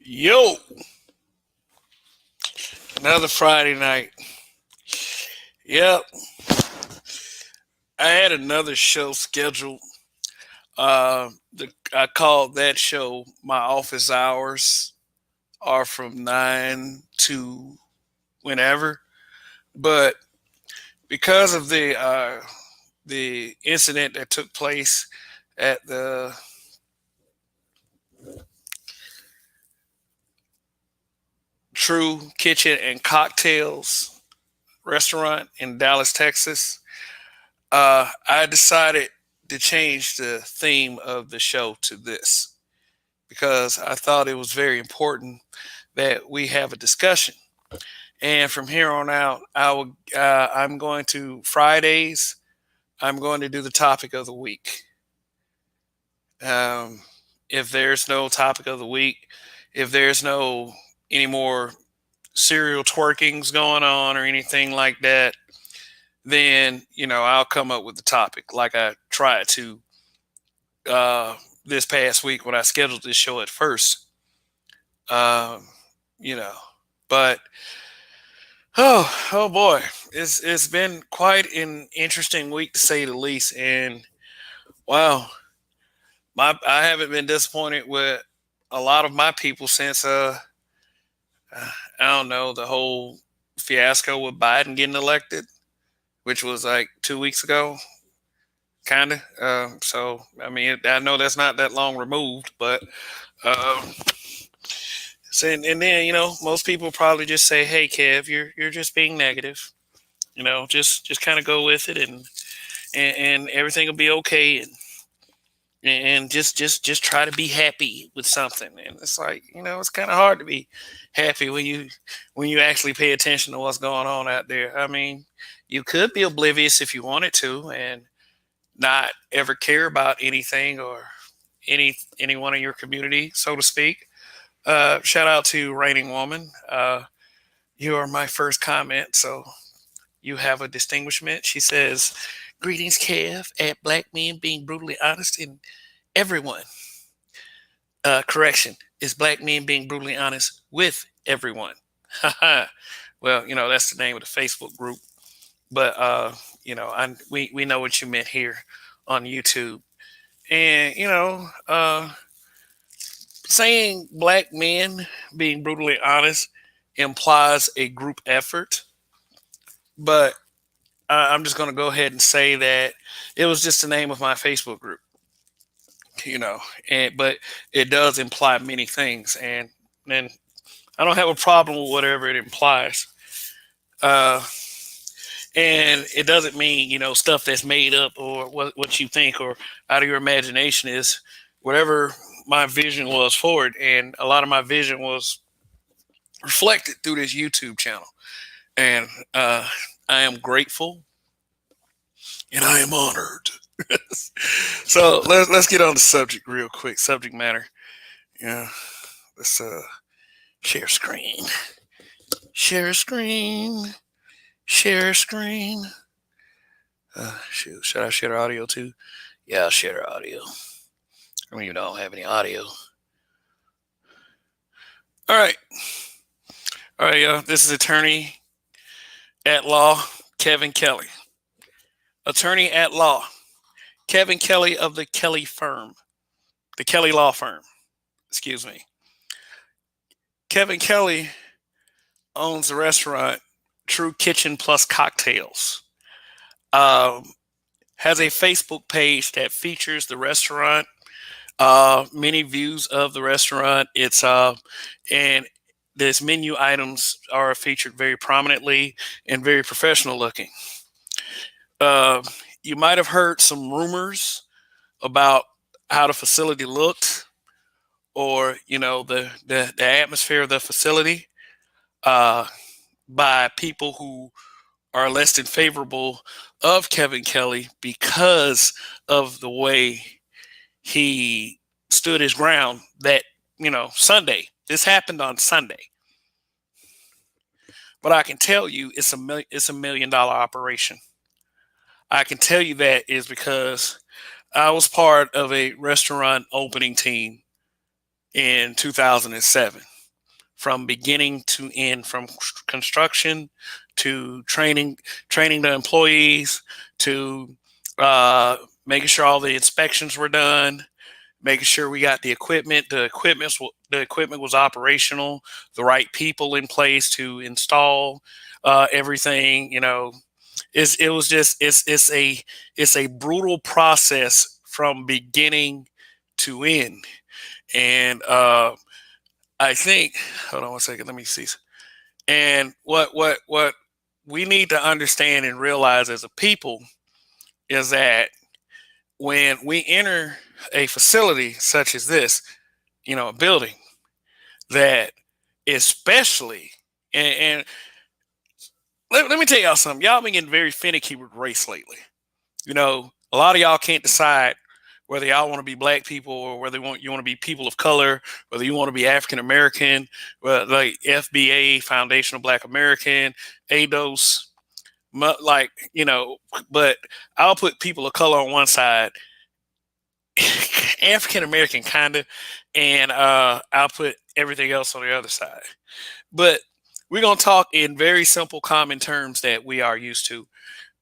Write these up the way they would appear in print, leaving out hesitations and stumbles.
Yo, another Friday night. Yep, I had another show scheduled. I called that show "My Office Hours" are from 9 to whenever, but because of the incident that took place at the True Kitchen and Cocktails restaurant in Dallas, Texas, I decided to change the theme of the show to this because I thought it was very important that we have a discussion. And from here on out, I'm going to Fridays. I'm going to do the topic of the week. Um, if there's no topic of the week, if there's no any more serial twerkings going on or anything like that, then I'll come up with the topic like I tried to this past week when I scheduled this show at first. Um, you know, but oh boy, it's been quite an interesting week to say the least. And wow, my I haven't been disappointed with a lot of my people since I don't know, the whole fiasco with Biden getting elected, which was like 2 weeks ago, kind of. So I mean, I know that's not that long removed, but. Um, and then most people probably just say, "Hey, Kev, you're just being negative. Just kind of go with it, and everything will be okay, and just try to be happy with something." And it's like it's kind of hard to be happy when you actually pay attention to what's going on out there. I mean, you could be oblivious if you wanted to, and not ever care about anything or anyone in your community, so to speak. Shout out to Raining Woman. You are my first comment, so you have a distinguishment. She says, "Greetings, Kev, at Black Men Being Brutally Honest in Everyone." Correction, is Black Men Being Brutally Honest with Everyone. Well, that's the name of the Facebook group. But, we know what you meant here on YouTube. And, saying black men being brutally honest implies a group effort, but I'm just going to go ahead and say that it was just the name of my Facebook group, but it does imply many things, and I don't have a problem with whatever it implies. Uh, and it doesn't mean stuff that's made up or what you think or out of your imagination is whatever my vision was for it, and a lot of my vision was reflected through this YouTube channel. And I am grateful and I am honored. So let's get on the subject real quick. Subject matter. Yeah. Let's share screen. Share screen. Share screen. Should I share audio too? Yeah, I'll share audio. I mean, you don't have any audio. All right. All right, y'all. This is attorney at law Kevin Kelly. Attorney at law Kevin Kelly of the Kelly firm, the Kelly Law Firm. Excuse me. Kevin Kelly owns the restaurant True Kitchen Plus Cocktails. Um, has a Facebook page that features the restaurant, many views of the restaurant. And this menu items are featured very prominently and very professional looking. Uh, you might have heard some rumors about how the facility looked, or the atmosphere of the facility, uh, by people who are less than favorable of Kevin Kelly because of the way he stood his ground that Sunday. This happened on Sunday, but I can tell you it's a $1 million operation. I can tell you that is because I was part of a restaurant opening team in 2007. from beginning to end, from construction to training the employees to making sure all the inspections were done, making sure we got the equipment. The equipment was operational, the right people in place to install everything. It was just it's a brutal process from beginning to end. And I think, hold on one second, let me see. And what we need to understand and realize as a people is that when we enter a facility such as this, a building, that especially, and let me tell y'all something. Y'all been getting very finicky with race lately. A lot of y'all can't decide whether y'all want to be black people or whether you want to be people of color, whether you want to be African American, like FBA, Foundational Black American, ADOS, but I'll put people of color on one side, African American kind of, and I'll put everything else on the other side. But we're going to talk in very simple, common terms that we are used to.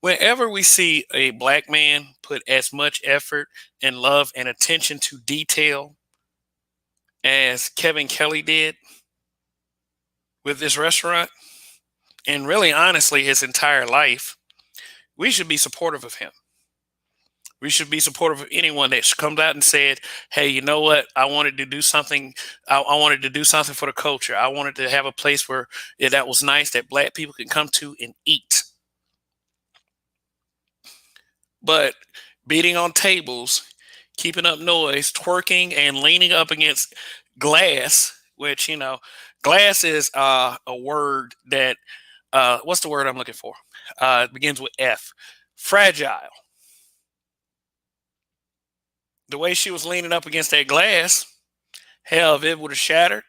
Whenever we see a black man put as much effort and love and attention to detail as Kevin Kelly did with this restaurant, and really honestly his entire life, we should be supportive of him. We should be supportive of anyone that comes out and said, hey, you know what? I wanted to do something. I wanted to do something for the culture. I wanted to have a place where that was nice, that black people can come to and eat. But beating on tables, keeping up noise, twerking, and leaning up against glass, which, glass is a word that, what's the word I'm looking for? It begins with F. Fragile. The way she was leaning up against that glass, hell, if it would have shattered,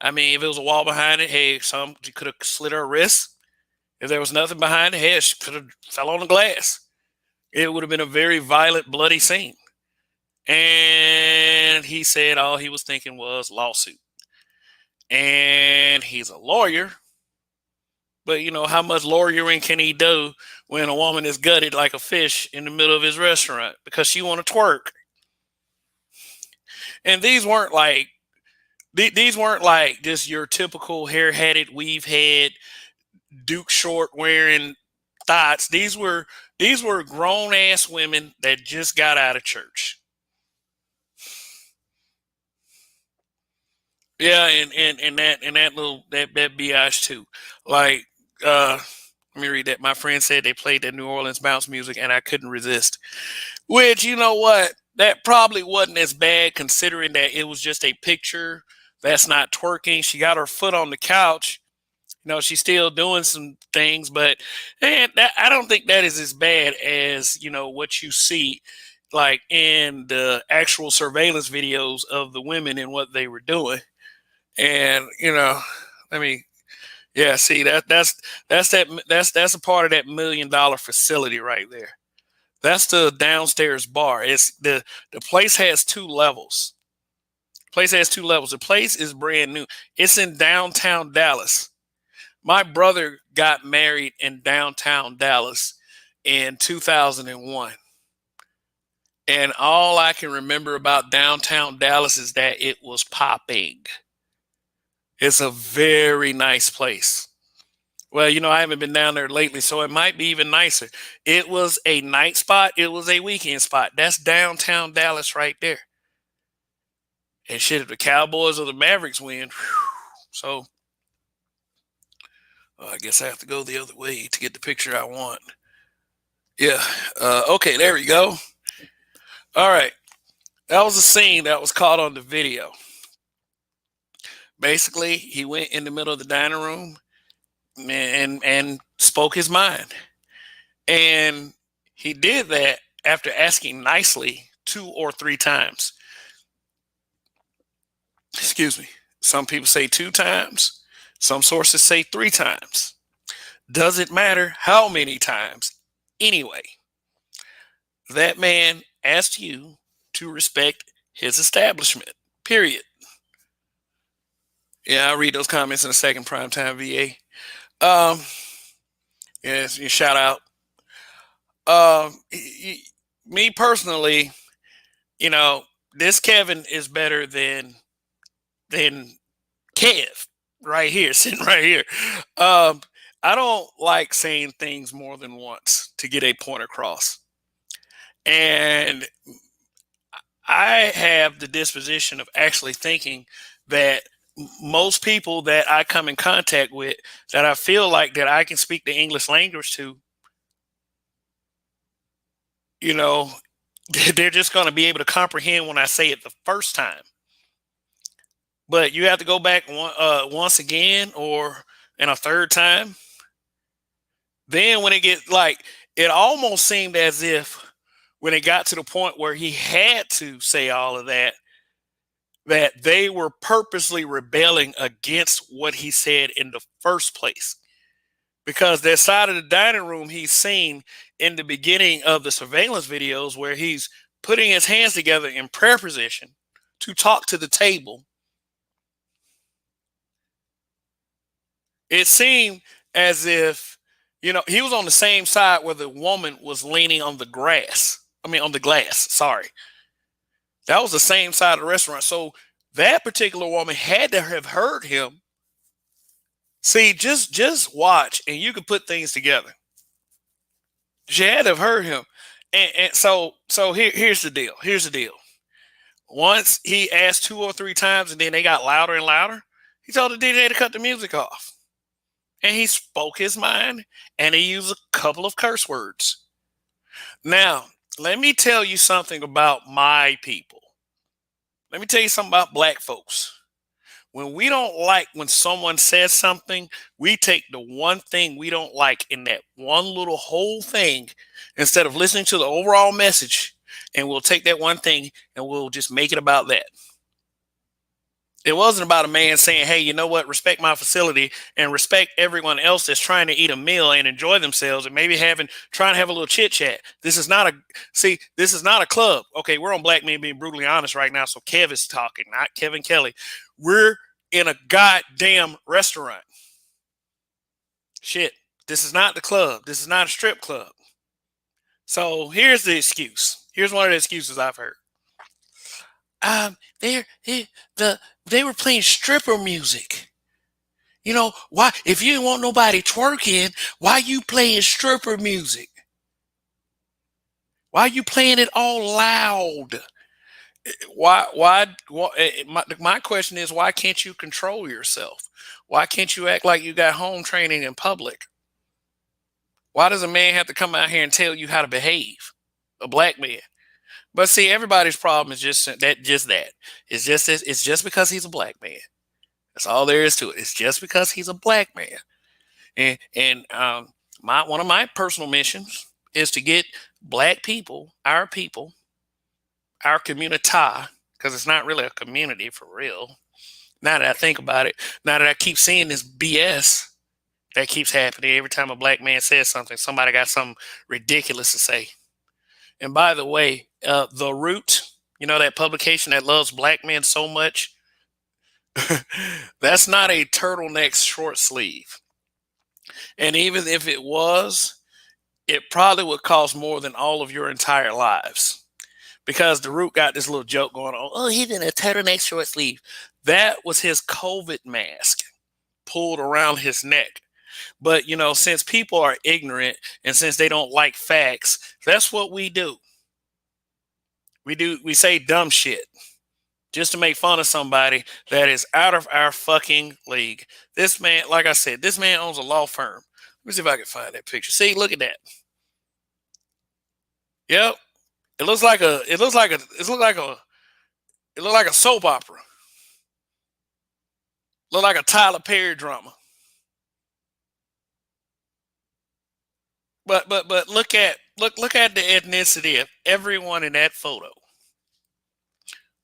if it was a wall behind it, hey, she could have slit her wrist. If there was nothing behind it, hey, she could have fell on the glass. It would have been a very violent, bloody scene. And he said all he was thinking was lawsuit. And he's a lawyer. But how much lawyering can he do when a woman is gutted like a fish in the middle of his restaurant because she want to twerk? And these weren't like just your typical hair-hatted, weave-head, Duke short wearing thoughts. These were grown ass women that just got out of church. Yeah, and that biatch too. Like, let me read that. My friend said they played that New Orleans bounce music and I couldn't resist. Which, you know what? That probably wasn't as bad considering that it was just a picture that's not twerking. She got her foot on the couch. She's still doing some things, but I don't think that is as bad as, what you see like in the actual surveillance videos of the women and what they were doing. And, yeah, see that's a part of that $1 million facility right there. That's the downstairs bar. It's the place has two levels. The place is brand new. It's in downtown Dallas. My brother got married in downtown Dallas in 2001. And all I can remember about downtown Dallas is that it was popping. It's a very nice place. Well, I haven't been down there lately, so it might be even nicer. It was a night spot. It was a weekend spot. That's downtown Dallas right there. And shit, if the Cowboys or the Mavericks win, so I guess I have to go the other way to get the picture I want. Yeah. Okay, there we go. All right. That was a scene that was caught on the video. Basically, he went in the middle of the dining room and spoke his mind. And he did that after asking nicely 2 or 3 times. Excuse me. Some people say 2 times. Some sources say 3 times. Doesn't matter how many times. Anyway, that man asked you to respect his establishment, period. Yeah, I'll read those comments in a second, Primetime VA. Um, yes, you shout out. Me personally, you know, this Kevin is better than Kev right here, sitting right here. Um, I don't like saying things more than once to get a point across. And I have the disposition of actually thinking that most people that I come in contact with that I feel like that I can speak the English language to, you know, they're just going to be able to comprehend when I say it the first time. But you have to go back once again or and a third time. Then when it gets like, it almost seemed as if when it got to the point where he had to say all of that, that they were purposely rebelling against what he said in the first place. Because that side of the dining room he's seen in the beginning of the surveillance videos where he's putting his hands together in prayer position to talk to the table, it seemed as if, he was on the same side where the woman was leaning on the grass. I mean, on the glass. Sorry. That was the same side of the restaurant. So that particular woman had to have heard him. See, just watch and you can put things together. She had to have heard him. And so here's the deal. Here's the deal. Once he asked 2 or 3 times and then they got louder and louder, he told the DJ to cut the music off. And he spoke his mind and he used a couple of curse words. Now, let me tell you something about my people. Let me tell you something about black folks. When we don't like when someone says something, we take the one thing we don't like in that one little whole thing instead of listening to the overall message, and we'll take that one thing and we'll just make it about that. It wasn't about a man saying, hey, you know what, respect my facility and respect everyone else that's trying to eat a meal and enjoy themselves and maybe trying to have a little chit chat. This is not a club. Okay, we're on Black Men Being Brutally Honest right now, so Kev is talking, not Kevin Kelly. We're in a goddamn restaurant. Shit, this is not the club. This is not a strip club. So here's the excuse. Here's one of the excuses I've heard. They were playing stripper music. You know, why, if you didn't want nobody twerking, why you playing stripper music? Why you playing it all loud? My question is, why can't you control yourself? Why can't you act like you got home training in public? Why does a man have to come out here and tell you how to behave? A black man. But see, everybody's problem is just that. It's just because he's a black man. That's all there is to it. It's just because he's a black man. And one of my personal missions is to get black people, our community, because it's not really a community for real. Now that I think about it, now that I keep seeing this BS that keeps happening every time a black man says something, somebody got something ridiculous to say. And by the way, The Root, that publication that loves black men so much, that's not a turtleneck short sleeve. And even if it was, it probably would cost more than all of your entire lives. Because The Root got this little joke going on. Oh, he's in a turtleneck short sleeve. That was his COVID mask pulled around his neck. But, since people are ignorant and since they don't like facts, that's what we do. We say dumb shit just to make fun of somebody that is out of our fucking league. This man, like I said, this man owns a law firm. Let me see if I can find that picture. See, look at that. Yep. It looks like a soap opera. Look like a Tyler Perry drama. But look at the ethnicity of everyone in that photo.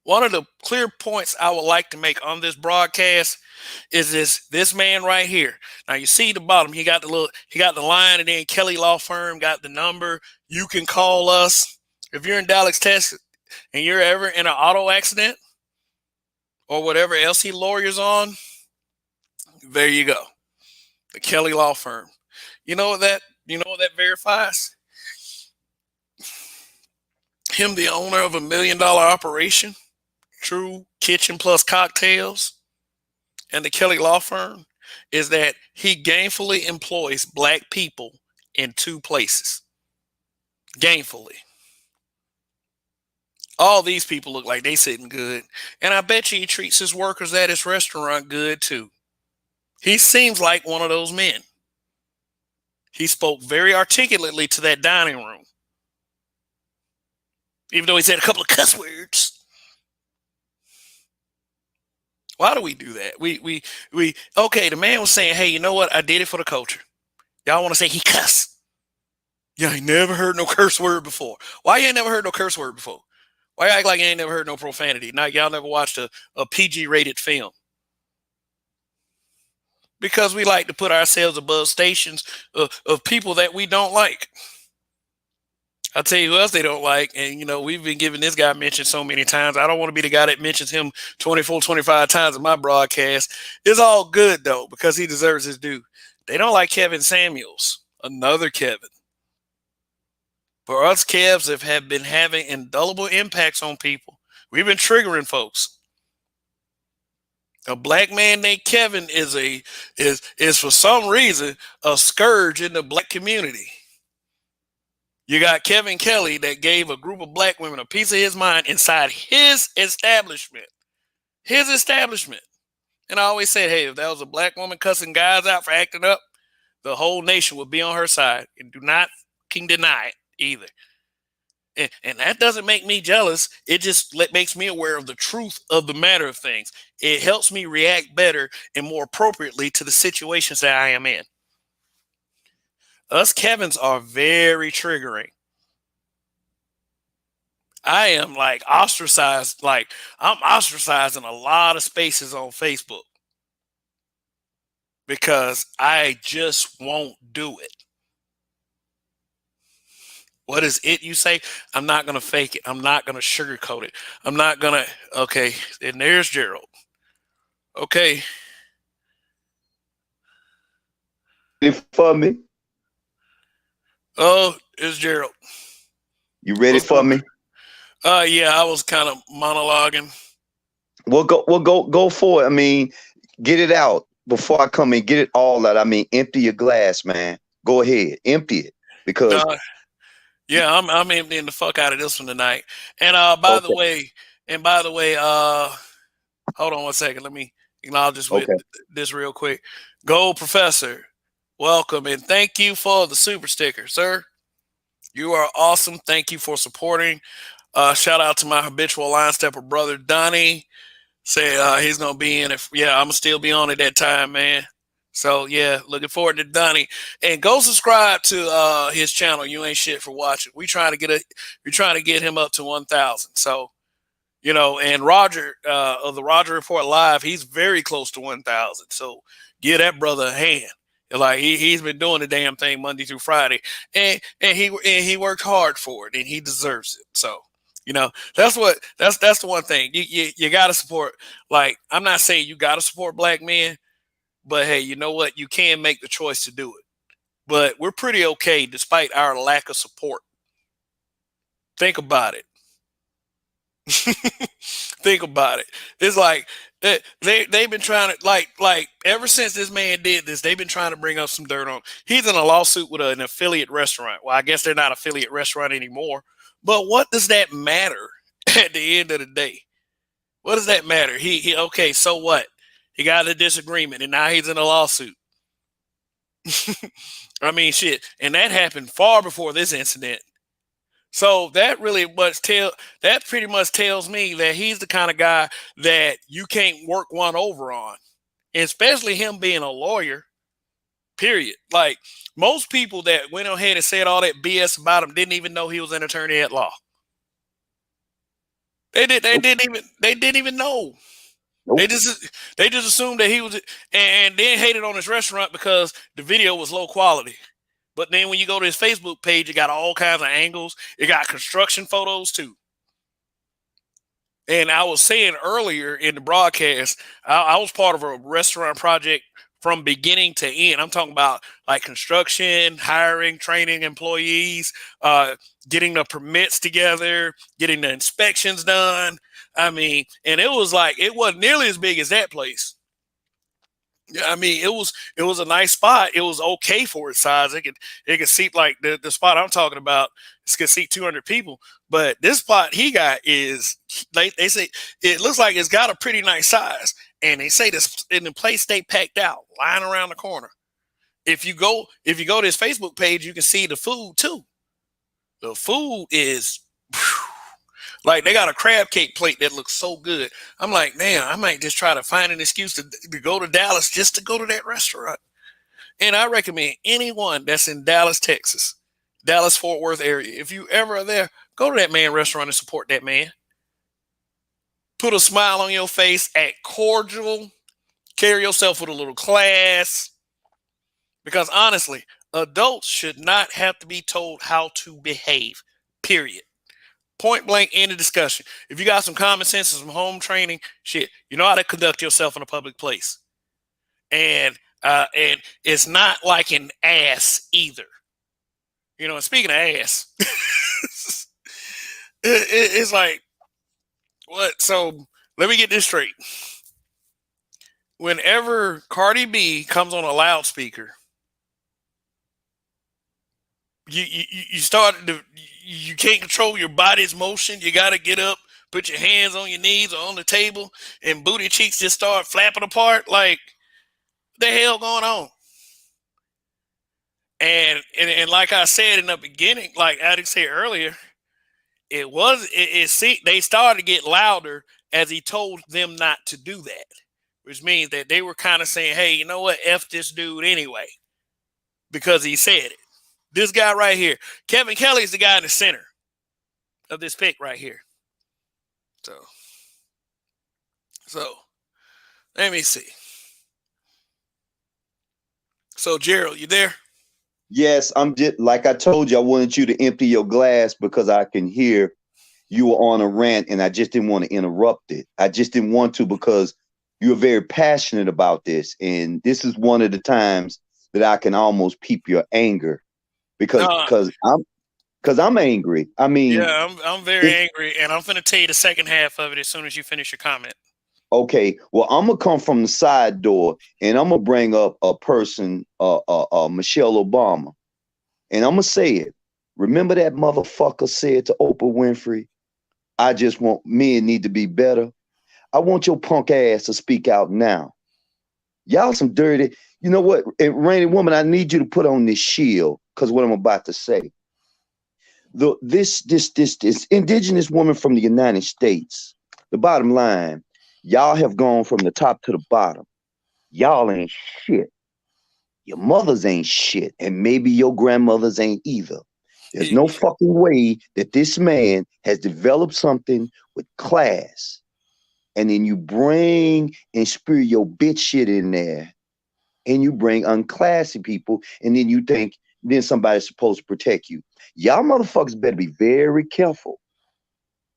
One of the clear points I would like to make on this broadcast is this man right here. Now you see the bottom, he got the line, and then Kelly Law Firm got the number. You can call us if you're in Dallas, Texas, and you're ever in an auto accident or whatever else he lawyers on. There you go. The Kelly Law Firm. You know what that? You know what that verifies? Him, the owner of $1 million operation, True Kitchen Plus Cocktails, and the Kelly Law Firm, is that he gainfully employs black people in 2 places. Gainfully. All these people look like they sitting good. And I bet you he treats his workers at his restaurant good too. He seems like one of those men. He spoke very articulately to that dining room. Even though he said a couple of cuss words. Why do we do that? Okay, the man was saying, hey, you know what? I did it for the culture. Y'all want to say he cussed. Yeah, I never heard no curse word before. Why you ain't never heard no curse word before? Why you act like you ain't never heard no profanity? Now y'all never watched a PG rated film. Because we like to put ourselves above stations of people that we don't like. I'll tell you who else they don't like. And, you know, we've been giving this guy mentioned so many times. I don't want to be the guy that mentions him 24, 25 times in my broadcast. It's all good, though, because he deserves his due. They don't like Kevin Samuels, another Kevin. For us, Kevs have been having indelible impacts on people. We've been triggering folks. A black man named Kevin is for some reason a scourge in the black community. You got Kevin Kelly that gave a group of black women a piece of his mind inside his establishment. His establishment. And I always said, hey, if that was a black woman cussing guys out for acting up, the whole nation would be on her side. And do not deny it either. And that doesn't make me jealous. It just makes me aware of the truth of the matter of things. It helps me react better and more appropriately to the situations that I am in. Us Kevins are very triggering. I am like ostracized. Like I'm ostracized in a lot of spaces on Facebook because I just won't do it. What is it you say? I'm not going to fake it. I'm not going to sugarcoat it. I'm not going to. Okay. And there's Gerald. Okay. Ready for me? Oh, it's Gerald. You ready for me? Yeah, I was kind of monologuing. We'll go for it. I mean, get it out before I come in. Get it all out. I mean, empty your glass, man. Go ahead, empty it because. Yeah, I'm emptying the fuck out of this one tonight. And by the way, hold on one second. Let me acknowledge this with this real quick. Gold Professor, welcome and thank you for the super sticker, sir. You are awesome. Thank you for supporting. Shout out to my habitual line stepper brother Donnie. Say he's gonna be in if I'm gonna still be on at that time, man. So yeah, looking forward to Donnie. And go subscribe to his channel. You ain't shit for watching. We're trying to get him up to 1,000. So, you know, and Roger of the Roger Report Live, he's very close to 1,000. So give that brother a hand. Like he's been doing the damn thing Monday through Friday, and he worked hard for it, and he deserves it. So, you know, that's the one thing you got to support. Like I'm not saying you got to support black men. But hey, you know what? You can make the choice to do it. But we're pretty okay despite our lack of support. Think about it. Think about it. It's like they've been trying to like ever since this man did this, they've been trying to bring up some dirt on. He's in a lawsuit with an affiliate restaurant. Well, I guess they're not affiliate restaurant anymore. But what does that matter at the end of the day? What does that matter? He okay, so what? He got a disagreement, and now he's in a lawsuit. I mean, shit. And that happened far before this incident. So that pretty much tells me that he's the kind of guy that you can't work one over on. And especially him being a lawyer, period. Like, most people that went ahead and said all that BS about him didn't even know he was an attorney at law. They didn't even know. Nope. They just assumed that he was, and then hated on his restaurant because the video was low quality. But then when you go to his Facebook page, it got all kinds of angles. It got construction photos too. And I was saying earlier in the broadcast, I was part of a restaurant project from beginning to end. I'm talking about like construction, hiring, training employees, getting the permits together, getting the inspections done. I mean, and it was like it wasn't nearly as big as that place. Yeah, I mean, it was a nice spot. It was okay for its size. It could seat like the spot I'm talking about. It could seat 200 people. But this spot he got is they say it looks like it's got a pretty nice size, and they say this in the place stay packed out, lying around the corner. If you go to his Facebook page, you can see the food too. The food is. Like they got a crab cake plate that looks so good. I'm like, man, I might just try to find an excuse to go to Dallas just to go to that restaurant. And I recommend anyone that's in Dallas, Texas, Dallas Fort Worth area. If you ever are there, go to that man restaurant and support that man. Put a smile on your face, act cordial, carry yourself with a little class. Because honestly, adults should not have to be told how to behave. Period. Point blank, end of discussion. If you got some common sense and some home training, shit, you know how to conduct yourself in a public place, and it's not like an ass either. You know, and speaking of ass, it's like what? So let me get this straight. Whenever Cardi B comes on a loudspeaker, you start to you can't control your body's motion. You got to get up, put your hands on your knees or on the table, and booty cheeks just start flapping apart. Like, what the hell going on? And like I said in the beginning, like Alex said earlier, they started to get louder as he told them not to do that, which means that they were kind of saying, hey, you know what, F this dude anyway, because he said it. This guy right here, Kevin Kelly, is the guy in the center of this pick right here. So let me see. So Gerald, you there? Yes, I'm just like I told you, I wanted you to empty your glass because I can hear you were on a rant and I just didn't want to interrupt it. I just didn't want to because you're very passionate about this. And this is one of the times that I can almost peep your anger because I'm angry. I mean, yeah, I'm very angry, and I'm going to tell you the second half of it as soon as you finish your comment. Okay, well, I'm gonna come from the side door, and I'm gonna bring up a person, Michelle Obama, and I'm gonna say it. Remember that motherfucker said to Oprah Winfrey, "I just want men need to be better." I want your punk ass to speak out now. Y'all some dirty. You know what? And Rainy Woman, I need you to put on this shield because what I'm about to say. This indigenous woman from the United States. The bottom line. Y'all have gone from the top to the bottom. Y'all ain't shit. Your mothers ain't shit. And maybe your grandmothers ain't either. There's no fucking way that this man has developed something with class. And then you bring and spew your bitch shit in there. And you bring unclassy people. And then you think then somebody's supposed to protect you. Y'all motherfuckers better be very careful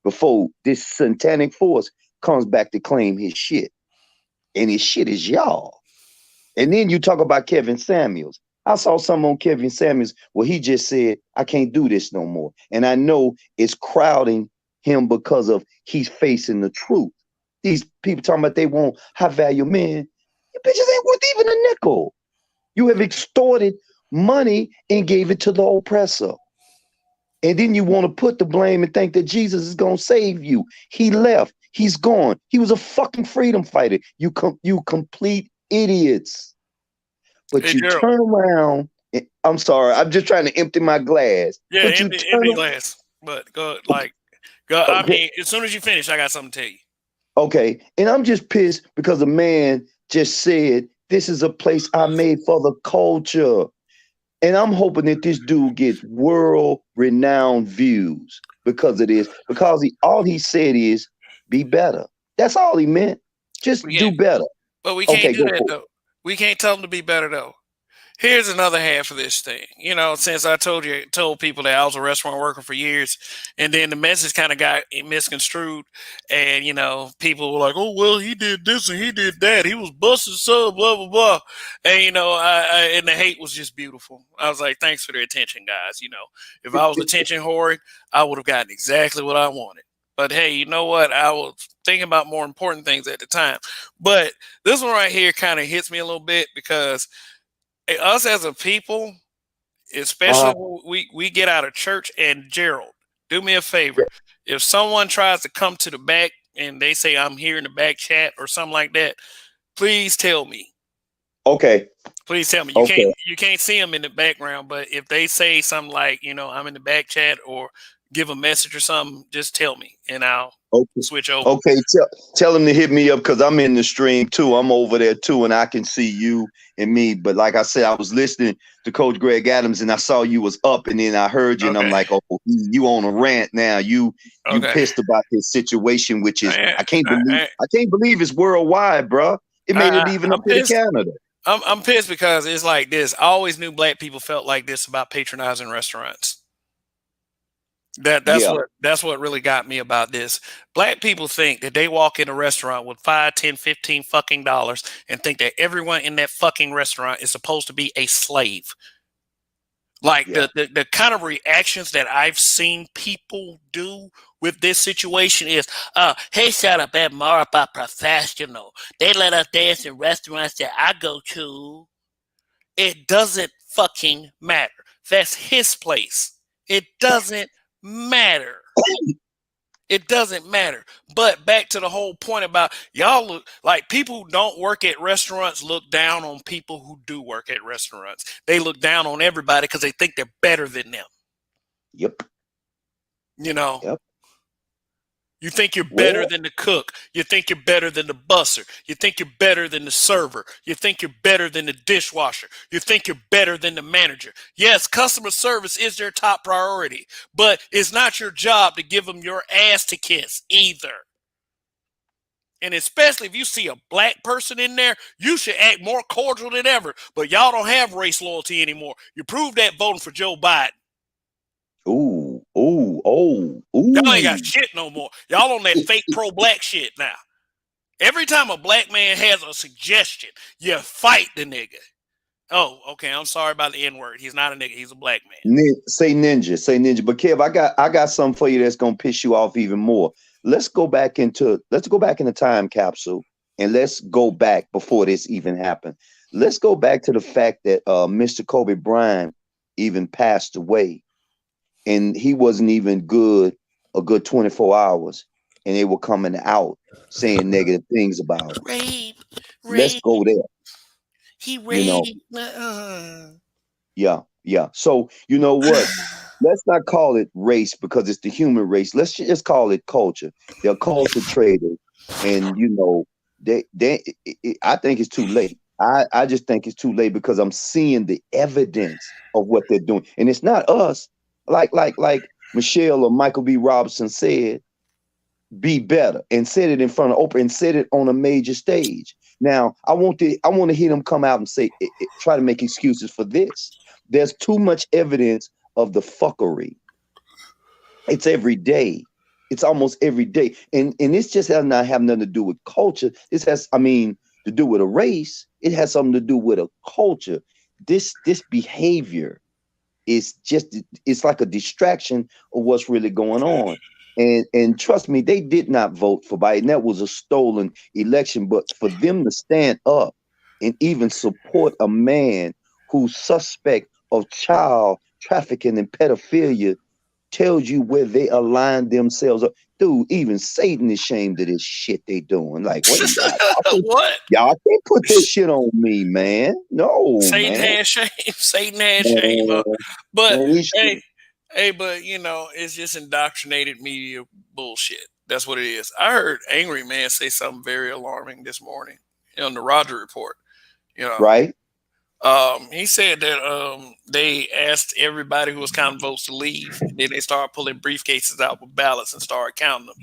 before this satanic force comes back to claim his shit. And his shit is y'all. And then you talk about Kevin Samuels. I saw something on Kevin Samuels where he just said, I can't do this no more. And I know it's crowding him because of he's facing the truth. These people talking about they want high value men. You bitches ain't worth even a nickel. You have extorted money and gave it to the oppressor. And then you want to put the blame and think that Jesus is going to save you. He left. He's gone. He was a fucking freedom fighter. You complete idiots. But hey, you Gerald. turn around. I'm sorry. I'm just trying to empty my glass. Yeah, but empty glass. But go. Okay. I mean, as soon as you finish, I got something to tell you. Okay. And I'm just pissed because a man just said, this is a place I made for the culture. And I'm hoping that this dude gets world-renowned views because of this. Because all he said is, be better. That's all he meant. Just do better. But we can't do that, though. We can't tell him to be better, though. here's another half of this thing. You know, since I told people that I was a restaurant worker for years, and then the message kind of got misconstrued, and you know, people were like, "Oh well, he did this and he did that. He was busted sub, blah blah blah," and you know, and the hate was just beautiful. I was like, "Thanks for the attention, guys." You know, if I was attention whoring, I would have gotten exactly what I wanted. But hey, you know what? I was thinking about more important things at the time. But this one right here kind of hits me a little bit because us as a people, especially Uh-huh. when we get out of church, and Gerald, do me a favor. If someone tries to come to the back and they say I'm here in the back chat or something like that, please tell me. Okay. Please tell me. Okay. You can't see them in the background, but if they say something like, you know, I'm in the back chat or give a message or something, just tell me and I'll Okay. switch over. Okay. Tell him to hit me up because I'm in the stream too. I'm over there too, and I can see you and me. But like I said, I was listening to Coach Greg Adams, and I saw you was up, and then I heard you, and I'm Okay. like, oh, you on a rant now? You Okay. pissed about this situation, which is I, I, I can't believe it's worldwide, bro. It made it even up I'm here to pissed. Canada. I'm pissed because it's like this. I always knew black people felt like this about patronizing restaurants. Yeah. That's what really got me about this. Black people think that they walk in a restaurant with 5, 10, 15 fucking dollars and think that everyone in that fucking restaurant is supposed to be a slave. Like Yeah. the kind of reactions that I've seen people do with this situation is, hey, shut up, that more about professional. They let us dance in restaurants that I go to. It doesn't fucking matter. That's his place. It doesn't matter. It doesn't matter. But back to the whole point about y'all look like people who don't work at restaurants look down on people who do work at restaurants. They look down on everybody because they think they're better than them. Yep. You know, Yep. you think you're better Well, than the cook. You think you're better than the busser. You think you're better than the server. You think you're better than the dishwasher. You think you're better than the manager. Yes, customer service is their top priority, but it's not your job to give them your ass to kiss either. And especially if you see a black person in there, you should act more cordial than ever. But y'all don't have race loyalty anymore. You proved that voting for Joe Biden. ooh, ooh, oh, Y'all ain't got ooh. shit no more. Y'all on that fake pro-black shit now. Every time a black man has a suggestion, you fight the nigga. Oh, okay. I'm sorry about the N-word. He's not a nigga. He's a black man. Say ninja, say ninja. But Kev, I got something for you that's gonna piss you off even more. Let's go back in the time capsule and let's go back before this even happened. Let's go back to the fact that Mr. Kobe Bryant even passed away, and he wasn't even a good 24 hours, and they were coming out saying negative things about him. Rape, Let's rape. go there. He You know, raped. yeah, yeah. So you know what? Let's not call it race because it's the human race. Let's just call it culture. They're culture traders, and you know, I think it's too late. I just think it's too late because I'm seeing the evidence of what they're doing, and it's not us. Like Michelle or Michael B. Robinson said, be better, and said it in front of Oprah, and said it on a major stage. Now I want to hear them come out and say try to make excuses for this. There's too much evidence of the fuckery. It's every day. It's almost every day. And this just has not have nothing to do with culture. This has, I mean, to do with a race. It has something to do with a culture. This behavior is just it's like a distraction of what's really going on. And trust me, they did not vote for Biden. That was a stolen election. But for them to stand up and even support a man who's suspect of child trafficking and pedophilia tells you where they align themselves up. Dude, even Satan is ashamed of this shit they doing. Like, what What? y'all can't put this shit on me, man. No, Satan man. has shame. Satan has shame. Man, But man, hey, but you know, it's just indoctrinated media bullshit. That's what it is. I heard Angry Man say something very alarming this morning on the Roger Report. You know, right? he said that they asked everybody who was counting votes to leave, and then they started pulling briefcases out with ballots and started counting them.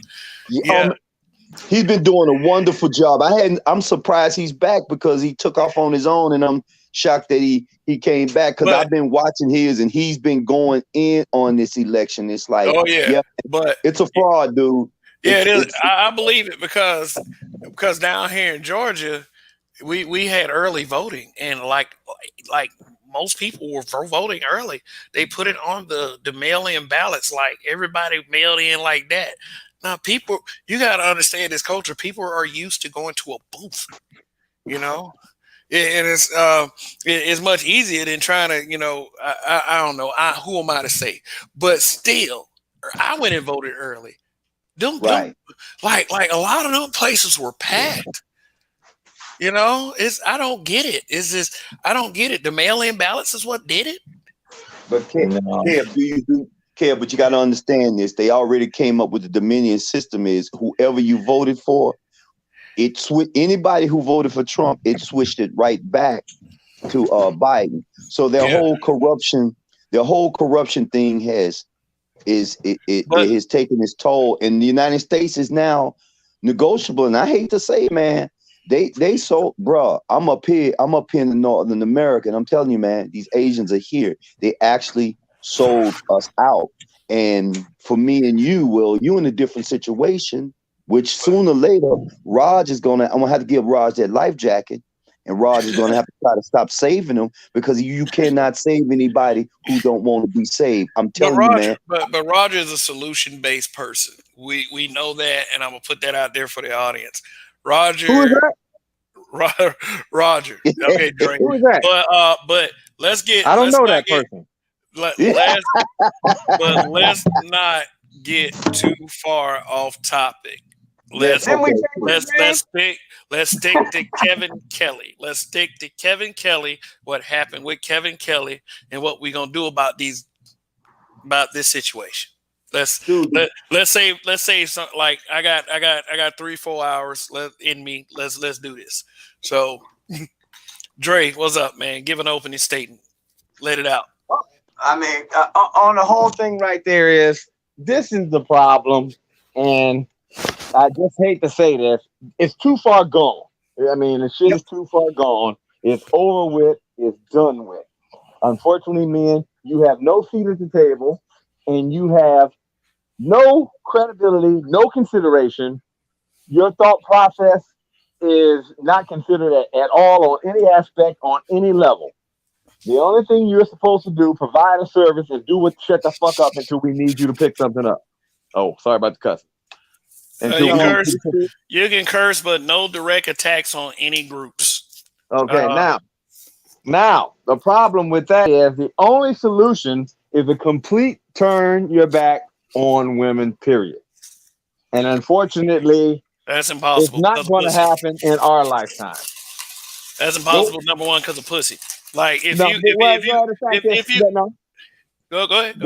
Yeah, Yeah, he's been doing a wonderful job. I'm surprised he's back because he took off on his own, and I'm shocked that he came back because I've been watching his and he's been going in on this election. It's like, oh yeah, but it's a fraud, dude. Yeah, it is. I believe it because down here in Georgia, we had early voting, and like most people were voting early. They put it on the mail-in ballots, like everybody mailed in like that. Now, people, you got to understand this culture. People are used to going to a booth, you know, and it's much easier than trying to, I don't know, who am I to say, but still, I went and voted early. Them, like a lot of them places were packed. I don't get it. It's just I don't get it. The mail-in ballots is what did it. But Kev, but you got to understand this. They already came up with the Dominion system. Is whoever you voted for, anybody who voted for Trump, it switched it right back to Biden. So their whole corruption thing has taken its toll, and the United States is now negotiable. And I hate to say, man, they sold, bro. I'm up here in the Northern America, and I'm telling you, man, these Asians are here. They actually sold us out. And for me and you, Will, you in a different situation, which sooner or later, I'm gonna have to give Raj that life jacket. And Raj is going to have to try to stop saving them because you cannot save anybody who don't want to be saved. I'm telling you, man. But Roger is a solution-based person. We know that, and I'm gonna put that out there for the audience. Roger. Who is that? Roger. Okay, Drake. Who is that? But let's get. I don't know that person. Let's not get too far off topic. Let's stick to Kevin Kelly. Let's stick to Kevin Kelly. What happened with Kevin Kelly and what we're gonna do about this situation. Let's say something like I got 3-4 hours left in me. Let's do this. So, Dre, what's up, man? Give an opening statement. Let it out. I mean, on the whole thing right there is this is the problem, and I just hate to say this. It's too far gone. I mean, the shit is too far gone. It's over with. It's done with. Unfortunately, men, you have no seat at the table, and you have no credibility, no consideration. Your thought process is not considered at all on any aspect, on any level. The only thing you're supposed to do, provide a service, and shut the fuck up until we need you to pick something up. Oh, sorry about the cussing. You can curse, but no direct attacks on any groups. Okay, now the problem with that is the only solution is a complete turn your back on women, period. And unfortunately, that's impossible. It's not going to happen in our lifetime. That's impossible. Nope. Number one, because of pussy. Like if you go ahead.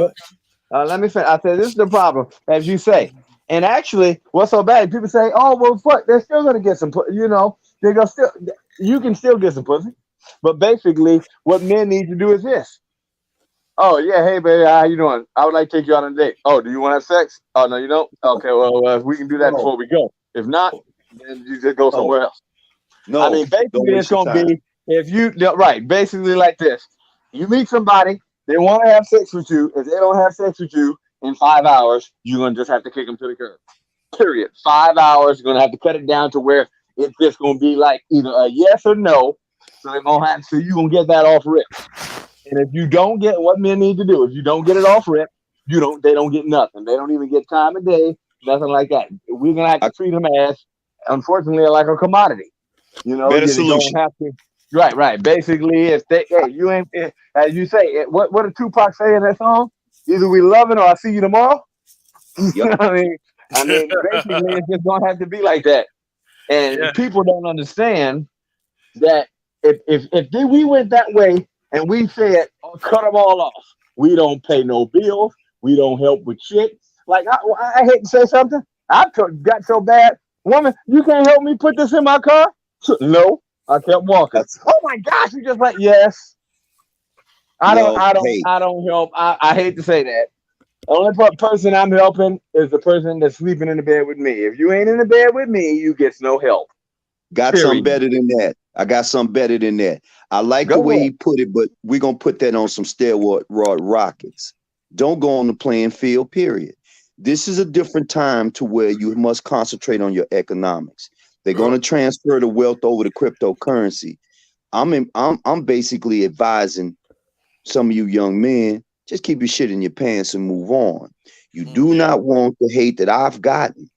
Let me finish. I said this is the problem, as you say. And actually, what's so bad? People say, "Oh, well, fuck, they're still gonna get some." They're gonna still. You can still get some pussy, but basically, what men need to do is this. Oh yeah, hey baby, how you doing? I would like to take you out on a date. Oh, do you want to have sex? Oh no, you don't. Okay, well, we can do that before we go. If not, then you just go somewhere else. No, I mean, basically, it's gonna be basically like this. You meet somebody, they want to have sex with you. If they don't have sex with you in 5 hours, you're going to just have to kick them to the curb. Period. 5 hours, you're going to have to cut it down to where it's just going to be like either a yes or no. So you're going to get that off rip. And if you don't get what men need to do, if you don't get it off rip, they don't get nothing. They don't even get time of day, nothing like that. We're going to have to treat them as, unfortunately, like a commodity. Better solution. Don't have to. Right. Basically, if you ain't, as you say, what did Tupac say in that song? Either we love it or I see you tomorrow. Yep. I mean, basically, it's just gonna have to be like that. And people don't understand that if we went that way and we said, "Oh, cut them all off," we don't pay no bills, we don't help with shit. Like I hate to say something, got so bad, woman, you can't help me put this in my car. No, I kept walking. Oh my gosh, you just like yes. I don't help. I hate to say that. The only person I'm helping is the person that's sleeping in the bed with me. If you ain't in the bed with me, you get no help. Got something better than that. I got something better than that. I like the Go way ahead. he put it, but we're gonna put that on some steroid rockets. Don't go on the playing field, period. This is a different time to where you must concentrate on your economics. They're gonna transfer the wealth over to cryptocurrency. I'm basically advising some of you young men, just keep your shit in your pants and move on. You do not want the hate that I've gotten.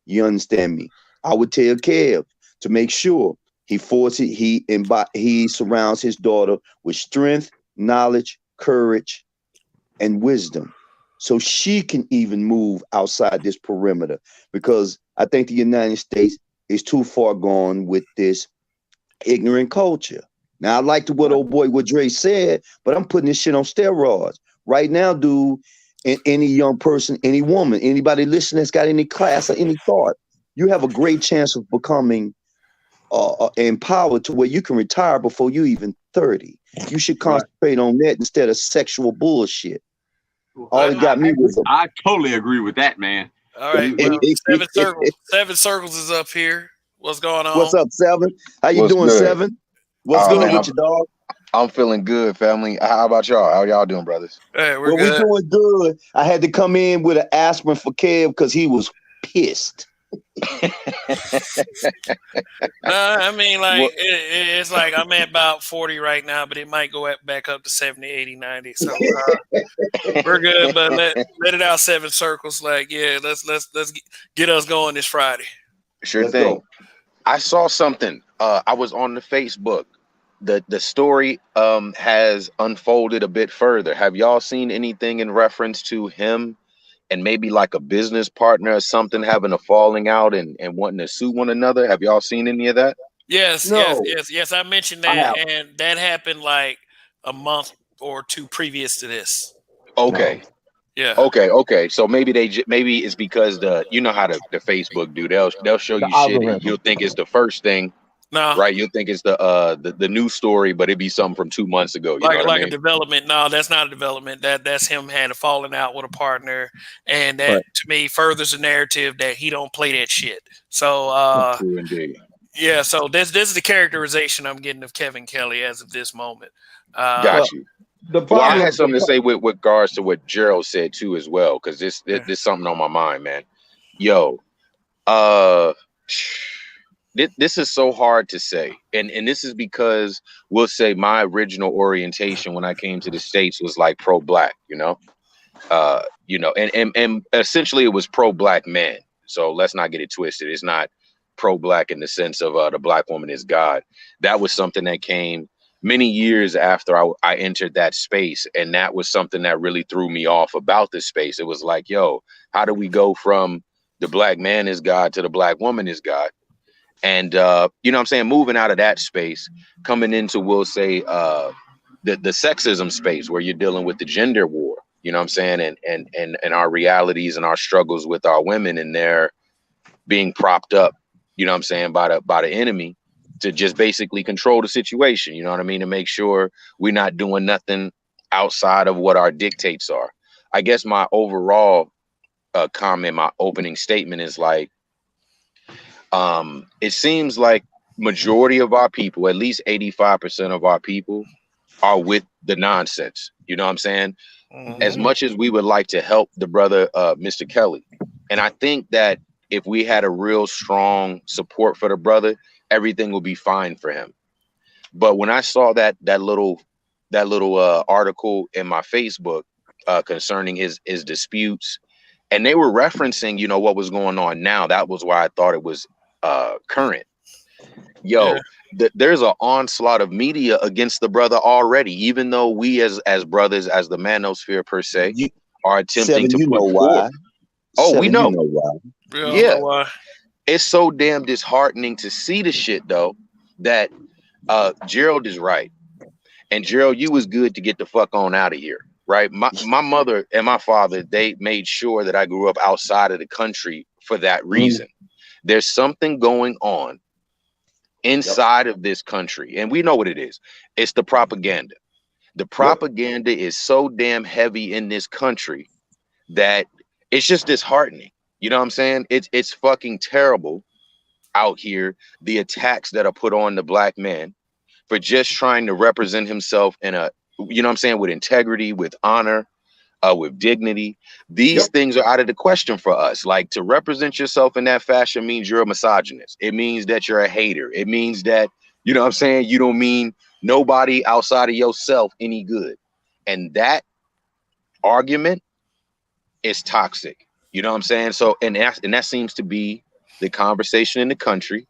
You understand me? I would tell Kev to make sure he surrounds his daughter with strength, knowledge, courage, and wisdom, so she can even move outside this perimeter. Because I think the United States is too far gone with this ignorant culture. Now I like what old boy what Dre said, but I'm putting this shit on steroids right now, dude. And any young person, any woman, anybody listening that's got any class or any thought, you have a great chance of becoming empowered to where you can retire before you even 30. You should concentrate on that instead of sexual bullshit. All it got me was I totally agree with that, man. All right, well, Seven Circles is up here. What's going on? What's up, Seven? How you What's doing, good? Seven? What's good Man, with you, dog? I'm feeling good, family. How about y'all? How y'all doing, brothers? Hey, Well, we're doing good. I had to come in with an aspirin for Kev because he was pissed. I mean, like, it's like I'm at about 40 right now, but it might go back up to 70, 80, 90. So we're good, but let it out, Seven Circles. Like, yeah, let's get us going this Friday. Sure thing. I saw something. I was on the Facebook. The story has unfolded a bit further. Have y'all seen anything in reference to him and maybe like a business partner or something having a falling out and wanting to sue one another? Have y'all seen any of that? Yes. I mentioned that, and that happened like a month or two previous to this. Okay. Yeah. Okay. So maybe it's because you know how the Facebook do. They'll show you shit and you'll think it's the first thing. No. Right. You'll think it's the new story, but it'd be something from 2 months ago. You know what I mean? A development. No, that's not a development. That's him had a falling out with a partner, and that to me furthers the narrative that he don't play that shit. So True indeed. Yeah, so this is the characterization I'm getting of Kevin Kelly as of this moment. Got you. I had something to say with regards to what Gerald said too as well, because this something on my mind, man. Yo, this is so hard to say, and this is because we'll say my original orientation when I came to the States was like pro-black, and essentially it was pro-black man. So let's not get it twisted. It's not pro-black in the sense of the black woman is God. That was something that came many years after I entered that space, and that was something that really threw me off about this space. It was like, yo, how do we go from the black man is God to the black woman is God? And you know what I'm saying, moving out of that space, coming into, we'll say, the sexism space where you're dealing with the gender war, you know what I'm saying, and our realities and our struggles with our women, and they're being propped up, you know what I'm saying, by the enemy to just basically control the situation, you know what I mean, to make sure we're not doing nothing outside of what our dictates are. I guess my overall comment, my opening statement is like, it seems like majority of our people, at least 85% of our people, are with the nonsense. You know what I'm saying? Mm-hmm. As much as we would like to help the brother, Mr. Kelly, and I think that if we had a real strong support for the brother, everything will be fine for him. But when I saw that little article in my Facebook concerning his disputes, and they were referencing, you know, what was going on now, that was why I thought it was current. Yo, there's an onslaught of media against the brother already, even though we as brothers, as the manosphere per se, are attempting to put forth. Oh, we know. You know why. Yeah. Why. It's so damn disheartening to see the shit though, that Gerald is right. And Gerald, you was good to get the fuck on out of here. Right. My mother and my father, they made sure that I grew up outside of the country for that reason. There's something going on inside of this country, and we know what it is. It's the propaganda. The propaganda is so damn heavy in this country that it's just disheartening. You know what I'm saying? It's fucking terrible out here, the attacks that are put on the black man, for just trying to represent himself in a, you know what I'm saying, with integrity, with honor, with dignity. These things are out of the question for us. Like, to represent yourself in that fashion means you're a misogynist. It means that you're a hater. It means that, you know what I'm saying, you don't mean nobody outside of yourself any good. And that argument is toxic. You know what I'm saying? So, and that seems to be the conversation in the country.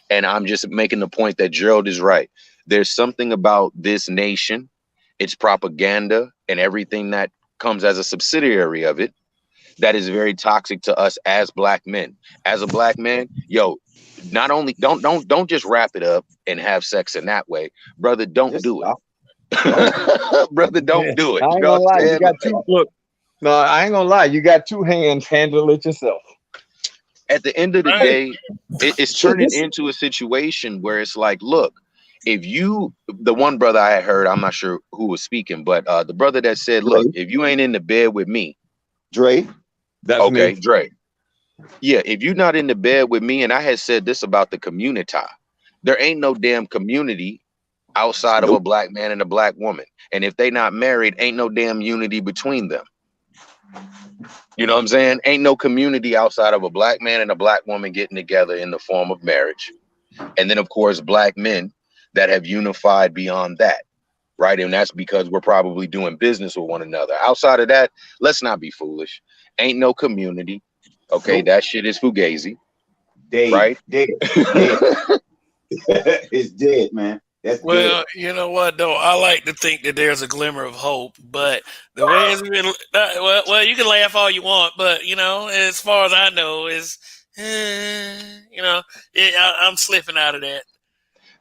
And I'm just making the point that Gerald is right. There's something about this nation, its propaganda, and everything that comes as a subsidiary of it, that is very toxic to us as black men. As a black man, yo, not only don't just wrap it up and have sex in that way, brother. Don't do it, brother. Don't do it. I ain't gonna lie. You got two. Look, no, I ain't gonna lie. You got two hands. Handle it yourself. At the end of the day, it's turning into a situation where it's like, look, if you, the one brother I had heard, I'm not sure who was speaking, but the brother that said, look, if you ain't in the bed with me, Dre, that's okay, me. Dre. Yeah, if you're not in the bed with me, and I had said this about the community, there ain't no damn community outside of a black man and a black woman. And if they not married, ain't no damn unity between them. You know what I'm saying? Ain't no community outside of a black man and a black woman getting together in the form of marriage. And then, of course, black men that have unified beyond that, right? And that's because we're probably doing business with one another. Outside of that, let's not be foolish. Ain't no community. Okay, that shit is fugazi. Dead, right? Dead. It's dead, man. That's Well, dead. you know what though? I like to think that there's a glimmer of hope, but the way it's been, well, you can laugh all you want, but you know, as far as I know, is I'm slipping out of that.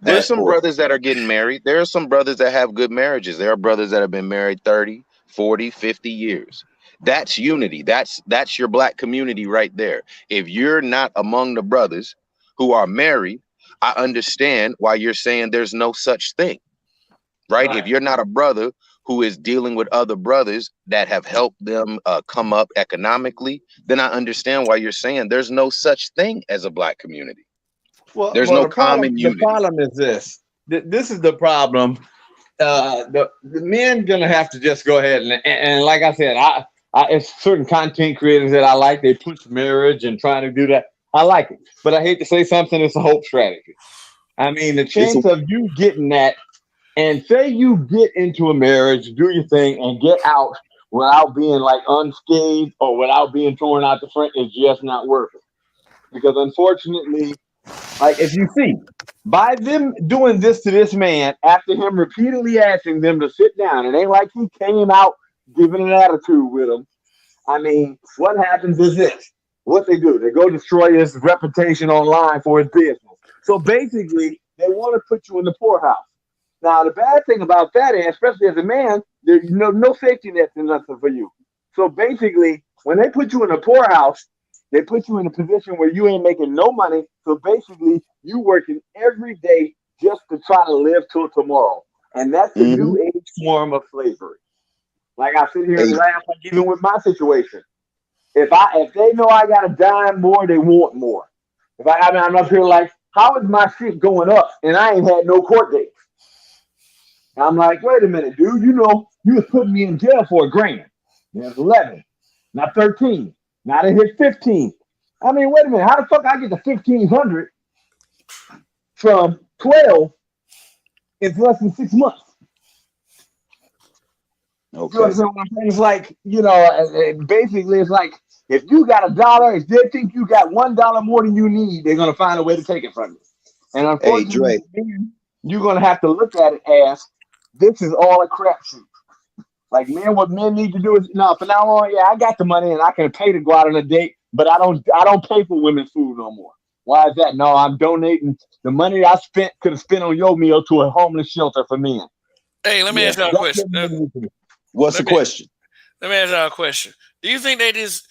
There's some brothers that are getting married. There are some brothers that have good marriages. There are brothers that have been married 30, 40, 50 years. That's unity. That's your black community right there. If you're not among the brothers who are married, I understand why you're saying there's no such thing, right? If you're not a brother who is dealing with other brothers that have helped them come up economically, then I understand why you're saying there's no such thing as a black community. Well, there's no common unity. The problem is this. This is the problem. The men gonna have to just go ahead and like I said, I it's certain content creators that I like. They push marriage and trying to do that. I like it, but I hate to say something. It's a hope strategy. I mean, the chance of you getting that, and say you get into a marriage, do your thing, and get out without being like unscathed or without being torn out the front is just not worth it. Because unfortunately, like if you see, by them doing this to this man, after him repeatedly asking them to sit down, it ain't like he came out giving an attitude with him. I mean, what happens is this. What they do, they go destroy his reputation online for his business. So basically, they want to put you in the poorhouse. Now, the bad thing about that is, especially as a man, there's no safety net and nothing for you. So basically, when they put you in a poorhouse, they put you in a position where you ain't making no money. So basically, you working every day just to try to live till tomorrow. And that's the new age form of slavery. Like I sit here and laugh, like even with my situation. If they know I got a dime more, they want more. I'm up here like, how is my shit going up? And I ain't had no court dates. And I'm like, wait a minute, dude. You know, you was putting me in jail for $1,000. There's 11, not 13. Now they hit 15. I mean, wait a minute. How the fuck I get to 1,500 from 12 in less than 6 months? Okay. You know what I'm saying? It's like, basically it's like if you got $1, if they think you got $1 more than you need, they're gonna find a way to take it from you. And unfortunately, you're gonna have to look at it as this is all a crapshoot. Like, man, what men need to do is no. From now on, yeah, I got the money and I can pay to go out on a date, but I don't pay for women's food no more. Why is that? No, I'm donating the money I could have spent on your meal to a homeless shelter for men. Hey, let me ask y'all a question. What's the question? Let me ask y'all a question. Do you think they just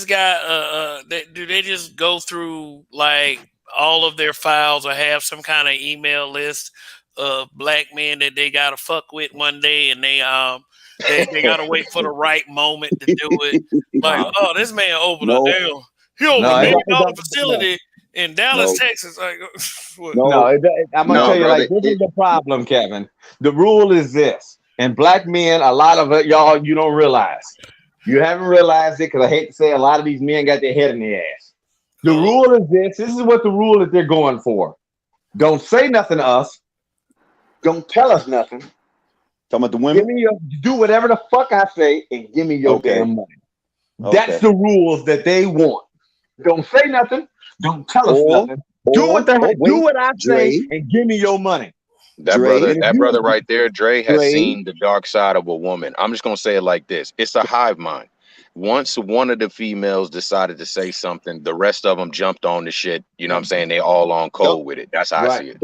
got do they just go through like all of their files or have some kind of email list of black men that they gotta fuck with one day and they gotta wait for the right moment to do it? Like, oh, this man opened he opened a $1 million facility in Dallas, Texas. Like, what? No, I'm gonna No, tell you, brother, like, this is the problem, Kevin. The rule is this, and black men, a lot of it, y'all, you don't realize. You haven't realized it because I hate to say a lot of these men got their head in their ass. The rule is this. This is what the rule that they're going for. Don't say nothing to us. Don't tell us nothing. Talking about the Give women? me do whatever the fuck I say and give me your damn money. That's the rules that they want. Don't say nothing. Don't tell us nothing. Do what I say and give me your money. That brother right there, Dre, has seen the dark side of a woman. I'm just gonna say it like this: it's a hive mind. Once one of the females decided to say something, the rest of them jumped on the shit. You know what I'm saying? They all on code with it. That's how I see it.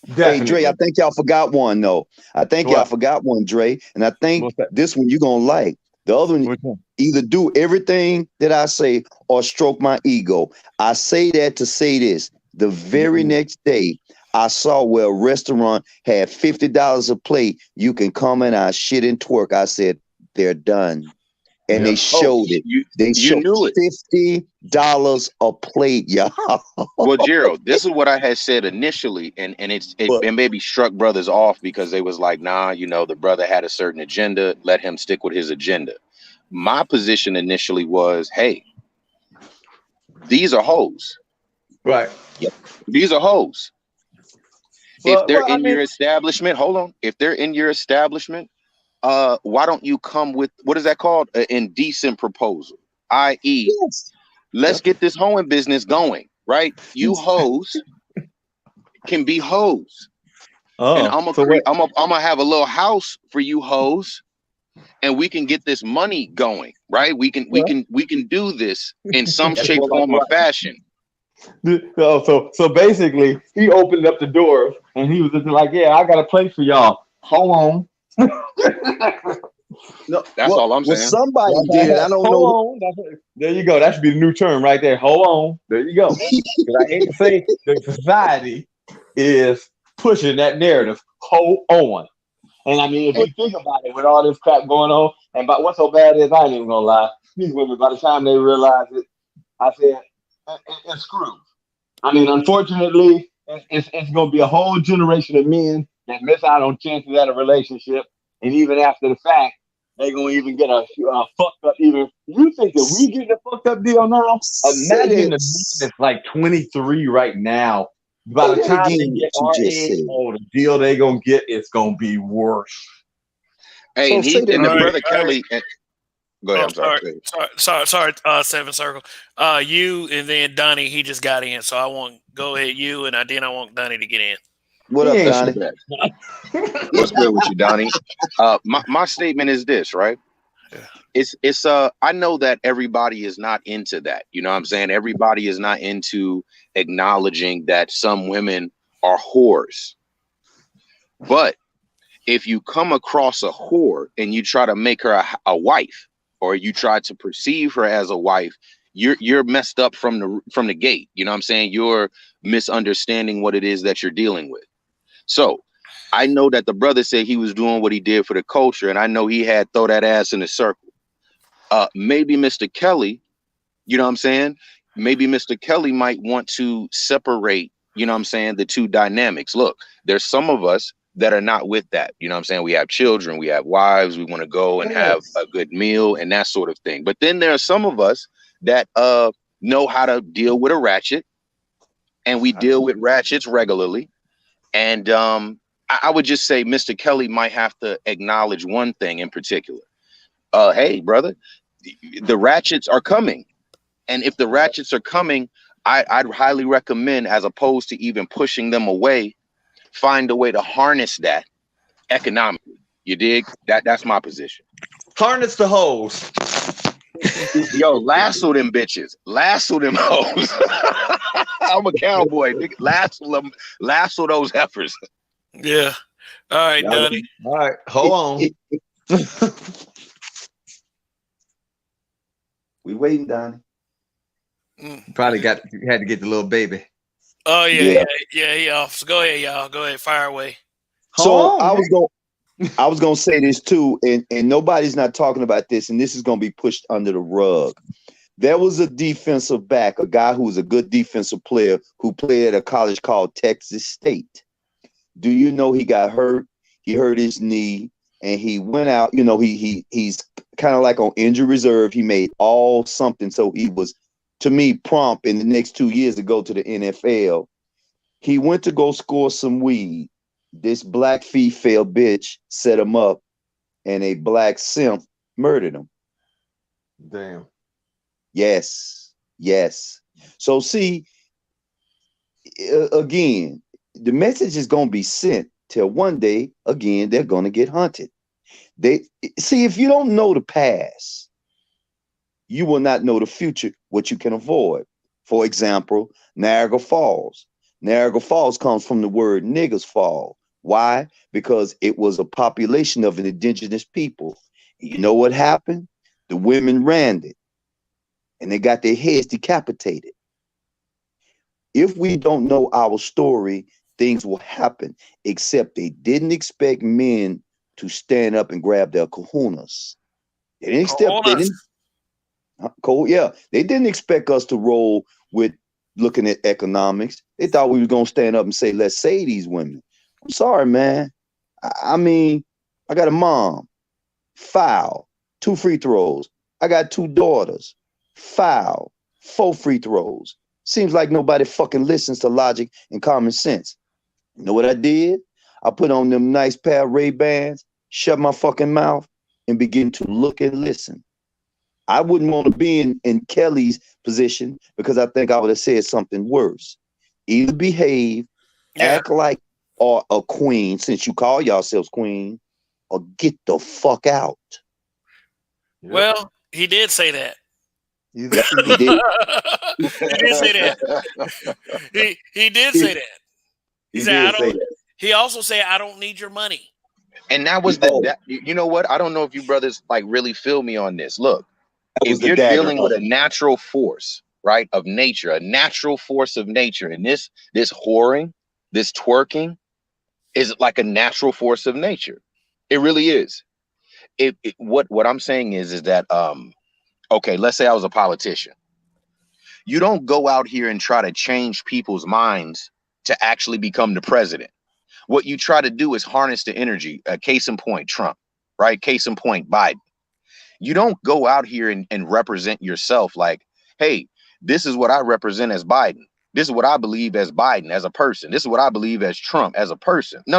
Definitely. Hey, Dre, I think y'all forgot one, though. I think y'all forgot one, Dre. And I think this one you're going to like. The other one, either do everything that I say or stroke my ego. I say that to say this. The very next day, I saw where a restaurant had $50 a plate. You can come in, I shit and twerk. I said, they're done. And they showed it. They showed $50 a plate, y'all. Well, Gerald, this is what I had said initially, and it maybe struck brothers off because they was like, nah, you know, the brother had a certain agenda. Let him stick with his agenda. My position initially was, hey, these are hoes. Right. Yep. These are hoes. If they're in your establishment, hold on. If they're in your establishment, why don't you come with, what is that called? An indecent proposal, i.e., let's get this hoeing business going, right? You hoes can be hoes. And I'm gonna have a little house for you hoes, and we can get this money going, right? We can do this in some shape, form, or fashion. So basically, he opened up the door and he was just like, "Yeah, I got a place for y'all. Hold on." No, that's all I'm saying. Somebody did it. I don't know. There you go. That should be the new term right there. Hold on. There you go. I hate to say the society is pushing that narrative. Hold on. And I mean, if you think about it, with all this crap going on, and but what's so bad is, I ain't even gonna lie. These women, by the time they realize it, I said, it's screwed. I mean, unfortunately, it's going to be a whole generation of men that miss out on chances at a relationship. And even after the fact, they're going to even get a fucked up even. You think that we get a fucked up deal now? Imagine the man that's like 23 right now. By the time they get our age, the deal they're going to get is going to be worse. Hey, so and the brother Kelly... Go ahead. I'm sorry. Seven Circle. You and then Donnie. He just got in, so I want go ahead. You and then I want Donnie to get in. What up, Donnie? What's good with you, Donnie? My statement is this, right? It's I know that everybody is not into that. You know what I'm saying? Everybody is not into acknowledging that some women are whores. But if you come across a whore and you try to make her a wife, or you try to perceive her as a wife, you're messed up from the gate. You know what I'm saying? You're misunderstanding what it is that you're dealing with. So I know that the brother said he was doing what he did for the culture, and I know he had throw that ass in a circle. Maybe Mr. Kelly, you know what I'm saying? Maybe Mr. Kelly might want to separate, you know what I'm saying, the two dynamics. Look, there's some of us that are not with that. You know what I'm saying? We have children, we have wives, we want to go and have a good meal and that sort of thing. But then there are some of us that know how to deal with a ratchet, and we deal with ratchets regularly. And I would just say Mr. Kelly might have to acknowledge one thing in particular. Hey, brother, the ratchets are coming. And if the ratchets are coming, I'd highly recommend, as opposed to even pushing them away, find a way to harness that economically. You dig? That's my position. Harness the hoes. Yo, lasso them bitches. Lasso them hoes. I'm a cowboy. Lasso those heifers. Yeah. All right, Donnie. All right, hold on. We waiting, Donnie. Probably had to get the little baby. Oh yeah. So go ahead, y'all. Go ahead, fire away. So I was gonna say this too, and nobody's not talking about this, and this is gonna be pushed under the rug. There was a defensive back, a guy who was a good defensive player who played at a college called Texas State. Do you know he got hurt? He hurt his knee, and he went out. You know, he's kind of like on injury reserve. He made all something, so he was, to me, prompt in the next 2 years to go to the NFL. He went to go score some weed. This black female bitch set him up, and a black simp murdered him. Damn. Yes. So see, again, the message is going to be sent till one day, again, they're going to get hunted. See, if you don't know the past, you will not know the future, what you can avoid. For example, Niagara Falls. Niagara Falls comes from the word niggers fall. Why? Because it was a population of an indigenous people. You know what happened? The women ran it, and they got their heads decapitated. If we don't know our story, things will happen, except they didn't expect men to stand up and grab their kahunas. They didn't expect us to roll with looking at economics. They thought we were going to stand up and say, let's save these women. I'm sorry, man. I mean, I got a mom, foul, 2 free throws. I got 2 daughters, foul, 4 free throws. Seems like nobody fucking listens to logic and common sense. You know what I did? I put on them nice pair of Ray-Bans, shut my fucking mouth, and begin to look and listen. I wouldn't want to be in Kelly's position because I think I would have said something worse. Either behave, act like a queen, since you call yourselves queen, or get the fuck out. Well, he did say that. He did. He did say that. He did say that. He said, he also said, I don't need your money. And that was you know what? I don't know if you brothers like really feel me on this. Look, if you're dealing with a natural force, right, of nature, a natural force of nature, and this whoring, this twerking is like a natural force of nature. It really is. What I'm saying is that okay, let's say I was a politician. You don't go out here and try to change people's minds to actually become the president. What you try to do is harness the energy. Case in point, Trump, right? Case in point, Biden. You don't go out here and represent yourself like, hey, this is what I represent as Biden. This is what I believe as Biden as a person. This is what I believe as Trump as a person. No.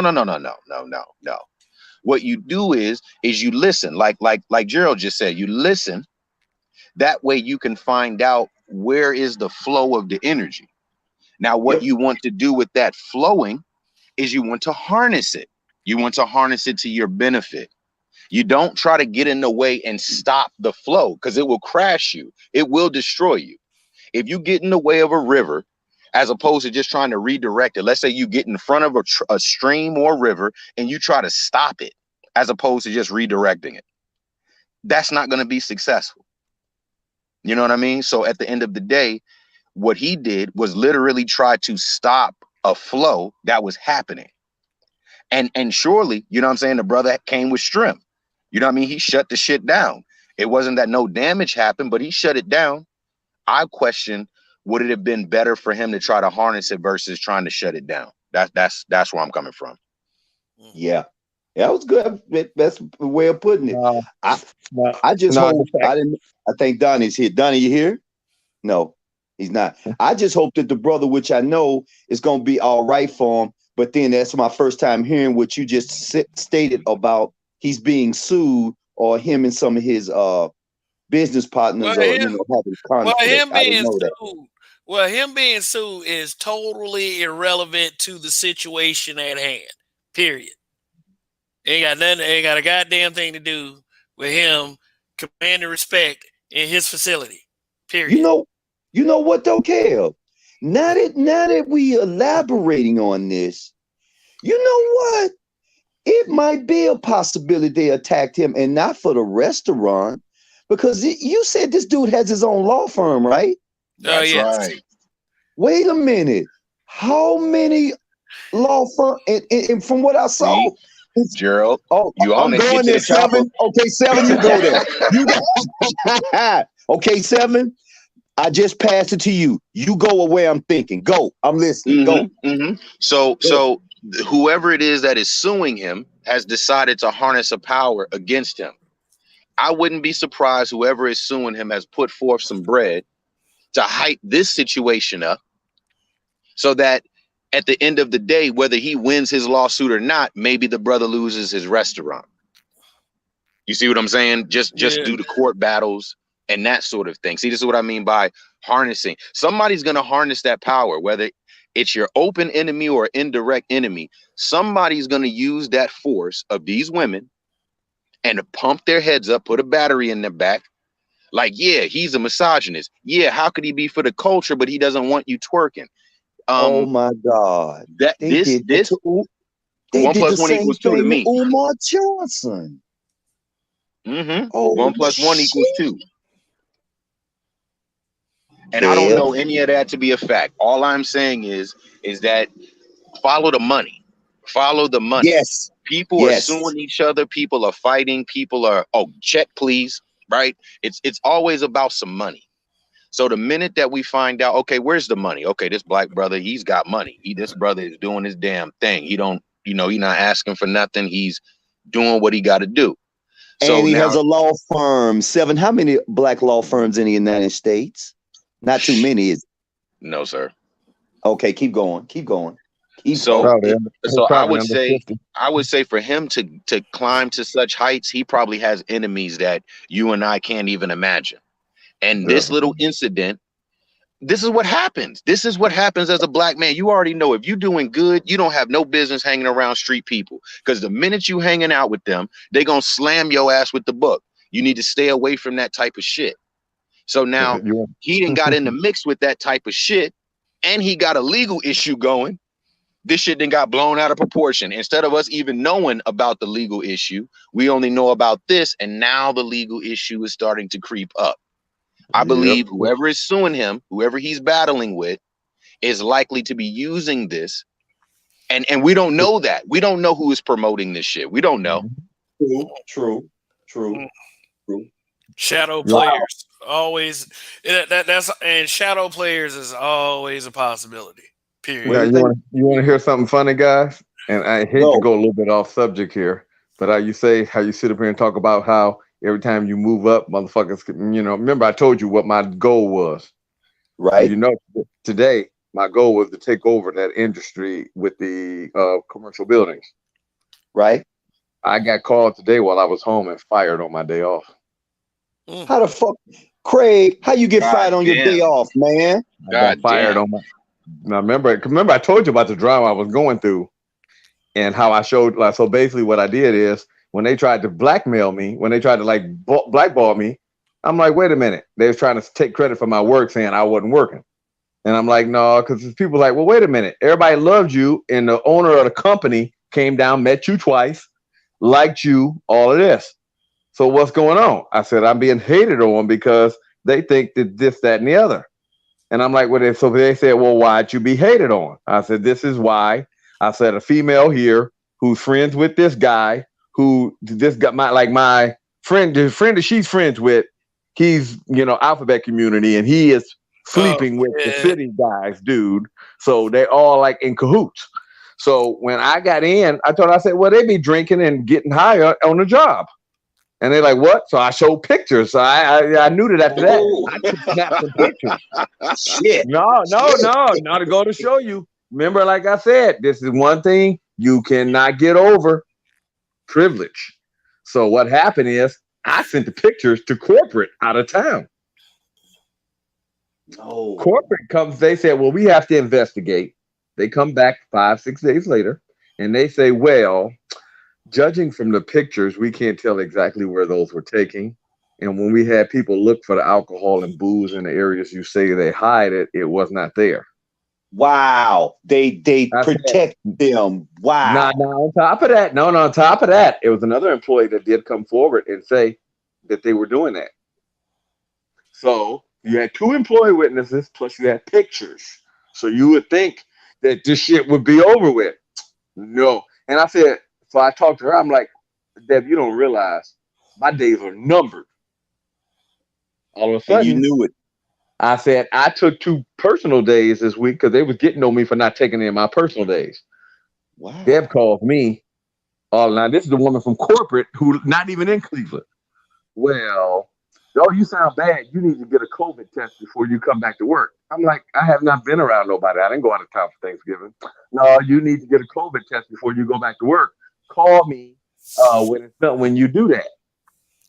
What you do is you listen, like Gerald just said, you listen. That way you can find out where is the flow of the energy. Now, what you want to do with that flowing is you want to harness it. You want to harness it to your benefit. You don't try to get in the way and stop the flow because it will crash you. It will destroy you. If you get in the way of a river, as opposed to just trying to redirect it, let's say you get in front of a stream or river and you try to stop it, as opposed to just redirecting it, that's not going to be successful. You know what I mean? So at the end of the day, what he did was literally try to stop a flow that was happening. And surely, you know what I'm saying, the brother came with strength. You know what I mean? He shut the shit down. It wasn't that no damage happened, but he shut it down. I question, would it have been better for him to try to harness it versus trying to shut it down? That's where I'm coming from. Yeah. That was good. That's the way of putting it. I think Donnie's here. Donnie, you here? No, he's not. I just hope that the brother, which I know is going to be all right for him, but then that's my first time hearing what you just stated about he's being sued or him and some of his business partners having conflict. Him being sued is totally irrelevant to the situation at hand. Period. Ain't got a goddamn thing to do with him commanding respect in his facility. Period. You know what though, Kev? Now that we elaborating on this, you know what? It might be a possibility they attacked him and not for the restaurant, because you said this dude has his own law firm, right? That's right. Wait a minute. How many law firms? And from what I saw, Gerald, you I'm going there, 7. Okay, 7, you go there. Okay, 7. I just passed it to you. You go where I'm thinking. Go. I'm listening. Go. So whoever it is that is suing him has decided to harness a power against him. I wouldn't be surprised whoever is suing him has put forth some bread to hype this situation up so that at the end of the day, whether he wins his lawsuit or not, maybe the brother loses his restaurant. You see what I'm saying? Just due to court battles and that sort of thing. See, this is what I mean by harnessing. Somebody's going to harness that power, whether it's your open enemy or indirect enemy. Somebody's going to use that force of these women and pump their heads up, put a battery in their back. Like, yeah, he's a misogynist. Yeah, how could he be for the culture, but he doesn't want you twerking? Oh my God! That they this they 1 did plus the 1 same equals 2 to thing me. with Umar Johnson. Oh, 1 plus 1 equals 2. And I don't Bev. know any of that to be a fact. All I'm saying is that follow the money. Follow the money. Yes. People are suing each other. People are fighting. People are, oh, check, please. Right? It's always about some money. So the minute that we find out, okay, where's the money? Okay, this black brother, he's got money. This brother is doing his damn thing. He don't, he's not asking for nothing. He's doing what he got to do. So and he now, has a law firm. 7. How many black law firms in the United States? Not too many, is it? No, sir. Okay, keep going. Keep going. So I would say 50. For him to climb to such heights, he probably has enemies that you and I can't even imagine. And this little incident, this is what happens. This is what happens as a black man. You already know if you're doing good, you don't have no business hanging around street people, because the minute you hanging out with them, they're going to slam your ass with the book. You need to stay away from that type of shit. So now he done got in the mix with that type of shit, and he got a legal issue going. This shit then got blown out of proportion. Instead of us even knowing about the legal issue, we only know about this, and now the legal issue is starting to creep up. I believe whoever is suing him, whoever he's battling with, is likely to be using this. And we don't know that. We don't know who is promoting this shit. We don't know. True. Shadow players always that's and shadow players is always a possibility. Period. Now, you want to hear something funny, guys? And I hate to go a little bit off subject here, but how you sit up here and talk about how every time you move up, motherfuckers, remember I told you what my goal was. Right. Today, my goal was to take over that industry with the commercial buildings. Right. I got called today while I was home and fired on my day off. How the fuck, Craig, how you get fired on your day off, man? I got fired on my... Now, remember I told you about the drama I was going through and how I showed, so basically what I did is, when they tried to blackmail me, when they tried to blackball me, I'm like, wait a minute. They was trying to take credit for my work, saying I wasn't working. And I'm like, no, because people like, well, wait a minute. Everybody loved you, and the owner of the company came down, met you twice, liked you, all of this. So what's going on? I said, I'm being hated on because they think that this, that, and the other. And I'm like, well, so they said, well, why'd you be hated on? I said, this is why. I said, a female here who's friends with this guy, my friend, the friend that she's friends with, he's, alphabet community, and he is sleeping with the city guys, dude. So they all like in cahoots. So when I got in, I said, well, they be drinking and getting higher on the job. And they're like, what? So I showed pictures. So I knew that after that. I took snaps and pictures. Shit. No, not to go to show you. Remember, like I said, this is one thing you cannot get over: privilege. So what happened is I sent the pictures to corporate out of town. No. Corporate comes, they said, well, we have to investigate. They come back 5-6 days later and they say, well, judging from the pictures, we can't tell exactly where those were taken. And when we had people look for the alcohol and booze in the areas you say they hide it, it was not there. Wow. They protect them. Wow. On top of that, it was another employee that did come forward and say that they were doing that. So you had 2 employee witnesses, plus you had pictures. So you would think that this shit would be over with. No. And I said, so I talked to her, I'm like, Deb, you don't realize my days are numbered. All of a sudden, and you knew it. I said, I took 2 personal days this week because they was getting on me for not taking in my personal days. Wow. Deb calls me. Oh, now this is the woman from corporate who not even in Cleveland. Well, oh, you sound bad. You need to get a COVID test before you come back to work. I'm like, I have not been around nobody. I didn't go out of town for Thanksgiving. No, you need to get a COVID test before you go back to work. Call me when you do that.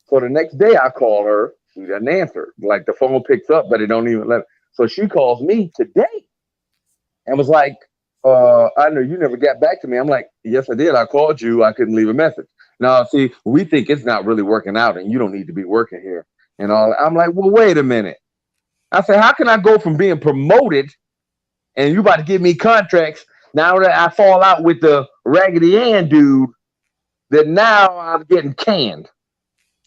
So the next day I call her. She doesn't answer. Like the phone picks up, but it don't even let. So she calls me today and was like, I know you never got back to me. I'm like, yes, I did. I called you. I couldn't leave a message. Now, see, we think it's not really working out and you don't need to be working here and all. I'm like, well, wait a minute. I said, how can I go from being promoted and you about to give me contracts now that I fall out with the Raggedy Ann dude that now I'm getting canned?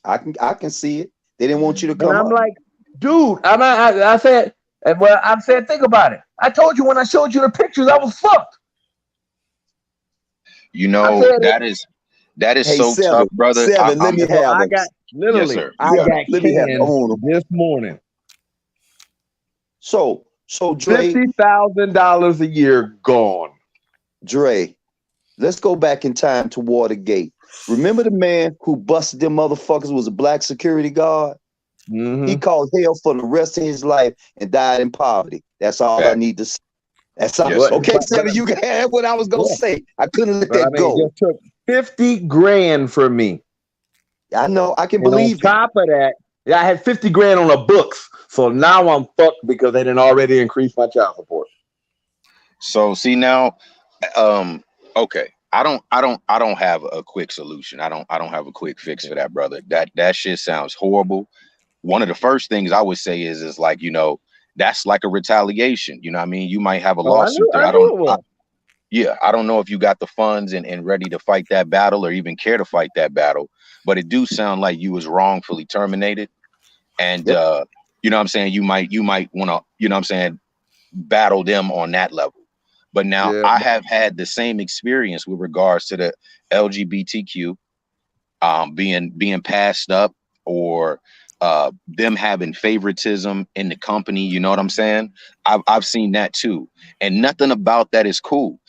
I can see it. They didn't want you to come. And I'm like, dude, I said, well, I said, think about it. I told you when I showed you the pictures, I was fucked. You know, that is hey, so Seven, tough, brother. Seven, let me have I it. got literally, Yes, sir. I got let me have it. canned this morning. So Dre, $50,000 a year gone. Dre, let's go back in time to Watergate. Remember the man who busted them motherfuckers was a black security guard? Mm-hmm. He called hell for the rest of his life and died in poverty. That's all I need to say. That's all. Yes, okay, Seven, you can have what I was gonna say. I couldn't let that go. It just took 50 grand from me. I know. I can And believe on top of that, I had 50 grand on the books. So now I'm fucked because they didn't already increase my child support. So see now, okay. I don't have a quick solution. I don't have a quick fix for that, brother. That shit sounds horrible. One of the first things I would say is like, you know, that's like a retaliation. You know what I mean? You might have a lawsuit there. I don't know if you got the funds and ready to fight that battle or even care to fight that battle, but it do sound like you was wrongfully terminated. And you know what I'm saying? You might want to, you know what I'm saying, battle them on that level. But now I have had the same experience with regards to the LGBTQ being passed up or them having favoritism in the company. You know what I'm saying? I've seen that too. And nothing about that is cool.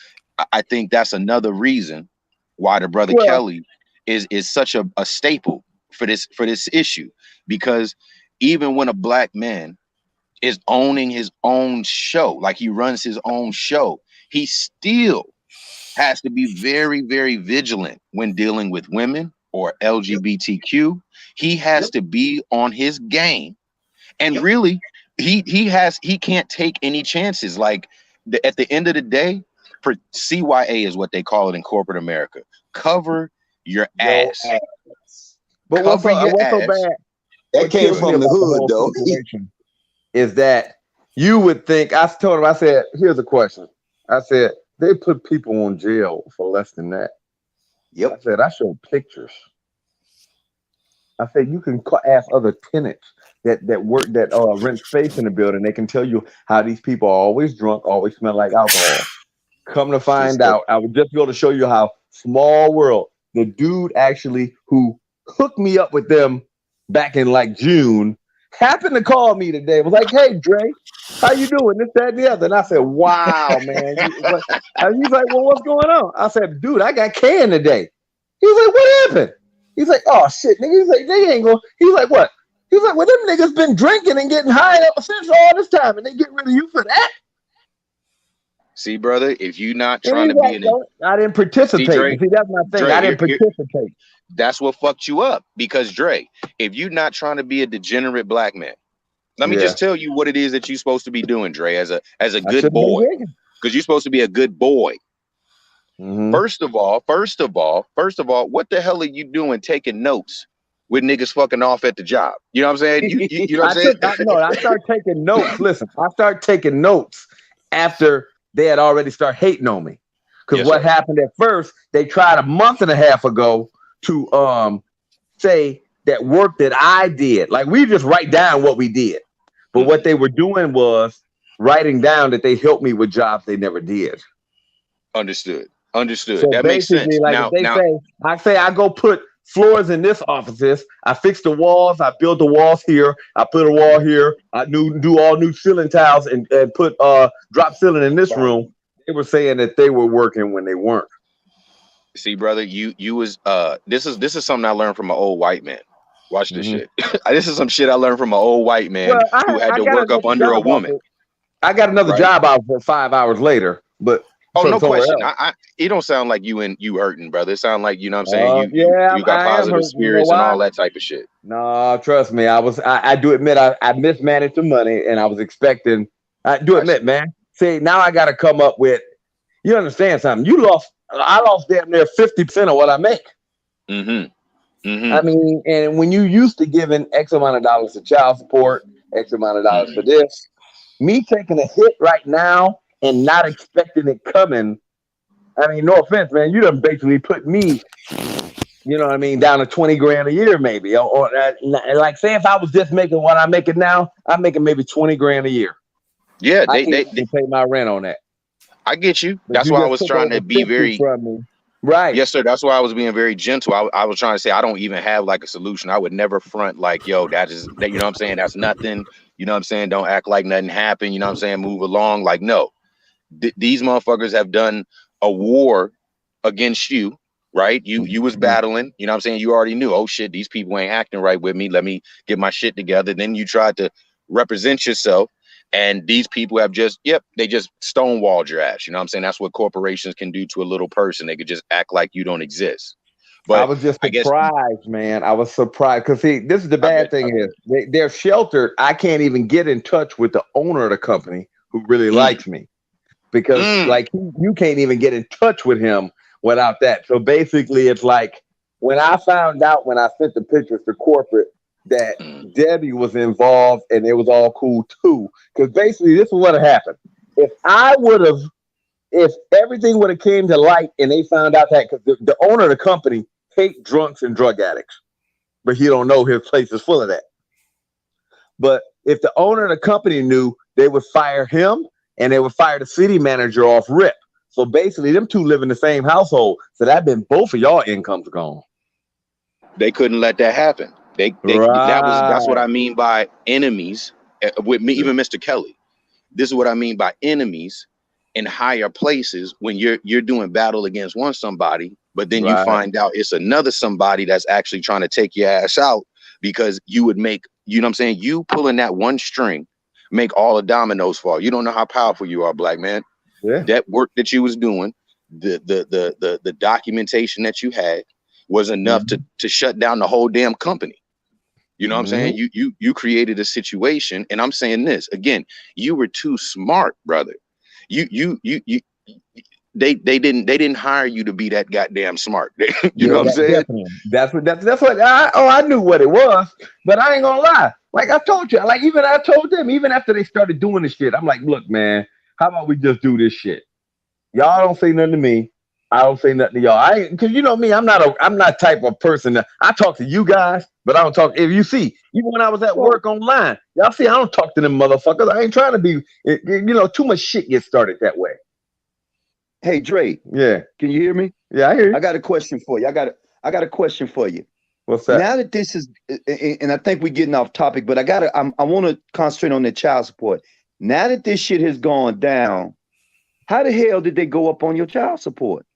I think that's another reason why the brother Kelly is such a staple for this issue, because even when a black man is owning his own show, like he runs his own show, he still has to be very, very vigilant when dealing with women or LGBTQ. He has to be on his game, and really, he can't take any chances. Like at the end of the day, for CYA is what they call it in corporate America. Cover your ass. But what's so bad? That came from the hood, though. Is that you would think? I told him. I said, "Here's a question." I said, "They put people on jail for less than that." Yep. I said, "I showed pictures." I said, "You can ask other tenants that rent space in the building. They can tell you how these people are always drunk, always smell like alcohol." Come to find out, I would just be able to show you how small world. The dude actually who hooked me up with them back in like June happened to call me today. Was like, "Hey, Dre, how you doing? This, that, and the other." And I said, "Wow, man." And he's like, "Well, what's going on?" I said, "Dude, I got canned today." He's like, "What happened?" He's like, "Oh shit, nigga." He's like, "They ain't going." He's like, "What?" He's like, "Well, them niggas been drinking and getting high up since all this time, and they get rid of you for that." See, brother, if you're not trying to be I didn't participate. See, that's my thing. Dre, I didn't participate. That's what fucked you up, because Dre, if you're not trying to be a degenerate black man, let me just tell you what it is that you're supposed to be doing, Dre, as a good boy, because you're supposed to be a good boy. Mm-hmm. First of all, what the hell are you doing taking notes with niggas fucking off at the job? You know what I'm saying? You know what I'm saying? I started taking notes. Listen, I started taking notes after they had already started hating on me. Because what happened at first, they tried a month and a half ago to say that work that I did, like we just write down what we did. But what they were doing was writing down that they helped me with jobs they never did. Understood. So that makes sense. Like if they say I go put floors in this offices. I fixed the walls. I built the walls here. I put a wall here. I do all new ceiling tiles and put drop ceiling in this room. They were saying that they were working when they weren't. See, brother, you was this is something I learned from an old white man. Watch this shit. This is some shit I learned from an old white man who had to work up under a woman. I got another job out for 5 hours later, but no question. It don't sound like you hurting, brother. It sound like, you know what I'm saying, you got positive spirits and all that type of shit. No, trust me. I do admit I mismanaged the money, and I was expecting. I do admit, man. See, now I got to come up with. You understand something? I lost damn near 50% of what I make. I mean, and when you used to giving X amount of dollars to child support, X amount of dollars for this, me taking a hit right now and not expecting it coming. I mean, no offense, man. You done basically put me, you know what I mean, down to 20 grand a year, maybe. Or like, say if I was just making what I'm making now, I'm making maybe 20 grand a year. Yeah, they pay my rent on that. I get you. That's why I was trying to be very right. Yes, sir. That's why I was being very gentle. I was trying to say I don't even have like a solution. I would never front like, yo, that you know what I'm saying? That's nothing. You know what I'm saying? Don't act like nothing happened. You know what I'm saying? Move along. Like, no. These motherfuckers have done a war against you, right? You was battling. You know what I'm saying? You already knew, oh shit, these people ain't acting right with me. Let me get my shit together. Then you tried to represent yourself. And these people have they just stonewalled your ass. You know what I'm saying? That's what corporations can do to a little person. They could just act like you don't exist. But I was just surprised, man. I was surprised because see, this is the bad thing is they're sheltered. I can't even get in touch with the owner of the company who really likes me because like you can't even get in touch with him without that. So basically, it's like when I found out when I sent the pictures to corporate that Debbie was involved and it was all cool too. Because basically this is what happened. If everything would have came to light and they found out that because the owner of the company hate drunks and drug addicts, but he don't know his place is full of that. But if the owner of the company knew, they would fire him and they would fire the city manager off rip. So basically them two live in the same household. So that been both of y'all incomes gone. They couldn't let that happen. That's what I mean by enemies with me, even Mr. Kelly. This is what I mean by enemies in higher places when you're doing battle against somebody, but then you find out it's another somebody that's actually trying to take your ass out because you would make, you know what I'm saying? You pulling that one string, make all the dominoes fall. You don't know how powerful you are, black man. Yeah. That work that you was doing, the documentation that you had was enough to shut down the whole damn company. You know what I'm saying? You created a situation, and I'm saying this again. You were too smart, brother. They didn't hire you to be that goddamn smart. You know what I'm saying? Definitely. That's what I knew what it was, but I ain't gonna lie. Like I told you, I told them even after they started doing this shit, I'm like, look, man, how about we just do this shit? Y'all don't say nothing to me. I don't say nothing to y'all. Because you know me, I'm not type of person that I talk to you guys, but I don't talk. If you see, even when I was at work online, y'all see, I don't talk to them motherfuckers. I ain't trying to be, too much shit gets started that way. Hey, Dre. Yeah. Can you hear me? Yeah, I hear you. I got a question for you. I got a question for you. What's that? Now that this is, and I think we're getting off topic, but I want to concentrate on the child support. Now that this shit has gone down, how the hell did they go up on your child support?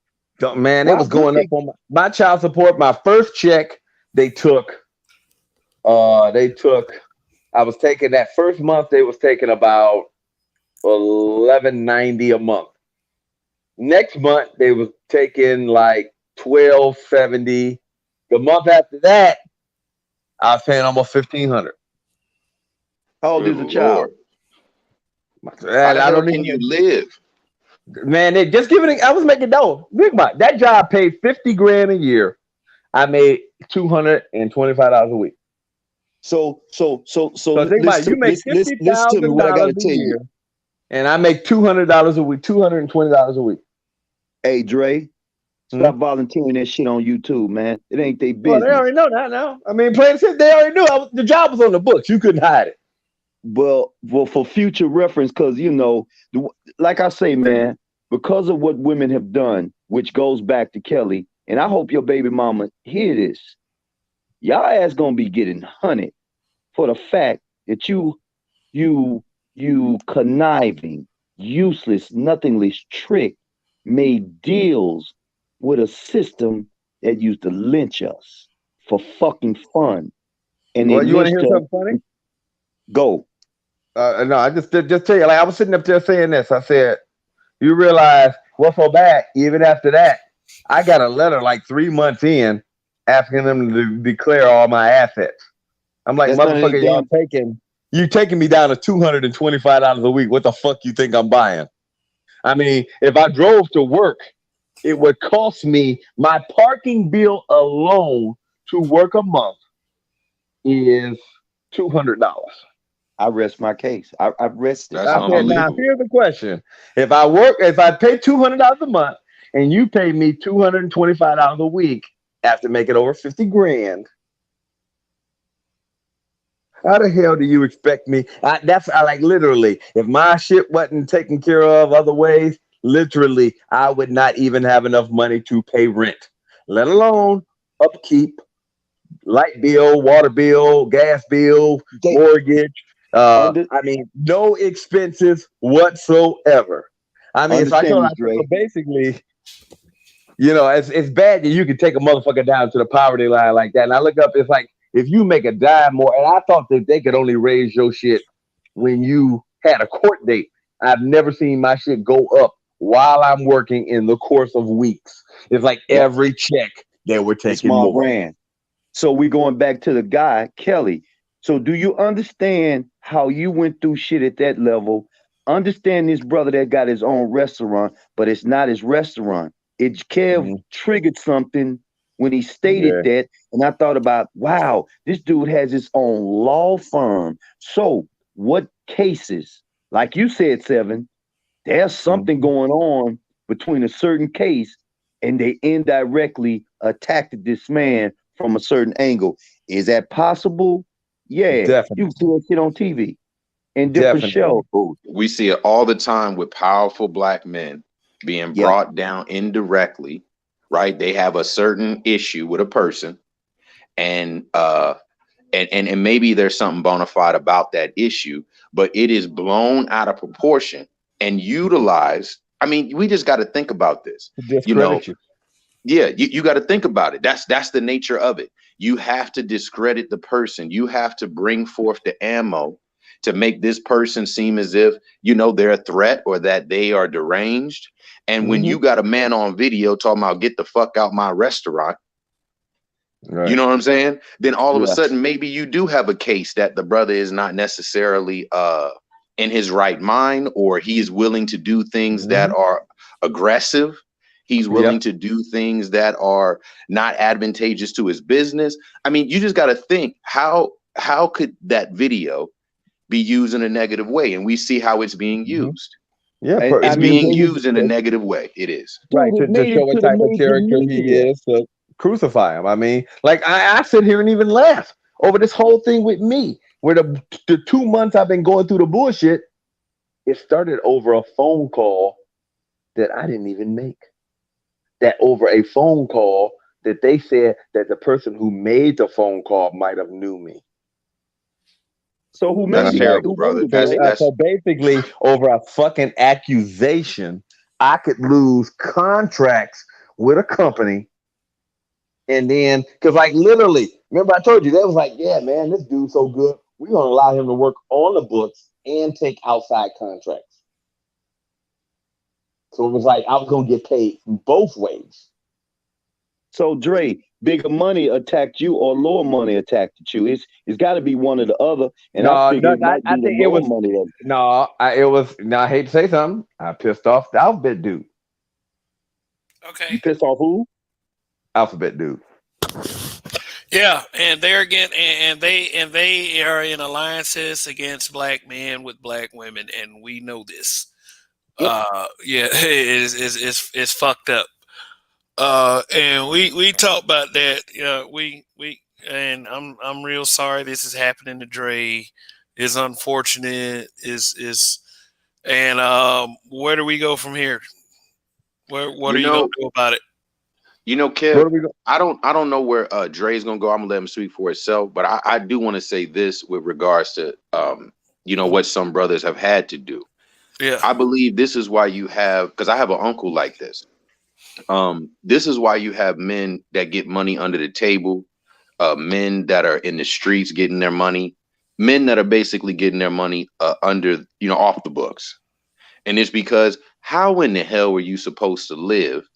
Man, it was going up on my child support. My first check, I was taking that first month, they was taking about $11.90 a month. Next month, they was taking like $12.70. The month after that, I was paying almost $1,500. How old is the child? How the hell can you live? Man, they just giving it. I was making dough. Big man, that job paid $50 grand a year. I made $225 a week. So think about it, you make $50,000 a year, and I make $200 a week, $220 a week. Hey, Dre, stop volunteering that shit on YouTube, man. It ain't they business. Well, they already know that now. I mean, plain shit, they already knew. The job was on the books. You couldn't hide it. Well, for future reference, because like I say, man, because of what women have done, which goes back to Kelly, and I hope your baby mama hear this. Y'all ass gonna be getting hunted for the fact that you conniving, useless, nothingless trick made deals with a system that used to lynch us for fucking fun. And they Well, you want to lynched hear us. something funny? Go. No, I just tell you, like I was sitting up there saying this. I said, you realize what's so bad? Even after that, I got a letter like 3 months in asking them to declare all my assets. I'm like, That's none of their motherfucker, y'all damn. taking me down to $225 a week. What the fuck you think I'm buying? I mean, if I drove to work, it would cost me my parking bill alone to work a month is $200. I rest my case. I rest it. That's I said, now unbelievable. here's the question: if I pay $200 a month, and you pay me $225 a week after making over 50 grand, how the hell do you expect me? I like literally, if my shit wasn't taken care of other ways, literally, I would not even have enough money to pay rent, let alone upkeep, light bill, water bill, gas bill, They mortgage. under I mean, no expenses whatsoever. I mean, so understand this, so Dre. basically, it's bad that you can take a motherfucker down to the poverty line like that. And I look up, it's like if you make a dime more, and I thought that they could only raise your shit when you had a court date. I've never seen my shit go up while I'm working in the course of weeks. It's like Yep. every check they were It's taking my more. brand. So we going back to the guy, Kelly. So do you understand how you went through shit at that level? Understand this brother that got his own restaurant, but it's not his restaurant. It Kev Mhm. triggered something when he stated Yeah. that, and I thought about, wow, this dude has his own law firm. So what cases, like you said, Seven, there's something Mhm. going on between a certain case, and they indirectly attacked this man from a certain angle. Is that possible? Yeah, you Definitely. can see that shit on TV in different Definitely. shows. We see it all the time with powerful black men being Yeah, brought down indirectly, right? They have a certain issue with a person, and and maybe there's something bona fide about that issue, but it is blown out of proportion and utilized. I mean, we just got to think about this. To You know, discredit you. yeah, you got to think about it. That's the nature of it. You have to discredit the person. You have to bring forth the ammo to make this person seem as if they're a threat or that they are deranged. And when Hmm. you got a man on video talking about get the fuck out my restaurant, you Right. know what I'm saying? Then all of a yeah. sudden, maybe you do have a case that the brother is not necessarily in his right mind, or he is willing to do things that Hmm. are aggressive. He's willing Yep. to do things that are not advantageous to his business. I mean, you just got to think how could that video be used in a negative way? And we see how it's being Hmm. used. Yeah. I It's mean, being they used in a negative way. It is. Right. dude, it To made it show what to the type of major character he media. is, to crucify him. I mean, like I sit here and even laugh over this whole thing with me, where the 2 months I've been going through the bullshit, it started over a phone call that I didn't even make. That over a phone call that they said that the person who made the phone call might have knew me. So who And That's made I'm it? like, terrible, Who brother. made it, and That's Dre? that's so basically, over a fucking accusation, I could lose contracts with a company. And then, because like literally, remember I told you, they was like, yeah, man, this dude's so good. We're going to allow him to work on the books and take outside contracts. So it was like, I was going to get paid both ways. So Dre, bigger money attacked you or lower money attacked you? It's got to be one or the other, and I No, figure no, it might I be the think it lower was, money that. no, I hate to say something. I pissed off the alphabet dude. Okay. You pissed off who? Alphabet dude. Yeah, and they're again, and they are in alliances against black men with black women, and we know this. Yep. Yeah, it's fucked up. And we talked about that. We and I'm real sorry this is happening to Dre. It's unfortunate. Is and where do we go from here? What you are you gonna know do about it? Kev, I don't know where Dre's gonna go. I'm gonna let him speak for himself, but I do want to say this with regards to what some brothers have had to do. Yeah. I believe this is why you have, because I have an uncle like this. This is why you have men that get money under the table, men that are in the streets getting their money, men that are basically getting their money under, off the books. And it's because how in the hell were you supposed to live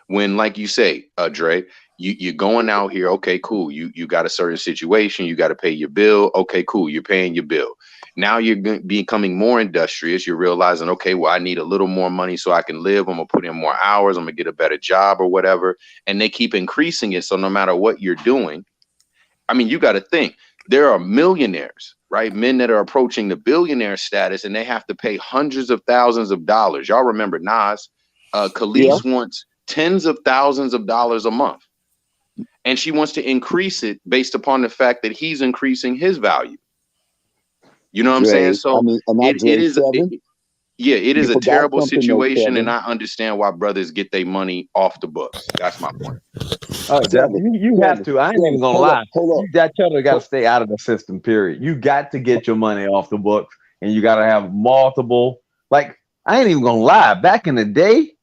when, like you say, Dre, you're going out here. Okay, cool. You got a certain situation. You got to pay your bill. Okay, cool. You're paying your bill. Now you're becoming more industrious. You're realizing, okay, well, I need a little more money so I can live. I'm going to put in more hours. I'm going to get a better job or whatever. And they keep increasing it. So no matter what you're doing, I mean, you got to think there are millionaires, right? Men that are approaching the billionaire status and they have to pay hundreds of thousands of dollars. Y'all remember Nas? Khalees wants tens of thousands of dollars a month. And she wants to increase it based upon the fact that he's increasing his value. You know what I'm saying? So it is a terrible situation, and I understand why brothers get their money off the books. That's my point. Oh, you have to. I ain't even gonna lie. That y'all got to stay out of the system. Period. You got to get your money off the books, and you got to have multiple. Like, I ain't even gonna lie. Back in the day,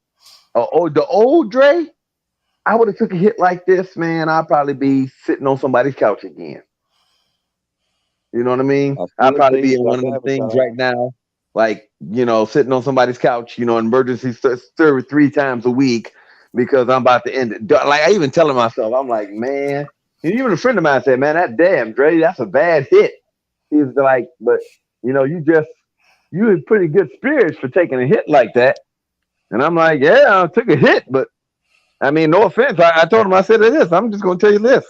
the old Dre, I would have took a hit like this, man. I'd probably be sitting on somebody's couch again. You know what I mean? I'd probably be in one of them things right now, like, sitting on somebody's couch, emergency service 3 times a week because I'm about to end it. Like, I even telling myself, I'm like, man, and even a friend of mine said, man, that damn Dre, that's a bad hit. He's like, but you had pretty good spirits for taking a hit like that. And I'm like, yeah, I took a hit, but I mean, no offense. I told him, I said this, I'm just going to tell you this.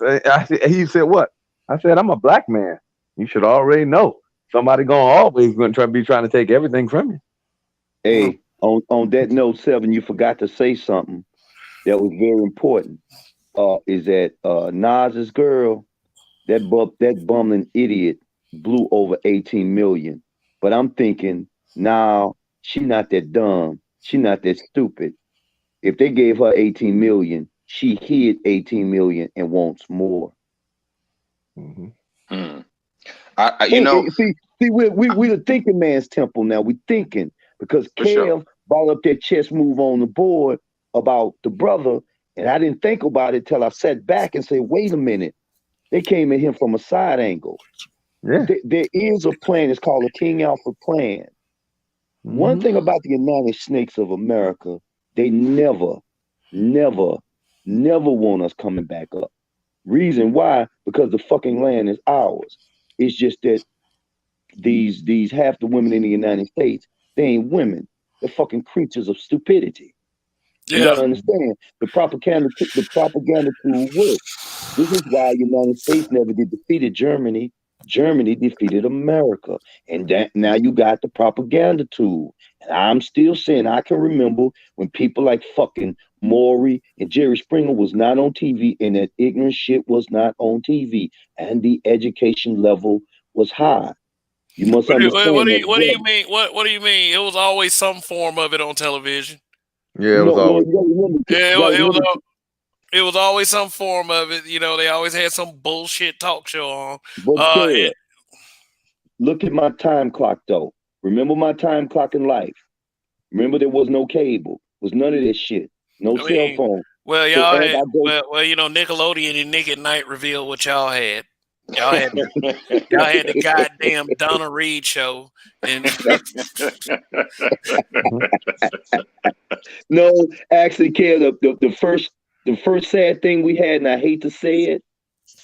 He said, what? I said, I'm a black man. You should already know somebody always going to be trying to take everything from you. Hey, on that note, 7, you forgot to say something that was very important. Is that Nas's girl, that bumbling idiot blew over 18 million. But I'm thinking, now she not that dumb. She not that stupid. If they gave her 18 million, she hid 18 million and wants more. Mm-hmm. See, we're the thinking man's temple now. We're thinking because Kev brought up that chess move on the board about the brother, and I didn't think about it till I sat back and said, wait a minute. They came at him from a side angle. Yeah. There is a plan. It's called a King Alpha plan. Mm-hmm. One thing about the United Snakes of America, they never want us coming back up. Reason why? Because the fucking land is ours. It's just that these half the women in the United States, they ain't women. They're fucking creatures of stupidity. You gotta understand the propaganda tool works. This is why the United States never defeated Germany. Germany defeated America. And that now you got the propaganda tool. And I'm still saying, I can remember when people like fucking Maury and Jerry Springer was not on TV, and that ignorant shit was not on TV, and the education level was high. You must understand. What do you mean? What do you mean? It was always some form of it on television. Yeah, it was always. It was always some form of it. They always had some bullshit talk show on. But look at my time clock, though. Remember my time clock in life. Remember there was no cable. Was none of this shit. No cell phone. Well, y'all had, Nickelodeon and Nick at Night revealed what y'all had. Y'all had the goddamn Donna Reed show. And no, actually, Kev, the first sad thing we had, and I hate to say it,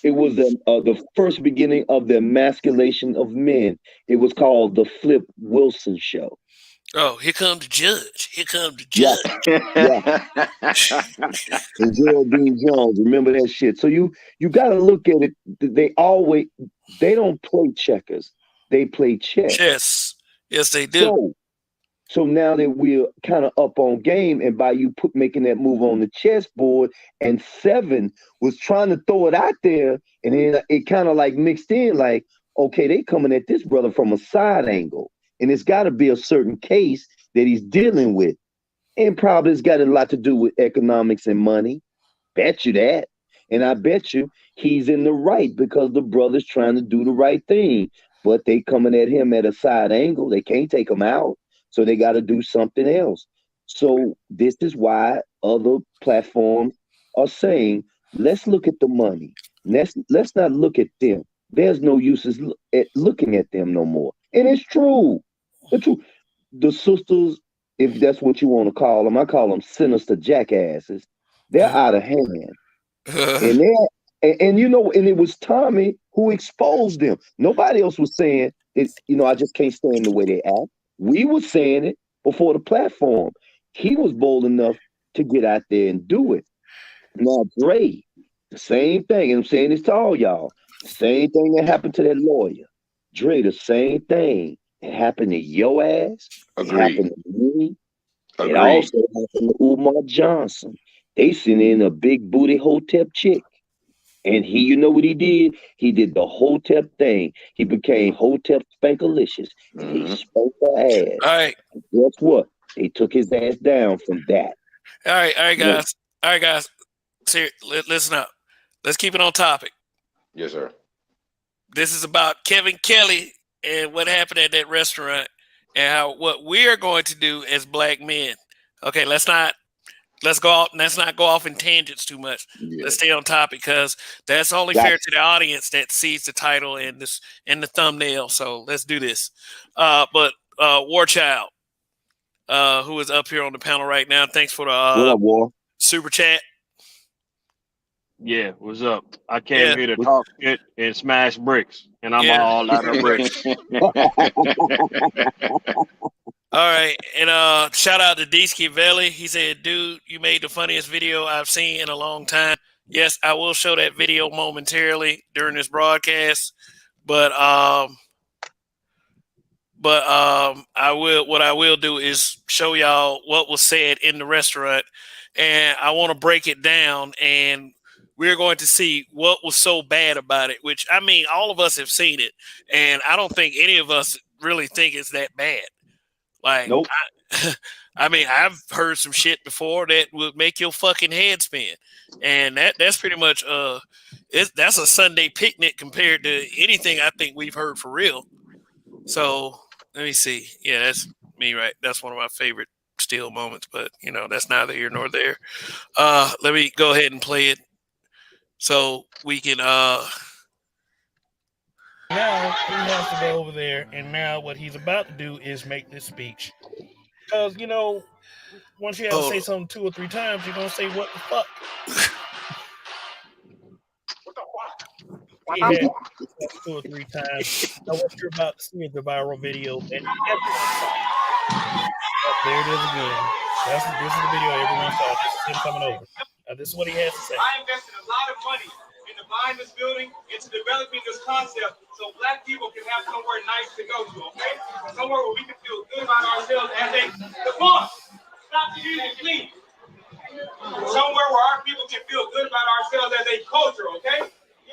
it was the first beginning of the emasculation of men. It was called the Flip Wilson Show. Oh, here come the judge. Here come the judge. Yeah. And Geraldine Jones, remember that shit. So you got to look at it. They don't play checkers. They play chess. Chess. Yes, they do. So now that we're kind of up on game, and by you making that move on the chessboard, and 7 was trying to throw it out there, and then it kind of like mixed in, like, okay, they coming at this brother from a side angle. And it's got to be a certain case that he's dealing with. And probably it's got a lot to do with economics and money. bet you that. And I bet you he's in the right because the brother's trying to do the right thing. But they coming at him at a side angle. They can't take him out. So they got to do something else. So this is why other platforms are saying, let's look at the money. Let's not look at them. There's no use at looking at them no more. And it's true. It's true. The sisters, if that's what you want to call them, I call them sinister jackasses. They're out of hand. And and you know, and it was Tommy who exposed them. Nobody else was saying it, I just can't stand the way they act. We were saying it before the platform. He was bold enough to get out there and do it. Now, Dre, the same thing, and I'm saying this to all y'all, the same thing that happened to that lawyer. Dre, the same thing. It happened to your ass. It happened to me. It also happened to Umar Johnson. They sent in a big booty hotep chick. And he, you know what he did? He did the hotep thing. He became hotep spankalicious. And he spanked her ass. All right. And guess what? They took his ass down from that. All right, guys. All right, guys. Listen up. Let's keep it on topic. Yes, sir. This is about Kevin Kelly and what happened at that restaurant and what we are going to do as black men. Okay, let's not go off in tangents too much. Yeah. Let's stay on topic because that's only fair to the audience that sees the title and the thumbnail. So let's do this. But War Child, who is up here on the panel right now, thanks for the super chat. Yeah, what's up? I came here to talk shit and smash bricks, and I'm all out of bricks. All right, and shout out to D-Ski Valley. He said, dude, you made the funniest video I've seen in a long time. Yes, I will show that video momentarily during this broadcast, but I will do is show y'all what was said in the restaurant, and I want to break it down, and we're going to see what was so bad about it, which, I mean, all of us have seen it, and I don't think any of us really think it's that bad. Like, nope. I mean, I've heard some shit before that would make your fucking head spin, and that's pretty much that's a Sunday picnic compared to anything I think we've heard for real. So let me see. Yeah, that's me, right? That's one of my favorite Steel moments, but that's neither here nor there. Let me go ahead and play it so we can. Now he has to go over there, and now what he's about to do is make this speech. Because, once you have to say something 2 or 3 times, you're going to say, what the fuck? He had 2 or 3 times. Now what you're about to see is the viral video. And there it is again. This is the video everyone saw. This is him coming over. Now, this is what he has to say. I invested a lot of money into buying this building, into developing this concept, so black people can have somewhere nice to go to, okay? Somewhere where we can feel good about ourselves as a, come on, stop the music, please. Somewhere where our people can feel good about ourselves as a culture, okay?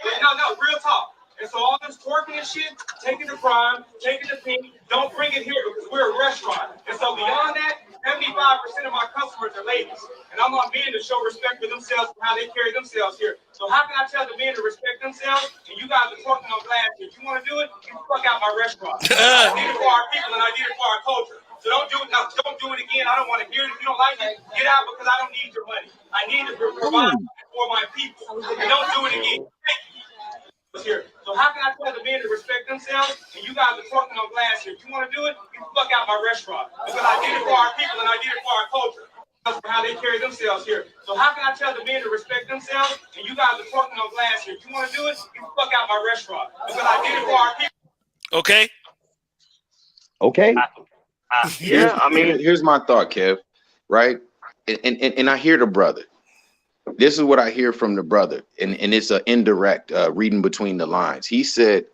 No, real talk. And so all this twerking and shit, taking the crime, taking the pink, don't bring it here because we're a restaurant. And so beyond that, 75% of my customers are ladies. And I want men to show respect for themselves and how they carry themselves here. So how can I tell the men to respect themselves and you guys are talking on glass? If you want to do it, you fuck out my restaurant. I did it for our people and I did it for our culture. So don't do it now. Don't do it again. I don't want to hear it. If you don't like it, get out because I don't need your money. I need to provide for my people. And don't do it again. Here. So how can I tell the men to respect themselves and you guys are talking on glass here? If you want to do it, you fuck out my restaurant. Because I did it for our people and I did it for our culture. How they carry themselves here. So how can I tell the men to respect themselves and you guys are talking on glass here? If you want to do it, you fuck out my restaurant. Because I did it for our people. Okay. Yeah, I mean, here's my thought, Kev, right? And I hear the brother. This is what I hear from the brother, and it's an indirect reading between the lines. He said,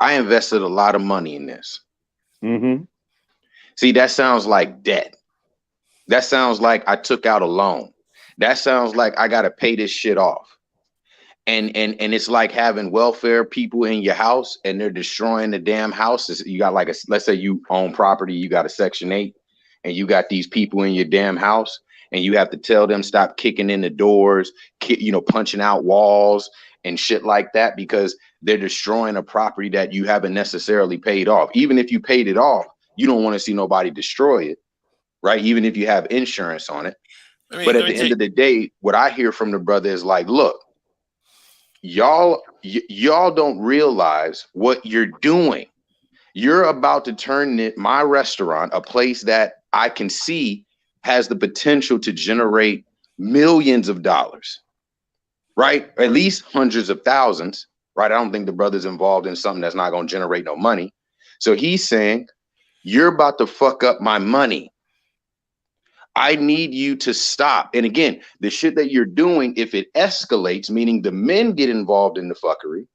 I invested a lot of money in this. Mm-hmm. See, that sounds like debt. That sounds like I took out a loan. That sounds like I got to pay this shit off. And it's like having welfare people in your house and they're destroying the damn house. You got let's say you own property, you got a Section 8 and you got these people in your damn house and you have to tell them stop kicking in the doors, punching out walls and shit like that, because they're destroying a property that you haven't necessarily paid off. Even if you paid it off, you don't want to see nobody destroy it, right? Even if you have insurance on it. But at the end of the day, what I hear from the brother is like, look, y'all don't realize what you're doing. You're about to turn my restaurant, a place that I can see has the potential to generate millions of dollars, right? At least hundreds of thousands, right? I don't think the brother's involved in something that's not going to generate no money. So he's saying, you're about to fuck up my money. I need you to stop. And again, the shit that you're doing, if it escalates, meaning the men get involved in the fuckery,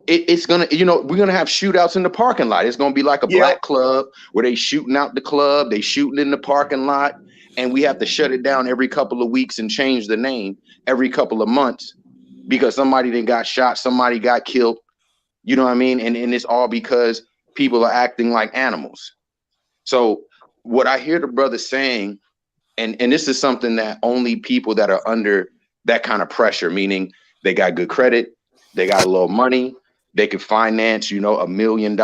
it's gonna, we're gonna have shootouts in the parking lot. It's gonna be like a black club where they shooting out the club, they shooting in the parking lot, and we have to shut it down every couple of weeks and change the name every couple of months because somebody then got shot, somebody got killed. You know what I mean? And it's all because people are acting like animals. So what I hear the brother saying, and this is something that only people that are under that kind of pressure, meaning they got good credit, they got a little money, they can finance, $1 million,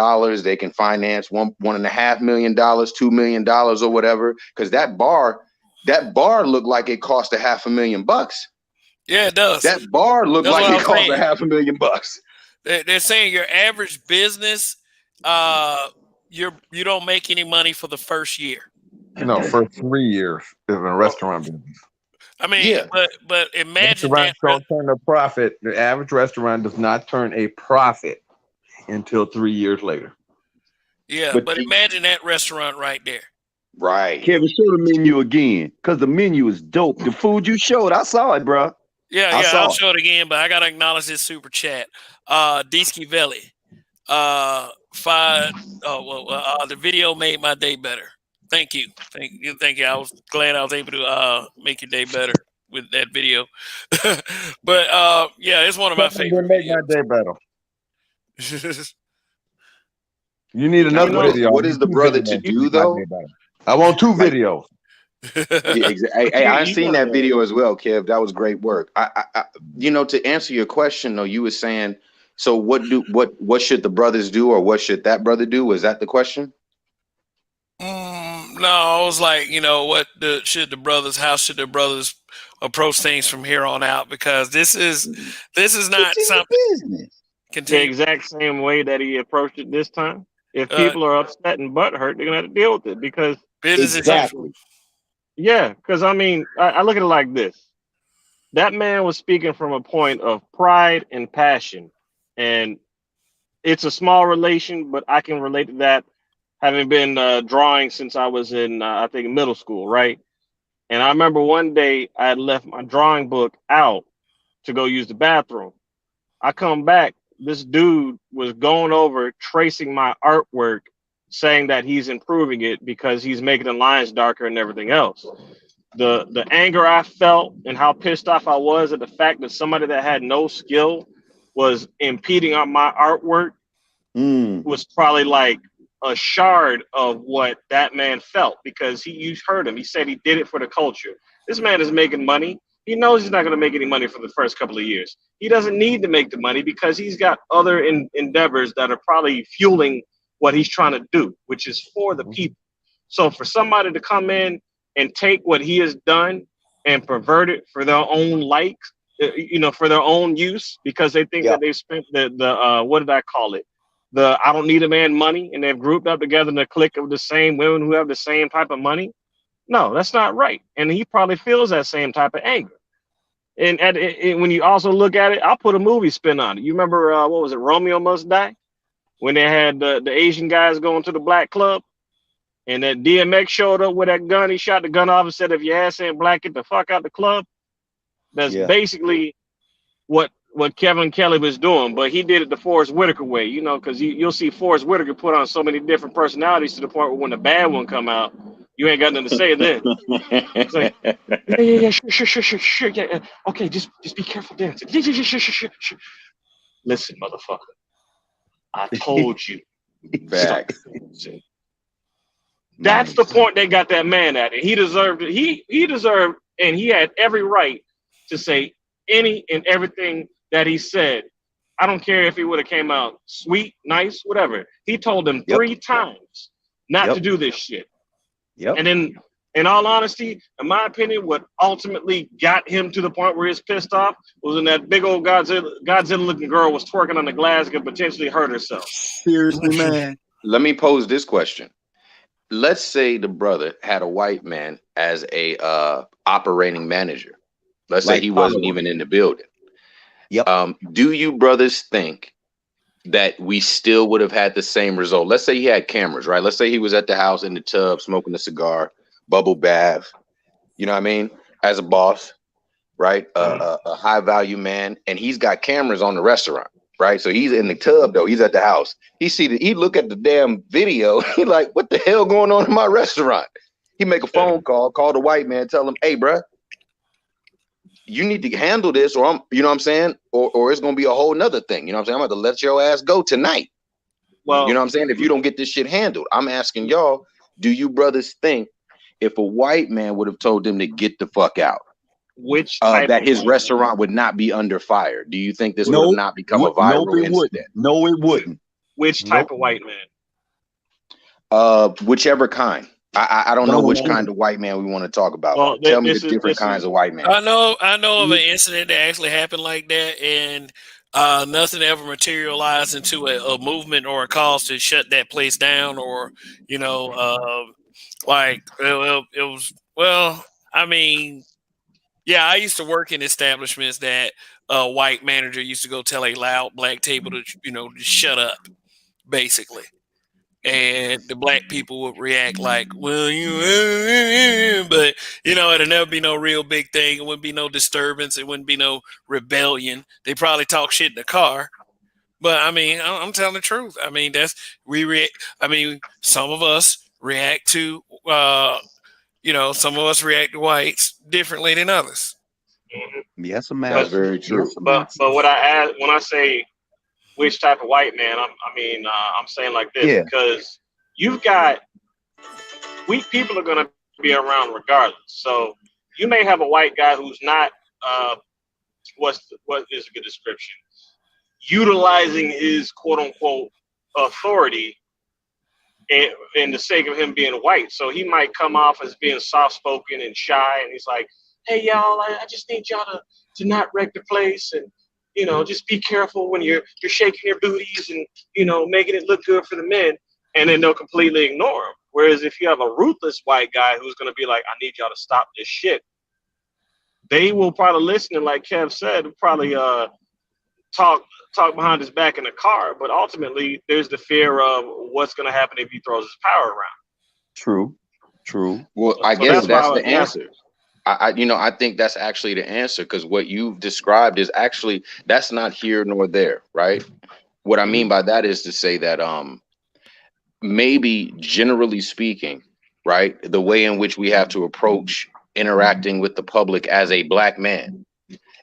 they can finance $1.5 million, $2 million or whatever, because that bar looked like it cost $500,000. Yeah, it does. That bar looked like it cost $500,000. They're saying your average business, you don't make any money for the first year. No, for 3 years is a restaurant business. I mean, but imagine restaurants don't turn a profit. The average restaurant does not turn a profit until 3 years later. Yeah, but imagine that restaurant right there. Right. Kevin, show the menu again, because the menu is dope. The food you showed, I saw it, bro. Yeah, I'll show it again, but I gotta acknowledge this super chat. Disky Valley. The video made my day better. Thank you. I was glad I was able to make your day better with that video. But it's one of my favorite videos. Make my day better. You need another video. What is the brother to do though? I want 2 videos. Yeah, exactly. Hey, I've seen that video as well, Kev. That was great work. I to answer your question though, you were saying, so what should the brothers do, or what should that brother do? Was that the question? No, I was like, how should the brothers approach things from here on out? Because this is not something business. The exact same way that he approached it this time. If people are upset and butthurt, they're gonna have to deal with it because business is usual. Yeah, because I mean, I look at it like this. That man was speaking from a point of pride and passion, and it's a small relation, but I can relate to that. Having been drawing since I was in, I think, middle school, right? And I remember one day I had left my drawing book out to go use the bathroom. I come back, this dude was going over tracing my artwork, saying that he's improving it because he's making the lines darker and everything else. The anger I felt and how pissed off I was at the fact that somebody that had no skill was impeding on my artwork was probably like a shard of what that man felt, because you heard him. He said he did it for the culture. This man is making money. He knows he's not going to make any money for the first couple of years. He doesn't need to make the money because he's got other endeavors that are probably fueling what he's trying to do, which is for the people. So for somebody to come in and take what he has done and pervert it for their own likes, for their own use, because they think that they've spent the what did I call it? The I don't need a man money, and they've grouped up together in a clique of the same women who have the same type of money. No, that's not right. And he probably feels that same type of anger. And when you also look at it, I'll put a movie spin on it. You remember, what was it, Romeo Must Die? When they had the Asian guys going to the black club, and that DMX showed up with that gun. He shot the gun off and said, if your ass ain't black, get the fuck out the club. That's basically what Kevin Kelly was doing, but he did it the Forrest Whitaker way, because you'll see Forrest Whitaker put on so many different personalities to the point where when the bad one come out, you ain't got nothing to say then. It's like, yeah, sure, yeah. Okay, just be careful dancing. Yeah, sure. Listen, motherfucker, I told you. Back. That's the point they got that man at, and he deserved it. He deserved, and he had every right to say any and everything that he said. I don't care if he would have came out sweet, nice, whatever. He told them 3 times not to do this shit. Yep. And then, in all honesty, in my opinion, what ultimately got him to the point where he's pissed off was when that big old Godzilla-looking girl was twerking on the glass and could potentially hurt herself. Seriously, man. Let me pose this question. Let's say the brother had a white man as a operating manager. Let's say he wasn't even in the building. Yep. Do you brothers think that we still would have had the same result? Let's say he had cameras, right? Let's say he was at the house in the tub smoking a cigar, bubble bath, you know what I mean? As a boss, right? A high value man, and he's got cameras on the restaurant, right? So he's in the tub though. He's at the house. He look at the damn video. He like, what the hell going on in my restaurant? He make a phone call the white man, tell him, hey, bruh, you need to handle this, or you know what I'm saying? Or it's gonna be a whole nother thing. You know what I'm saying? I'm about to let your ass go tonight. Well, you know what I'm saying? If you don't get this shit handled, I'm asking y'all, do you brothers think if a white man would have told them to get the fuck out, which that his restaurant would not be under fire? Do you think this would have not become a viral incident? No, it wouldn't. Which type of white man? Whichever kind. I don't know which kind of white man we want to talk about. Well, tell me the different kinds of white men. I know of an incident that actually happened like that, and nothing ever materialized into a movement or a cause to shut that place down, or it was. Well, I mean, yeah, I used to work in establishments that a white manager used to go tell a loud black table to to shut up, basically. And the black people would react like, well, but it'd never be no real big thing. It wouldn't be no disturbance. It wouldn't be no rebellion. They probably talk shit in the car. But I mean, I'm telling the truth. I mean, some of us react to, some of us react to whites differently than others. Mm-hmm. Yes, man. That's very true. But what I add when I say which type of white man, I'm saying like this, because you've got weak people are going to be around regardless. So you may have a white guy who's not what is a good description, utilizing his quote unquote authority in the sake of him being white. So he might come off as being soft spoken and shy, and he's like, hey y'all, I just need y'all to not wreck the place, and just be careful when you're shaking your booties and, making it look good for the men, and then they'll completely ignore them. Whereas if you have a ruthless white guy who's going to be like, I need y'all to stop this shit, they will probably listen, and like Kev said, probably talk behind his back in the car, but ultimately there's the fear of what's going to happen if he throws his power around. True. Well, I guess that's the answer. I think that's actually the answer, because what you've described is actually, that's not here nor there, right? What I mean by that is to say that maybe generally speaking, right, the way in which we have to approach interacting with the public as a black man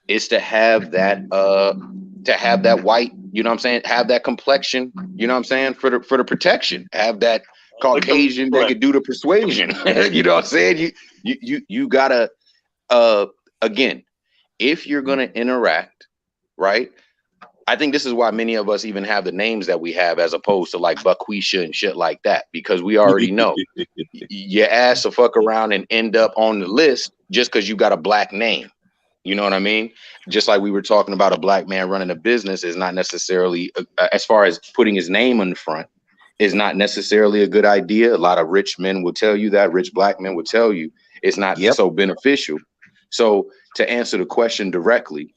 is to have that white, have that complexion, for the protection, have that Caucasian that could do the persuasion. You know what I'm saying? You gotta again, if you're gonna interact, right? I think this is why many of us even have the names that we have, as opposed to like Buckweisha and shit like that, because we already know your ass will fuck around and end up on the list just because you got a black name. You know what I mean? Just like we were talking about, a black man running a business is not necessarily, as far as putting his name in the front, is not necessarily a good idea. A lot of rich men will tell you that. Rich black men will tell you it's not so beneficial. So to answer the question directly,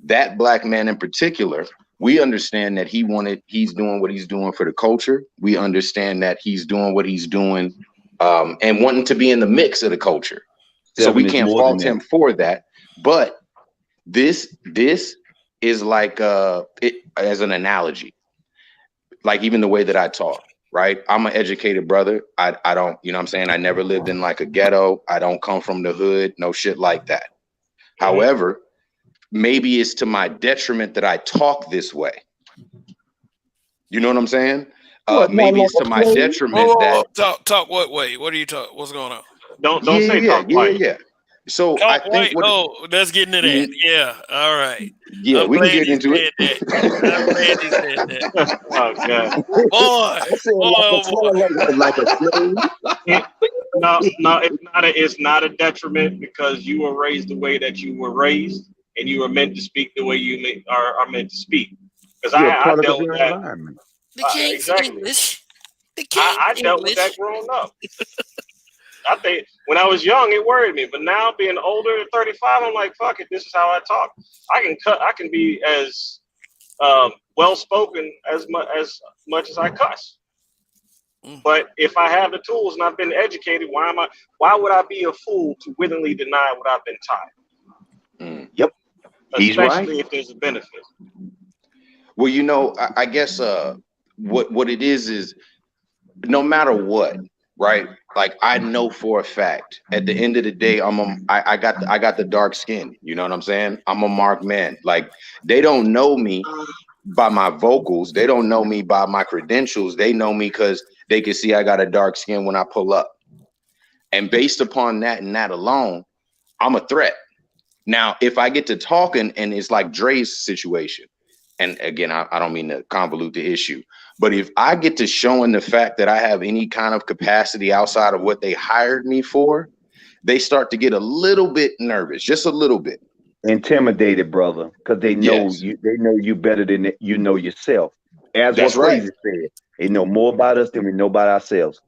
that black man in particular, we understand that he's doing what he's doing for the culture. We understand that he's doing what he's doing and wanting to be in the mix of the culture. So we can't fault him for that. But this is like it as an analogy, like even the way that I talk, right? I'm an educated brother. I don't, you know what I'm saying? I never lived in like a ghetto. I don't come from the hood, no shit like that. However, maybe it's to my detriment that I talk this way. You know what I'm saying? maybe it's to my detriment Whoa. that. Talk. Wait. What are you talking? What's going on? Don't say talk twice. Yeah. So I think let's get into that. Yeah. All right. Yeah, I'm we can glad get he into said it. that. I'm glad he said that. Oh God. Boy. like a slave. No, it's not a detriment because you were raised the way that you were raised, and you were meant to speak the way you are meant to speak. Because I dealt with that. Environment. The king's Exactly. English. The I king's dealt with that English. growing up. I think when I was young, it worried me, but now being older at 35, I'm like, fuck it, this is how I talk. I can be as well spoken as much as I cuss. But if I have the tools and I've been educated, why would I be a fool to willingly deny what I've been taught? Yep. He's Especially right. if there's a benefit. Well, I guess what it is no matter what, right? Like I know for a fact at the end of the day, I got the dark skin. You know what I'm saying? I'm a marked man. Like they don't know me by my vocals. They don't know me by my credentials. They know me because they can see I got a dark skin when I pull up. And based upon that and that alone, I'm a threat. Now, if I get to talking and it's like Dre's situation, and again, I don't mean to convolute the issue, but if I get to showing the fact that I have any kind of capacity outside of what they hired me for, they start to get a little bit nervous, just a little bit. Intimidated, brother, because they know you. They know you better than you know yourself. As That's what right. Crazy said, they know more about us than we know about ourselves.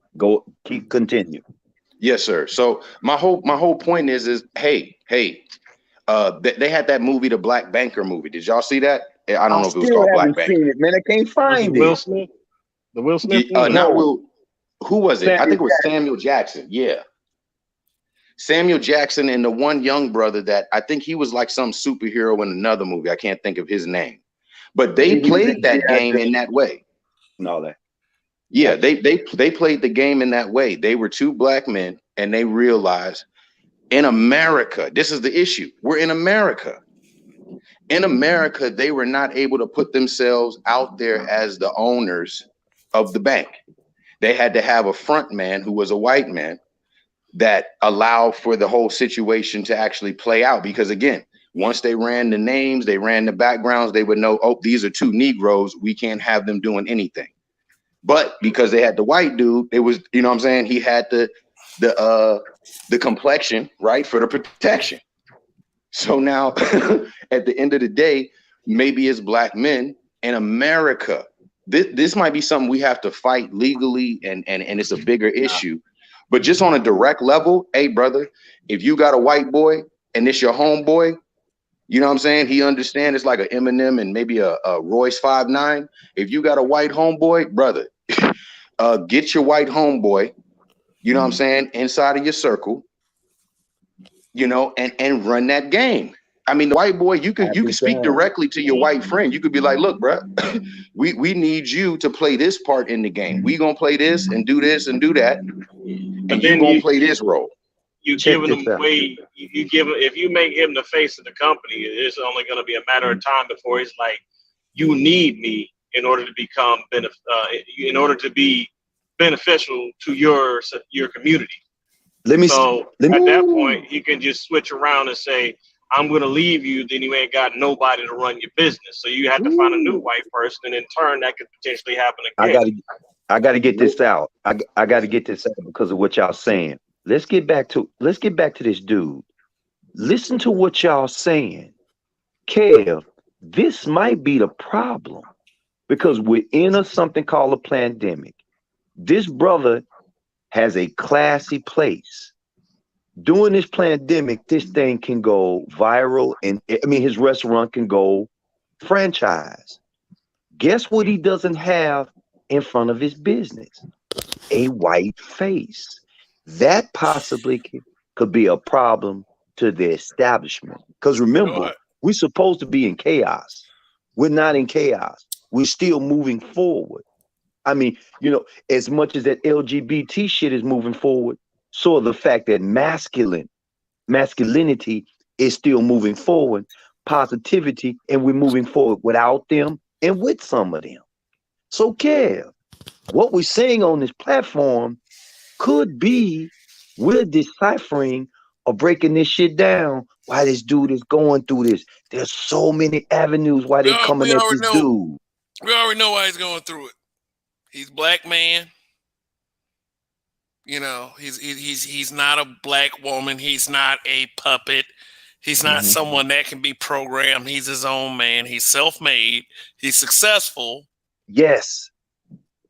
Continue. Yes, sir. So my whole point is hey, they had that movie, the Black Banker movie. Did y'all see that? I don't know if it was called Black Banker. Seen it, man. I can't find it. Will Smith? The Will Smith? Not Will. Who was it? I think it was Samuel Jackson. Yeah. Samuel Jackson and the one young brother that I think he was like some superhero in another movie. I can't think of his name. But they played that game in that way. No, that. Yeah, they played the game in that way. They were two black men and they realized in America, this is the issue. We're in America. In America, they were not able to put themselves out there as the owners of the bank. They had to have a front man who was a white man that allowed for the whole situation to actually play out. Because again, once they ran the names, they ran the backgrounds, they would know, oh, these are two Negroes. We can't have them doing anything. But because they had the white dude, it was, you know what I'm saying? He had the complexion, right, for the protection. So now at the end of the day, maybe as black men in America, this might be something we have to fight legally and it's a bigger issue. But just on a direct level, hey, brother, if you got a white boy and it's your homeboy, you know what I'm saying? He understands it's like an Eminem and maybe a Royce 5'9". If you got a white homeboy, brother, get your white homeboy, you know what I'm saying, inside of your circle, you know, and run that game. I mean, the white boy, you can speak directly to your white friend. You could be like, look, bro, we need you to play this part in the game. We gonna play this and do that, and you're gonna play this role. You giving him away. You give him, if you make him the face of the company, it's only going to be a matter of time before it's like, you need me in order to become in order to be beneficial to your community. At that point, he can just switch around and say, I'm going to leave you. Then you ain't got nobody to run your business. So you have to find a new white person, and in turn, that could potentially happen again. I got to get this out. I got to get this out because of what y'all saying. Let's get back to this dude. Listen to what y'all saying. Kev, this might be the problem because we're in something called a pandemic. This brother has a classy place. During this pandemic, this thing can go viral, and I mean his restaurant can go franchise. Guess what he doesn't have in front of his business? A white face. That possibly could be a problem to the establishment. Because remember, we're supposed to be in chaos. We're not in chaos. We're still moving forward. I mean, you know, as much as that LGBT shit is moving forward, so the fact that masculinity is still moving forward, positivity, and we're moving forward without them and with some of them. So, Kev, What we're saying on this platform could be we're deciphering or breaking this shit down. Why this dude is going through this? There's so many avenues why they coming at this dude. We already know why he's going through it. He's black man. You know, he's not a black woman. He's not a puppet. He's not someone that can be programmed. He's his own man. He's self-made. He's successful. Yes.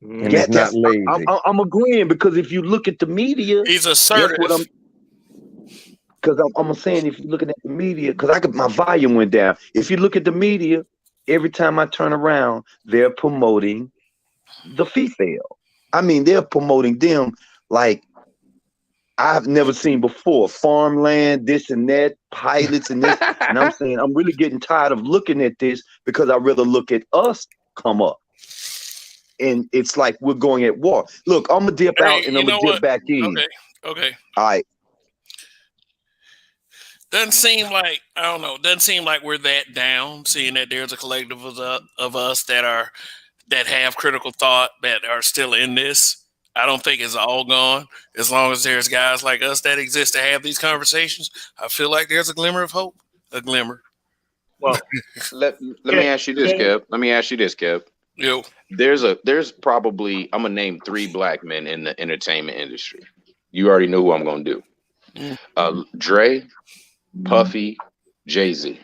And he's not lazy. I'm agreeing, because if you look at the media, he's assertive. Because I'm saying, if you're looking at the media, because my volume went down. If you look at the media, every time I turn around, they're promoting the female. I mean, they're promoting them like I've never seen before. Farmland, this and that, pilots and this. And I'm saying, I'm really getting tired of looking at this, because I'd rather look at us come up. And it's like we're going at war. Look, I'm going to dip out and I'm going to dip back in. Okay. All right. Doesn't seem like, I don't know, doesn't seem like we're that down, seeing that there's a collective of us that have critical thought, that are still in this. I don't think it's all gone. As long as there's guys like us that exist to have these conversations, I feel like there's a glimmer of hope. A glimmer. Well, let me ask you this, Kev. Yo. There's probably, I'm gonna name 3 black men in the entertainment industry. You already know who I'm gonna do. Dre, Puffy, Jay-Z.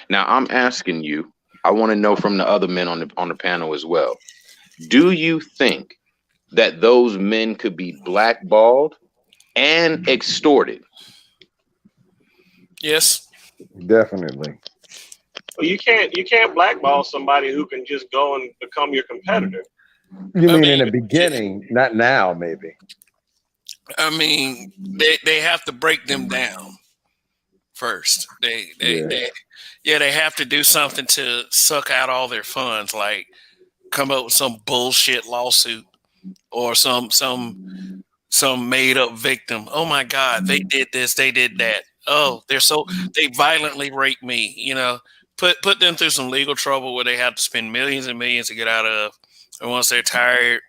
Now I'm asking you, I want to know from the other men on the panel as well. Do you think that those men could be blackballed and extorted? Yes. Definitely. Well, you can't blackball somebody who can just go and become your competitor. You mean in the beginning, not now, maybe? I mean, they have to break them down first. They have to do something to suck out all their funds, like come up with some bullshit lawsuit or some made up victim. Oh my God, they did this, they did that. Oh, they violently raped me, you know. Put them through some legal trouble where they have to spend millions and millions to get out of. And once they're tired,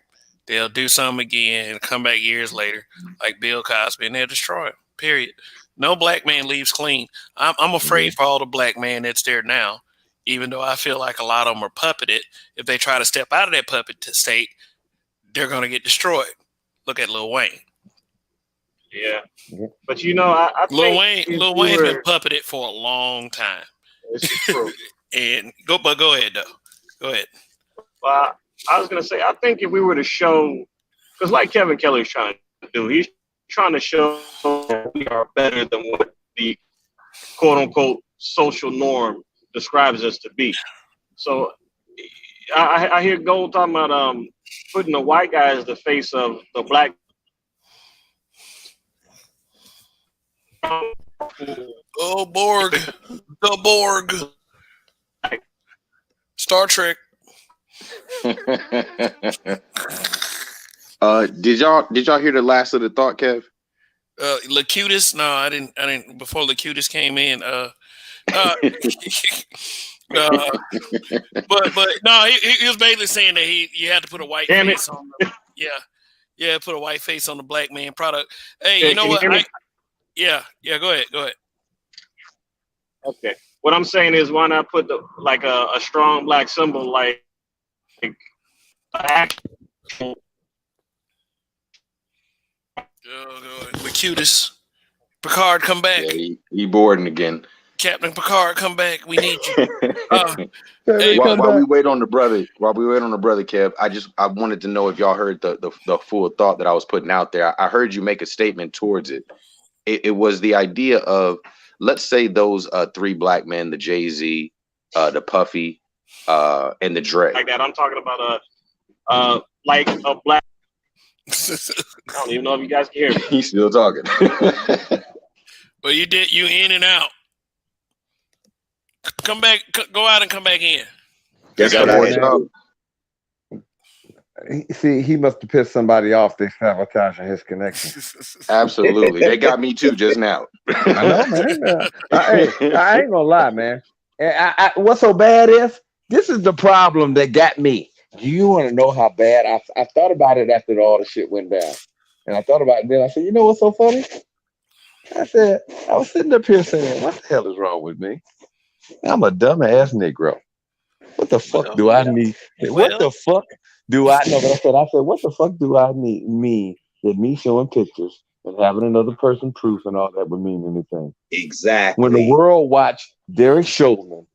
they'll do something again and come back years later, like Bill Cosby, and they'll destroy it. Period. No black man leaves clean. I'm afraid for all the black man that's there now, even though I feel like a lot of them are puppeted. If they try to step out of that puppet state, they're going to get destroyed. Look at Lil Wayne. Yeah. But you know, I Lil Wayne's been puppeted for a long time. This is true. And go ahead though. Go ahead. Well, I was gonna say, I think if we were to show, because like Kevin Kelly's trying to do, he's trying to show that we are better than what the quote unquote social norm describes us to be. So I hear Gold talking about putting the white guy as the face of the black. Oh, Borg. The Borg. Star Trek. Did y'all hear the last of the thought, Kev? Lacutus? No, I didn't before Lacutus came in. But no, he was basically saying that you had to put a white face on the, put a white face on the black man product. Hey, you know what? Yeah, go ahead. Okay. What I'm saying is, why not put a strong black symbol like Lacutus. Picard, come back. Yeah, he boarding again. Captain Picard, come back. We need you. While we wait on the brother, Kev, I wanted to know if y'all heard the full thought that I was putting out there. I heard you make a statement towards it. It was the idea of, let's say those 3 black men, the Jay-Z, the Puffy, and the Dre. Like that. I'm talking about like a black. I don't even know if you guys can hear me. He's still talking. But you in and out. Come back, go out and come back in. Guess what I had. See, he must have pissed somebody off. They sabotaging his connection. Absolutely. They got me too just now. I know, man. I ain't gonna lie, man. What's so bad is, this is the problem that got me. You want to know how bad I thought about it after all the shit went down. And I thought about it then. I said, you know what's so funny? I said, I was sitting up here saying, what the hell is wrong with me? I'm a dumbass Negro. What the fuck Well, do I need? What the well, fuck do I know? But I said, what the fuck do I need? Me showing pictures and having another person proof and all that would mean anything. When the Exactly. world watched Derek Chauvin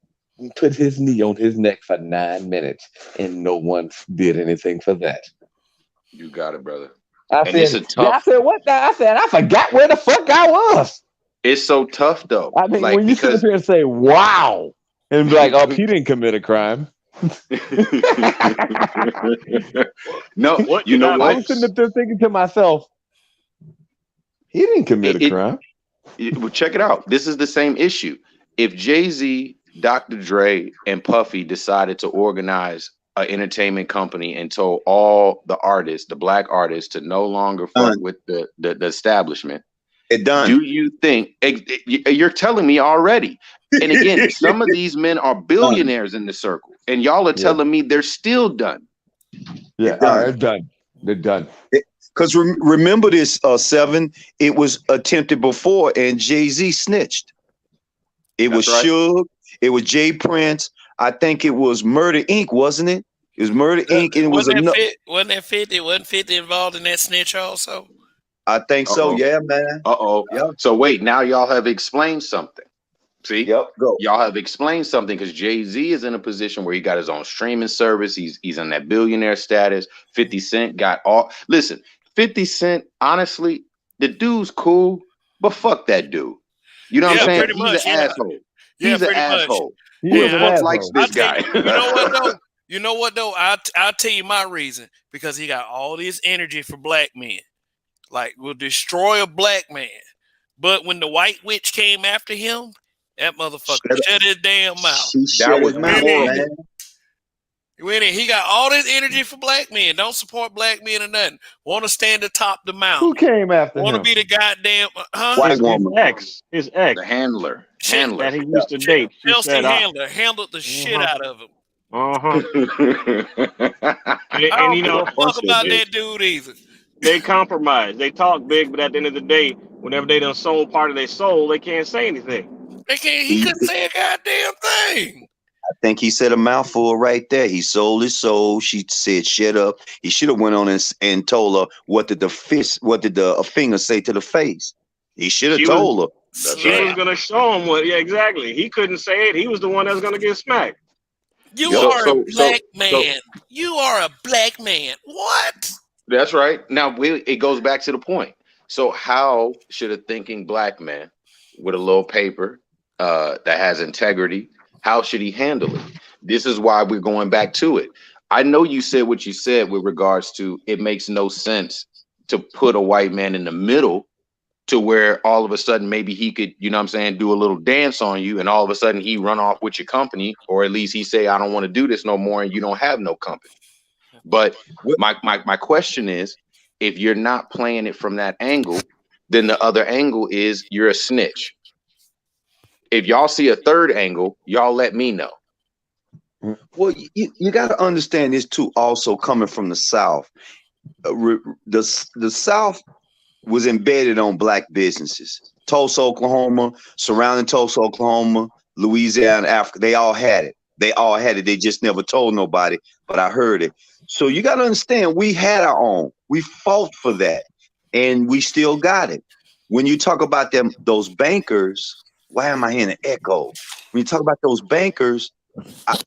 put his knee on his neck for 9 minutes and no one did anything for that. You got it, brother. I And it's a said, tough. I said, what? I said, I forgot where the fuck I was. It's so tough though. I mean, Like when you sit up because here and say, wow, and be like, oh, he didn't commit a crime. no, What you did know I what? I'm sitting up there thinking to myself, he didn't commit a crime. Well, check it out. This is the same issue. If Jay-Z, Dr. Dre, and Puffy decided to organize an entertainment company and told all the artists, the black artists, to no longer fuck with the establishment, It done. do you think you're telling me already? And again, some of these men are billionaires in the circle, and y'all are telling me they're still done. Yeah, they're done. They're done. Because remember this, Seven, it was attempted before, and Jay-Z snitched. It was right. Suge, it was Jay Prince. I think it was Murder Inc., wasn't it? It was Murder Inc., and it was wasn't that 50? Wasn't 50 involved in that snitch also? I think so. Yeah, man. Yep. So wait, now y'all have explained something. See? Yep. Go. Y'all have explained something because Jay-Z is in a position where he got his own streaming service. He's in that billionaire status. 50 Cent got all. Listen, 50 Cent, honestly, the dude's cool, but fuck that dude. You know what I'm saying? Pretty much, He's an asshole. Yeah, He's an asshole. Who the fuck likes this guy? You know what though? You know what though? I'll tell you my reason. Because he got all this energy for black men. Like, will destroy a black man. But when the white witch came after him, that motherfucker shut his damn mouth. That was horrible. He got all this energy for black men. Don't support black men or nothing. Want to stand atop the mountain. Who came after him? Want to be the goddamn white woman. His ex, the handler that he used to date. Chelsea handled the shit out of him. And you know, fuck about that dude either. They compromise. They talk big, but at the end of the day, whenever they done sold part of their soul, they can't say anything. He couldn't say a goddamn thing. I think he said a mouthful right there. He sold his soul. She said, "Shut up." He should have went on and told her what did the finger say to the face. He should have told her. She was gonna show him what. Yeah, exactly. He couldn't say it. He was the one that was gonna get smacked. You are a black man. You are a black man. What? That's right. Now it goes back to the point. So how should a thinking black man with a little paper that has integrity, how should he handle it? This is why we're going back to it. I know you said what you said with regards to it makes no sense to put a white man in the middle to where all of a sudden maybe he could, you know what I'm saying, do a little dance on you and all of a sudden he run off with your company, or at least he say, I don't want to do this no more, and you don't have no company. But my question is, if you're not playing it from that angle, then the other angle is you're a snitch. If y'all see a third angle, y'all let me know. Well, you got to understand this too. Also coming from the South, the South was embedded on black businesses. Tulsa, Oklahoma, surrounding Tulsa, Oklahoma, Louisiana, Africa, they all had it. They just never told nobody, but I heard it. So you got to understand, we had our own. We fought for that, and we still got it. When you talk about those bankers, why am I hearing an echo? When you talk about those bankers,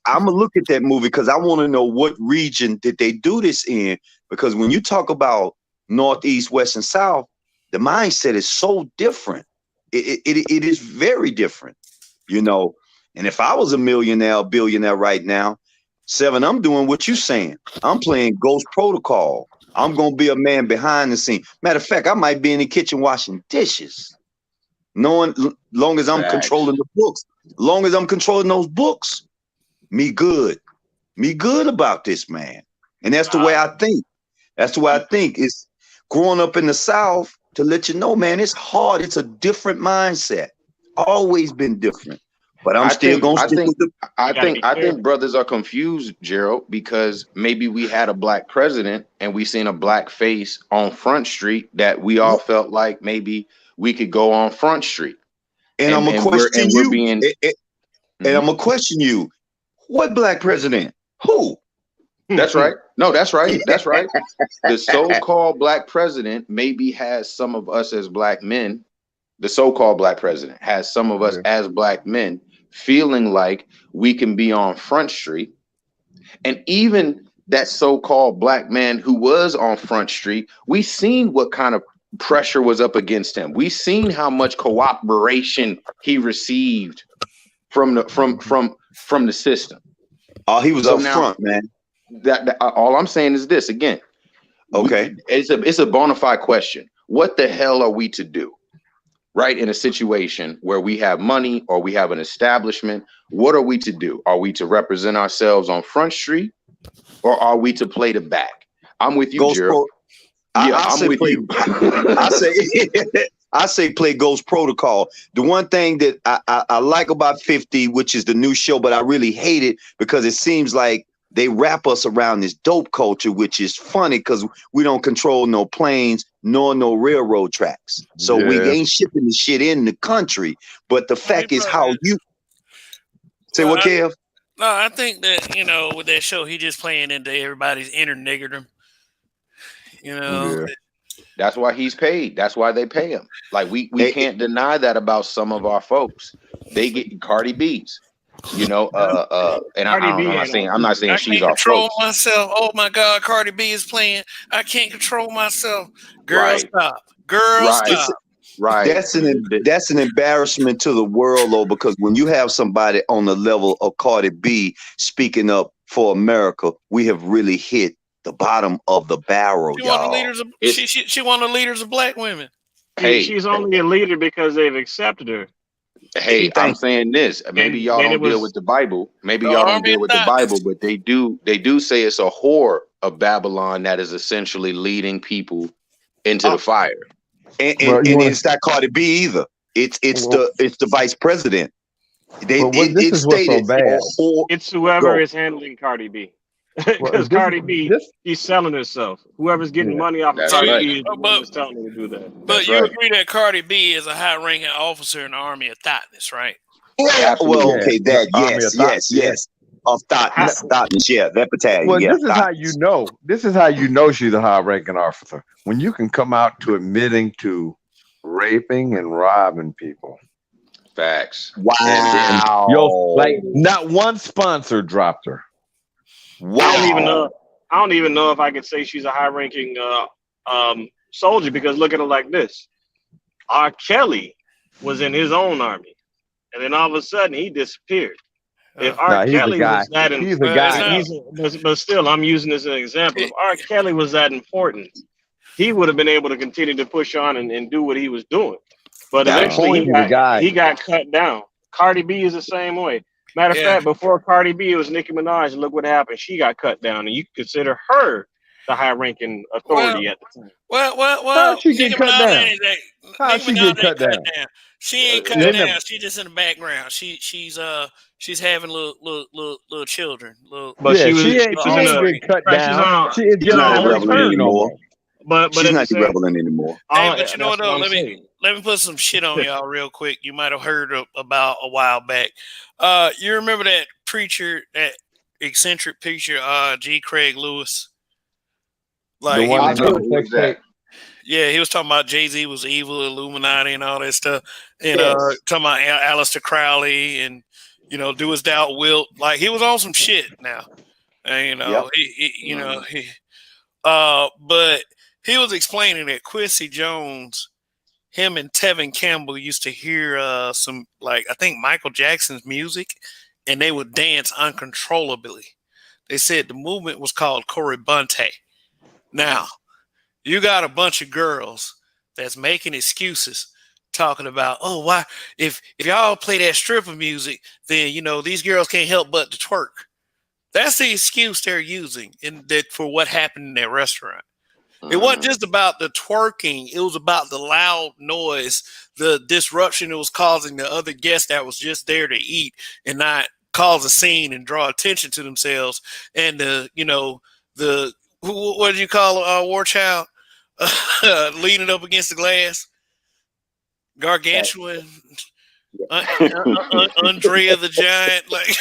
I'm gonna look at that movie because I want to know what region did they do this in. Because when you talk about Northeast, West, and South, the mindset is so different. It is very different, you know. And if I was a billionaire right now, Seven, I'm doing what you're saying. I'm playing Ghost Protocol. I'm gonna be a man behind the scene. Matter of fact, I might be in the kitchen washing dishes, knowing long as I'm controlling the books, long as I'm controlling those books, me good about this, man. And that's the way I think. That's the way I think. It's growing up in the South to let you know, man, it's hard. It's a different mindset. Always been different. But I'm still gonna stick with the. I think brothers are confused, Gerald, because maybe we had a black president and we seen a black face on Front Street that we all felt like maybe we could go on Front Street. And I'm gonna question you. Being, and I'm gonna question you. What black president? Who? That's right. No, that's right. That's right. The so-called black president maybe has some of us as black men. The so-called black president has some of us as black men feeling like we can be on Front Street. And even that so-called black man who was on Front Street, we seen what kind of pressure was up against him. We seen how much cooperation he received from the system. Oh, he was up front, man. That all I'm saying is this again. Okay, it's a bona fide question. What the hell are we to do, right? In a situation where we have money or we have an establishment, what are we to do? Are we to represent ourselves on Front Street, or are we to play the back? I'm with you, Gerald. I'm with you. I say play Ghost Protocol. The one thing that I like about 50, which is the new show, but I really hate it because it seems like they wrap us around this dope culture, which is funny because we don't control no planes nor no railroad tracks. So we ain't shipping the shit in the country. But the fact is how you say what, Kev? No, I think that, with that show, he just playing into everybody's inner niggerdom. That's why he's paid. That's why they pay him. Like we can't deny that about some of our folks. They get Cardi B's. And I'm not saying she's our control folks. myself. Oh my God, Cardi B is playing. I can't control myself. Girl, stop. Girl, stop. Right. That's an embarrassment to the world, though, because when you have somebody on the level of Cardi B speaking up for America, we have really hit the bottom of the barrel, she one of the leaders of black women. Hey, she's only a leader because they've accepted her. Hey, I'm saying this. Maybe y'all don't deal with the Bible. Maybe y'all don't deal with the Bible, but they do say it's a whore of Babylon that is essentially leading people into the fire. And it's not Cardi B either. It's the vice president. This is what's so bad. It's whoever is handling Cardi B. Because Cardi B, she's selling herself. Whoever's getting money off of Cardi B is telling her to do that. But you agree that Cardi B is a high-ranking officer in the Army of Thoughtness, right? Yeah. Well, okay, yes. Of Thoughtness, yeah, that battalion. Well, yeah, this is how you know. This is how you know she's a high-ranking officer. When you can come out to admitting to raping and robbing people. Facts. Wow. Like not one sponsor dropped her. Wow. I don't even know if I could say she's a high-ranking soldier, because look at it like this. R. Kelly was in his own army, and then all of a sudden he disappeared. If R. Kelly was that important, but still, I'm using this as an example. If R. Kelly was that important, he would have been able to continue to push on and do what he was doing. But eventually he got cut down. Cardi B is the same way. Matter of fact, before Cardi B, it was Nicki Minaj, and look what happened. She got cut down, and you consider her the high-ranking authority at the time. Well, she get cut down? How she get cut down? She ain't cut down. She's just in the background. She's having little children. But she ain't cut down. She's not rebelling anymore. But she's not rebelling anymore. Hey, but you know what though? Let me put some shit on y'all real quick. You might have heard about a while back. You remember that preacher, that eccentric preacher, G. Craig Lewis? Like, he was talking about Jay-Z was evil, Illuminati, and all that stuff. And talking about Aleister Crowley and do his doubt wilt. Like, he was on some shit now. And but he was explaining that Quincy Jones, him and Tevin Campbell used to hear some, like, I think Michael Jackson's music, and they would dance uncontrollably. They said the movement was called Corribunte. Now, you got a bunch of girls that's making excuses, talking about, oh, why if y'all play that stripper music, then these girls can't help but to twerk. That's the excuse they're using for what happened in that restaurant. It wasn't just about the twerking. It was about the loud noise, the disruption it was causing the other guests that was just there to eat and not cause a scene and draw attention to themselves. And what did you call War Child? Leaning up against the glass, gargantuan, Andrea the Giant, like.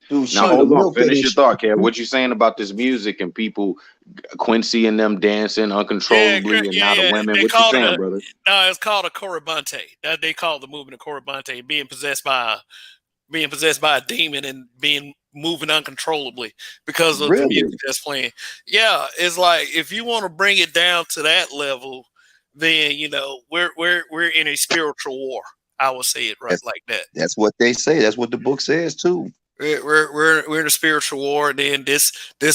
Now hold on, finish your thought, Kev. What you saying about this music and people, Quincy and them dancing uncontrollably, and now the women? What you saying, brother? No, it's called a Corabante. They call the movement a Corabante, being possessed by a demon and moving uncontrollably because of the music that's playing. Yeah, it's like if you want to bring it down to that level, then we're in a spiritual war. I would say it like that. That's what they say. That's what the book says too. We're in a spiritual war, and then this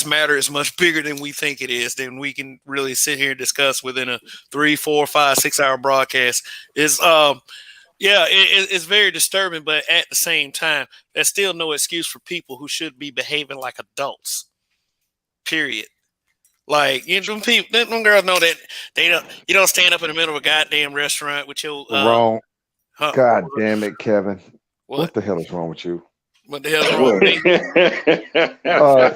matter is much bigger than we think it is. Than we can really sit here and discuss within a 3, 4, 5, 6 hour broadcast. It's very disturbing, but at the same time, there's still no excuse for people who should be behaving like adults. Period. Like them girls know that you don't stand up in the middle of a goddamn restaurant with your wrong. God damn it, Kevin! What the hell is wrong with you? What the hell is wrong with me?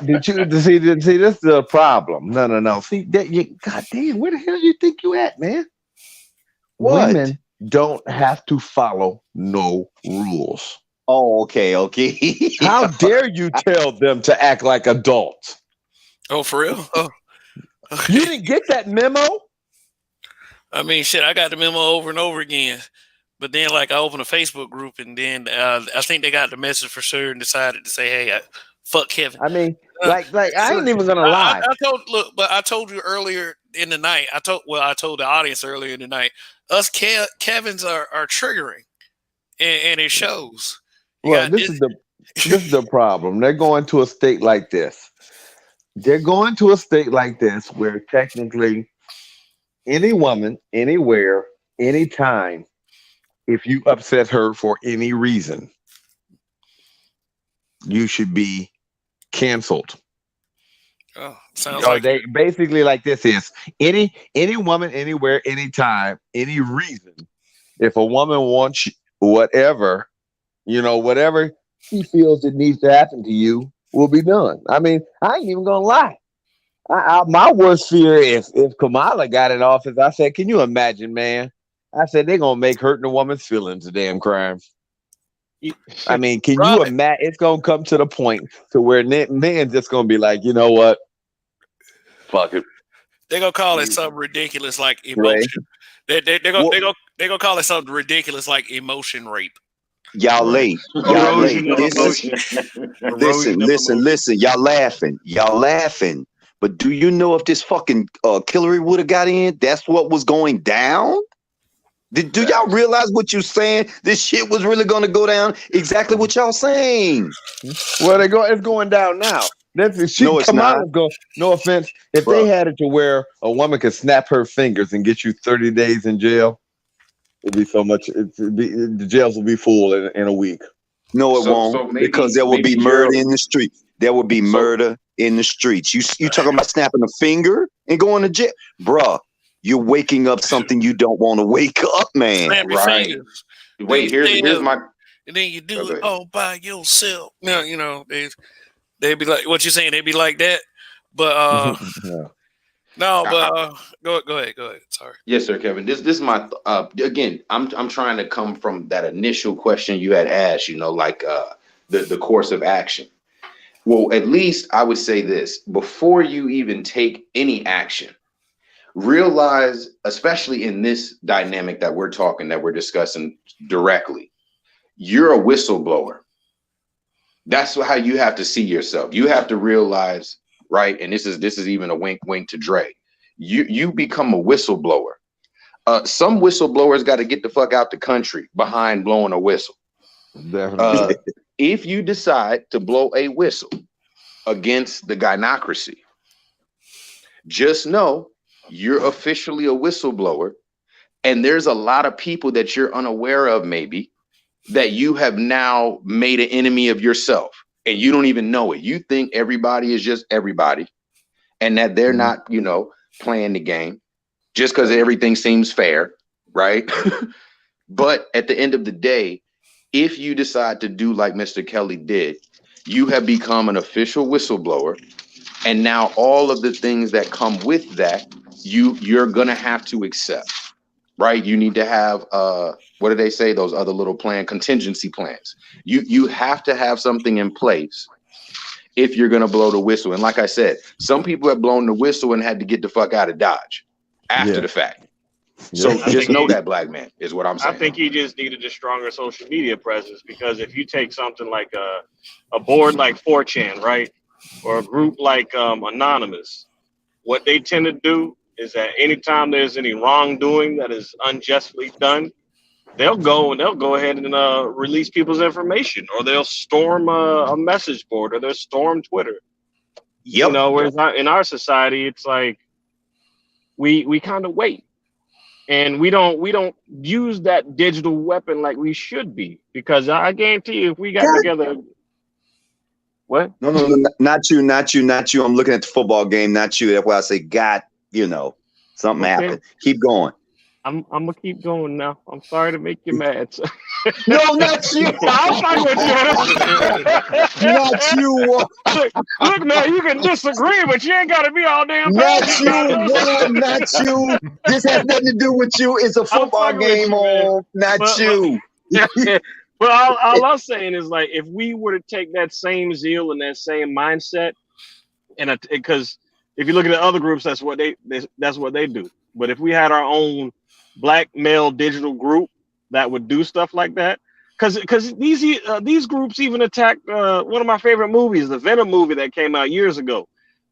Did you see? This is the problem. No. See that God damn, where the hell you think you at, man? What? Women don't have to follow no rules. Oh, okay. How dare you tell them to act like adults? Oh, for real? Oh, okay. You didn't get that memo? I mean, shit, I got the memo over and over again. But then, like, I opened a Facebook group, and then I think they got the message for sure and decided to say, "Hey, fuck Kevin." I mean, like I ain't even gonna lie. I told you earlier in the night. I told the audience earlier in the night. Us Kevins are triggering, and it shows. Well, this is the problem. They're going to a state like this. They're going to a state like this where technically any woman, anywhere, anytime, if you upset her for any reason, you should be canceled. Oh, sounds like they basically like this is any woman, anywhere, anytime, any reason. If a woman wants whatever she feels it needs to happen to you, will be done. I mean, I ain't even gonna lie. My worst fear if Kamala got in office, I said, can you imagine, man? I said they're gonna make hurting a woman's feelings a damn crime. I mean, can you imagine? It's gonna come to the point to where men just gonna be like, you know what? Fuck it. They're gonna call it something ridiculous like emotion. Right. They're gonna call it something ridiculous like emotion rape. Y'all late. Listen. Y'all laughing. But do you know if this fucking Hillary would have got in? That's what was going down. Do y'all realize what you're saying? This shit was really going to go down. Exactly what y'all saying. Well, it's going down now. No, it's not. No offense. If they had it to where a woman could snap her fingers and get you 30 days in jail, it'd be so much. The jails will be full in a week. No, it won't, because there will be murder in the street. There will be murder in the streets. You talking about snapping a finger and going to jail, bruh? You're waking up something you don't want to wake up, man. Right. Wait, here's my. And then you do it all by yourself. They'd be like, what you saying? They'd be like that, but go ahead. Sorry. Yes, sir, Kevin. This is my again. I'm trying to come from that initial question you had asked. The course of action. Well, at least I would say this: before you even take any action, realize, especially in this dynamic that we're discussing directly, you're a whistleblower. That's how you have to see yourself. You have to realize, right? And this is even a wink to Dre. You become a whistleblower. Some whistleblowers got to get the fuck out the country behind blowing a whistle. Definitely. If you decide to blow a whistle against the gynocracy, just know you're officially a whistleblower, and there's a lot of people that you're unaware of, maybe, that you have now made an enemy of yourself. and you don't even know it. You think everybody is just everybody, and that they're not, you know, playing the game just because everything seems fair, right? But at the end of the day, if you decide to do like Mr. Kelly did, you have become an official whistleblower. And now all of the things that come with that, you're gonna have to accept, right? You need to have what do they say? Those other little contingency plans. You have to have something in place if you're gonna blow the whistle. And like I said, some people have blown the whistle and had to get the fuck out of Dodge after the fact. So just know that, black man, is what I'm saying. I think he just needed a stronger social media presence, because if you take something like a board like 4chan, right, or a group like Anonymous, what they tend to do is that anytime there's any wrongdoing that is unjustly done, they'll go ahead and release people's information, or they'll storm a message board, or they'll storm Twitter. Yep. You know, whereas in our society, it's like we kind of wait. And we don't use that digital weapon like we should be, because I guarantee you, if we got together, what? No, not you. I'm looking at the football game, not you. That's why I say, God, you know, something happened. Keep going. I'm gonna keep going now. I'm sorry to make you mad. No, not you. I'm fine with you. Not you. Look, man, you can disagree, but you ain't gotta be all damn. Not you. Not you. This has nothing to do with you. It's a football game, not you. But all I'm saying is, like, if we were to take that same zeal and that same mindset, and because if you look at the other groups, that's what they do. But if we had our own black male digital group that would do stuff like that, because these groups even attacked one of my favorite movies, the Venom movie that came out years ago.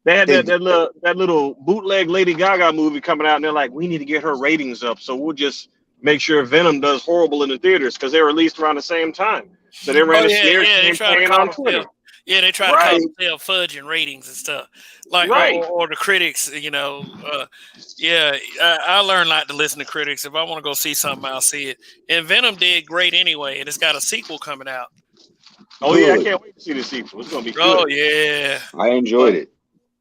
They had that little bootleg Lady Gaga movie coming out, and they're like, we need to get her ratings up, so we'll just make sure Venom does horrible in the theaters, because they were released around the same time. So they ran a smear campaign on Twitter. Yeah, they try to call themselves fudge and ratings and stuff, like or the critics. You know, I learned not to listen to critics. If I want to go see something, I'll see it. And Venom did great anyway, and it's got a sequel coming out. Oh yeah, I can't wait to see the sequel. It's gonna be good. Oh yeah, I enjoyed it.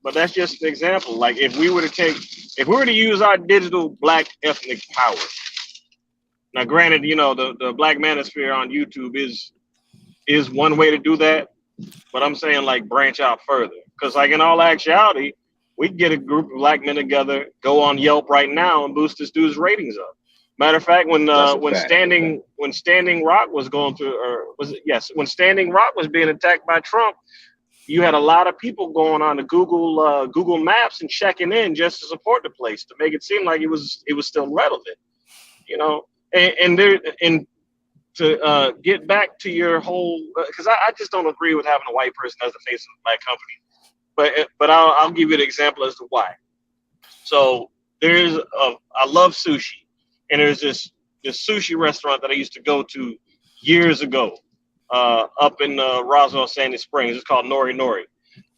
But that's just an example. Like, if we were to use our digital black ethnic power. Now, granted, you know, the Black Manosphere on YouTube is one way to do that. But I'm saying, like, branch out further, because, like, in all actuality, we can get a group of black men together, go on Yelp right now, and boost this dude's ratings up. Matter of fact, when Standing Rock was going through, when Standing Rock was being attacked by Trump, you had a lot of people going on to Google Maps and checking in just to support the place, to make it seem like it was still relevant, you know, and to get back to your whole, because I just don't agree with having a white person as the face of a black company, but I'll give you an example as to why. So I love sushi, and there's this sushi restaurant that I used to go to years ago, up in Roswell, Sandy Springs. It's called Nori Nori.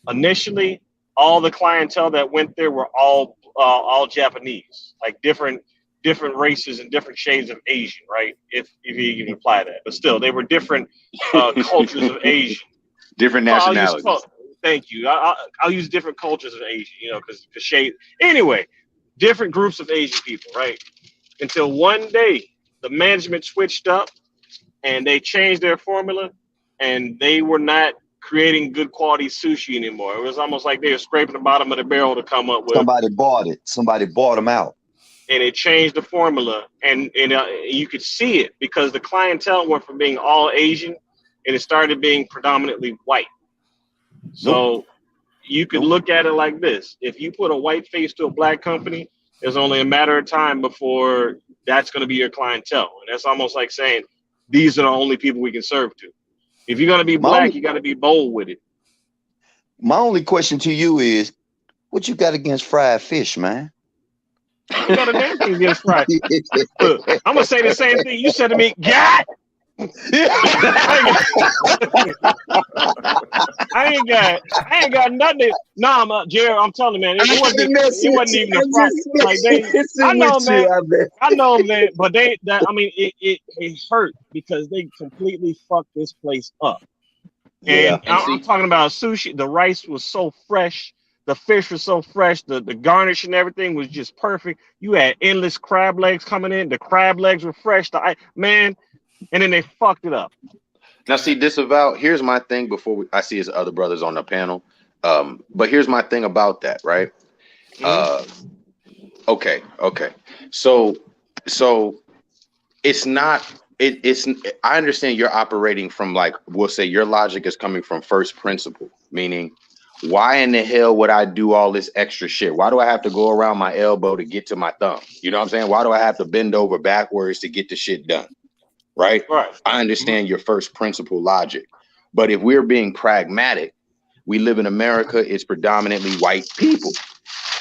Initially, all the clientele that went there were all Japanese, like different races and different shades of Asian, right? If you can apply that, but still, they were different cultures of Asian, different nationalities. Thank you. I'll use different cultures of Asian, you know, because shade. Anyway, different groups of Asian people, right? Until one day, the management switched up, and they changed their formula, and they were not creating good quality sushi anymore. It was almost like they were scraping the bottom of the barrel to come up with. Somebody bought it. Somebody bought them out. And it changed the formula, and you could see it, because the clientele went from being all Asian, and it started being predominantly white. So you could look at it like this: if you put a white face to a black company, it's only a matter of time before that's going to be your clientele. And that's almost like saying, these are the only people we can serve to. If you're going to be black, you got to be bold with it. My only question to you is, what you got against fried fish, man? You got a damn thing against fried. Look, I'm gonna say the same thing you said to me. God, I ain't got nothing. Nah, Jared, I'm telling you, man, it wasn't even a problem. Like I know, man, but it hurt, because they completely fucked this place up. Yeah. And I'm talking about sushi. The rice was so fresh. The fish was so fresh. The garnish and everything was just perfect. You had endless crab legs coming in. The crab legs were fresh. Man, and then they fucked it up. Now, see, disavow. Here's my thing. I see his other brothers on the panel, but here's my thing about that, right? Okay. So it's not. It's. I understand you're operating from, like, we'll say your logic is coming from first principle, meaning, why in the hell would I do all this extra shit? Why do I have to go around my elbow to get to my thumb? You know what I'm saying? Why do I have to bend over backwards to get the shit done? Right? I understand your first principle logic. But if we're being pragmatic, we live in America, it's predominantly white people.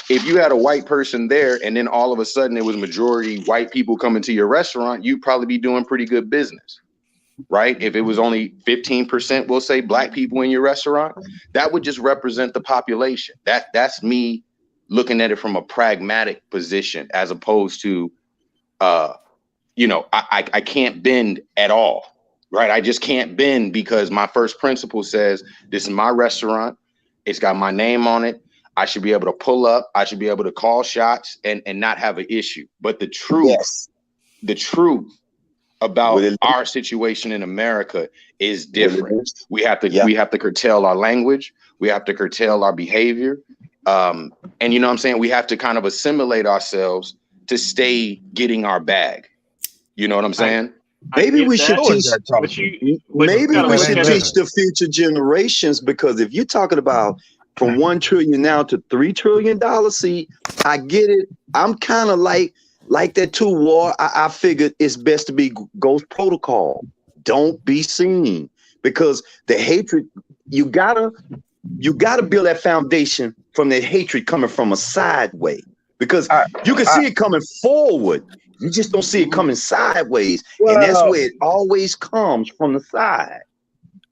If you had a white person there and then all of a sudden it was majority white people coming to your restaurant, you'd probably be doing pretty good business, right? If it was only 15%, we'll say, black people in your restaurant, that would just represent the population. That's me looking at it from a pragmatic position, as opposed to, I can't bend at all, right? I just can't bend because my first principle says, this is my restaurant. It's got my name on it. I should be able to pull up. I should be able to call shots and not have an issue. But the truth about our situation in America is different. We have to curtail our language. We have to curtail our behavior. And you know what I'm saying? We have to kind of assimilate ourselves to stay getting our bag. You know what I'm saying? Maybe we should teach. Maybe we should teach the future generations, because if you're talking about from 1 trillion now to $3 trillion, see, I get it. I'm kind of like that too, War. I figured it's best to be ghost protocol. Don't be seen, because the hatred, you gotta build that foundation from that hatred coming from a sideway, because you can see it coming forward. You just don't see it coming sideways. And that's where it always comes, from the side.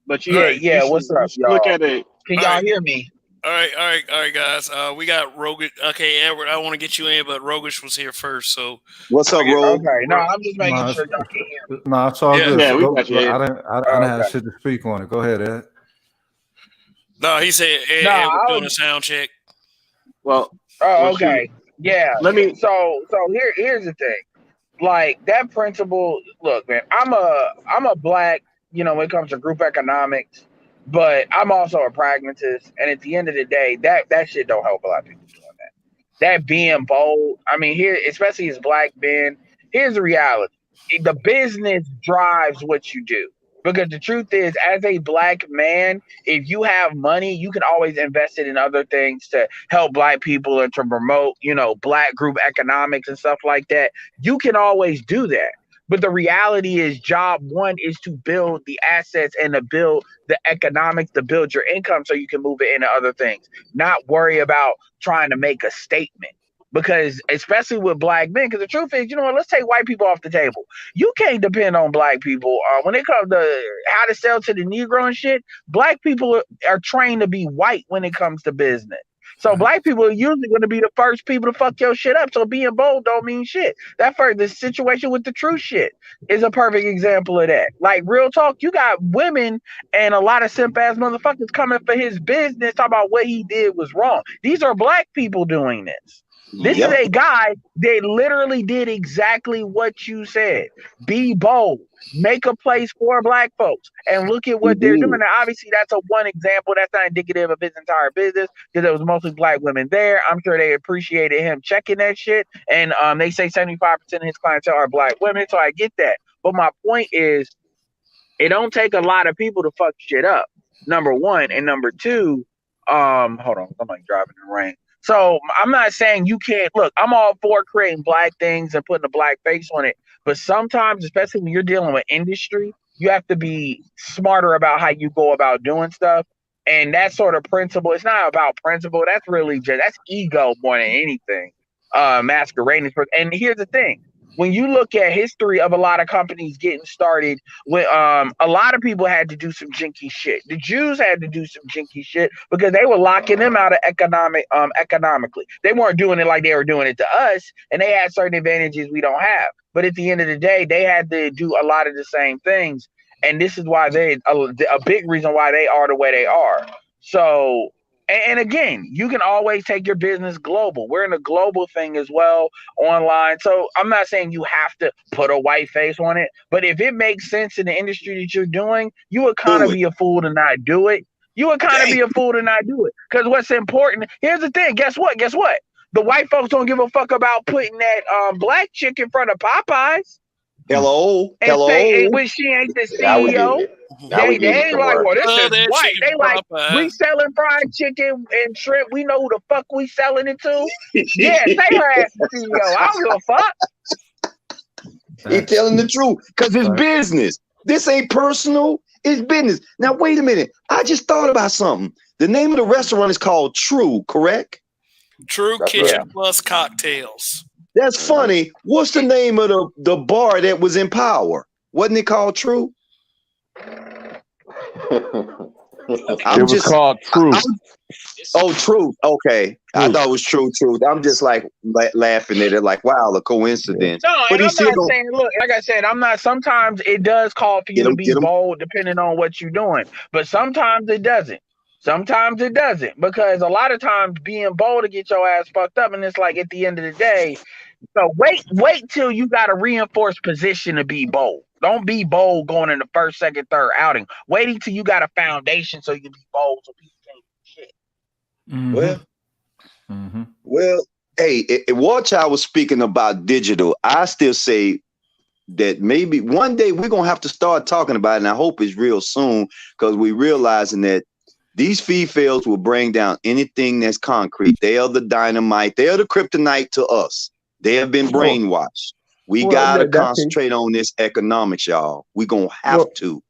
But what's up, y'all? Look at it. Can y'all hear me? All right, guys. We got Rogish. Okay, Edward, I want to get you in, but Rogish was here first. So what's up, Rog? Okay, no, I'm just making sure y'all can hear me. No, it's all good. Yeah, we Go, got you. I didn't have shit to speak on it. Go ahead, Ed. no, he said Ed was doing a sound check. Well, okay. Yeah. Let me. So here's the thing. Like, that principle. Look, man, I'm a black. When it comes to group economics. But I'm also a pragmatist, and at the end of the day, that shit don't help a lot of people doing that. That being bold, I mean, here, especially as black men, here's the reality: the business drives what you do. Because the truth is, as a black man, if you have money, you can always invest it in other things to help black people and to promote, black group economics and stuff like that. You can always do that. But the reality is, job one is to build the assets and to build the economics, to build your income so you can move it into other things. Not worry about trying to make a statement. Because especially with black men, because the truth is, let's take white people off the table. You can't depend on black people. When it comes to how to sell to the Negro and shit, black people are trained to be white when it comes to business. So black people are usually going to be the first people to fuck your shit up. So being bold don't mean shit. The situation with the true shit is a perfect example of that. Like, real talk, you got women and a lot of simp ass motherfuckers coming for his business, talking about what he did was wrong. These are black people doing this. This is a guy that literally did exactly what you said. Be bold. Make a place for black folks. And look at what they're doing. Now, obviously, that's a one example. That's not indicative of his entire business, because there was mostly black women there. I'm sure they appreciated him checking that shit. And they say 75% of his clientele are black women, so I get that. But my point is, it don't take a lot of people to fuck shit up, number one. And number two, hold on, somebody driving in the rain. So I'm not saying you can't. Look, I'm all for creating black things and putting a black face on it. But sometimes, especially when you're dealing with industry, you have to be smarter about how you go about doing stuff. And that sort of principle, it's not about principle. That's really that's ego more than anything. Masquerading for. And here's the thing. When you look at history of a lot of companies getting started, when a lot of people had to do some jinky shit. The Jews had to do some jinky shit because they were locking them out of economically. They weren't doing it like they were doing it to us, and they had certain advantages we don't have. But at the end of the day, they had to do a lot of the same things. and this is why they a big reason why they are the way they are. So, and again, you can always take your business global. We're in a global thing as well online. So I'm not saying you have to put a white face on it, but if it makes sense in the industry that you're doing, you would kind of be a fool to not do it. You would kind of be a fool to not do it. Because what's important, here's the thing, guess what? The white folks don't give a fuck about putting that black chick in front of Popeyes. Hello. Say, when she ain't the CEO. They ain't like, well, this is white. They like, we selling fried chicken and shrimp. We know who the fuck we selling it to. Yeah, say her ass the CEO. I don't give a fuck. He telling the truth because it's business. This ain't personal. It's business. Now, wait a minute. I just thought about something. The name of the restaurant is called True, correct? True Kitchen Plus Cocktails. That's funny. What's the name of the bar that was in Power? Wasn't it called True? It was called Truth. Truth. Okay. I thought it was Truth. I'm just like laughing at it like, wow, a coincidence. No, but and I'm not saying, look, like I said, sometimes it does call for you to be bold depending on what you're doing, but sometimes it doesn't. Sometimes it doesn't, because a lot of times being bold to get your ass fucked up, and it's like at the end of the day, so wait till you got a reinforced position to be bold. Don't be bold going in the first, second, third outing. Waiting till you got a foundation so you can be bold so people can't do shit. Well, hey, watch. I was speaking about digital. I still say that maybe one day we're gonna have to start talking about it, and I hope it's real soon, because we're realizing that these females will bring down anything that's concrete. They are the dynamite. They are the kryptonite to us. They have been brainwashed. We gotta concentrate on this economics, y'all. We're gonna have to.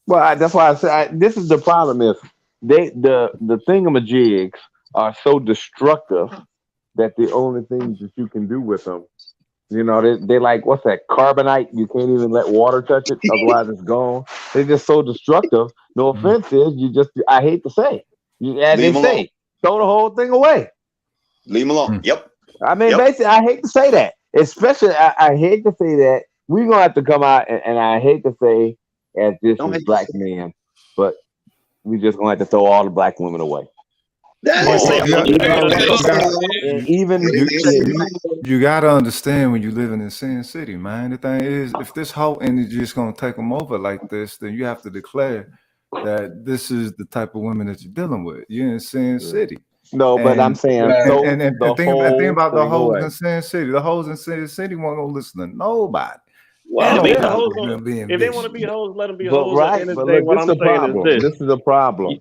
Well, that's why I said this is the problem. Is the thingamajigs are so destructive that the only things that you can do with them, you know, they like, what's that, carbonite? You can't even let water touch it, otherwise it's gone. They're just so destructive. No offense, I hate to say, as they say, throw the whole thing away. Leave them alone. Yep. I mean, basically, I hate to say that. Especially, I hate to say that we're gonna have to come out, and I hate to say, as this is black men, but we just gonna have to throw all the black women away. You gotta understand when you living in Sin City, man. The thing is, if this whole energy is gonna take them over like this, then you have to declare that this is the type of women that you're dealing with. You're in Sin City. No, but I'm saying, the thing about the hoes in Sin City, the hoes in Sin City won't go listen to nobody. Wow. If they want to be hoes, let them be hoes. At the end of the day, what I'm saying is this is a problem.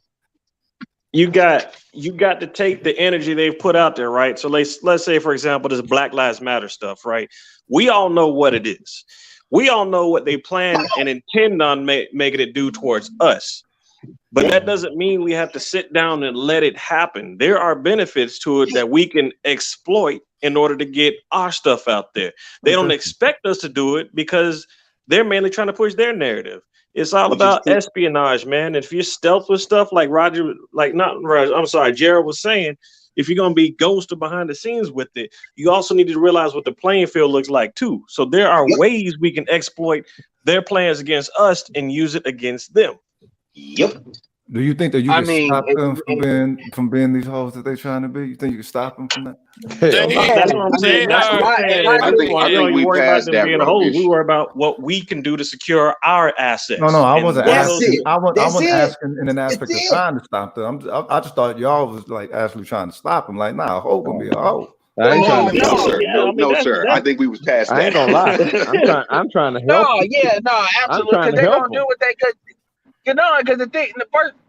You got to take the energy they've put out there, right? So let's say, for example, this Black Lives Matter stuff, right? We all know what it is. We all know what they plan and intend on making it do towards us. But that doesn't mean we have to sit down and let it happen. There are benefits to it that we can exploit in order to get our stuff out there. They don't expect us to do it because they're mainly trying to push their narrative. It's all about espionage, man. If you're stealth with stuff like Jared was saying, if you're going to be ghosted behind the scenes with it, you also need to realize what the playing field looks like too. So there are ways we can exploit their plans against us and use it against them. Yep. Do you think that you can stop them from being these hoes that they're trying to be? You think you can stop them from that? That's what I'm saying. I think we passed that being a hole. We worry about what we can do to secure our assets. No, I wasn't asking. I wasn't asking in an aspect of trying to stop them. I just thought y'all was like actually trying to stop them. Like, nah, a hoe gonna be a hoe. No, sir. I think we was past that. I ain't gonna lie. I'm trying to help. Absolutely. Because they're gonna do what they could. Because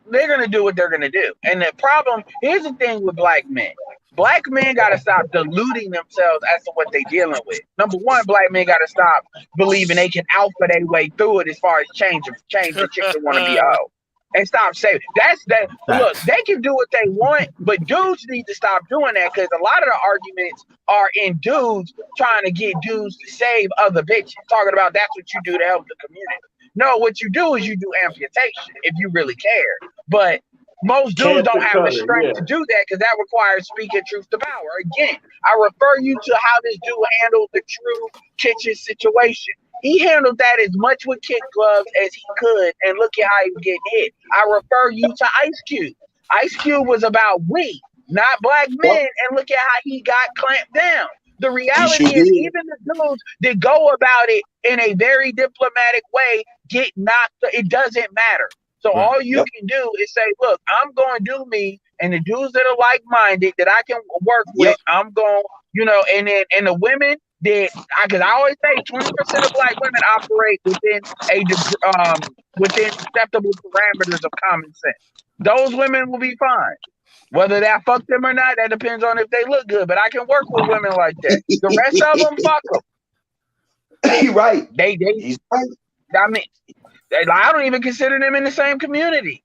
they're gonna do what they're gonna do. And the problem, here's the thing with black men. Black men gotta stop deluding themselves as to what they're dealing with. Number one, black men gotta stop believing they can alpha their way through it as far as change the chicks that want to be a hoe. And stop saying that. Look, they can do what they want, but dudes need to stop doing that, because a lot of the arguments are in dudes trying to get dudes to save other bitches, talking about that's what you do to help the community. No, what you do is you do amputation if you really care. But most dudes don't have the strength to do that, because that requires speaking truth to power. Again, I refer you to how this dude handled the True Kitchen situation. He handled that as much with kid gloves as he could, and look at how he was getting hit. I refer you to Ice Cube. Ice Cube was about we, not black men, and look at how he got clamped down. The reality is, even the dudes that go about it in a very diplomatic way get knocked. It doesn't matter. So all you can do is say, look, I'm going to do me, and the dudes that are like-minded that I can work with, I'm going, and the women that, because I always say 20% of black women operate within within acceptable parameters of common sense. Those women will be fine. Whether that fuck them or not, that depends on if they look good. But I can work with women like that. The rest of them, fuck them. He's right. He's right. I mean, I don't even consider them in the same community.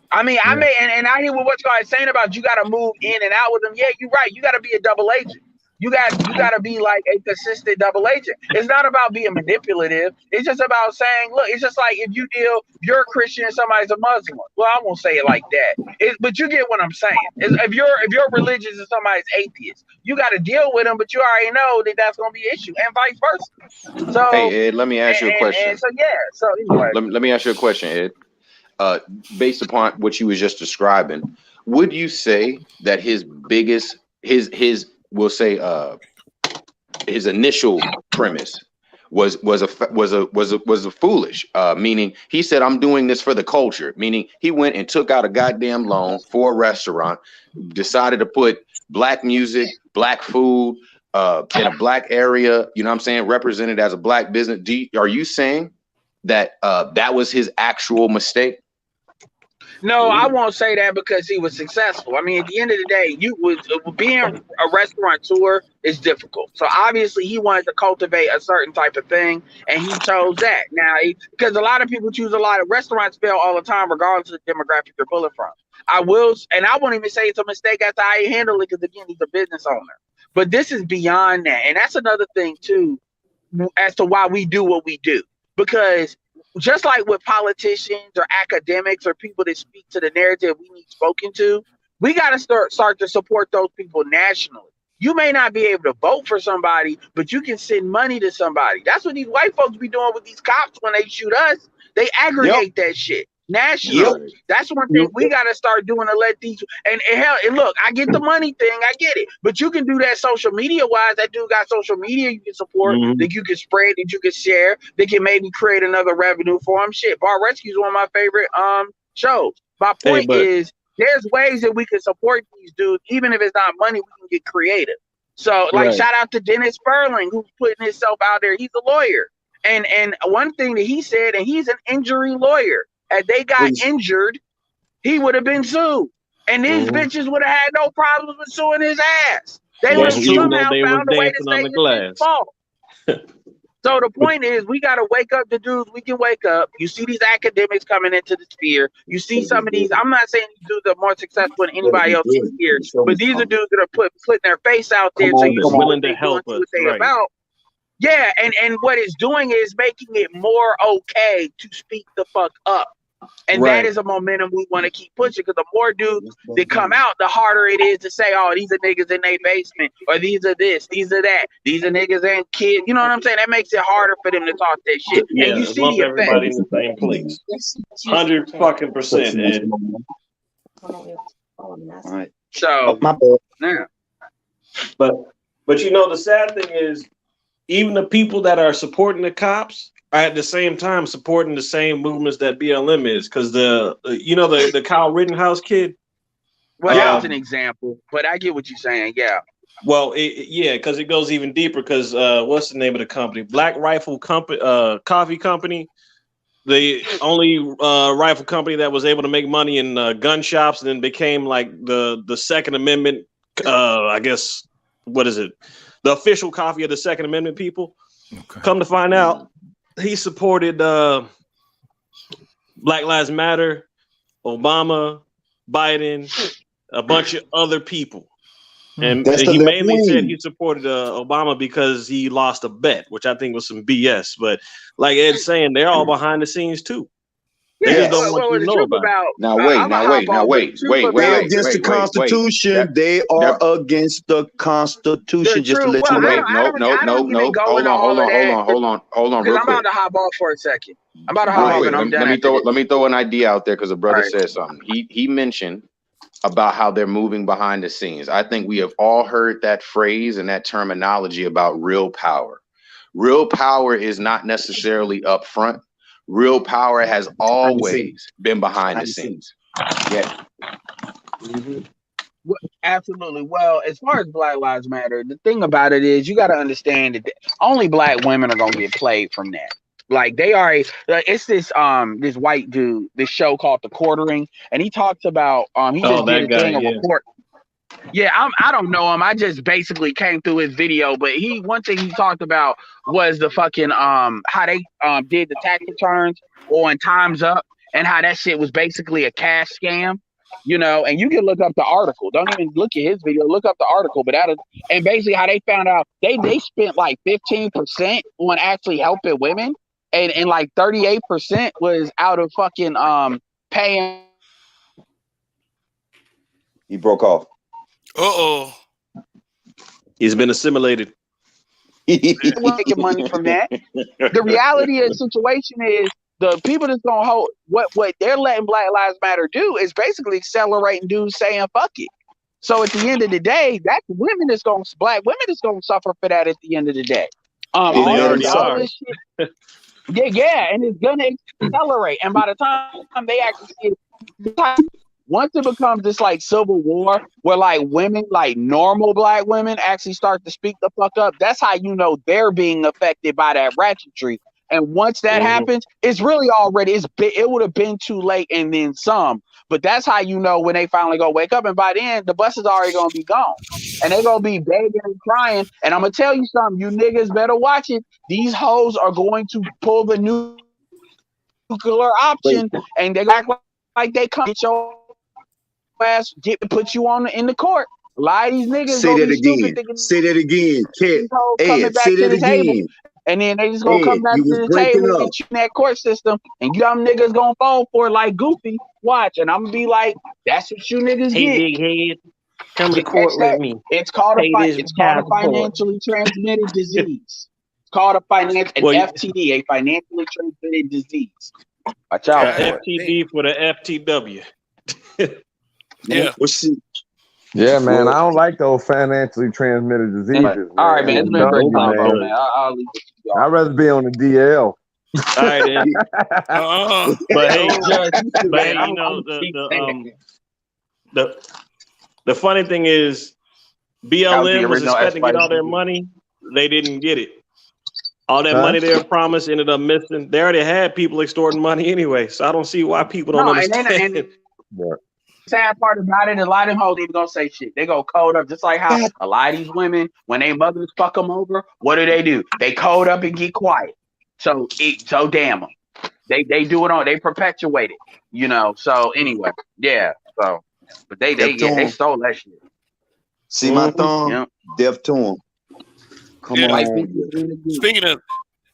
I mean, I may, and I hear what you guys saying about you got to move in and out with them. Yeah, you're right. You got to be a double agent. You got to be like a consistent double agent. It's not about being manipulative. It's just about saying, look, it's just like if you're a Christian and somebody's a Muslim. Well, I won't say it like that. But you get what I'm saying. If you're religious and somebody's atheist, you got to deal with them, but you already know that that's going to be an issue, and vice versa. So, hey, Ed, let me ask you a question. So anyway. Let me ask you a question, Ed. Based upon what you was just describing, would you say that his biggest, we'll say his initial premise was a foolish, meaning he said, I'm doing this for the culture, meaning he went and took out a goddamn loan for a restaurant, decided to put black music, black food in a black area, you know what I'm saying, represented as a black business. Are you saying that that was his actual mistake? No, I won't say that because he was successful. I mean, at the end of the day, being a restaurateur is difficult. So obviously he wanted to cultivate a certain type of thing, and he chose that. Now, because a lot of people choose a lot of restaurants fail all the time, regardless of the demographic they're pulling from. I won't even say it's a mistake as to how he handled it, because again, he's a business owner. But this is beyond that, and that's another thing too, as to why we do what we do, because just like with politicians or academics or people that speak to the narrative we need spoken to, we got to start to support those people nationally. You may not be able to vote for somebody, but you can send money to somebody. That's what these white folks be doing with these cops when they shoot us. They aggregate that shit nationally. That's one thing we got to start doing to let these, and hell, and look, I get the money thing, I get it, but you can do that social media wise. That dude got social media you can support, that you can spread, that you can share, that can maybe create another revenue for him. Shit, Bar Rescue is one of my favorite shows. My point is, there's ways that we can support these dudes, even if it's not money. We can get creative. So, shout out to Dennis Sperling, who's putting himself out there. He's a lawyer, and one thing that he said, and he's an injury lawyer. If they got injured, he would have been sued. And these bitches would have had no problems with suing his ass. They would have somehow found a way to say it's his fault. So the point is, we got to wake up the dudes we can wake up. You see these academics coming into the sphere. You see some of these. I'm not saying these dudes are more successful than anybody else in here, but these are dudes that are putting their face out there. So you're willing to help us. About. Yeah, and what it's doing is making it more okay to speak the fuck up. And that is a momentum we want to keep pushing, because the more dudes that come out, the harder it is to say, oh, these are niggas in their basement, or these are this, these are that, these are niggas and kids. You know what I'm saying? That makes it harder for them to talk that shit. Yeah, and you see the everybody in the same place. 100% Ed. All right. So, yeah. But you know, the sad thing is, even the people that are supporting the cops are at the same time supporting the same movements that BLM is, because the Kyle Rittenhouse kid. Well, that's an example, but I get what you're saying. Yeah. Well, because it goes even deeper. Because what's the name of the company? Black Rifle Company, Coffee Company. The only rifle company that was able to make money in gun shops, and then became like the Second Amendment. I guess, what is it? The official coffee of the Second Amendment people. Okay. Come to find out, he supported Black Lives Matter, Obama, Biden, a bunch of other people. And he mainly said he supported Obama because he lost a bet, which I think was some BS. But like Ed's saying, they're all behind the scenes too. They Yeah, just don't want well, you to the know truth about it. about Now I'm wait, gonna now hop wait, now on, but wait, the truth wait, They're about against the wait. Constitution. They are against the the Constitution. Just to truth. let Well, you know. Okay, nope. I don't even go into all of that Hold on, because real I'm about quick. to hop off for a second. I'm about to Real hop All off right. and I'm done Let me after this. throw an idea out there because a All brother right. said something. He mentioned about how they're moving behind the scenes. I think we have all heard that phrase and that terminology about real power. Real power is not necessarily up front. Real power has always been behind the scenes. Yeah. Absolutely. Well, as far as Black Lives Matter, the thing about it is you got to understand that only Black women are gonna get played from that. Like they are it's this white dude, this show called The Quartering, and he talks about he just did that a guy, thing, a yeah. report. Yeah, I don't know him. I just basically came through his video, but one thing he talked about was the fucking how they did the tax returns on Time's Up and how that shit was basically a cash scam. And you can look up the article. Don't even look at his video. Look up the article. But and basically how they found out they spent like 15% on actually helping women, and like 38% was out of fucking paying. He broke off. He's been assimilated. Making money from that. The reality of the situation is the people that's gonna hold what they're letting Black Lives Matter do is basically accelerating dudes saying fuck it. So at the end of the day, that's Black women is gonna suffer for that at the end of the day. They already all are. this shit. Yeah, and it's gonna accelerate. And by the time they actually see it, once it becomes this like civil war where like women, like normal Black women, actually start to speak the fuck up, that's how you know they're being affected by that ratchetry. And once that happens, it's really already it would have been too late and then some. But that's how you know when they finally go wake up. And by then, the bus is already gonna be gone, and they're gonna be begging and crying. And I'm gonna tell you something, you niggas better watch it. These hoes are going to pull the nuclear option, and they act like they come get your ass, put you in the court. A lot of these niggas Say gonna that be stupid again. thinking Say that again. these hoes coming Ed, back say to that the table. again. And then they just gonna come back you to was the breaking table up. and you in that court system, and you dumb niggas gonna fall for it like Goofy. Watch, and I'm gonna be like, that's what you niggas Hey, get. big head, come to You court catch with that? me. It's called Pay this child support. financially transmitted disease. It's called an FTD, a financially transmitted disease. Watch out for it. FTD for the FTW. Yeah. Well, see, Yeah, man. I don't like those financially transmitted diseases. All right, man. It's been a great man. combo, man. I'll leave it to y'all. I'd rather be on the DL. All right, then. But hey, Man, you know the funny thing is, BLM was expecting to get all their money. They didn't get it. All that money they were promised ended up missing. They already had people extorting money anyway, so I don't see why people don't understand. Sad part about it, a lot of them hoes even gonna say shit. They go code up, just like how a lot of these women, when they mothers fuck them over, what do? They code up and get quiet. So damn them. They do it on. They perpetuate it. So anyway, yeah. So, but they stole that shit. see my thumb? Yeah. Deaf to him. Come on.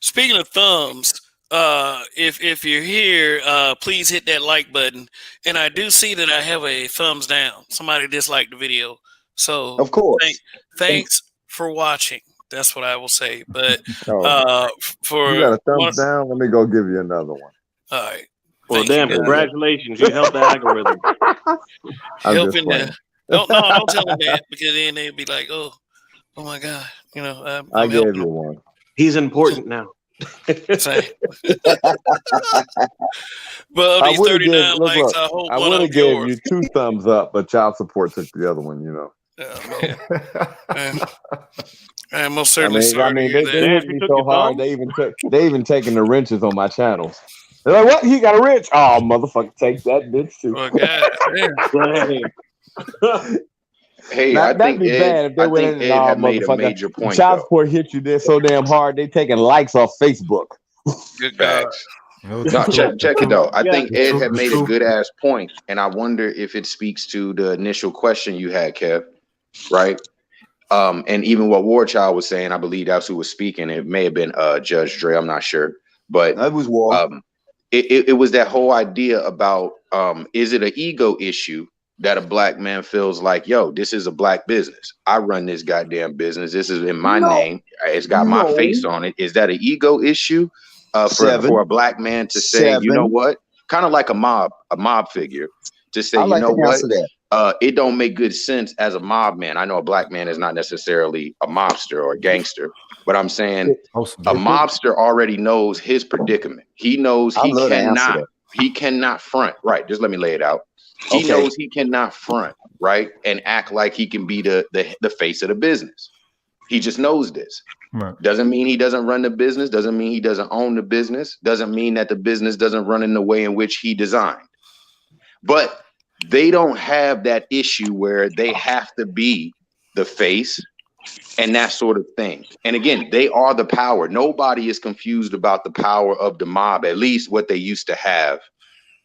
Speaking of thumbs, if you're here, please hit that like button. And I do see that I have a thumbs down. Somebody disliked the video, so Of course. Thanks for watching. That's what I will say. But for you got a thumbs down, let me go give you another one. All right. Well, damn! Congratulations, you helped the algorithm. Helping the don't tell them that, because then they'd be like, oh my god, I gave you one. He's important now. But these 39 likes, I hope I one would have of gave yours. you 2 thumbs up, but child support took the other one. I'm most certainly sorry. they hit me so hard. They even taking the wrenches on my channels. They're like, "What? He got a wrench? Oh, motherfucker, take that bitch too." Oh, God. Hey, now, I think Ed had made a major point. Child support hit you there so damn hard, they taking likes off Facebook. Good God. No, check it though. I think Ed had made a good ass point, and I wonder if it speaks to the initial question you had, Kev. Right? And even what Warchild was saying, I believe that's who was speaking. It may have been Judge Dre. I'm not sure, but that was War. it was that whole idea about is it an ego issue that a black man feels like, yo, this is a black business. I run this goddamn business. This is in my name. It's got my face on it. Is that an ego issue for a black man to say, you know what? Kind of like a mob figure to say, you know what? It don't make good sense as a mob man. I know a black man is not necessarily a mobster or a gangster, but I'm saying a mobster already knows his predicament. He knows he cannot front. Right. Just let me lay it out. He knows he cannot front, right, and act like he can be the face of the business. He just knows this. Right. Doesn't mean he doesn't run the business. Doesn't mean he doesn't own the business. Doesn't mean that the business doesn't run in the way in which he designed. But they don't have that issue where they have to be the face and that sort of thing. And again, they are the power. Nobody is confused about the power of the mob, at least what they used to have.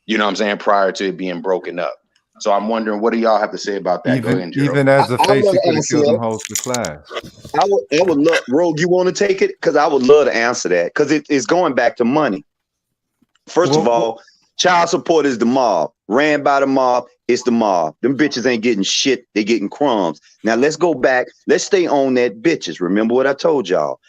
You know what I'm saying? Prior to it being broken up. So I'm wondering, what do y'all have to say about that? Even as a face, you could have killed them host the class. I would love, Rogue, you want to take it? Because I would love to answer that. Because it's going back to money. First of all, child support is the mob. Ran by the mob, it's the mob. Them bitches ain't getting shit, they getting crumbs. Now let's go back. Let's stay on that bitches. Remember what I told y'all.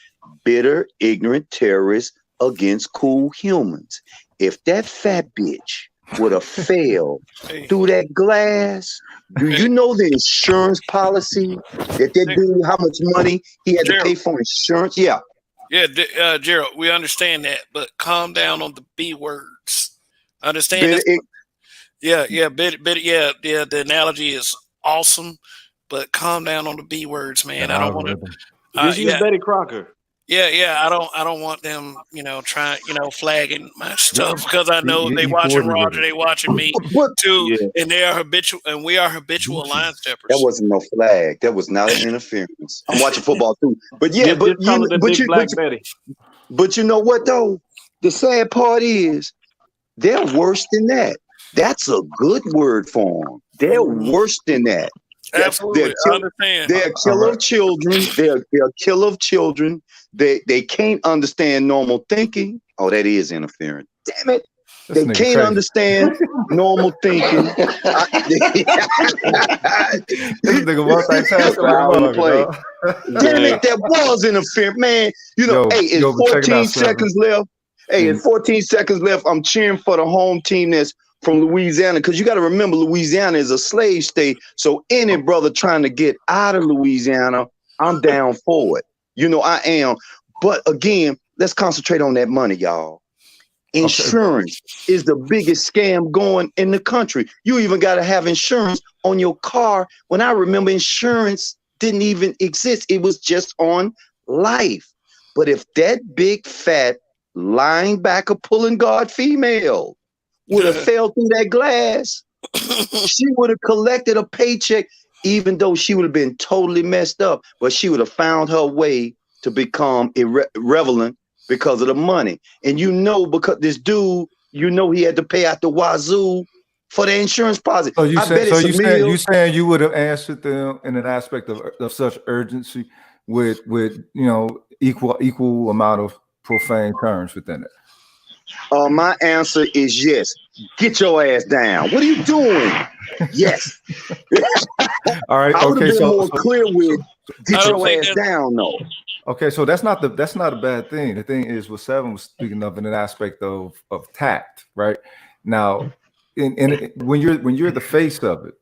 Bitter, ignorant terrorists against cool humans. If that fat bitch would have failed through that glass, do you know the insurance policy that they do? How much money he had to pay for insurance? Yeah. Yeah, Gerald, we understand that, but calm down on the B words. Understand this? The analogy is awesome, but calm down on the B words, man. I don't want to. Just use Betty Crocker. Yeah. I don't want them, flagging my stuff because I know they watching Roger, they watching me too, and they are habitual, and we are habitual line steppers. That wasn't no flag. That was not an interference. I'm watching football too, but but you know what though? The sad part is they're worse than that. That's a good word for them. They're worse than that. Absolutely, I understand. They're a killer of children. They're a killer of children. They can't understand normal thinking. Oh, that is interference. Damn it. They can't understand normal thinking. This nigga multitasking. Damn it, that was interference, man. In 14 seconds left. Hey, in 14 seconds left, I'm cheering for the home team that's from Louisiana, because you got to remember Louisiana is a slave state. So any brother trying to get out of Louisiana, I'm down for it. I am. But again, let's concentrate on that money, y'all. Insurance is the biggest scam going in the country. You even got to have insurance on your car. When I remember, insurance didn't even exist. It was just on life. But if that big, fat, lying back or pulling guard female would have fell through that glass, she would have collected a paycheck, even though she would have been totally messed up. But she would have found her way to become irrelevant because of the money. And because this dude, he had to pay out the wazoo for the insurance policy. So you saying you would have answered them in an aspect of such urgency with equal amount of profane terms within it? My answer is yes. Get your ass down. What are you doing? Yes. All right. I would have been more clear with get your ass down, though. Okay, so that's not a bad thing. The thing is, what Seven was speaking of in an aspect of tact, right? Now, when you're the face of it,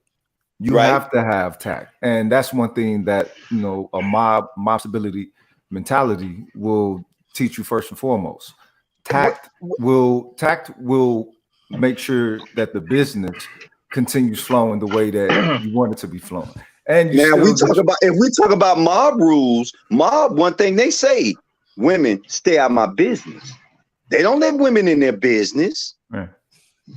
you have to have tact, and that's one thing that a mob stability mentality will teach you first and foremost. Tact will make sure that the business continues flowing the way that you want it to be flowing. And if we talk about mob rules, one thing they say, women stay out of my business. They don't let women in their business. Yeah.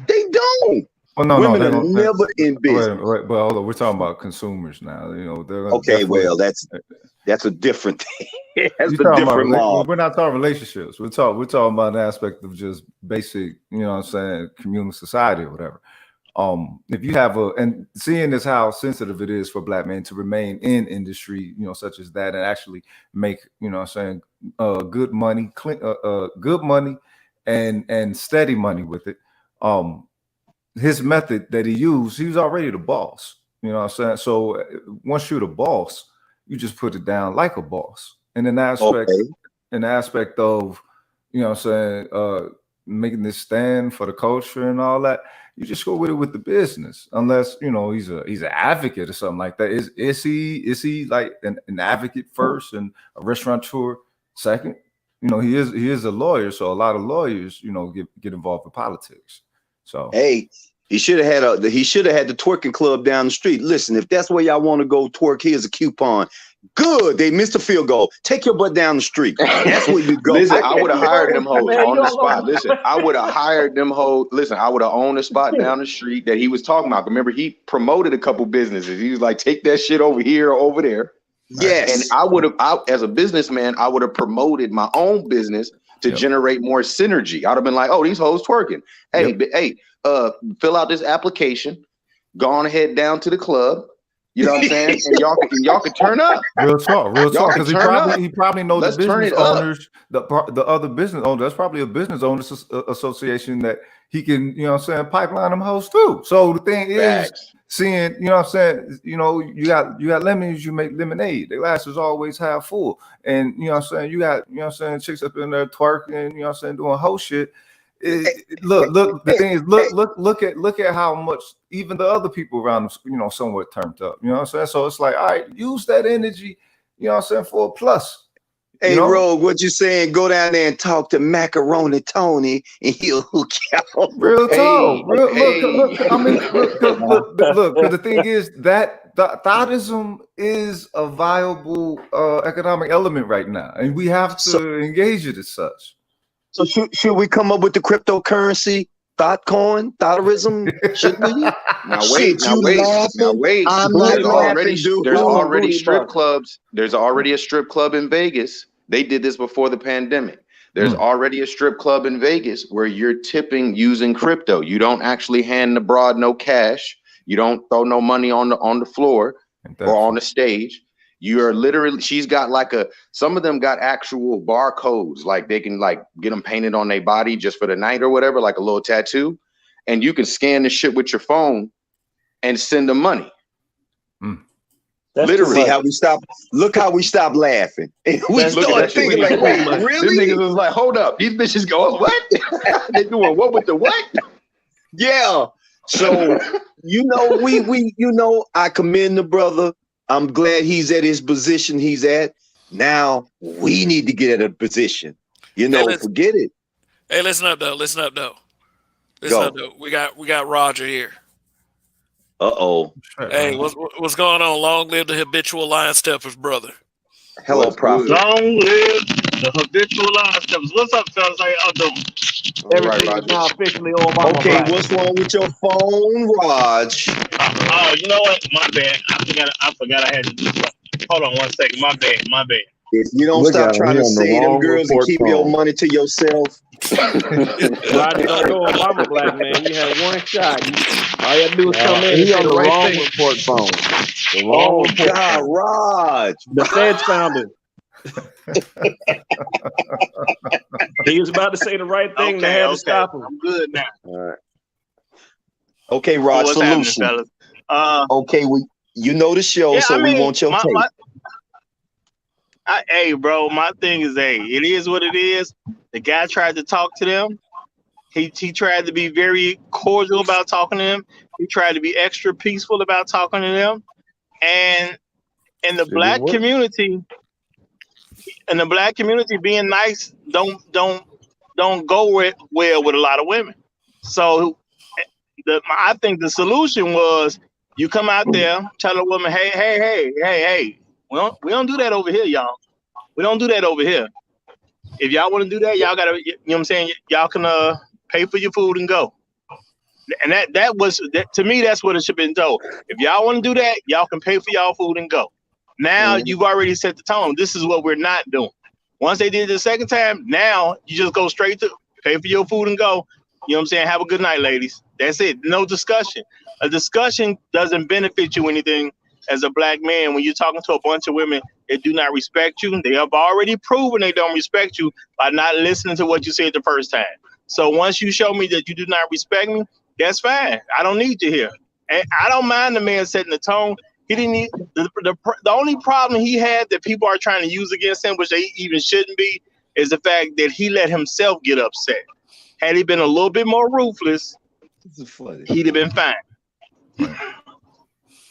They don't. Well, no, women are never in business. But hold on, we're talking about consumers now. That's a different thing. That's a different mob. We're not talking relationships. We're talking about an aspect of just basic, communal society or whatever. If you have and seeing as how sensitive it is for Black men to remain in industry, such as that, and actually make, good money, and steady money with it. His method that he used, he was already the boss. You know what I'm saying? So once you're the boss, you just put it down like a boss. And in the aspect of, you know what I'm saying, making this stand for the culture and all that, you just go with it with the business. Unless, you know, he's an advocate or something like that. Is he like an advocate first and a restaurateur second? You know, he is a lawyer, so a lot of lawyers, you know, get involved in politics. So hey, he should have had the twerking club down the street. Listen, if that's where y'all want to go twerk, here's a coupon. Good, they missed a field goal. Take your butt down the street. That's where you go. Listen, I would have hired them hoes on the spot. Listen, I would have hired them hoes. Listen, I would have owned a spot down the street that he was talking about. Remember, he promoted a couple businesses. He was like, take that shit over here or over there. Yes. And I would have, as a businessman, I would have promoted my own business to generate more synergy. I'd have been like, oh, these hoes twerking. Hey, fill out this application. Go on ahead down to the club. You know what I'm saying? And y'all can turn up. Real talk. Because he probably knows the business owners, the other business owners. That's probably a business owners association that he can, you know what I'm saying, pipeline them hosts too. So the thing is, seeing, you know what I'm saying, you know, you got lemons, you make lemonade. The glass is always half full. And you know what I'm saying, you got, you know what I'm saying, chicks up in there twerking, you know what I'm saying, doing whole shit. Look, the thing is, look at how much even the other people around them, you know, somewhat turned up. You know what I'm saying? So it's like, all right, use that energy, you know what I'm saying, for a plus. Hey, you know? Rogue, what you saying? Go down there and talk to Macaroni Tony, and he'll hook you up. Real talk. Look. I mean, look. Because the thing is that thoughtism is a viable economic element right now, and we have to engage it as such. So should we come up with the cryptocurrency thought coin, thoughtrism? Should we? Now wait. There's already strip clubs. There's already a strip club in Vegas. They did this before the pandemic. There's already a strip club in Vegas where you're tipping using crypto. You don't actually hand the broad no cash. You don't throw no money on the floor or on the stage. You are literally, she's got like some of them got actual barcodes, like they can like get them painted on their body just for the night or whatever, like a little tattoo. And you can scan the shit with your phone and send them money. Literally, look how we stopped laughing. And we started thinking like, wait, really? These niggas was like, hold up. These bitches go, what? They doing what with the what? Yeah. So, you know, I commend the brother. I'm glad he's at his position he's at. Now we need to get at a position. You know, forget it. Hey, listen up though. We got Roger here. Uh-oh. Hey, what's going on? Long live the habitual line steppers, brother. Hello, Prophet. Long live the habitual line steppers. What's up, fellas? How y'all doing? Everything is now officially on my Okay, what's wrong with your phone, Raj? Oh, you know what? My bad. I forgot I had to do something. Hold on one second. My bad. If you don't stop trying to say them girls and keep your money to yourself. Roger, don't go on Mama Black, man. You had one shot. All you have to do is come in and say the right thing. Report phone. The wrong report God, phone. Raj. The feds found it. He was about to say the right thing. They had to stop him. I'm good now. All right. Okay, Raj, solution. Okay, you know the show, so we want your take. Hey, bro, my thing is, it is what it is. The guy tried to talk to them. He tried to be very cordial about talking to them. He tried to be extra peaceful about talking to them. And in the black community, being nice don't go well with a lot of women. So I think the solution was you come out there, tell a woman, hey. We don't do that over here, y'all. We don't do that over here. If y'all want to do that, y'all gotta, you know what I'm saying? Y'all can pay for your food and go. And that was to me, that's what it should have been told. If y'all want to do that, y'all can pay for y'all food and go. Now you've already set the tone. This is what we're not doing. Once they did it the second time, now you just go straight to pay for your food and go. You know what I'm saying? Have a good night, ladies. That's it. No discussion. A discussion doesn't benefit you anything. As a black man, when you're talking to a bunch of women that do not respect you, they have already proven they don't respect you by not listening to what you said the first time. So once you show me that you do not respect me, that's fine. I don't need you here. And I don't mind the man setting the tone. He didn't need the only problem he had that people are trying to use against him, which they even shouldn't be, is the fact that he let himself get upset. Had he been a little bit more ruthless, he'd have been fine.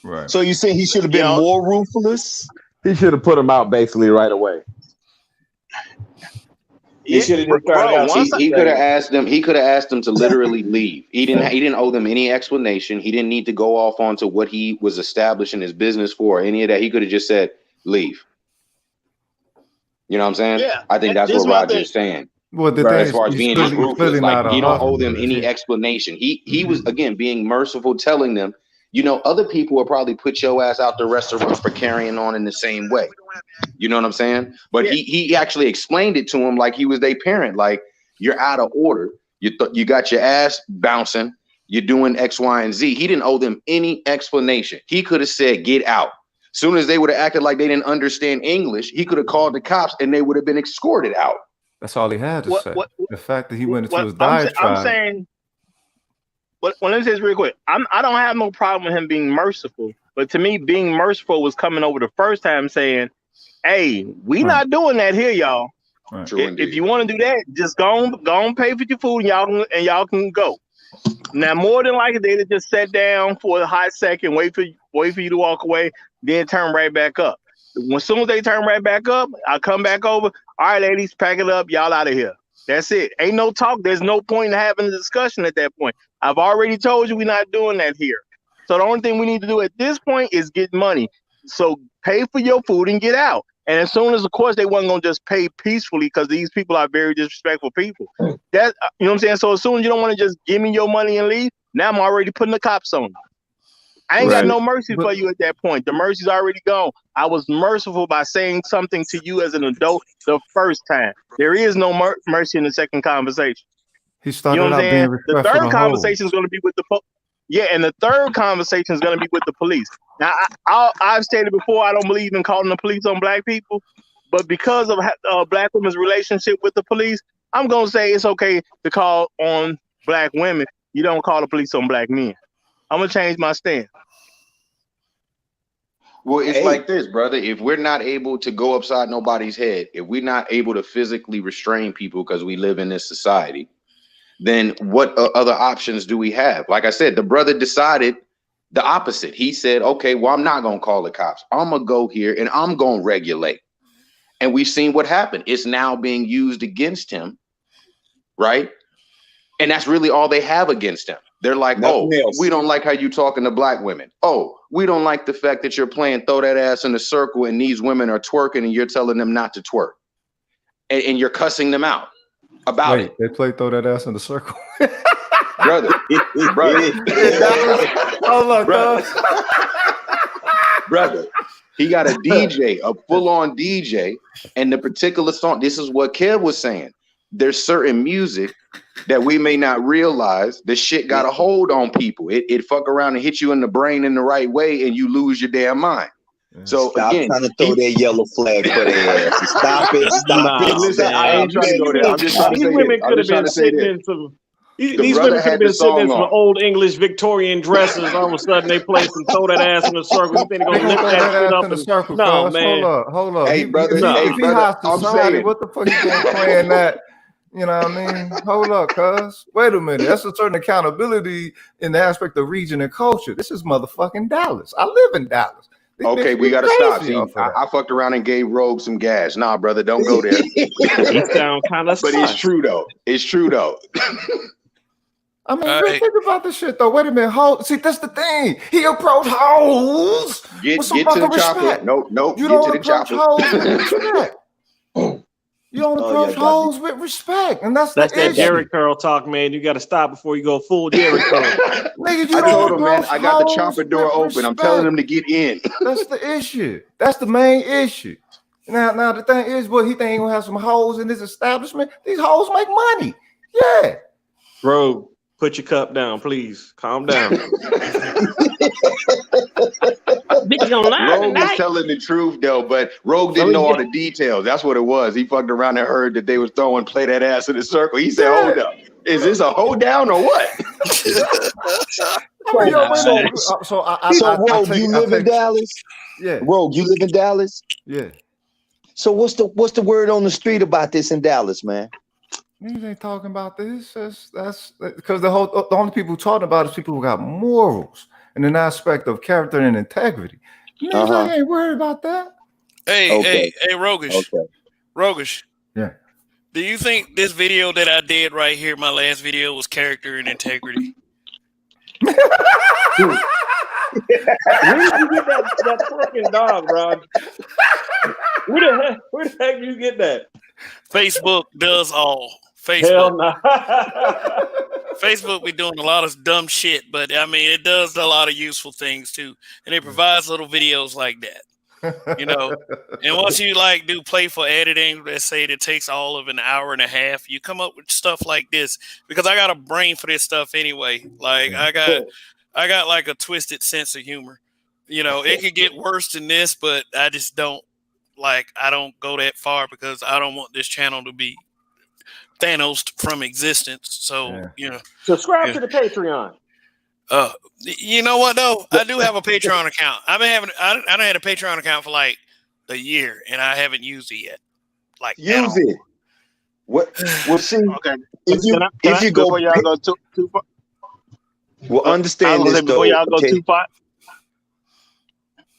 Right. So you saying he should have been more ruthless? He should have put him out basically right away. He should have He could have asked them. He could have asked them to literally leave. He didn't owe them any explanation. He didn't need to go off onto what he was establishing his business for, or any of that. He could have just said, "Leave." You know what I'm saying? Yeah. I think that's what Roger's saying. Well, as far as being just ruthless, like he don't owe them any explanation. He was again being merciful, telling them, you know, other people will probably put your ass out the restaurant for carrying on in the same way. You know what I'm saying? But he actually explained it to him like he was their parent. Like, you're out of order. You got your ass bouncing. You're doing X, Y, and Z. He didn't owe them any explanation. He could have said, get out. Soon as they would have acted like they didn't understand English, he could have called the cops and they would have been escorted out. That's all he had to say. The fact that he went into his diatribe. I'm saying, let me say this real quick. I don't have no problem with him being merciful, but to me, being merciful was coming over the first time saying, "Hey, we not doing that here, y'all. Right. If you want to do that, just go on, pay for your food, and y'all can go." Now, more than likely, they'd have just sat down for a hot second, wait for you to walk away, then turn right back up. As soon as they turn right back up, I come back over. All right, ladies, pack it up. Y'all out of here. That's it. Ain't no talk. There's no point in having a discussion at that point. I've already told you we're not doing that here. So the only thing we need to do at this point is get money. So pay for your food and get out. And as soon as, of course, they wasn't going to just pay peacefully because these people are very disrespectful people. That, you know what I'm saying? So as soon as you don't want to just give me your money and leave, now I'm already putting the cops on you. I ain't got no mercy for you at that point. The mercy's already gone. I was merciful by saying something to you as an adult the first time. There is no mercy in the second conversation. He started out being respectful. The third conversation is going to be with the and the third conversation is going to be with the police. Now, I've stated before, I don't believe in calling the police on black people, but because of black women's relationship with the police, I'm going to say it's okay to call on black women. You don't call the police on black men. I'm going to change my stand. Well, it's like this, brother. If we're not able to go upside nobody's head, if we're not able to physically restrain people because we live in this society, then what other options do we have? Like I said, the brother decided the opposite. He said, okay, well, I'm not going to call the cops. I'm going to go here and I'm going to regulate. And we've seen what happened. It's now being used against him, right? And that's really all they have against him. They're like, we don't like how you talking to black women. Oh, we don't like the fact that you're playing throw that ass in a circle and these women are twerking and you're telling them not to twerk. And you're cussing them out about it. They play throw that ass in the circle. Brother. Hold on, brother. He got a DJ, a full-on DJ, and the particular song, this is what Kev was saying. There's certain music that we may not realize the shit got a hold on people. It fuck around and hit you in the brain in the right way and you lose your damn mind. So stop again, trying to throw that yellow flag for their ass. Stop it. Stop it. Listen, I ain't trying to go there. I'm just trying to say these women could have been sitting in some these women could have been sitting in some old English Victorian dresses. All of a sudden they play some throw that ass in a circle. You think they're gonna lift that shit up in a circle? No, man. Hold up. Hey, brother. If he has to somebody, what the fuck you gonna playing that? You know what I mean? Hold up, cuz. Wait a minute. That's a certain accountability in the aspect of region and culture. This is motherfucking Dallas. I live in Dallas. Okay, we gotta stop. See, I fucked around and gave Rogue some gas. Nah, brother, don't go there. You sound kind of. But it's true though. It's true though. I mean, really think about this shit though. Wait a minute. See, that's the thing. He approached hoes. Get to the chopper. Nope. You don't approach hoes with respect. You don't approach hoes with respect, and that's that issue. Jerry Curl talk, man. You got to stop before you go full Jerry Curl. Nigga, I told him, man, I got the chopper door open. I'm telling him to get in. That's the issue. That's the main issue. Now the thing is, he think he gonna have some hoes in this establishment. These hoes make money. Yeah. Bro, put your cup down, please. Calm down. Rogue was telling the truth though, but Rogue didn't know all the details. That's what it was. He fucked around and heard that they was play that ass in a circle. He said, hold up. Is this a hold down or what? So Rogue, you live in Dallas? Yeah. Rogue, you live in Dallas? Yeah. So what's the word on the street about this in Dallas, man? Niggas ain't talking about this. That's because the only people talking about is people who got morals and an aspect of character and integrity. Niggas ain't worried about that. Hey, Rogish. Okay. Rogish. Yeah. Do you think this video that I did right here, my last video, was character and integrity? Where did you get that fucking dog, bro? Where the heck you get that? Facebook does all. Facebook. Hell no. Facebook be doing a lot of dumb shit, but I mean, it does a lot of useful things too, and it provides little videos like that. You know, and once you like do playful editing, let's say it takes all of an hour and a half, you come up with stuff like this because I got a brain for this stuff anyway. Like I got like a twisted sense of humor. You know, it could get worse than this, but I just don't I don't go that far because I don't want this channel to be Thanos from existence. So you know, subscribe to the Patreon. You know what though? I do have a Patreon account. I don't had a Patreon account for like a year, and I haven't used it yet. Like use it. What? Well, see, Okay. if you go, before y'all go too far. Well, understand this though. Before y'all go too far.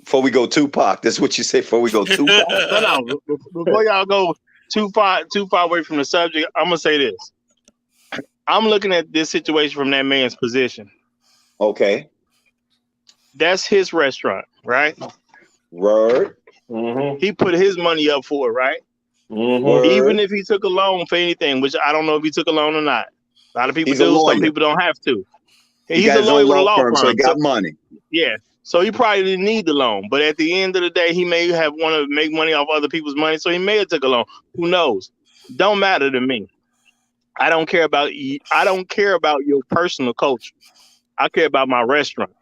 Before we go Tupac, that's what you say. Before we go Tupac. No. Before y'all go too far away from the subject, I'm gonna say this. I'm looking at this situation from that man's position. Okay. That's his restaurant, right? Word. Mm-hmm. He put his money up for it, right? Mm-hmm. Even if he took a loan for anything, which I don't know if he took a loan or not. A lot of people do. Some people don't have to. He's a lawyer with a law firm, so he got money. Yeah. So he probably didn't need the loan, but at the end of the day, he may have wanted to make money off other people's money, so he may have took a loan. Who knows? Don't matter to me. I don't care about you. I don't care about your personal culture. I care about my restaurant.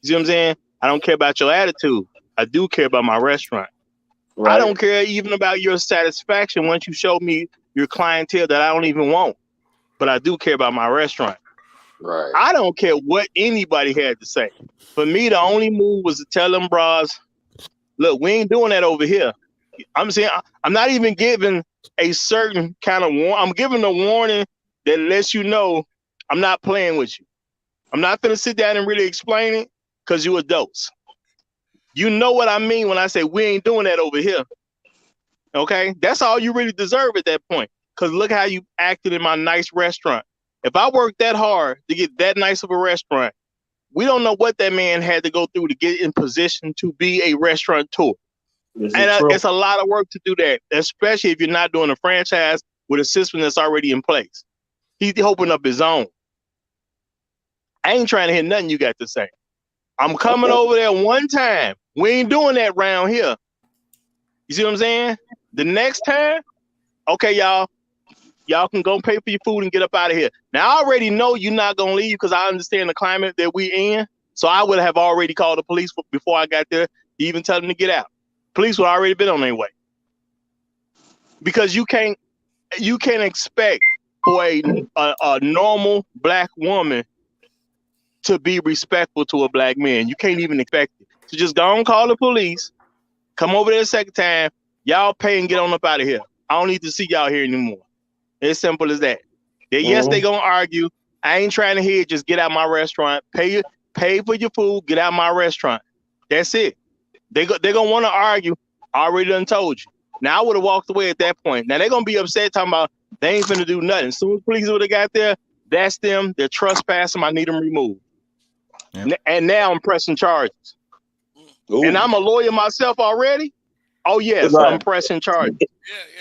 You see what I'm saying? I don't care about your attitude. I do care about my restaurant. Right. I don't care even about your satisfaction once you show me your clientele that I don't even want. But I do care about my restaurant. Right. I don't care what anybody had to say. For me, the only move was to tell them bras, look, we ain't doing that over here. I'm saying I'm not even giving a certain kind of warning. I'm giving a warning that lets you know I'm not playing with you. I'm not going to sit down and really explain it because you adults. You know what I mean when I say we ain't doing that over here. Okay? That's all you really deserve at that point. Because look how you acted in my nice restaurant. If I worked that hard to get that nice of a restaurant, we don't know what that man had to go through to get in position to be a restaurateur. And it's a lot of work to do that, especially if you're not doing a franchise with a system that's already in place. He's opening up his own. I ain't trying to hear nothing you got to say. I'm coming over there one time. We ain't doing that round here. You see what I'm saying? The next time, okay, y'all can go pay for your food and get up out of here. Now, I already know you're not going to leave because I understand the climate that we in. So I would have already called the police before I got there to even tell them to get out. Police would already been on their way. Because you can't expect for a normal black woman to be respectful to a black man. You can't even expect it. So just go and call the police. Come over there a second time. Y'all pay and get on up out of here. I don't need to see y'all here anymore. It's simple as that. Yes, they gonna argue. I ain't trying to hear just get out my restaurant. Pay for your food. Get out my restaurant. That's it. They gonna want to argue. I already done told you. Now I would have walked away at that point. Now they're gonna be upset talking about they ain't finna do nothing. As soon as police would have got there, that's them. They're trespassing. I need them removed. Yep. And now I'm pressing charges. Ooh. And I'm a lawyer myself already. Oh yes, right. I'm pressing charges.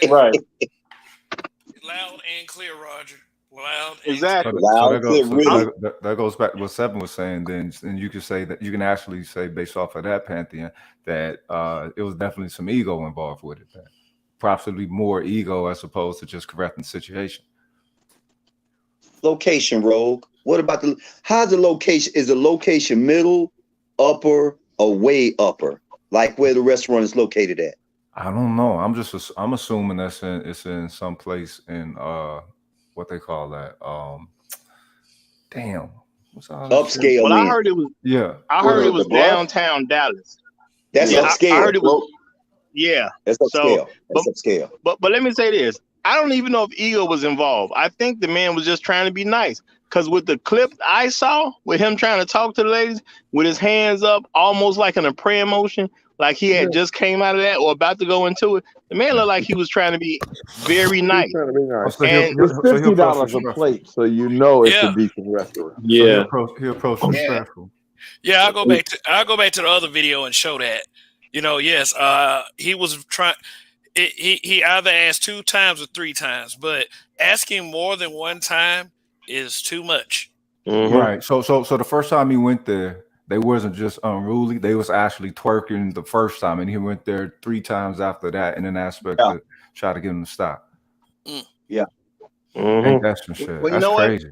Yeah. Right. Loud and clear, Roger. Loud. Exactly. That goes back to what Seven was saying. Then you could say that you can actually say based off of that pantheon that it was definitely some ego involved with it. Possibly more ego as opposed to just correcting the situation. Location, Rogue. What about how's the location? Is the location middle, upper, or way upper? Like where the restaurant is located at? I don't know. I'm assuming it's in some place in what they call that. Damn. What's all Upscale. Well, I heard it was. Yeah. I heard it was downtown Dallas. That's upscale. I heard it was. Yeah. That's upscale. That's upscale. But let me say this. I don't even know if ego was involved. I think the man was just trying to be nice. Because with the clip I saw with him trying to talk to the ladies with his hands up, almost like in a prayer motion, like he had just came out of that or about to go into it, the man looked like he was trying to be very nice. Trying to be nice. So And it's $50 a plate, so you know it's a decent restaurant. Yeah, he'll approach respectful. Yeah, I'll go back to the other video and show that. You know, yes, he was trying. He either asked 2 times or 3 times, but asking more than 1 time is too much. Mm-hmm. Right. So the first time he went there, they wasn't just unruly. They was actually twerking the first time, and he went there 3 times after that in an aspect to try to get him to stop. Yeah. Ain't that some shit? Well, That's crazy.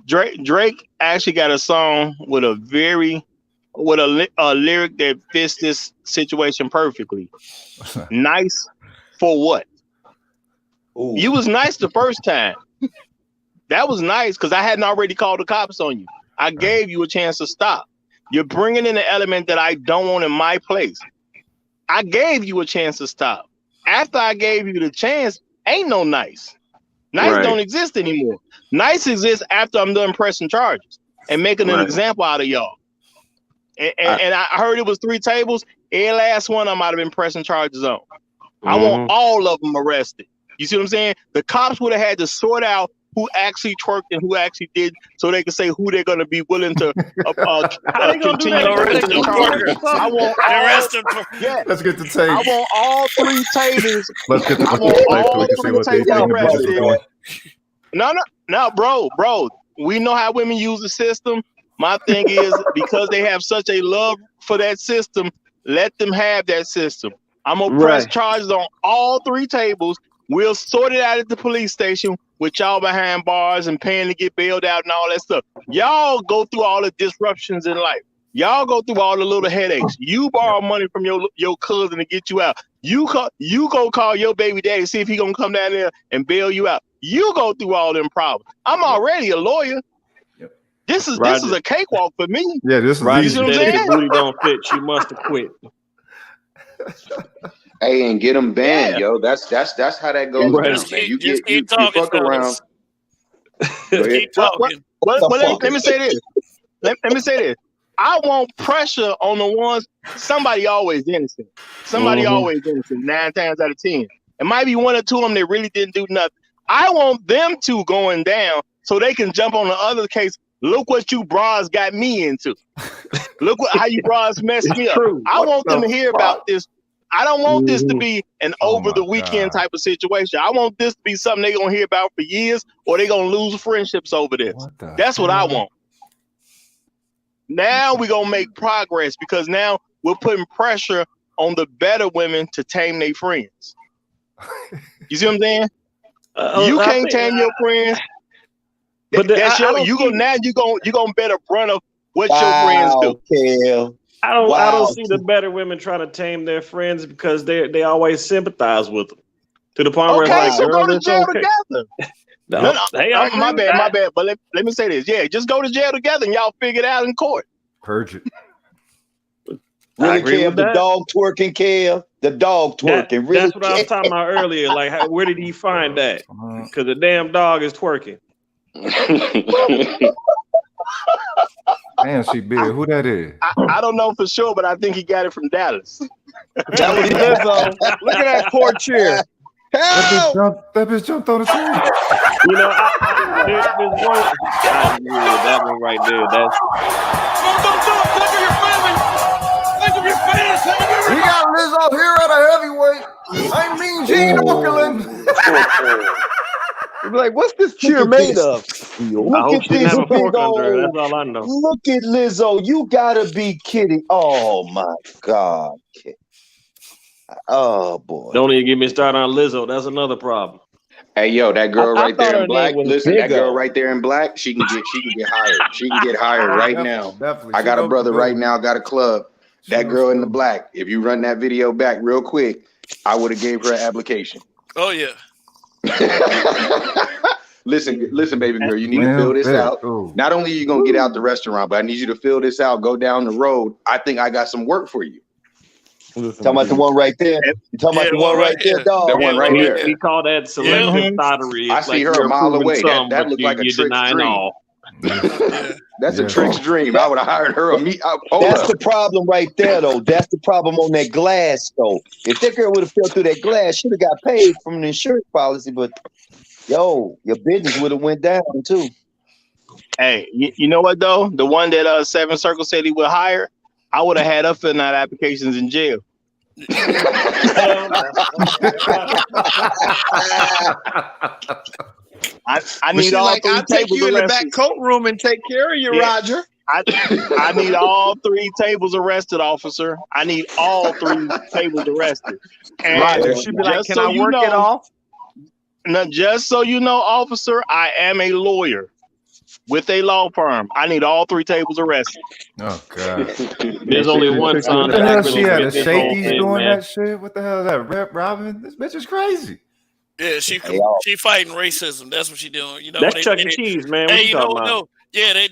Drake actually got a song with a lyric that fits this situation perfectly. Nice for what? Ooh. You was nice the first time. That was nice because I hadn't already called the cops on you. I gave you a chance to stop. You're bringing in an element that I don't want in my place. I gave you a chance to stop. After I gave you the chance, ain't no nice. Nice don't exist anymore. Nice exists after I'm done pressing charges and making an example out of y'all. And I heard it was 3 tables. Every last one I might have been pressing charges on. I want all of them arrested. You see what I'm saying? The cops would have had to sort out who actually twerked and who actually did, so they can say who they're going to be willing to continue arresting the charges. I want Let's get the tape. I want all 3 tables. Let's get the tape. No, bro. We know how women use the system. My thing is, because they have such a love for that system, let them have that system. I'm going to press charges on all 3 tables. We'll sort it out at the police station with y'all behind bars and paying to get bailed out and all that stuff. Y'all go through all the disruptions in life. Y'all go through all the little headaches. You borrow money from your cousin to get you out. You go call your baby daddy, see if he gonna come down there and bail you out. You go through all them problems. I'm already a lawyer. This is a cakewalk for me. Yeah, this is right. easy. You know what I'm saying? Booty don't fit. You must have quit. Hey, and get them banned, yo. That's how that goes down, man. You fuck around. Keep talking. Let me say this. Let me say this. I want pressure on the ones. Somebody always innocent. Somebody always innocent. 9 times out of 10. It might be 1 or 2 of them that really didn't do nothing. I want them 2 going down so they can jump on the other case. Look what you bras got me into. Look how you bras messed me up. I want them to hear about this. I don't want this to be an over the weekend type of situation. I want this to be something they're going to hear about for years, or they're going to lose friendships over this. That's what I want. Now we're going to make progress because now we're putting pressure on the better women to tame their friends. You see what I'm saying? You can't tame your friends. But you're gonna better brunt of what your friends do. I don't see the better women trying to tame their friends because they always sympathize with them to the point where it's like, so go to jail together. No, my bad. But let me say this. Yeah, just go to jail together and y'all figure it out in court. Purge it. Really care if the dog twerking, care the dog twerking. That's what I was talking about earlier. Like, where did he find that? Because the damn dog is twerking. Man, she big. Who that is? I don't know for sure, but I think he got it from Dallas. That was Lizzo. Look at that poor chair. That bitch jumped on the chair. You know, there's one. That one right there. That's. We got Lizzo here at a heavyweight. I mean, Gene Okerlund. Like, what's this chair made of? Look at this big old. That's all I know. Look at Lizzo. You gotta be kidding. Oh my God. Oh boy. Don't even get me started on Lizzo. That's another problem. Hey yo, that girl right there in black. Listen, that girl right there in black. She can get hired. She can get hired right now. I got a brother right now. Got a club. That girl in the black. If you run that video back real quick, I would have gave her an application. Oh yeah. Listen, baby girl, you need to fill this out. Not only are you gonna get out the restaurant, but I need you to fill this out. Go down the road. I think I got some work for you. Talking about the one right there. You talking about the one right there, dog? That one right there. We call that selective thottery. I see her a mile away. That looked like a trick's dream. That's a trick's dream. I would have hired her. That's the problem right there, though. That's the problem on that glass, though. If that girl would have fell through that glass, she'd have got paid from the insurance policy. But yo, your business would have went down too. Hey, you know what though? The one that Seven Circle said he would hire, I would have had her filling out applications in jail. I need all three I'll take tables you in the arrested. back coat room and take care of you, Roger. I need all three tables arrested, officer. I need all three tables arrested. And Roger, she'd be like, "Can I work it off?" Now, just so you know, officer, I am a lawyer with a law firm. I need all three tables arrested. Oh God! There's only one time What the hell she had a this whole shakies thing, doing man. that shit? What the hell is that? Rep Robin? This bitch is crazy. Yeah, she fighting racism. That's what she doing. You know, That's Chuck E. Cheese, man. What Hey, you you know, talking about? no, yeah,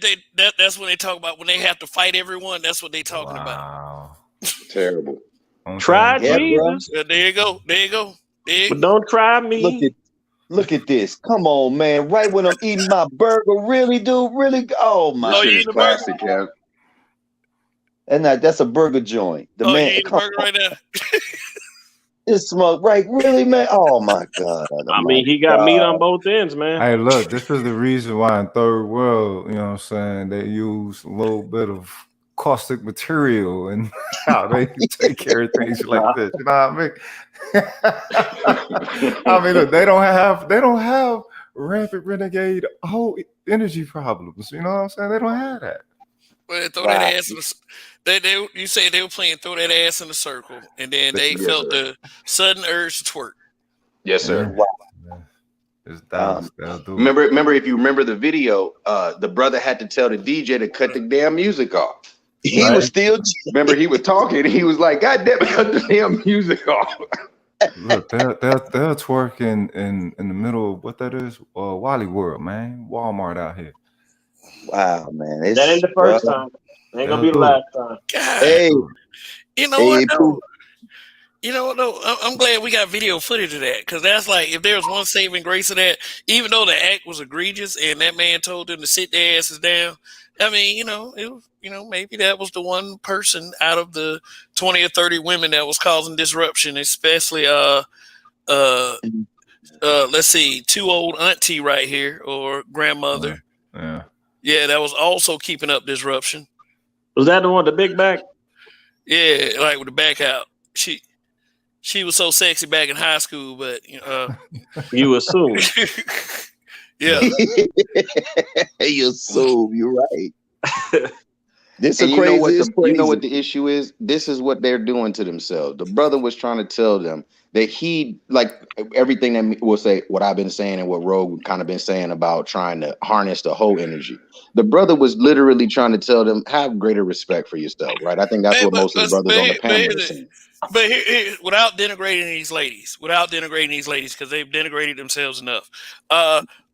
that's when they talk about when they have to fight everyone. That's what they talking about. Terrible. Try Yeah, Jesus. There you go. There you go. But don't try me. Look at this. Come on, man. Right when I'm eating my burger, really, dude? Really? Oh my Oh, you eating a burger? Classic, Kev. And that's a burger joint. The Oh, man, you eating a burger right now? It's smoke, right? Really, man? Oh my God. I mean, he got meat on both ends, man. Hey, look, this is the reason why in third world, you know what I'm saying, they use a little bit of caustic material and how they take care of things like this. You know what I mean? I mean, look, they don't have rampant renegade whole energy problems. You know what I'm saying? They don't have that. Well, throw that ass in the. You say they were playing throw that ass in the circle, and then they felt the sudden urge to twerk. Yes, sir. It's remember, if you remember the video, the brother had to tell the DJ to cut the damn music off. He was still. Remember, he was talking. He was like, "God damn it, cut the damn music off." Look, they're twerking in the middle of what that is, Wally World, man, Walmart out here. Wow, man, That ain't the first time. Ain't gonna be the last time. God. Hey, you know what? Though? You know what? Though? I'm glad we got video footage of that, because that's like, if there was one saving grace of that, even though the act was egregious and that man told them to sit their asses down. I mean, maybe that was the one person out of the 20 or 30 women that was causing disruption, especially let's see, too old auntie right here, or grandmother. Yeah, that was also keeping up disruption. Was that the one with the big back? Yeah, like with the back out. She was so sexy back in high school, but you assume. Yeah. You assume, you're right. This is You crazy. know what the issue is? This is what they're doing to themselves. The brother was trying to tell them that he, like everything that we'll say, what I've been saying and what Rogue kind of been saying about trying to harness the whole energy. The brother was literally trying to tell them, have greater respect for yourself, right? I think that's what most of the brothers on the panel are saying. But here, without denigrating these ladies, because they've denigrated themselves enough.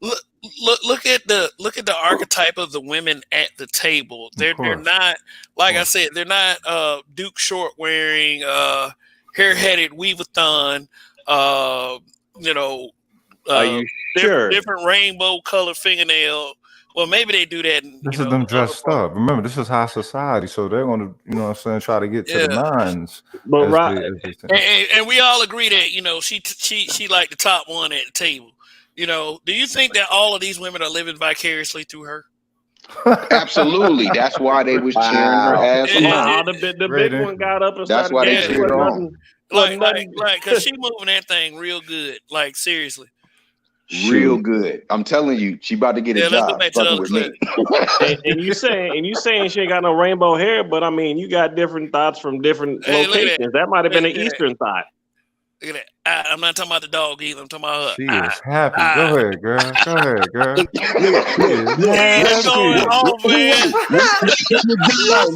Look at the archetype of the women at the table. They're not, like I said, they're not Duke short wearing, hair-headed weave-a-thon. Are you sure? Different rainbow colored fingernail. Well, maybe they do that. This is them dressed up. Remember, this is high society, so they're going to, you know what I'm saying, try to get to the nines. But and we all agree that, she like the top one at the table. Do you think that all of these women are living vicariously through her? Absolutely. That's why they was cheering her ass on. The big one got up and that's started why they dancing. cheered her on. Like, because she moving that thing real good. Like, seriously. Real good. I'm telling you, she about to get a job fucking with me. and you saying she ain't got no rainbow hair, but I mean, you got different thoughts from different locations. That might have been an Eastern thought. Look at that. I'm not talking about the dog either. I'm talking about her. She is happy. Go ahead, girl. Go ahead, girl. Look, She is look, He is happy. going off, man.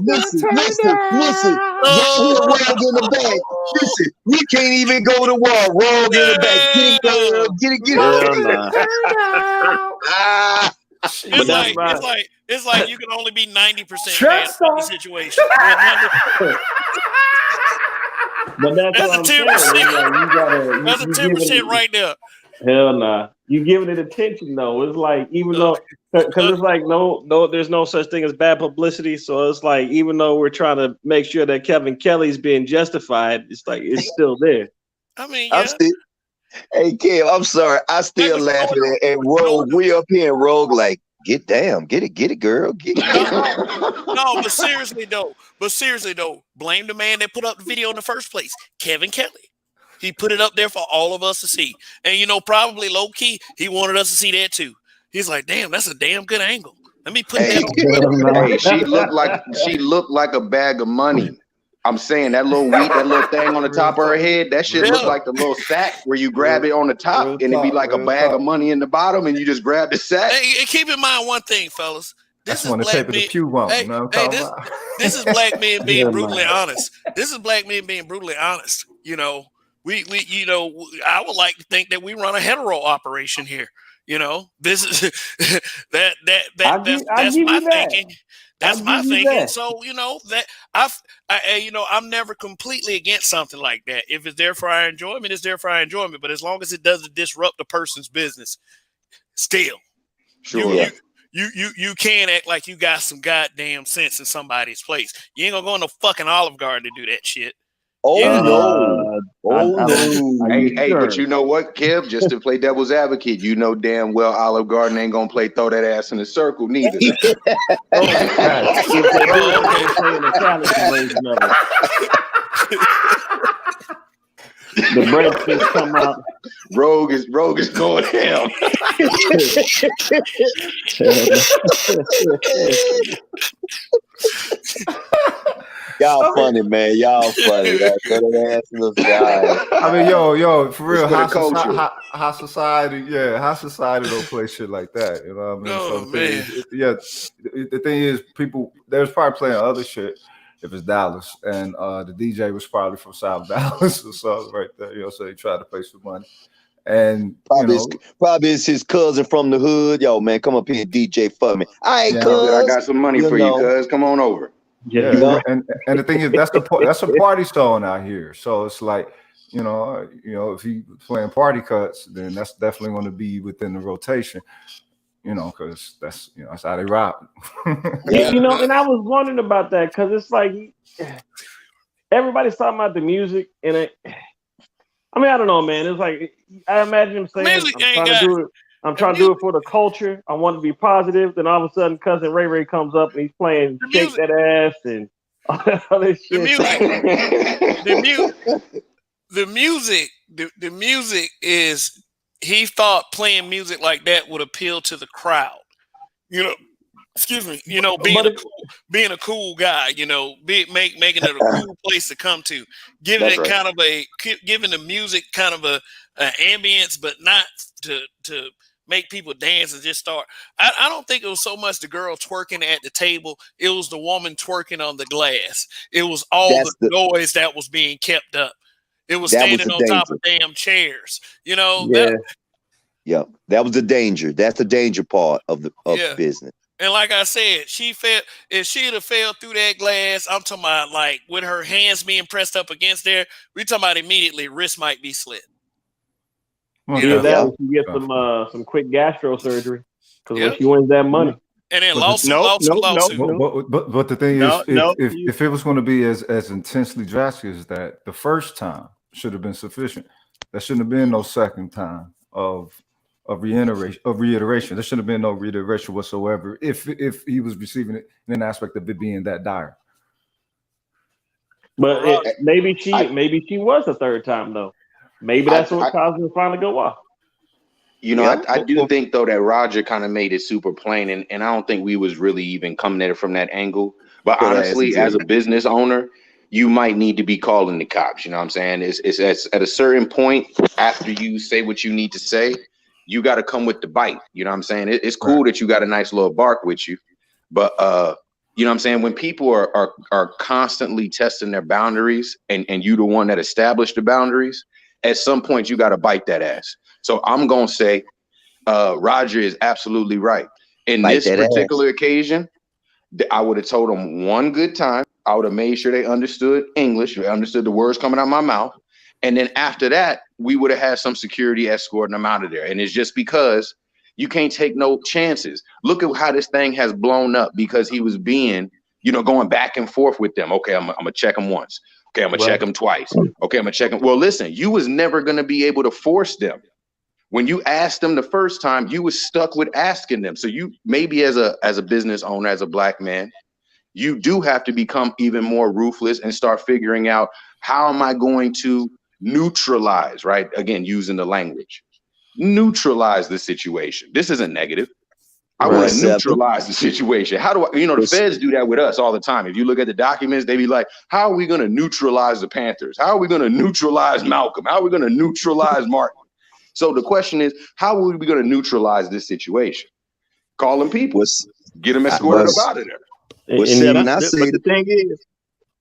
Listen. We're rolled in the bag. Listen, we can't even go to war. Rolled in the bag. Get it, girl. Get it. Hell nah. It's like you can only be 90% mad about the situation. But that's That's what a I'm 10%. saying. It's like That's a 10% right there. Hell nah. You giving it attention though. It's like even though because it's like no, there's no such thing as bad publicity. So it's like even though we're trying to make sure that Kevin Kelly's being justified, it's like it's still there. I mean, I'm still, hey Kev, I'm sorry. I still laughing at Rogue. We up here and Rogue like, get down, get it, girl. Get it. No, but seriously though, blame the man that put up the video in the first place, Kevin Kelly. He put it up there for all of us to see. And, probably low key, he wanted us to see that too. He's like, damn, that's a damn good angle. Let me put that on. Hey, she looked like a bag of money. I'm saying that little thing on the top of her head, that shit looked like the little sack where you grab it on the top and it'd be like a bag of money in the bottom and you just grab the sack. Hey, keep in mind one thing, fellas. This is black men. This is black men being brutally honest. This is black men being brutally honest. We I would like to think that we run a hetero operation here. This is that's my thinking. That's my thinking. So that I'm never completely against something like that. If it's there for our enjoyment, it's there for our enjoyment. But as long as it doesn't disrupt a person's business, still, sure. You can't act like you got some goddamn sense in somebody's place. You ain't gonna go in no fucking Olive Garden to do that shit. No. Hey, but you know what, Kev? Just to play devil's advocate, you know damn well Olive Garden ain't gonna play throw that ass in a circle neither. The breakfast come out. Rogue is going down. Y'all funny, man. Y'all funny. I mean, yo, for real, how society don't play shit like that. You know what I mean? Oh, man. The thing is, people, they was probably playing other shit if it's Dallas, and the DJ was probably from South Dallas or something right there. So they tried to pay some money. And probably it's his cousin from the hood. Yo, man, come up here and DJ for me. All right, cuz. I got some money for you, cuz. Come on over. Yeah. And the thing is, that's a party song out here. So it's like, if he playing party cuts, then that's definitely going to be within the rotation. Because that's how they rock. And I was wondering about that because it's like everybody's talking about the music, and I don't know, man. It's like I imagine him saying, I'm trying to do it for the culture. I want to be positive. Then all of a sudden, cousin Ray comes up and he's playing "Shake That Ass" and all this shit. The music is. He thought playing music like that would appeal to the crowd. Excuse me. Being a cool guy. Making it a cool place to come to. Giving the music kind of a ambience, but not to make people dance and just start. I don't think it was so much the girl twerking at the table. It was the woman twerking on the glass. It was all the noise that was being kept up. It was standing on top of damn chairs. That was the danger. That's the danger part of the business. And like I said, if she'd have fell through that glass, I'm talking about like with her hands being pressed up against there, we talking about immediately wrist might be slit. You get some quick gastro surgery because when she wins that money. And then lawsuit. But the thing is, if it was going to be as intensely drastic as that, the first time should have been sufficient. There shouldn't have been no second time of reiteration. There shouldn't have been no reiteration whatsoever if he was receiving it in an aspect of it being that dire. But maybe she was a third time though. Maybe that's what caused him to finally go off. I do think though that Roger kind of made it super plain, and I don't think we was really even coming at it from that angle. But honestly, as a business owner, you might need to be calling the cops. You know what I'm saying? It's at a certain point after you say what you need to say, you got to come with the bite. You know what I'm saying? It's cool that you got a nice little bark with you, but you know what I'm saying? When people are constantly testing their boundaries and you the one that established the boundaries, at some point you got to bite that ass. So I'm going to say Roger is absolutely right. In Bite this that particular occasion, I would have told them one good time. I would have made sure they understood English, they understood the words coming out of my mouth. And then after that, we would have had some security escorting them out of there. And it's just because you can't take no chances. Look at how this thing has blown up because he was being, you know, going back and forth with them. Okay, I'm going to check him once. Okay, I'm going to check him twice. Okay, I'm going to check him. Well, listen, you was never going to be able to force them. When you asked them the first time, you was stuck with asking them. So you maybe as a business owner, as a black man, you do have to become even more ruthless and start figuring out, how am I going to neutralize, right? Again, using the language, neutralize the situation. This isn't negative. I want to neutralize the situation. How do I, you know, the feds do that with us all the time. If you look at the documents, they be like, how are we going to neutralize the Panthers? How are we going to neutralize Malcolm? How are we going to neutralize Martin? So the question is, how are we going to neutralize this situation? Call them people, get them escorted up out of there. But the thing is,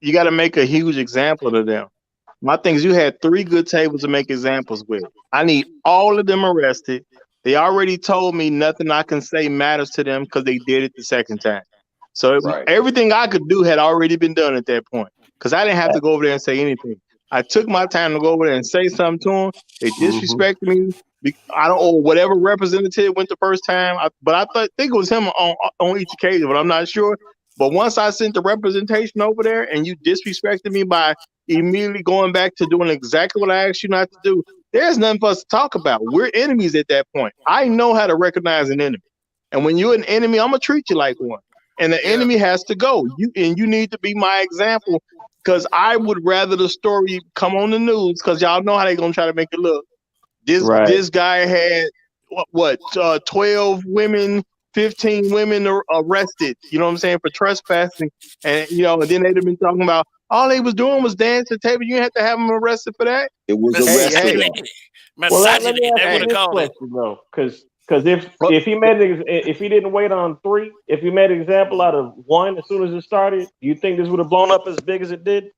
you got to make a huge example of them. My thing is, you had 3 good tables to make examples with. I need all of them arrested. They already told me nothing I can say matters to them because they did it the second time. So everything I could do had already been done at that point because I didn't have to go over there and say anything. I took my time to go over there and say something to them. They disrespected me. I don't know whatever representative went the first time, but I think it was him on each occasion, but I'm not sure. But once I sent the representation over there and you disrespected me by immediately going back to doing exactly what I asked you not to do, there's nothing for us to talk about. We're enemies at that point. I know how to recognize an enemy. And when you're an enemy, I'm going to treat you like one. And the enemy has to go. You need to be my example because I would rather the story come on the news because y'all know how they're going to try to make it look. This guy had, 12 women, 15 women arrested, you know what I'm saying, for trespassing. And, you know, and then they'd have been talking about all they was doing was dancing at the table. You didn't have to have them arrested for that. It was arrested. Well, let me ask you this question, though, because if he didn't wait on 3, if he made an example out of 1 as soon as it started, do you think this would have blown up as big as it did?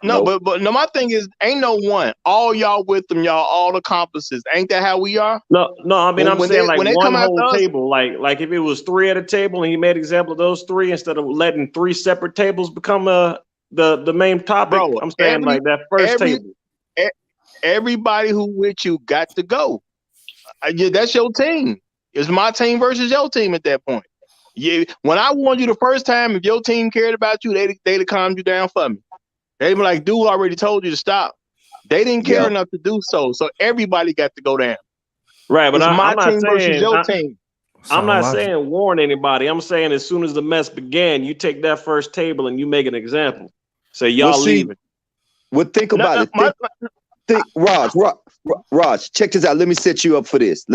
No, but no, my thing is, ain't no one. All y'all with them, y'all all accomplices. Ain't that how we are? No. I mean, I'm saying like one whole table, like if it was 3 at a table and he made an example of those 3 instead of letting 3 separate tables become the main topic. Bro, I'm saying like that first table. Everybody who with you got to go. That's your team. It's my team versus your team at that point. Yeah, when I warned you the first time, if your team cared about you, they'd have calmed you down for me. They were like, dude already told you to stop. They didn't care enough to do so. So everybody got to go down. Right, but I'm not team versus your team. I'm not saying warn anybody. I'm saying as soon as the mess began, you take that first table and you make an example. Say y'all leaving. Well, think about it. Raj, check this out. Let me set you up for this.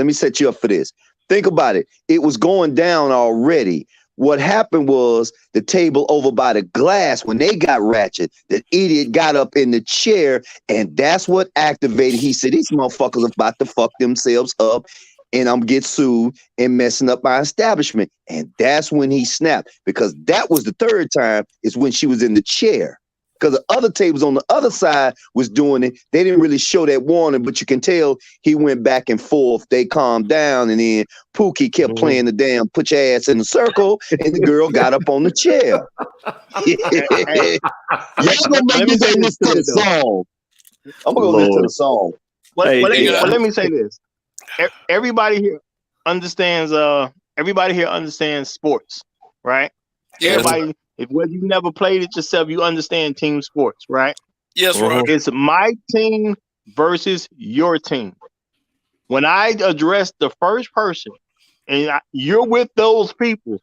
Think about it. It was going down already. What happened was the table over by the glass, when they got ratchet, the idiot got up in the chair, and that's what activated. He said, these motherfuckers are about to fuck themselves up, and I'm get sued and messing up my establishment. And that's when he snapped, because that was the third time is when she was in the chair. Because the other tables on the other side was doing it. They didn't really show that warning, but you can tell he went back and forth. They calmed down, and then Pookie kept playing the damn put your ass in the circle, and the girl got up on the chair. Y'all gonna make me listen to the song. I'm gonna go listen to the song. Let me say this. Everybody here understands sports, right? Yes. Everybody, whether you never played it yourself, you understand team sports, right? Yes, right. It's my team versus your team. When I address the first person and you're with those people,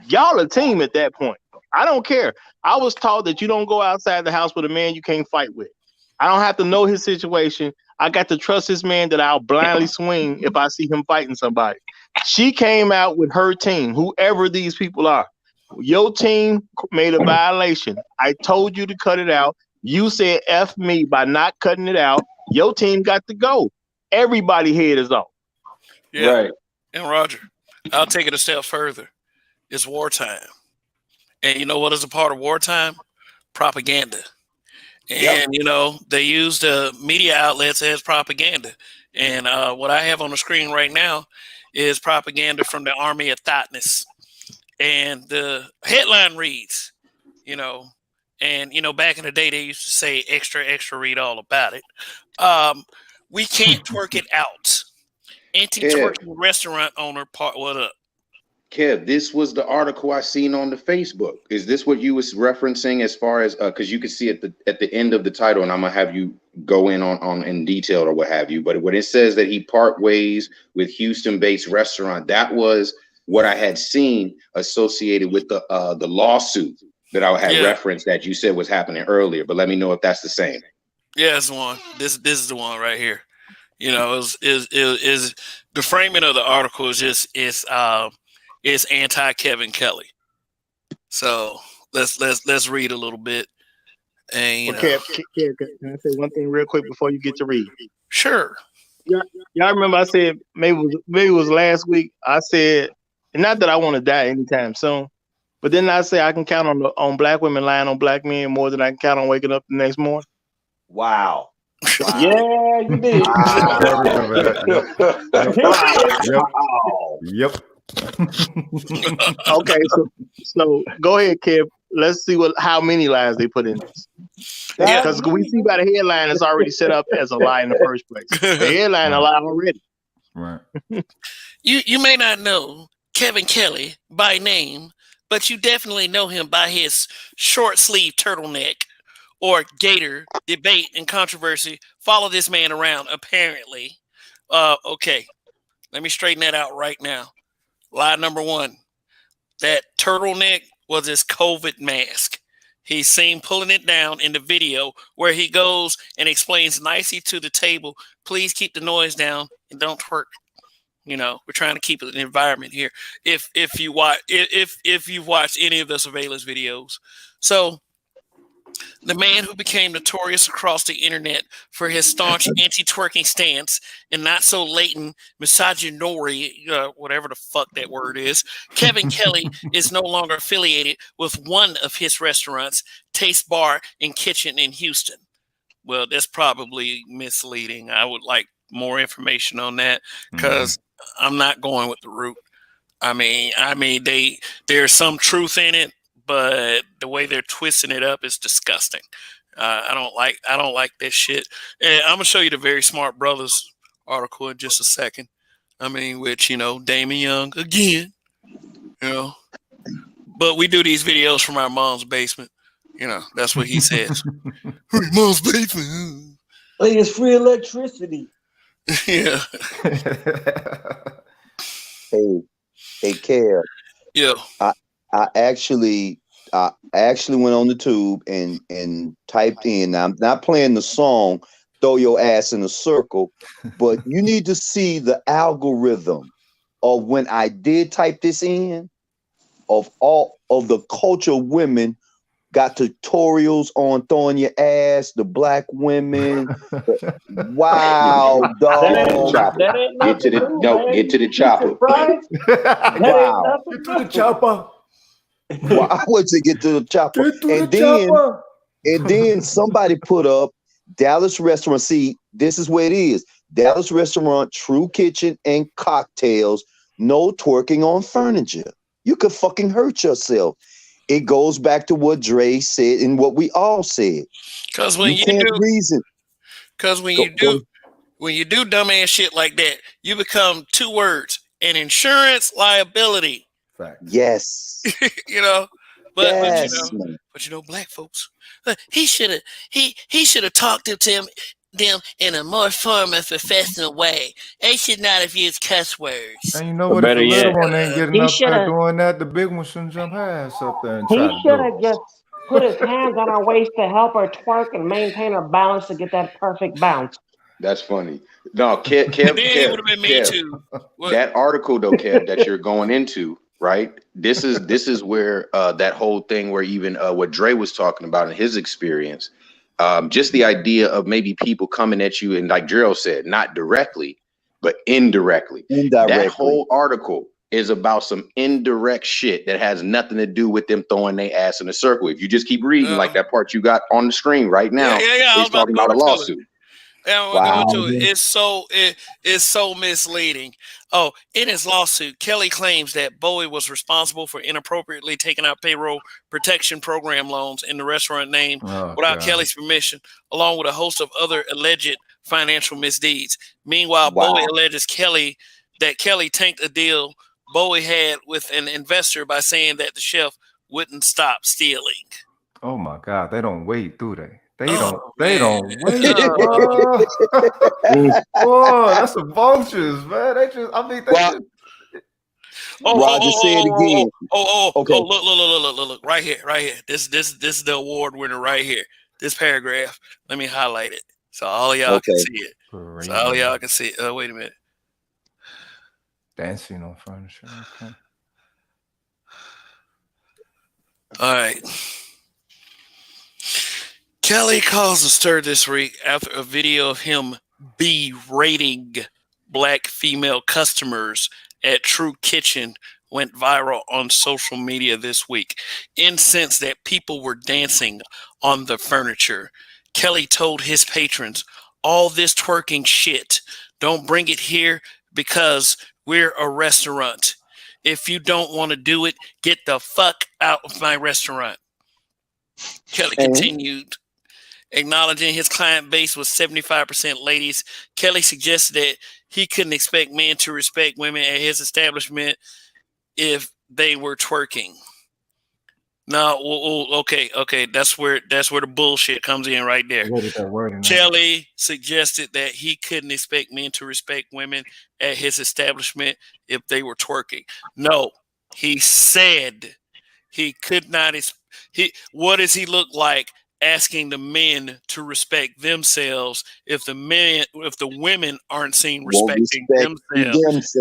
y'all a team at that point. I don't care. I was taught that you don't go outside the house with a man you can't fight with. I don't have to know his situation. I got to trust this man that I'll blindly swing if I see him fighting somebody. She came out with her team, whoever these people are. Your team made a violation. I told you to cut it out. You said F me by not cutting it out. Your team got to go. Everybody head is off. Yeah. Right. And Roger, I'll take it a step further. It's wartime. And you know what is a part of wartime? Propaganda. And, you know, they use the media outlets as propaganda. And what I have on the screen right now is propaganda from the Army of Thoughtness. And the headline reads, you know, and, you know, back in the day, they used to say extra, extra, read all about it. We can't twerk it out. Anti-twerking restaurant owner, what up? Kev, this was the article I seen on the Facebook. Is this what you was referencing as far as because you can see at the end of the title, and I'm gonna have you go on in detail or what have you. But when it says that he part ways with Houston-based restaurant, that was what I had seen associated with the lawsuit that I had referenced that you said was happening earlier. But let me know if that's the same. Yeah, it's the one. This is the one right here. You know, is the framing of the article is anti Kevin Kelly. So let's read a little bit. And Okay, can I say one thing real quick before you get to read? Sure. Y'all remember I said maybe it was last week. I said, and not that I want to die anytime soon, but then I say I can count on black women lying on black men more than I can count on waking up the next morning. Wow. Yeah, you did. Yep. Okay, so go ahead, Kev. Let's see how many lies they put in this. Because we see by the headline it's already set up as a lie in the first place. The headline a lie already. Right. You may not know Kevin Kelly by name, but you definitely know him by his short sleeve turtleneck or gator debate and controversy. Follow this man around, apparently. Okay, let me straighten that out right now. Lie number one, that turtleneck was his COVID mask. He's seen pulling it down in the video where he goes and explains nicely to the table, please keep the noise down and don't twerk. You know, we're trying to keep an environment here. If you've watched any of the surveillance videos. So the man who became notorious across the internet for his staunch anti-twerking stance and not so latent misogynory, whatever the fuck that word is, Kevin Kelly is no longer affiliated with one of his restaurants, Taste Bar and Kitchen in Houston. Well, that's probably misleading. I would like more information on that because I'm not going with the root. I mean, there's some truth in it, but the way they're twisting it up is disgusting. I don't like this shit. And I'm gonna show you the Very Smart Brothers article in just a second. I mean, which, you know, Damon Young again, you know, but we do these videos from our mom's basement. You know, that's what he says. Mom's basement. Hey, it's free electricity. Yeah. Hey, Kev. Yeah. I actually went on the tube and typed in. Now, I'm not playing the song "Throw Your Ass in a Circle," but you need to see the algorithm of when I did type this in, of all of the culture women got tutorials on throwing your ass, the black women. Wow, dog. Get to the chopper. Right? Wow. Get to the chopper. Well, I went to get to the chopper. And then somebody put up Dallas Restaurant. See, this is where it is. Dallas Restaurant, True Kitchen and Cocktails, no twerking on furniture. You could fucking hurt yourself. It goes back to what Dre said and what we all said. Because when you do dumbass shit like that, you become two words: an insurance liability. Fact. Yes. You know, but yes. but you know, black folks, he should have talked to them in a more formal, professional way. They should not have used cuss words. And you know what? If the little one ain't getting up there doing that, the big one shouldn't jump her ass up there and try to do it. He should have just put his hands on her waist to help her twerk and maintain her balance to get that perfect bounce. That's funny. No, Kev, would have been me too. That article though, Kev, that you're going into, right? This is where that whole thing where even what Dre was talking about in his experience, just the idea of maybe people coming at you and like Gerald said, not directly, but indirectly. That whole article is about some indirect shit that has nothing to do with them throwing their ass in a circle. If you just keep reading like that part you got on the screen right now, it's talking about a lawsuit. Go to it. It's so misleading. Oh, in his lawsuit, Kelly claims that Bowie was responsible for inappropriately taking out payroll protection program loans in the restaurant name without Kelly's permission, along with a host of other alleged financial misdeeds. Meanwhile, Bowie alleges Kelly tanked a deal Bowie had with an investor by saying that the chef wouldn't stop stealing. Oh my God, they don't wait, do they? They don't wait. Oh, that's the vultures, man. They just, I mean, they just. Roger, say it again. Okay. Look, right here. This is the award winner right here. This paragraph. Let me highlight it so all y'all can see it. So all y'all can see it. Wait a minute. Dancing on furniture. Okay. All right. Kelly caused a stir this week after a video of him berating black female customers at True Kitchen went viral on social media this week. Incensed that people were dancing on the furniture, Kelly told his patrons, "All this twerking shit, don't bring it here because we're a restaurant. If you don't want to do it, get the fuck out of my restaurant." Kelly continued. Acknowledging his client base was 75% ladies, Kelly suggested that he couldn't expect men to respect women at his establishment if they were twerking. No, okay, that's where the bullshit comes in right there. Kelly suggested that he couldn't expect men to respect women at his establishment if they were twerking. No, he said he could not. What does he look like asking the men to respect themselves if the women aren't seen respecting themselves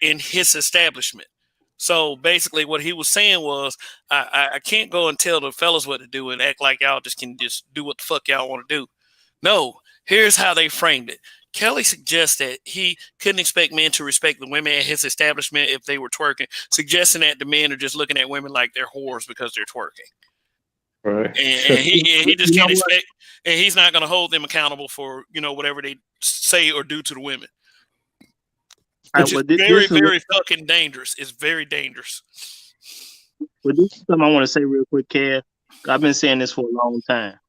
in his establishment? So basically what he was saying was, I can't go and tell the fellas what to do and act like y'all just can just do what the fuck y'all want to do. No, here's how they framed it. Kelly suggests that he couldn't expect men to respect the women at his establishment if they were twerking, suggesting that the men are just looking at women like they're whores because they're twerking. Right. And he just can't expect, and he's not going to hold them accountable for, whatever they say or do to the women. Which is very fucking dangerous. It's very dangerous. But this is something I want to say real quick, Kev. I've been saying this for a long time.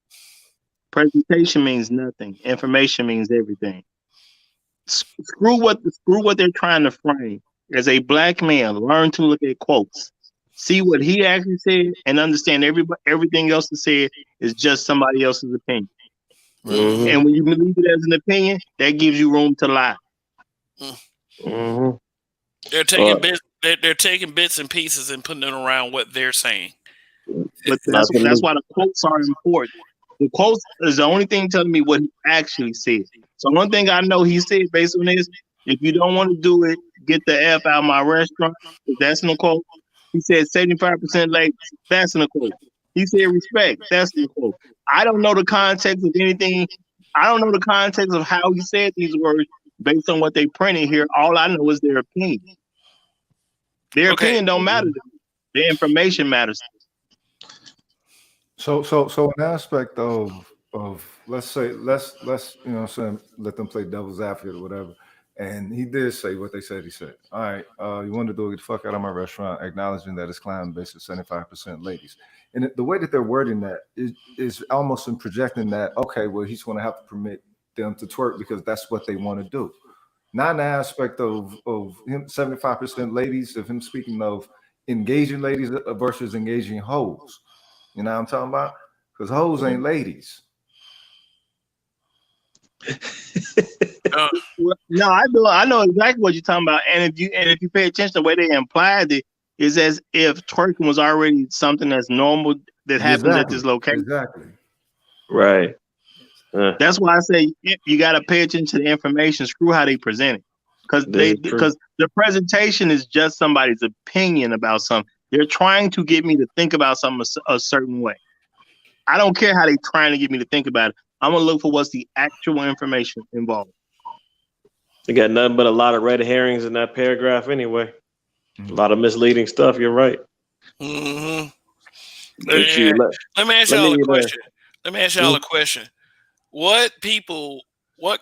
Presentation means nothing. Information means everything. Screw what they're trying to frame. As a black man, learn to look at quotes. See what he actually said and understand everything else he said is just somebody else's opinion. Mm-hmm. And when you believe it as an opinion, that gives you room to lie. Mm-hmm. They're taking bits and pieces and putting it around what they're saying. But that's why the quotes are important. The quotes is the only thing telling me what he actually said. So one thing I know he said based on this, if you don't want to do it, get the F out of my restaurant. That's in the quote. He said 75% ladies. That's in the quote. He said respect. That's in the quote. I don't know the context of anything. I don't know the context of how he said these words based on what they printed here. All I know is their opinion. Their opinion don't matter. The information matters. So an aspect of let's let them play devil's advocate or whatever. And he did say what they said he said. All right, you want to do it, get the fuck out of my restaurant, acknowledging that his client base is 75% ladies. And the way that they're wording that is almost in projecting that, okay, well, he's going to have to permit them to twerk because that's what they want to do. Not an aspect of him 75% ladies, of him speaking of engaging ladies versus engaging hoes. You know what I'm talking about? Because hoes ain't ladies. No, I know exactly what you're talking about. And if you pay attention to the way they implied it, is as if twerking was already something that's normal that happens at this location. Exactly. Right. That's why I say you got to pay attention to the information. Screw how they present it. because the presentation is just somebody's opinion about something. They're trying to get me to think about something a certain way. I don't care how they're trying to get me to think about it. I'm gonna look for what's the actual information involved. You got nothing but a lot of red herrings in that paragraph anyway. A lot of misleading stuff. You're right. Mm-hmm. Let me ask y'all a question. Let me ask y'all a question. What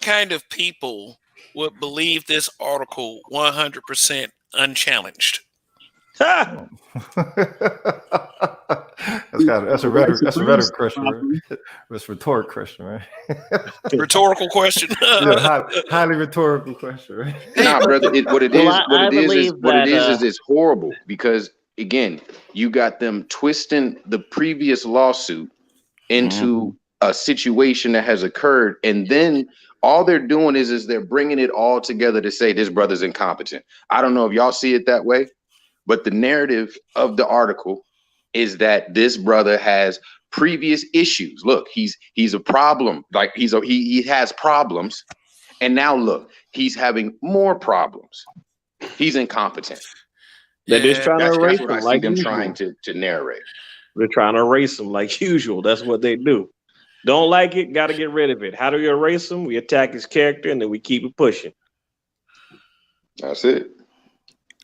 kind of people would believe this article 100% unchallenged? That's a rhetoric question, right? That's a rhetoric question, right? Rhetorical question. Yeah, highly rhetorical question, right? Nah, brother. What it is it's horrible because again, you got them twisting the previous lawsuit into a situation that has occurred, and then all they're doing is they're bringing it all together to say this brother's incompetent. I don't know if y'all see it that way, but the narrative of the article is that this brother has previous issues. Look, he's a problem. Like he has problems, and now look, he's having more problems. He's incompetent. They're just trying to erase what I him see like them usual. trying to narrate. They're trying to erase him like usual. That's what they do. Don't like it, got to get rid of it. How do we erase him? We attack his character, and then we keep it pushing. That's it.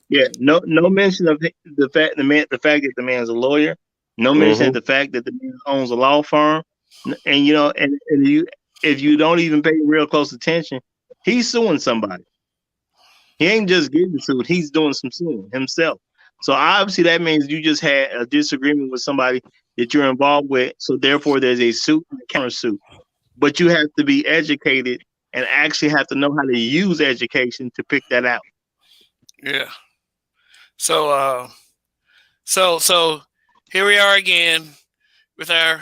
Yeah, no mention of the fact that the man's a lawyer. No mention of the fact that the man owns a law firm, and if you don't even pay real close attention, he's suing somebody. He ain't just getting sued; he's doing some suing himself. So obviously that means you just had a disagreement with somebody that you're involved with. So therefore, there's a suit and a countersuit. But you have to be educated and actually have to know how to use education to pick that out. Yeah. So here we are again with our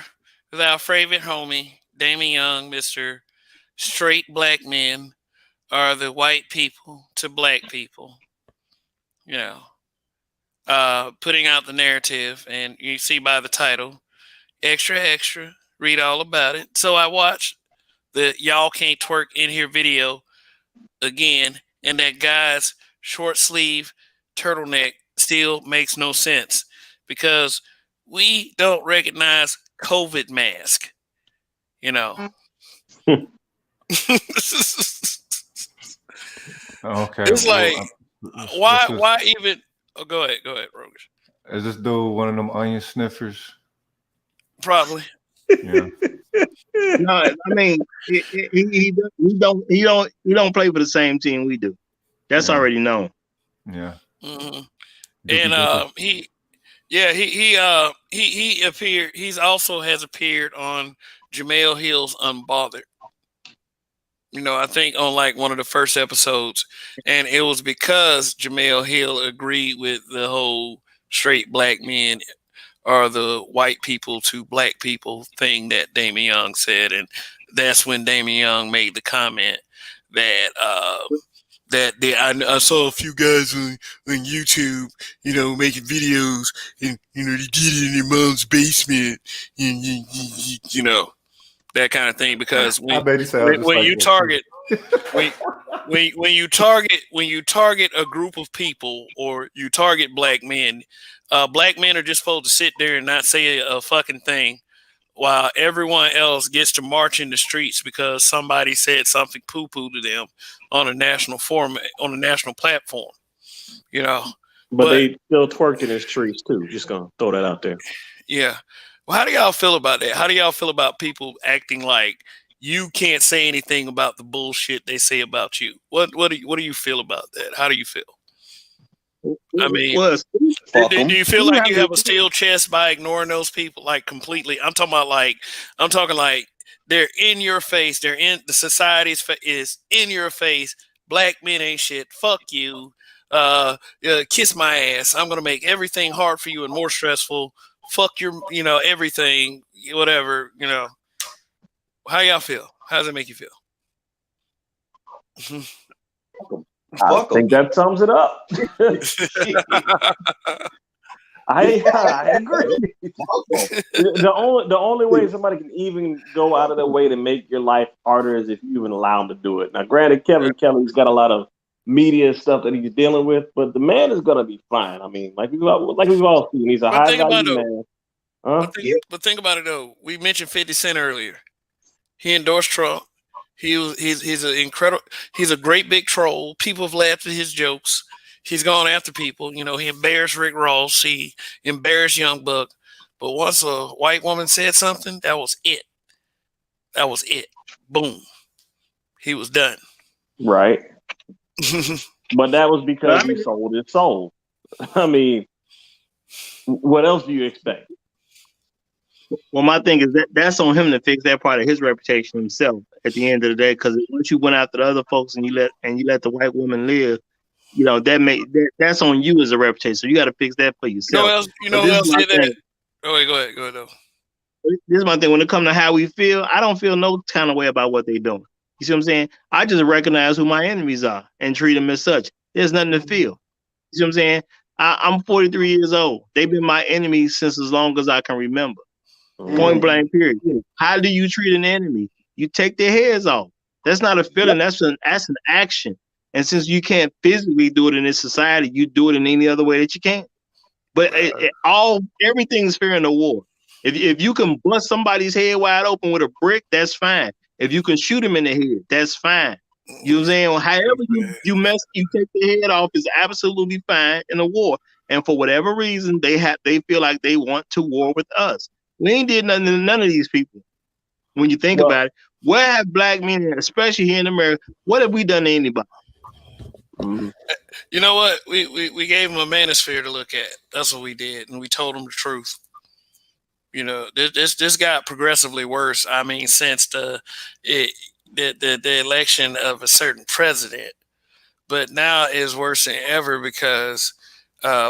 favorite homie, Damon Young, Mr. Straight Black Men are the white people to black people. You know, putting out the narrative, and you see by the title, extra, extra, read all about it. So I watched the Y'all Can't Twerk in Here video again, and that guy's short sleeve turtleneck still makes no sense because we don't recognize COVID mask, you know. Okay. It's like, why even? Oh, go ahead, Rogish. Is this dude one of them onion sniffers? Probably. Yeah. No, I mean he don't play for the same team we do. That's already known. Yeah. Mm-hmm. And he appeared. He's also has appeared on Jamel Hill's Unbothered. You know, I think on like one of the first episodes, and it was because Jamel Hill agreed with the whole straight black men are the white people to black people thing that Damon Young said, and that's when Damon Young made the comment that I saw a few guys on YouTube, you know, making videos, and you know they did it in their mom's basement, and you know. That kind of thing, because when you target a group of people, or you target black men are just supposed to sit there and not say a fucking thing, while everyone else gets to march in the streets because somebody said something poo-poo to them on a national forum, on a national platform, you know. But they still twerked in the streets too. Just gonna throw that out there. Yeah. Well, how do y'all feel about that? How do y'all feel about people acting like you can't say anything about the bullshit they say about you? What do you feel about that? How do you feel? I mean, do you feel like you have a steel chest by ignoring those people, like completely? I'm talking like they're in your face. They're in the society's is in your face. Black men ain't shit. Fuck you. Kiss my ass. I'm gonna make everything hard for you and more stressful. Fuck your, you know, everything, whatever, you know. How y'all feel? How does it make you feel? I think that sums it up. I agree. The only way somebody can even go out of their way to make your life harder is if you even allow them to do it. Now, granted, Kevin Kelly's got a lot of media stuff that he's dealing with, but the man is gonna be fine. I mean, like we've all seen, he's a But high think about value it, man. Huh? but think about it though. We mentioned 50 Cent earlier. He endorsed Trump. He's an incredible. He's a great big troll. People have laughed at his jokes. He's gone after people. You know, he embarrassed Rick Ross. He embarrassed Young Buck. But once a white woman said something, that was it. That was it. Boom. He was done. Right. But that was because he sold his soul. I mean, what else do you expect? Well, my thing is that's on him to fix that part of his reputation himself at the end of the day. Because once you went after the other folks and you let the white woman live, you know that's on you as a reputation. So you got to fix that for yourself. You know who else did that? Oh, wait, go ahead though. This is my thing. When it comes to how we feel, I don't feel no kind of way about what they're doing. You see what I'm saying? I just recognize who my enemies are and treat them as such. There's nothing to feel. You see what I'm saying? I'm 43 years old. They've been my enemies since as long as I can remember. Point blank, period. How do you treat an enemy? You take their heads off. That's not a feeling. That's an action. And since you can't physically do it in this society, you do it in any other way that you can. But everything's fair in a war. If you can bust somebody's head wide open with a brick, that's fine. If you can shoot him in the head, that's fine. You know what I'm saying? However you take the head off is absolutely fine in a war. And for whatever reason, they feel like they want to war with us. We ain't did nothing to none of these people. When you think about it, where have black men, especially here in America, what have we done to anybody? You know what? We gave him a manosphere to look at. That's what we did, and we told him the truth. You know, this got progressively worse. I mean, since the election of a certain president, but now it's worse than ever because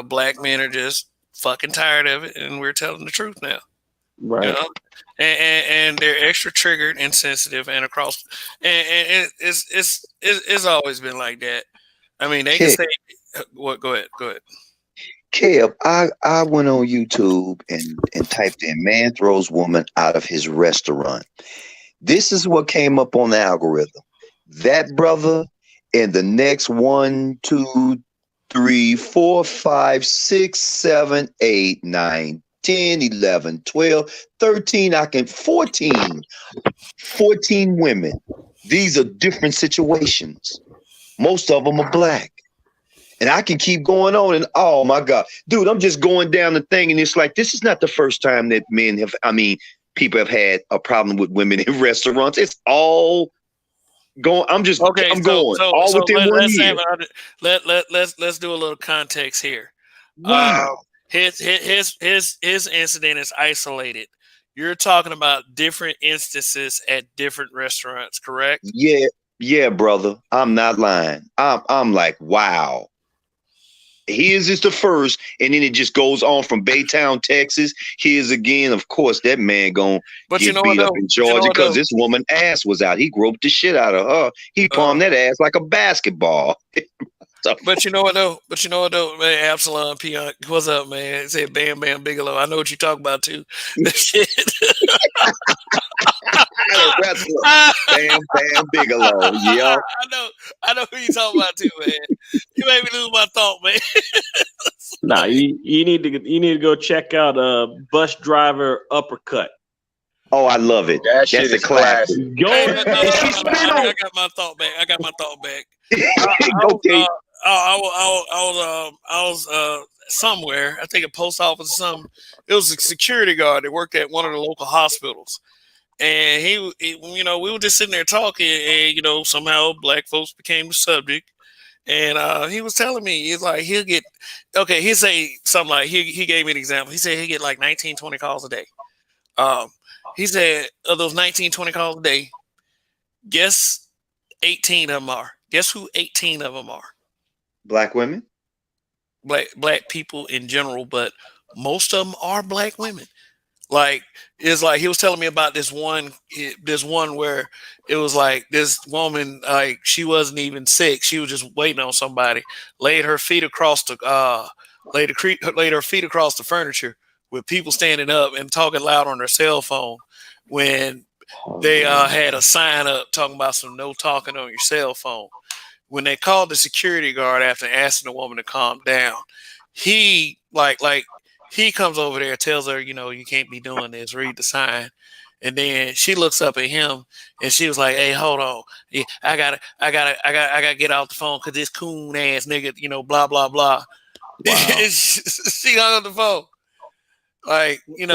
black men are just fucking tired of it, and we're telling the truth now. Right. You know? And they're extra triggered and sensitive and across, and it's always been like that. I mean, they can say, "What? Go ahead." Kev, I went on YouTube and typed in "man throws woman out of his restaurant." This is what came up on the algorithm. That brother and the next 1, 2, 3, 4, 5, 6, 7, 8, 9, 10, 11, 12, 13, 14 women. These are different situations. Most of them are black. And I can keep going on and oh my God, dude, I'm just going down the thing and it's like, this is not the first time that people have had a problem with women in restaurants. It's all going. I'm going all within 1 year. Let's do a little context here. Wow. His incident is isolated. You're talking about different instances at different restaurants, correct? Yeah, brother. I'm not lying. I'm like, wow. His is the first, and then it just goes on from Baytown, Texas. Here's again, of course, that man gonna get beat up in Georgia because this woman ass was out. He groped the shit out of her. He palmed that ass like a basketball. But you know what though? Man, Absalom Pion, what's up, man? It said Bam Bam Bigelow. I know what you talk about too. Bam Bam Bigelow. Yeah. I know who you talking about too, man. You made me lose my thought, man. Nah, you need to go check out Bus Driver Uppercut. Oh, I love it. That's a classic. I got my thought back. I was somewhere. I think a post office or something. It was a security guard that worked at one of the local hospitals, and he we were just sitting there talking, and somehow black folks became the subject. And he was telling me, he's like, he'll say something like, he gave me an example. He said he'll get like 19, 20 calls a day. He said of those 19, 20 calls a day, guess 18 of them are. Guess who 18 of them are? Black women? Black people in general, but most of them are black women. Like, it's like he was telling me about this one where it was like this woman, like she wasn't even sick. She was just waiting on somebody, laid her feet across the furniture with people standing up and talking loud on their cell phone when they had a sign up talking about some no talking on your cell phone. when they called the security guard after asking the woman to calm down, he he comes over there, tells her, you can't be doing this, read the sign. And then she looks up at him and she was like, "Hey, hold on. Yeah, I gotta get off the phone because this coon ass nigga, blah, blah, blah." Wow. She hung up the phone. He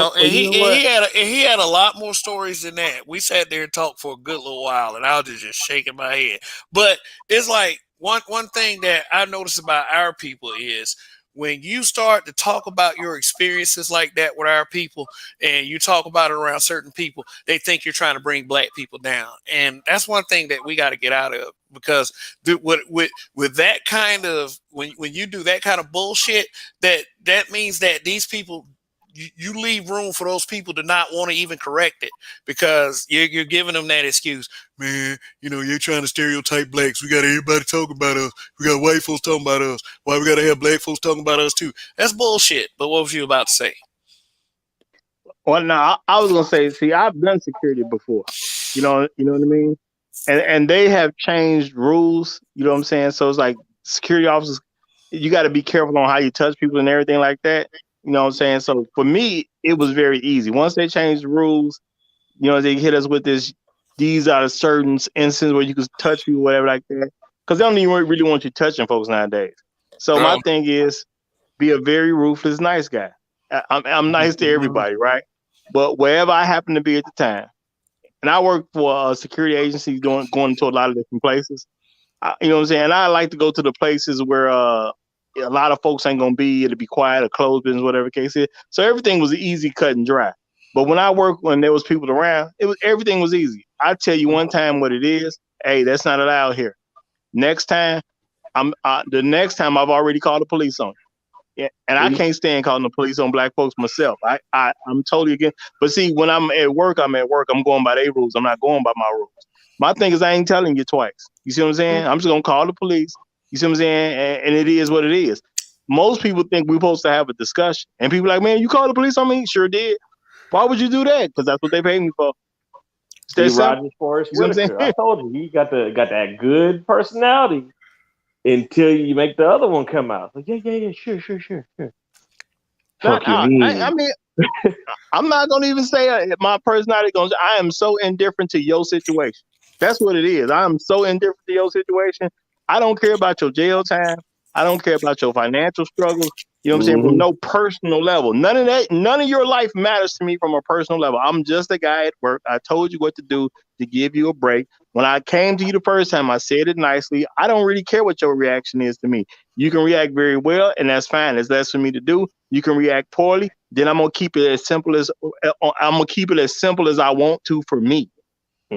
had a lot more stories than that. We sat there and talked for a good little while, and I was just shaking my head. But it's like one thing that I noticed about our people is when you start to talk about your experiences like that with our people, and you talk about it around certain people, they think you're trying to bring black people down, and that's one thing that we got to get out of, because with that kind of when you do that kind of bullshit, that means that these people. You leave room for those people to not want to even correct it, because you're giving them that excuse. Man, you're trying to stereotype blacks. We got everybody talking about us. We got white folks talking about us. Why we got to have black folks talking about us too? That's bullshit. But what was you about to say? Well, no, I was going to say, see, I've done security before. You know what I mean? And they have changed rules. You know what I'm saying? So it's like security officers, you got to be careful on how you touch people and everything like that. You know what I'm saying? So for me, it was very easy. Once they changed the rules, they hit us with these are certain instances where you can touch people, whatever like that. Because they don't even really want you touching folks nowadays. So my thing is, be a very ruthless, nice guy. I'm nice to everybody, right? But wherever I happen to be at the time, and I work for a security agency going to a lot of different places. You know what I'm saying? And I like to go to the places where a lot of folks ain't gonna be. It'll be quiet, or closed business, whatever the case is. So everything was easy, cut and dry. But when there was people around, everything was easy. I tell you one time what it is. Hey, that's not allowed here. Next time, the next time I've already called the police on you. Yeah, and I can't stand calling the police on black folks myself. I'm totally against. But see, when I'm at work. I'm going by their rules. I'm not going by my rules. My thing is I ain't telling you twice. You see what I'm saying? I'm just gonna call the police. You see what I'm saying? And it is what it is. Most people think we're supposed to have a discussion. And people are like, man, you called the police on me? Sure did. Why would you do that? Because that's what they paid me for. Steve Rogers, Forrest Whitaker. I told you, he got that good personality until you make the other one come out. Like, yeah, sure. I mean, I'm not going to even say my personality. I am so indifferent to your situation. That's what it is. I am so indifferent to your situation. I don't care about your jail time. I don't care about your financial struggles. You know what I'm saying? From no personal level. None of that, none of your life matters to me from a personal level. I'm just a guy at work. I told you what to do to give you a break. When I came to you the first time, I said it nicely. I don't really care what your reaction is to me. You can react very well, and that's fine. It's less for me to do. You can react poorly. Then I'm gonna keep it as simple as I want to for me.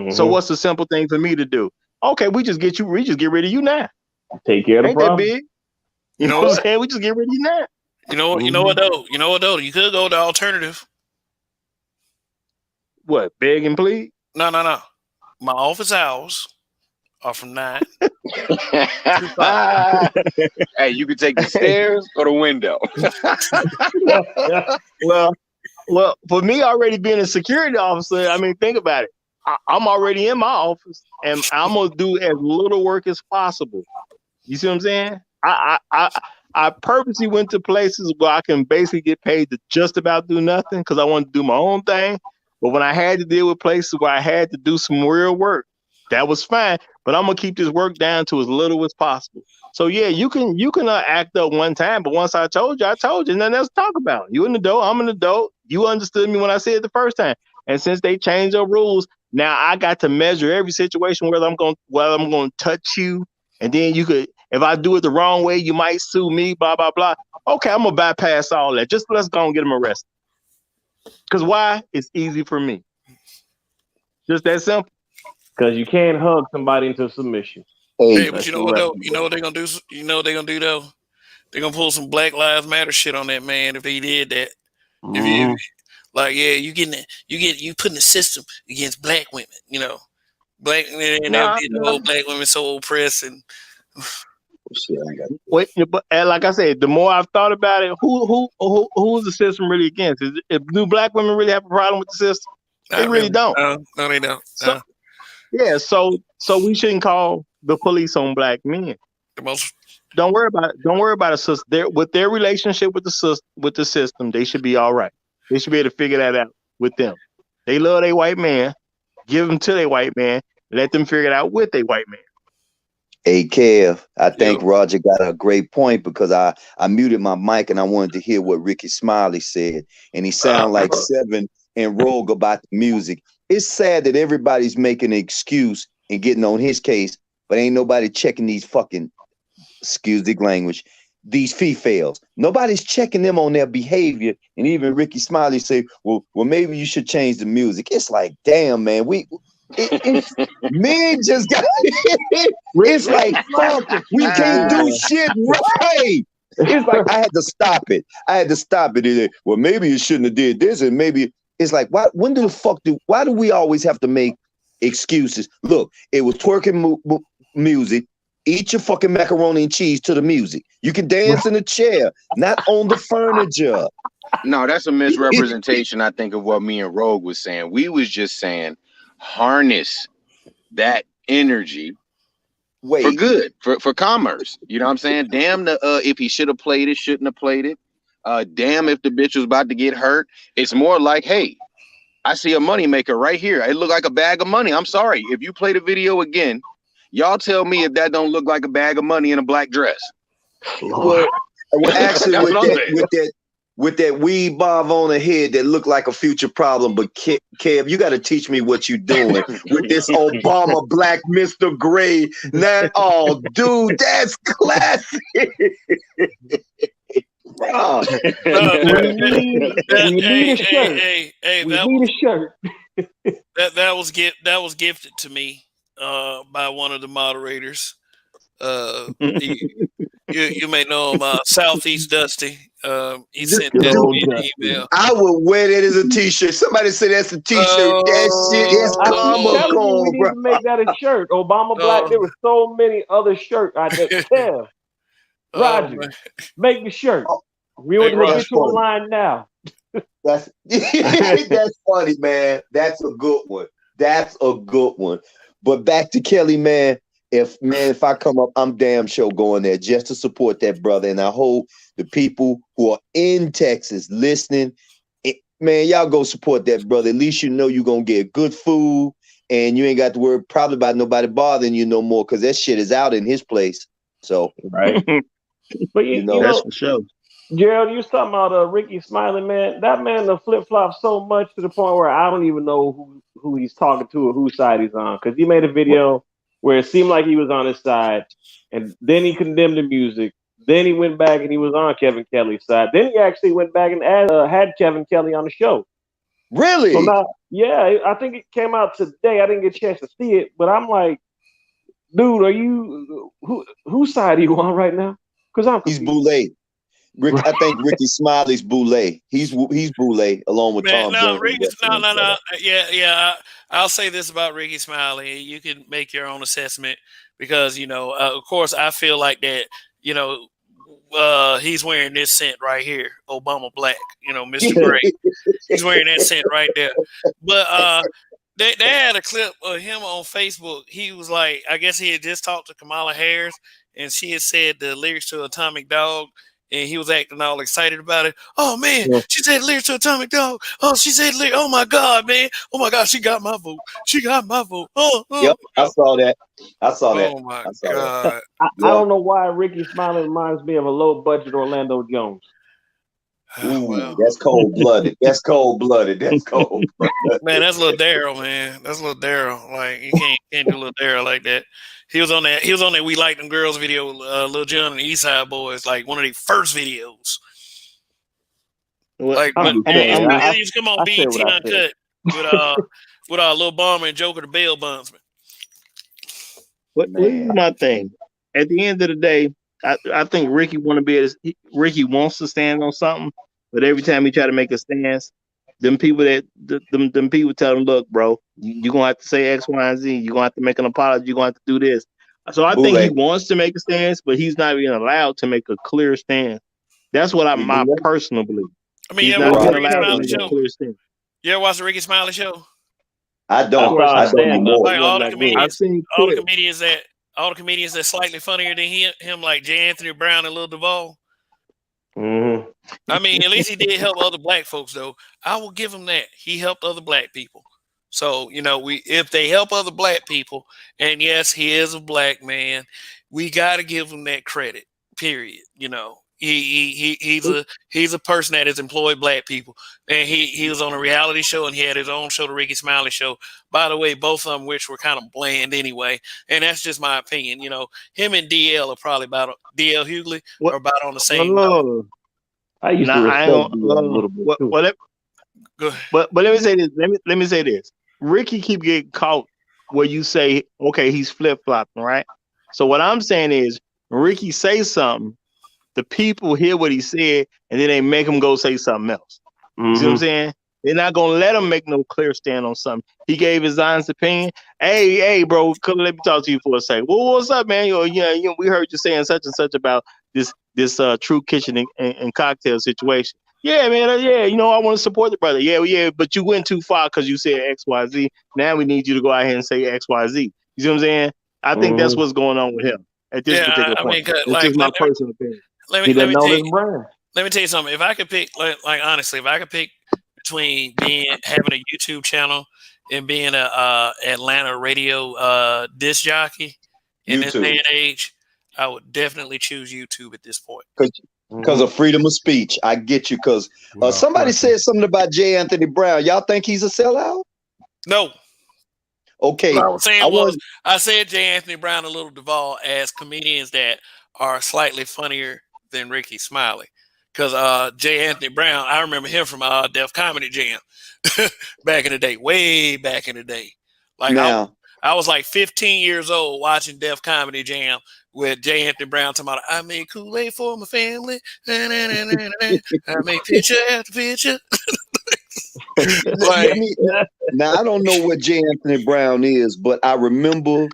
So what's the simple thing for me to do? Okay, we just get rid of you now. Take care of the problem. That big. You know what I'm saying? We just get rid of you now. You know what though? You could go the alternative. What, beg and plead? No. My office hours are from 9 to 5. Hey, you can take the stairs or the window. Well, for me already being a security officer, I mean, think about it. I'm already in my office, and I'm gonna do as little work as possible. You see what I'm saying? I purposely went to places where I can basically get paid to just about do nothing because I wanted to do my own thing. But when I had to deal with places where I had to do some real work, that was fine. But I'm gonna keep this work down to as little as possible. So yeah, you can act up one time, but once I told you, and then let's talk about it. You an adult, I'm an adult. You understood me when I said it the first time. And since they changed their rules, now I got to measure every situation whether I'm gonna touch you, and then you could, if I do it the wrong way, you might sue me, blah blah blah. Okay, I'm gonna bypass all that. Just let's go and get them arrested. Because why? It's easy for me. Just that simple. Because you can't hug somebody into submission. Hey, but you know what though? You know what they're gonna do? You know what they're gonna do though? They're gonna pull some Black Lives Matter shit on that man if they did that. If you like, yeah, you putting the system against black women, black and the whole black women so oppressed and. Wait, but like I said, the more I've thought about it, who's the system really against? Do black women really have a problem with the system? They really don't. No, they don't. So we shouldn't call the police on black men. The most. Don't worry about it. Don't worry about it. With their relationship with the system, they should be all right. They should be able to figure that out with them. They love their white man. Give them to their white man. Let them figure it out with their white man. Hey, Kev, I think Roger got a great point because I muted my mic and I wanted to hear what Ricky Smiley said. And he sounded like Seven and Rogue about the music. It's sad that everybody's making an excuse and getting on his case, but ain't nobody checking these fucking, excuse the language, these females. Nobody's checking them on their behavior. And even Ricky Smiley say, well, maybe you should change the music. It's like, damn, man, men just got it's like, fuck, we can't do shit right. It's like I had to stop it. Well, maybe you shouldn't have did this, and maybe it's like, why do we always have to make excuses? Look, it was twerking music. Eat your fucking macaroni and cheese to the music. You can dance in a chair, not on the furniture. No, that's a misrepresentation, I think, of what me and Rogue was saying. We was just saying harness that energy for good, for commerce. You know what I'm saying? Damn if he should have played it, shouldn't have played it. Damn if the bitch was about to get hurt. It's more like, hey, I see a moneymaker right here. It looked like a bag of money. I'm sorry. If you play the video again, y'all tell me if that don't look like a bag of money in a black dress. Well, actually, with that weed bob on the head that looked like a future problem, but Kev, you got to teach me what you doing with this Obama black Mr. Gray. Not all, dude, that's classic. We need a shirt. We need a shirt. That was gifted to me by one of the moderators. You may know him, Southeast Dusty. He sent that an email. I would wear that as a t-shirt. Somebody said that's a t-shirt. That shit is comical, we need to make that a shirt. Obama Black. There were so many other shirts. I just tell Roger, make the shirt. We want to get you online now. That's funny, man. That's a good one. But back to Kelly, man. If I come up, I'm damn sure going there just to support that brother. And I hope the people who are in Texas listening, man, y'all go support that brother. At least you know you're going to get good food and you ain't got to worry probably about nobody bothering you no more because that shit is out in his place. So, right. But you know, that's for sure. Gerald, you was talking about Ricky Smiley, man. That man the flip-flop so much to the point where I don't even know who he's talking to or whose side he's on. Because he made a video where it seemed like he was on his side, and then he condemned the music. Then he went back and he was on Kevin Kelly's side. Then he actually went back and had Kevin Kelly on the show. Really? So now, yeah, I think it came out today. I didn't get a chance to see it, but I'm like, dude, are you whose side are you on right now? Because he's Boulay. I think Ricky Smiley's Boulay. He's Boulay along with Tom Jones. No. Yeah. I'll say this about Ricky Smiley. You can make your own assessment because, of course, I feel like that, he's wearing this scent right here, Obama Black, Mr. Gray. He's wearing that scent right there. But they had a clip of him on Facebook. He was like, I guess he had just talked to Kamala Harris, and she had said the lyrics to Atomic Dog. And he was acting all excited about it. Oh, man, she said lyrics to Atomic Dog. Oh, she said lyrics. Oh, my God, man. Oh, my God, she got my vote. Yep, I saw that. Oh, my God. I don't know why Ricky Smiley reminds me of a low-budget Orlando Jones. Ooh, that's cold-blooded. Man, that's Lil Daryl, man. That's Lil Daryl. Like, you can't do Lil Daryl like that. He was on that We Like Them Girls video, Lil Jon and the East Side Boys, like one of their first videos. Like when he used to come on BET Uncut with Lil Bomber and Joker the Bail Bondsman. Here's my thing. At the end of the day, I think Ricky wants to stand on something, but every time he try to make a stance, them people tell him, look, bro, you're gonna have to say X, Y, and Z. You're gonna have to make an apology. You're gonna have to do this. So I think he wants to make a stance, but he's not even allowed to make a clear stance. That's what my personal belief. I mean, you ever watch the Ricky Smiley show? You ever watch the Ricky Smiley show? I don't. Like all the comedians that all the comedians that's slightly funnier than him, like J. Anthony Brown and Lil Duval. Mm-hmm. I mean, at least he did help other black folks, though. I will give him that. He helped other black people. So, if they help other black people, and yes, he is a black man, we got to give him that credit. Period. He's a person that has employed black people, and he was on a reality show, and he had his own show, the Ricky Smiley Show. By the way, both of them which were kind of bland anyway, and that's just my opinion. Him and DL are probably DL Hughley are about on the same level. I used to respect DL a little bit too. But let me say this. Let me say this. Ricky keep getting caught where you say, okay, he's flip-flopping, right? So what I'm saying is, when Ricky say something, the people hear what he said, and then they make him go say something else. You see what I'm saying? They're not gonna let him make no clear stand on something. He gave his honest opinion. Hey, bro, come let me talk to you for a second. Well, what's up, man? We heard you saying such and such about this True Kitchen and cocktail situation. Yeah, man. I want to support the brother. Yeah, but you went too far because you said XYZ. Now we need you to go out here and say XYZ. You see what I'm saying? I think that's what's going on with him at this particular point. It's just my personal opinion. Let me tell you something. If I could pick, honestly, if I could pick between having a YouTube channel and being a Atlanta radio disc jockey in this day and age, I would definitely choose YouTube at this point. Because of freedom of speech. I get you. Because somebody said something about J. Anthony Brown. Y'all think he's a sellout? No. Okay. What I was saying I said J. Anthony Brown and Lil Duval as comedians that are slightly funnier than Ricky Smiley. Because J. Anthony Brown, I remember him from Def Comedy Jam back in the day, way back in the day. Like I was like 15 years old watching Def Comedy Jam with J. Anthony Brown talking about, I made Kool-Aid for my family. I made picture after picture. Now, I don't know what J. Anthony Brown is, but I remember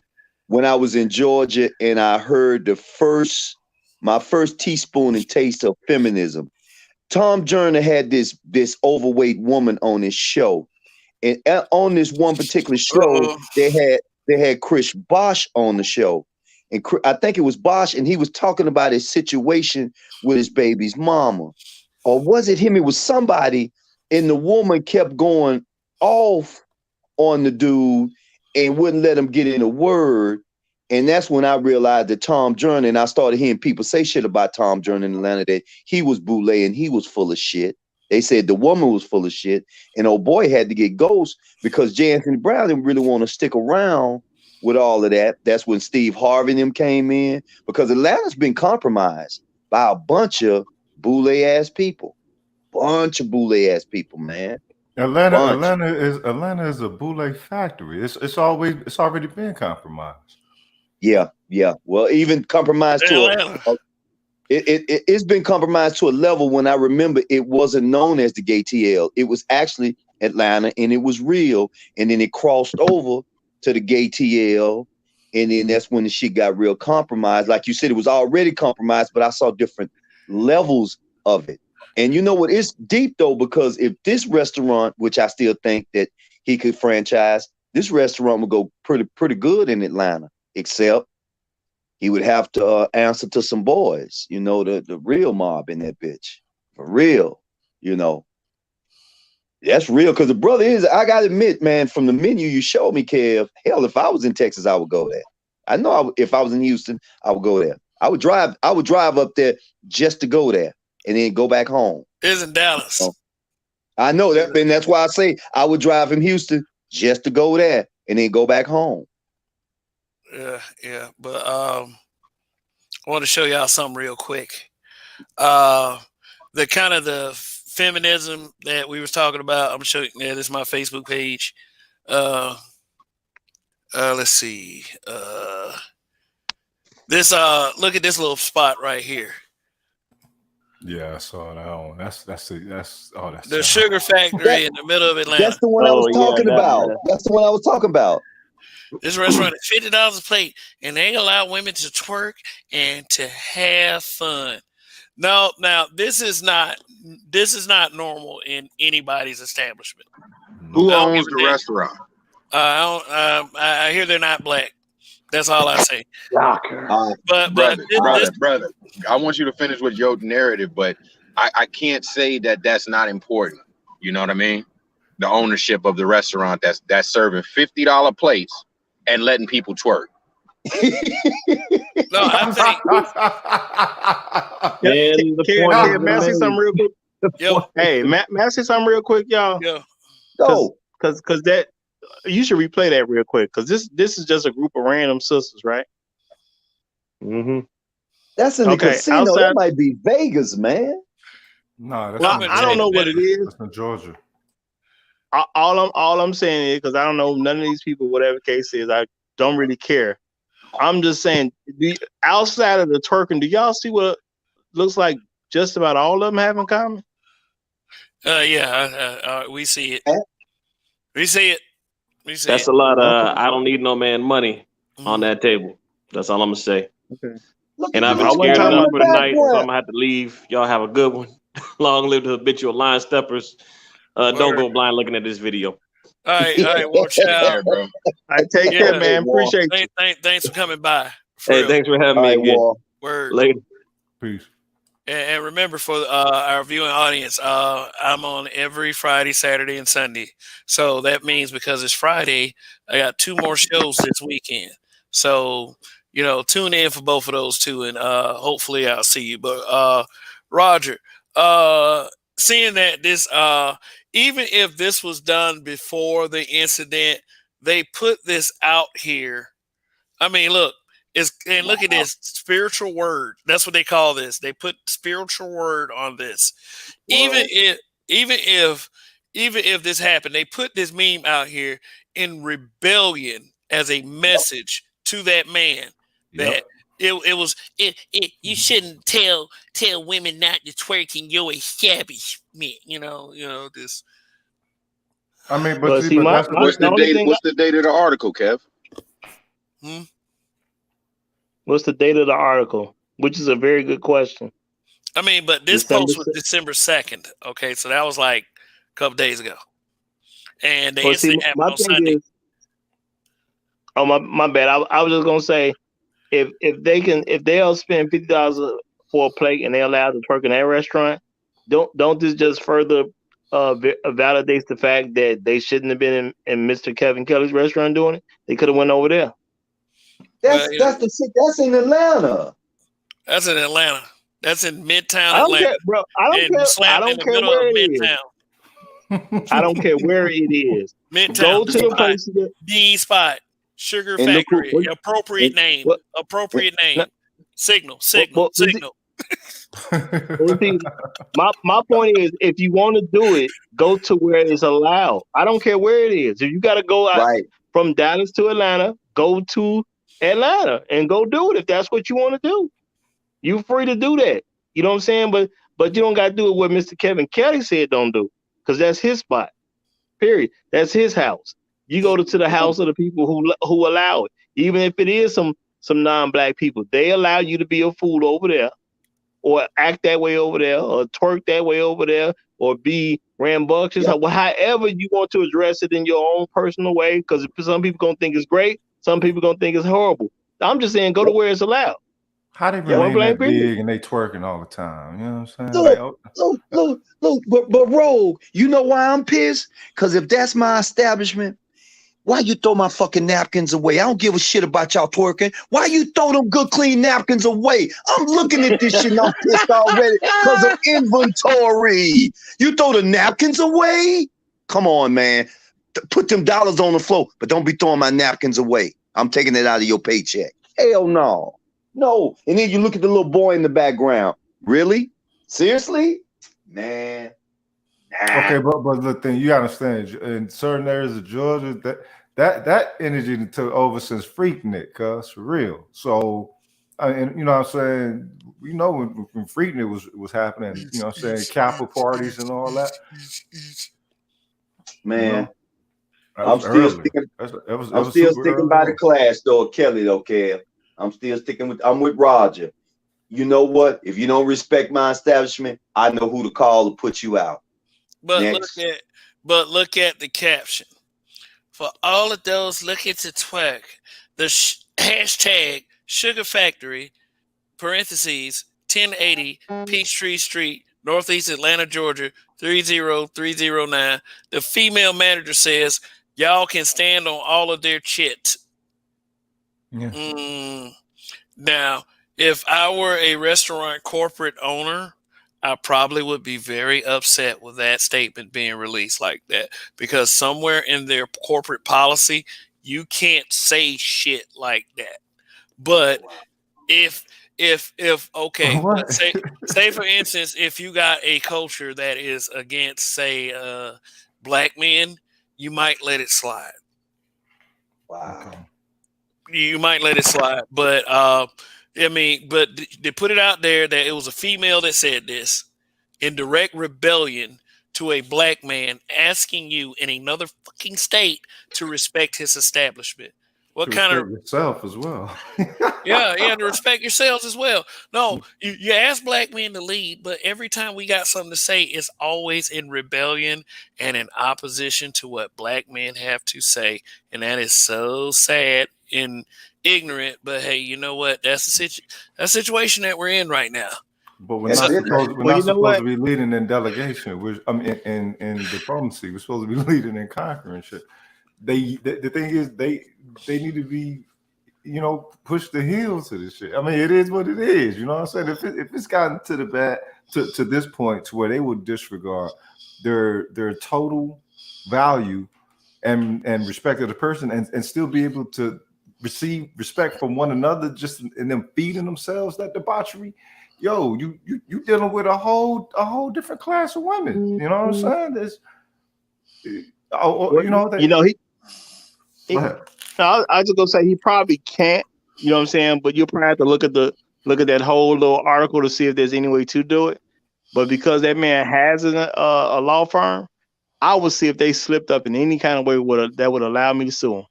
when I was in Georgia and I heard my first teaspoon and taste of feminism. Tom Joyner had this overweight woman on his show. And on this one particular show, they had Chris Bosh on the show. And I think it was Bosh, and he was talking about his situation with his baby's mama. Or was it him? It was somebody, and the woman kept going off on the dude and wouldn't let him get in a word. And that's when I realized that Tom Joyner, and I started hearing people say shit about Tom Joyner in Atlanta, that he was boule and he was full of shit. They said the woman was full of shit, and old boy had to get ghost because J. Anthony Brown didn't really want to stick around with all of that. That's when Steve Harvey and them came in, because Atlanta's been compromised by a bunch of boule ass people. Bunch of boule ass people, man. Atlanta is a boule factory. It's already been compromised. Yeah. Well, even compromised it's been compromised to a level when I remember it wasn't known as the Gay TL. It was actually Atlanta, and it was real, and then it crossed over to the Gay TL, and then that's when the shit got real compromised. Like you said, it was already compromised, but I saw different levels of it. And you know what? It's deep though, because if this restaurant, which I still think that he could franchise, this restaurant would go pretty good in Atlanta, except he would have to answer to some boys, the real mob in that bitch. For real, That's real, because the brother is, I got to admit, man, from the menu you showed me, Kev, hell, if I was in Texas, I would go there. I know if I was in Houston, I would go there. I would drive up there just to go there and then go back home. It's in Dallas. I know that, and that's why I say I would drive from Houston just to go there and then go back home. Yeah. But I want to show y'all something real quick. The kind of the feminism that we was talking about. I'm showing. Yeah, this is my Facebook page. Let's see. This look at this little spot right here. Yeah, I saw that one. That's the sugar factory in the middle of Atlanta. That's the one I was talking about. That's the one I was talking about. This restaurant is $50 a plate, and they allow women to twerk and to have fun. Now this is not normal in anybody's establishment. Who owns the restaurant? I hear they're not black. That's all I say. But brother, I want you to finish with your narrative, but I can't say that that's not important. You know what I mean? The ownership of the restaurant that's serving $50 plates and letting people twerk. No, I think. May I say something real quick? Yo. Hey, may I say something real quick, y'all? Yeah. Go. Because that you should replay that real quick. Because this is just a group of random sisters, right? Mm-hmm. That's in the casino. Outside, that might be Vegas, man. No, that's well, I don't know what it is. That's in Georgia. All I'm saying is because I don't know none of these people, whatever case is, I don't really care. I'm just saying, outside of the twerking, do y'all see what looks like just about all of them have in common? Yeah, we see it. We see it. That's a lot of I don't need no man money on that table. That's all I'm gonna say. Okay. And I've been scared enough for the night, so I'm gonna have to leave. Y'all have a good one. Long live the habitual line steppers. Don't go blind looking at this video. All right, watch out, bro. All right, take care, man. Appreciate you. Thanks for coming by. Hey, thanks for having me again. Word. Later. Peace. And remember, for our viewing audience, I'm on every Friday, Saturday, and Sunday. So that means because it's Friday, I got 2 more shows this weekend. So, tune in for both of those too, and hopefully I'll see you. But Roger, seeing that this, even if this was done before the incident, they put this out here. I mean, look. Look at this spiritual word. That's what they call this. They put spiritual word on this. Even if this happened, they put this meme out here in rebellion as a message to that man that it was you shouldn't tell women not to twerk in your establishment. This. I mean, what's the date of the article, Kev? What's the date of the article? Which is a very good question. I mean, but this post was December 2nd. Okay, so that was like a couple days ago. And the incident happened on Sunday. My bad. I was just gonna say, if they'll spend $50 for a plate and they're allowed to twerk in that restaurant, don't this just further validates the fact that they shouldn't have been in Mr. Kevin Kelly's restaurant doing it? They could have went over there. That's in Atlanta. That's in Atlanta. That's in Midtown I don't Atlanta. care, bro. I don't care where it is. I don't care where it is. Midtown. Go to the place. D spot. Sugar Factory. Appropriate name. Appropriate name. Signal. My point is, if you want to do it, go to where it's allowed. I don't care where it is. If you got to go out from Dallas to Atlanta, go to Atlanta and go do it if that's what you want to do. You're free to do that. You know what I'm saying? But you don't got to do it what Mr. Kevin Kelly said don't do, because that's his spot. Period. That's his house. You go to the house of the people who allow it, even if it is some non-black people. They allow you to be a fool over there, or act that way over there, or twerk that way over there, or be rambunctious. However you want to address it in your own personal way, because some people gonna think it's great. Some people gonna think it's horrible. I'm just saying, go to where it's allowed. How they remain that big and they twerking all the time? You know what I'm saying? Look, but Rogue, you know why I'm pissed? Because if that's my establishment, why you throw my fucking napkins away? I don't give a shit about y'all twerking. Why you throw them good, clean napkins away? I'm looking at this shit and I'm pissed already because of inventory. You throw the napkins away? Come on, man. Put them dollars on the floor, but don't be throwing my napkins away. I'm taking it out of your paycheck. Hell no. No. And then you look at the little boy in the background. Really? Seriously? Man. Nah. Okay, but the thing you gotta understand, in certain areas of Georgia, that energy took over since Freaknik, cuz for real. So, and you know what I'm saying, when Freaknik was happening, you know what I'm saying, Kappa parties and all that. Man, I'm still sticking by the class though, Kelly though, Kev. I'm still I'm with Roger. You know what? If you don't respect my establishment, I know who to call to put you out. But look at the caption. For all of those looking to twerk, hashtag Sugar Factory, parentheses, 1080 Peachtree Street, Northeast Atlanta, Georgia, 30309. The female manager says, y'all can stand on all of their shit. Yeah. Now, if I were a restaurant corporate owner, I probably would be very upset with that statement being released like that, because somewhere in their corporate policy, you can't say shit like that. But if okay, What? say for instance, if you got a culture that is against, say, black men, you might let it slide. Wow. Okay. You might let it slide, but I mean, but they put it out there that it was a female that said this in direct rebellion to a black man asking you in another fucking state to respect his establishment. What To kind of respect yourself as well? yeah, to respect yourselves as well. No, you ask black men to lead, but every time we got something to say, it's always in rebellion and in opposition to what black men have to say, and that is so sad and ignorant. But hey, you know what? That's the situation that we're in right now. But we're That's not it. supposed. We're Well, not you know supposed what? to be leading in delegation. I mean, in diplomacy, we're supposed to be leading in conquering shit. The thing is, they need to be, push the heels to this shit. I mean, it is what it is. You know what I'm saying? If it's gotten to the bad to this point to where they would disregard their total value and respect of the person and still be able to receive respect from one another, just in them feeding themselves that debauchery. Yo, you dealing with a whole different class of women. You know what I'm saying? There's, I was just gonna say he probably can't. You know what I'm saying? But you'll probably have to look at that whole little article to see if there's any way to do it. But because that man has a law firm, I would see if they slipped up in any kind of way that would allow me to sue them.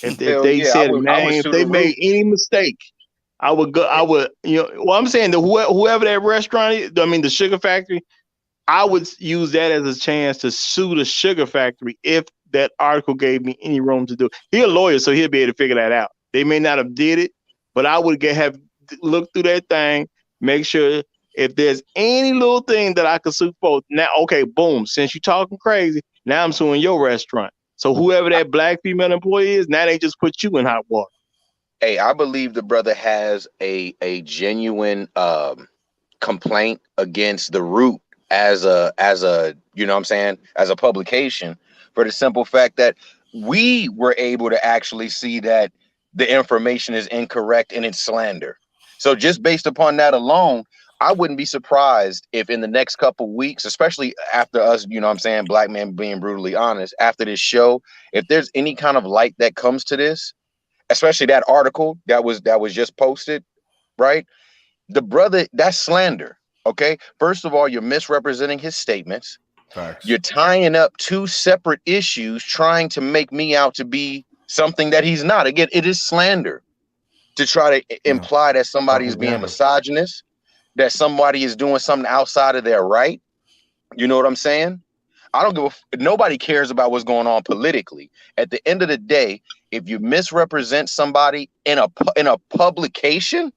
If they said a name, if they made any mistake, I would go. I would, well, I'm saying that whoever that restaurant is, I mean the Sugar Factory, I would use that as a chance to sue the Sugar Factory if that article gave me any room to do it. He's a lawyer, so he'll be able to figure that out. They may not have did it, but I would have looked through that thing, make sure if there's any little thing that I could sue for. Now, okay, boom, since you're talking crazy, now I'm suing your restaurant. So whoever that black female employee is, now they just put you in hot water. Hey, I believe the brother has a genuine complaint against the Root as a you know what I'm saying, as a publication, for the simple fact that we were able to actually see that the information is incorrect and it's slander. So just based upon that alone, I wouldn't be surprised if in the next couple weeks, especially after us, you know what I'm saying, black men being brutally honest, after this show, if there's any kind of light that comes to this, especially that article that was just posted, right? The brother, that's slander. Okay. First of all, you're misrepresenting his statements. Facts. You're tying up two separate issues, trying to make me out to be something that he's not. Again, it is slander to try to imply that somebody is being misogynist, that somebody is doing something outside of their right. You know what I'm saying? I don't give nobody cares about what's going on politically. At the end of the day, if you misrepresent somebody in a publication,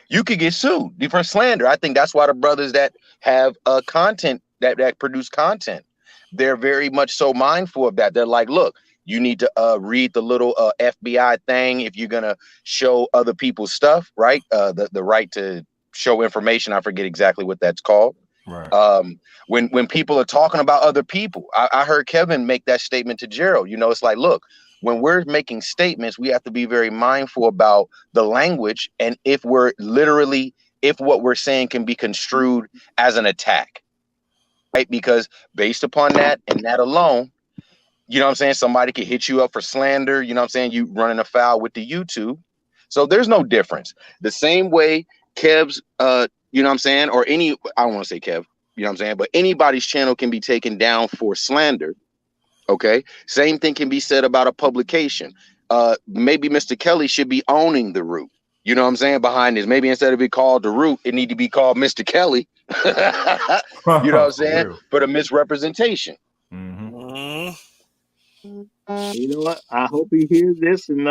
you could get sued for slander. I think that's why the brothers that have content that produce content, they're very much so mindful of that. They're like, look, you need to read the little FBI thing if you're gonna show other people's stuff, right? The right to show information. I forget exactly what that's called. Right. When people are talking about other people, I heard Kevin make that statement to Gerald. It's like, look, when we're making statements, we have to be very mindful about the language and if what we're saying can be construed as an attack, right? Because based upon that and that alone, you know what I'm saying, somebody could hit you up for slander. You know what I'm saying? You running afoul with the YouTube. So there's no difference. The same way Kev's, you know what I'm saying, or I don't want to say Kev, you know what I'm saying, but anybody's channel can be taken down for slander. Okay. Same thing can be said about a publication. Maybe Mr. Kelly should be owning the Root. You know what I'm saying? Behind this, maybe instead of it called the Root, it need to be called Mr. Kelly. You know what I'm saying? For the misrepresentation. Mm-hmm. You know what? I hope he hears this and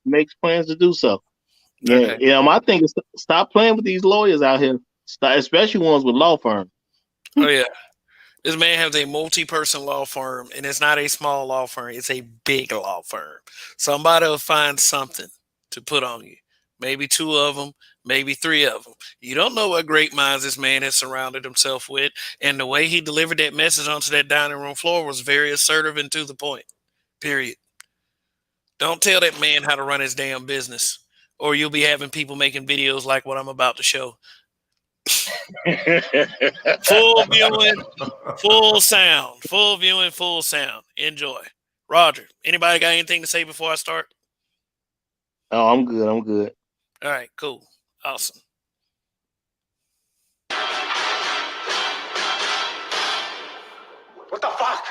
makes plans to do so. Yeah, Okay. yeah. My thing is stop playing with these lawyers out here, especially ones with law firms. Oh yeah. This man has a multi-person law firm, and it's not a small law firm. It's a big law firm. Somebody will find something to put on you. Maybe 2 of them, maybe 3 of them. You don't know what great minds this man has surrounded himself with. And the way he delivered that message onto that dining room floor was very assertive and to the point. Period. Don't tell that man how to run his damn business, or you'll be having people making videos like what I'm about to show. Full viewing, full sound. Full viewing, full sound. Enjoy. Roger, anybody got anything to say before I start? Oh, I'm good. I'm good. All right, cool. Awesome. What the fuck?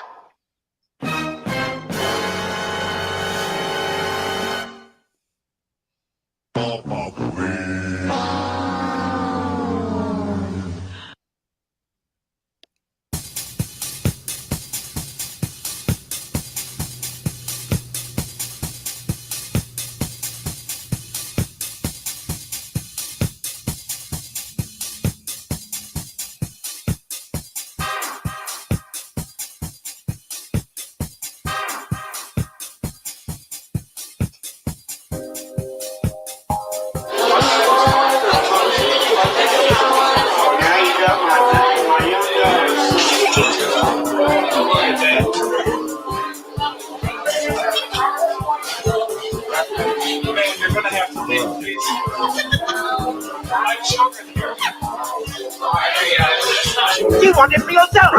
You want it for yourself.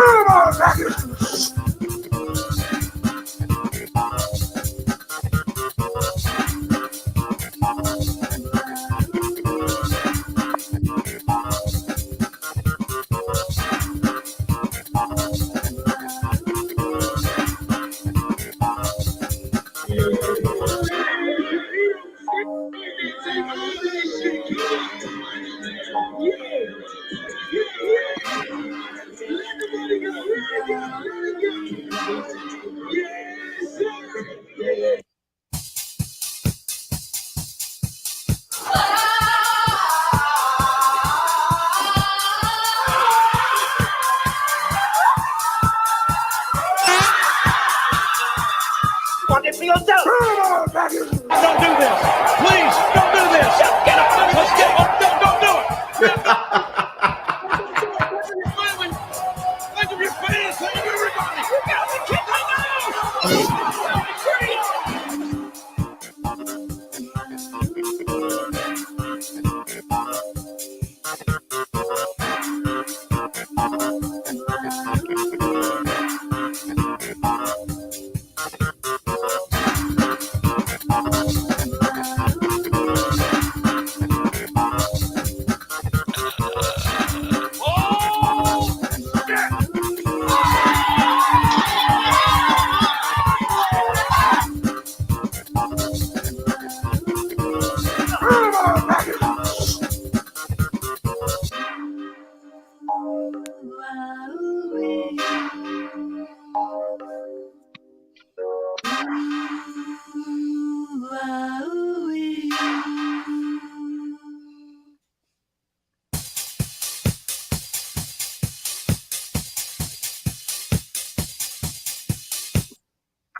Want it for yourself. Don't do this. Please, don't do this. Just get up. Let's get up. Don't do it. Let your fans, let everybody. You got the kick right now.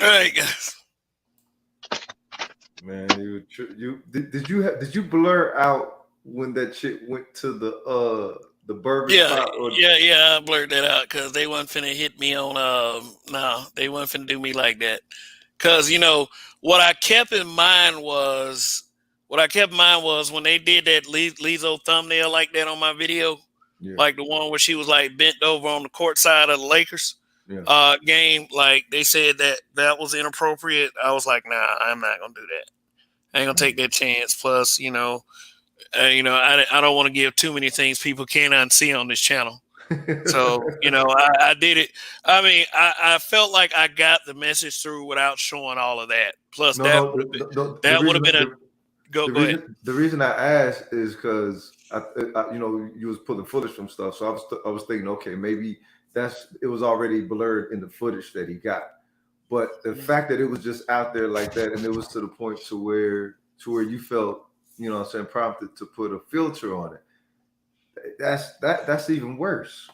All right, guys. Man, did you blur out when that chick went to the burger spot? Yeah, I blurred that out because they wasn't finna hit me on no, they wasn't finna do me like that. Cause what I kept in mind was when they did that Lizzo thumbnail like that on my video, like the one where she was like bent over on the court side of the Lakers game, like they said that was inappropriate. I was like, nah, I'm not gonna do that. I ain't gonna take that chance. Plus, I don't want to give too many things people can't unsee on this channel. So, I did it. I mean, I felt like I got the message through without showing all of that. Plus, that would have been a go ahead. The reason I asked is because you was pulling footage from stuff, so I was thinking, okay, maybe it was already blurred in the footage that he got. But the fact that it was just out there like that, and it was to the point to where you felt, you know what I'm saying, prompted to put a filter on it. That's even worse.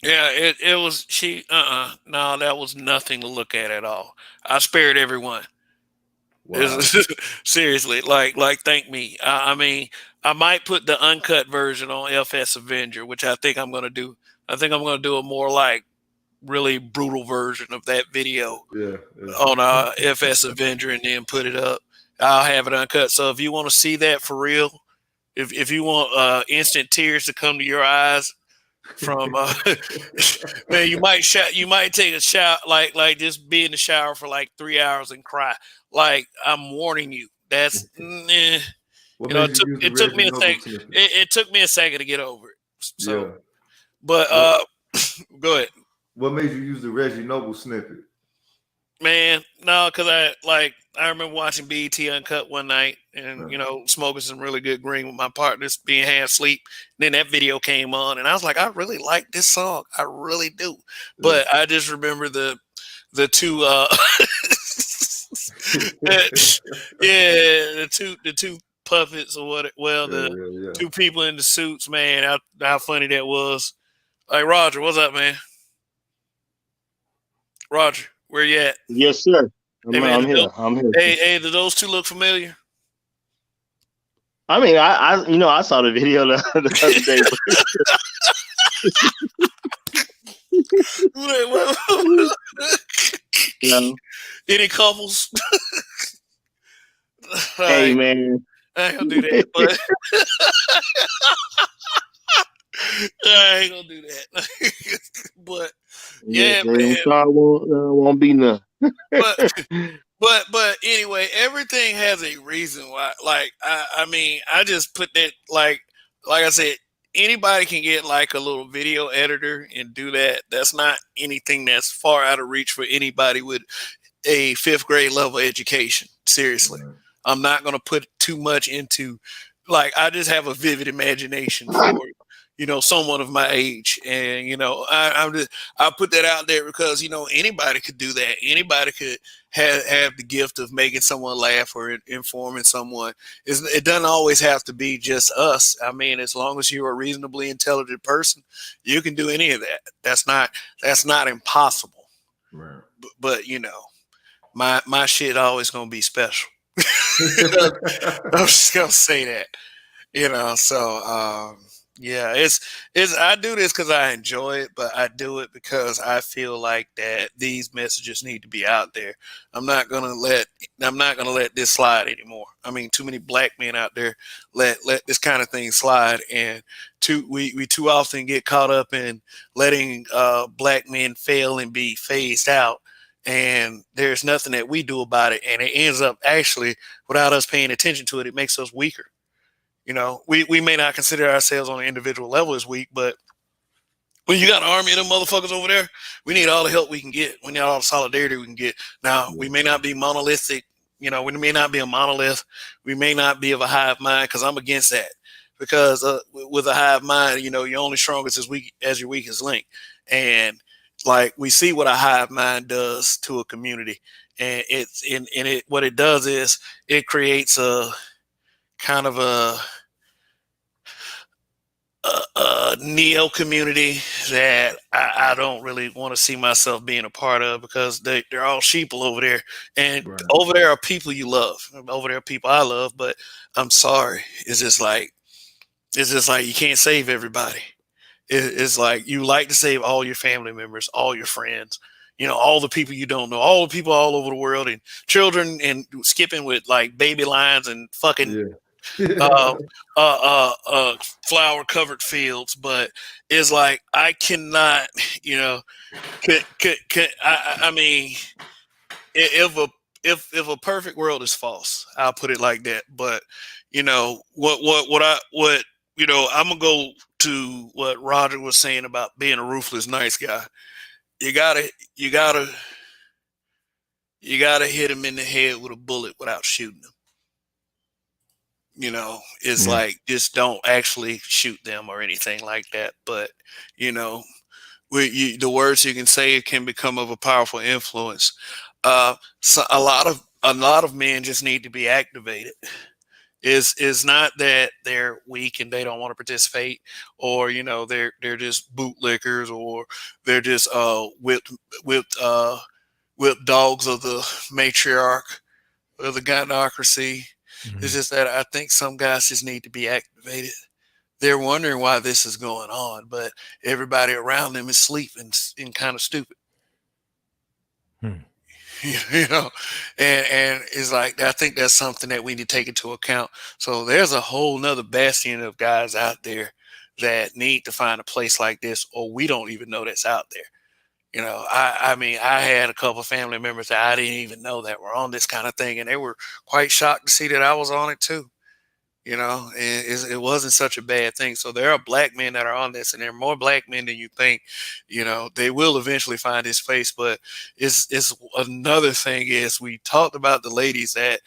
Yeah, it was no, that was nothing to look at all. I spared everyone. Wow. Seriously, like thank me. I mean, I might put the uncut version on FS Avenger, which I think I'm gonna do. I think I'm gonna do a more like really brutal version of that video Yeah. on FS Avenger and then put it up. I'll have it uncut. So if you want to see that for real, if you want instant tears to come to your eyes from man, you might take a shower, like just be in the shower for like 3 hours and cry. Like, I'm warning you. That's you know, it took me a second. It took me a second to get over it. So, Yeah. but go ahead. What made you use the Reggie Noble snippet? Man, no, because I remember watching BET Uncut one night and, you know, smoking some really good green with my partners, being half asleep. Then that video came on and I was like, I really like this song. I really do. But I just remember the two the two puppets or what, the two people in the suits, man, how funny that was. Like, Roger, what's up, man? Roger, where you at? Yes, sir. I'm here. Hey, do those two look familiar? I mean, I saw the video the other day. Any couples? Hey, man. I ain't gonna do that, but I ain't gonna do that. But yeah, man. Won't be none. But anyway, everything has a reason why. Like, I mean, I just put that like I said, anybody can get like a little video editor and do that. That's not anything that's far out of reach for anybody with a 5th grade level education. Seriously. I'm not going to put too much into, like, I just have a vivid imagination for, you know, someone of my age. And, you know, I put that out there because, you know, anybody could do that. Anybody could have the gift of making someone laugh or informing someone. It doesn't always have to be just us. I mean, as long as you're a reasonably intelligent person, you can do any of that. That's not impossible. Right. But you know, my shit always going to be special. I'm just gonna say that, you know. So yeah, it's I do this because I enjoy it, but I do it because I feel like that these messages need to be out there. I'm not gonna let this slide anymore. I mean, too many black men out there let this kind of thing slide, and we too often get caught up in letting black men fail and be phased out. And there's nothing that we do about it. And it ends up actually, without us paying attention to it, it makes us weaker. You know, we may not consider ourselves on an individual level as weak, but when you got an army of them motherfuckers over there, we need all the help we can get. We need all the solidarity we can get. Now, we may not be monolithic. You know, we may not be a monolith. We may not be of a hive mind, because I'm against that. Because with a hive mind, you know, you're only strongest as your weakest link. And like, we see what a hive mind does to a community, and what it does is it creates a kind of a neo community that I don't really want to see myself being a part of, because they're all sheeple over there, and over there are people you love. Over there are people I love, but I'm sorry, it's just like you can't save everybody. It's like you like to save all your family members, all your friends, you know, all the people you don't know, all the people all over the world, and children, and skipping with like baby lines and fucking flower covered fields. But it's like, I cannot, you know, I mean, if a perfect world is false, I'll put it like that. But you know, what you know, I'm gonna go to what Roger was saying about being a ruthless nice guy. You gotta hit him in the head with a bullet without shooting him. You know, it's like, just don't actually shoot them or anything like that. But you know, the words you can say can become of a powerful influence. So a lot of men just need to be activated. Is not that they're weak and they don't want to participate, or they're just bootlickers, or they're just whipped whipped dogs of the matriarch of the gynocracy. Mhm. It's just that I think some guys just need to be activated. They're wondering why this is going on, but everybody around them is sleeping and kind of stupid. Hmm. you know and it's like, I think that's something that we need to take into account. So there's a whole nother bastion of guys out there that need to find a place like this, or we don't even know that's out there. I mean, I had a couple of family members that I didn't even know that were on this kind of thing, and they were quite shocked to see that I was on it too. And it wasn't such a bad thing. So there are black men that are on this, and there are more black men than you think. They will eventually find his face. But it's another thing is, we talked about the ladies that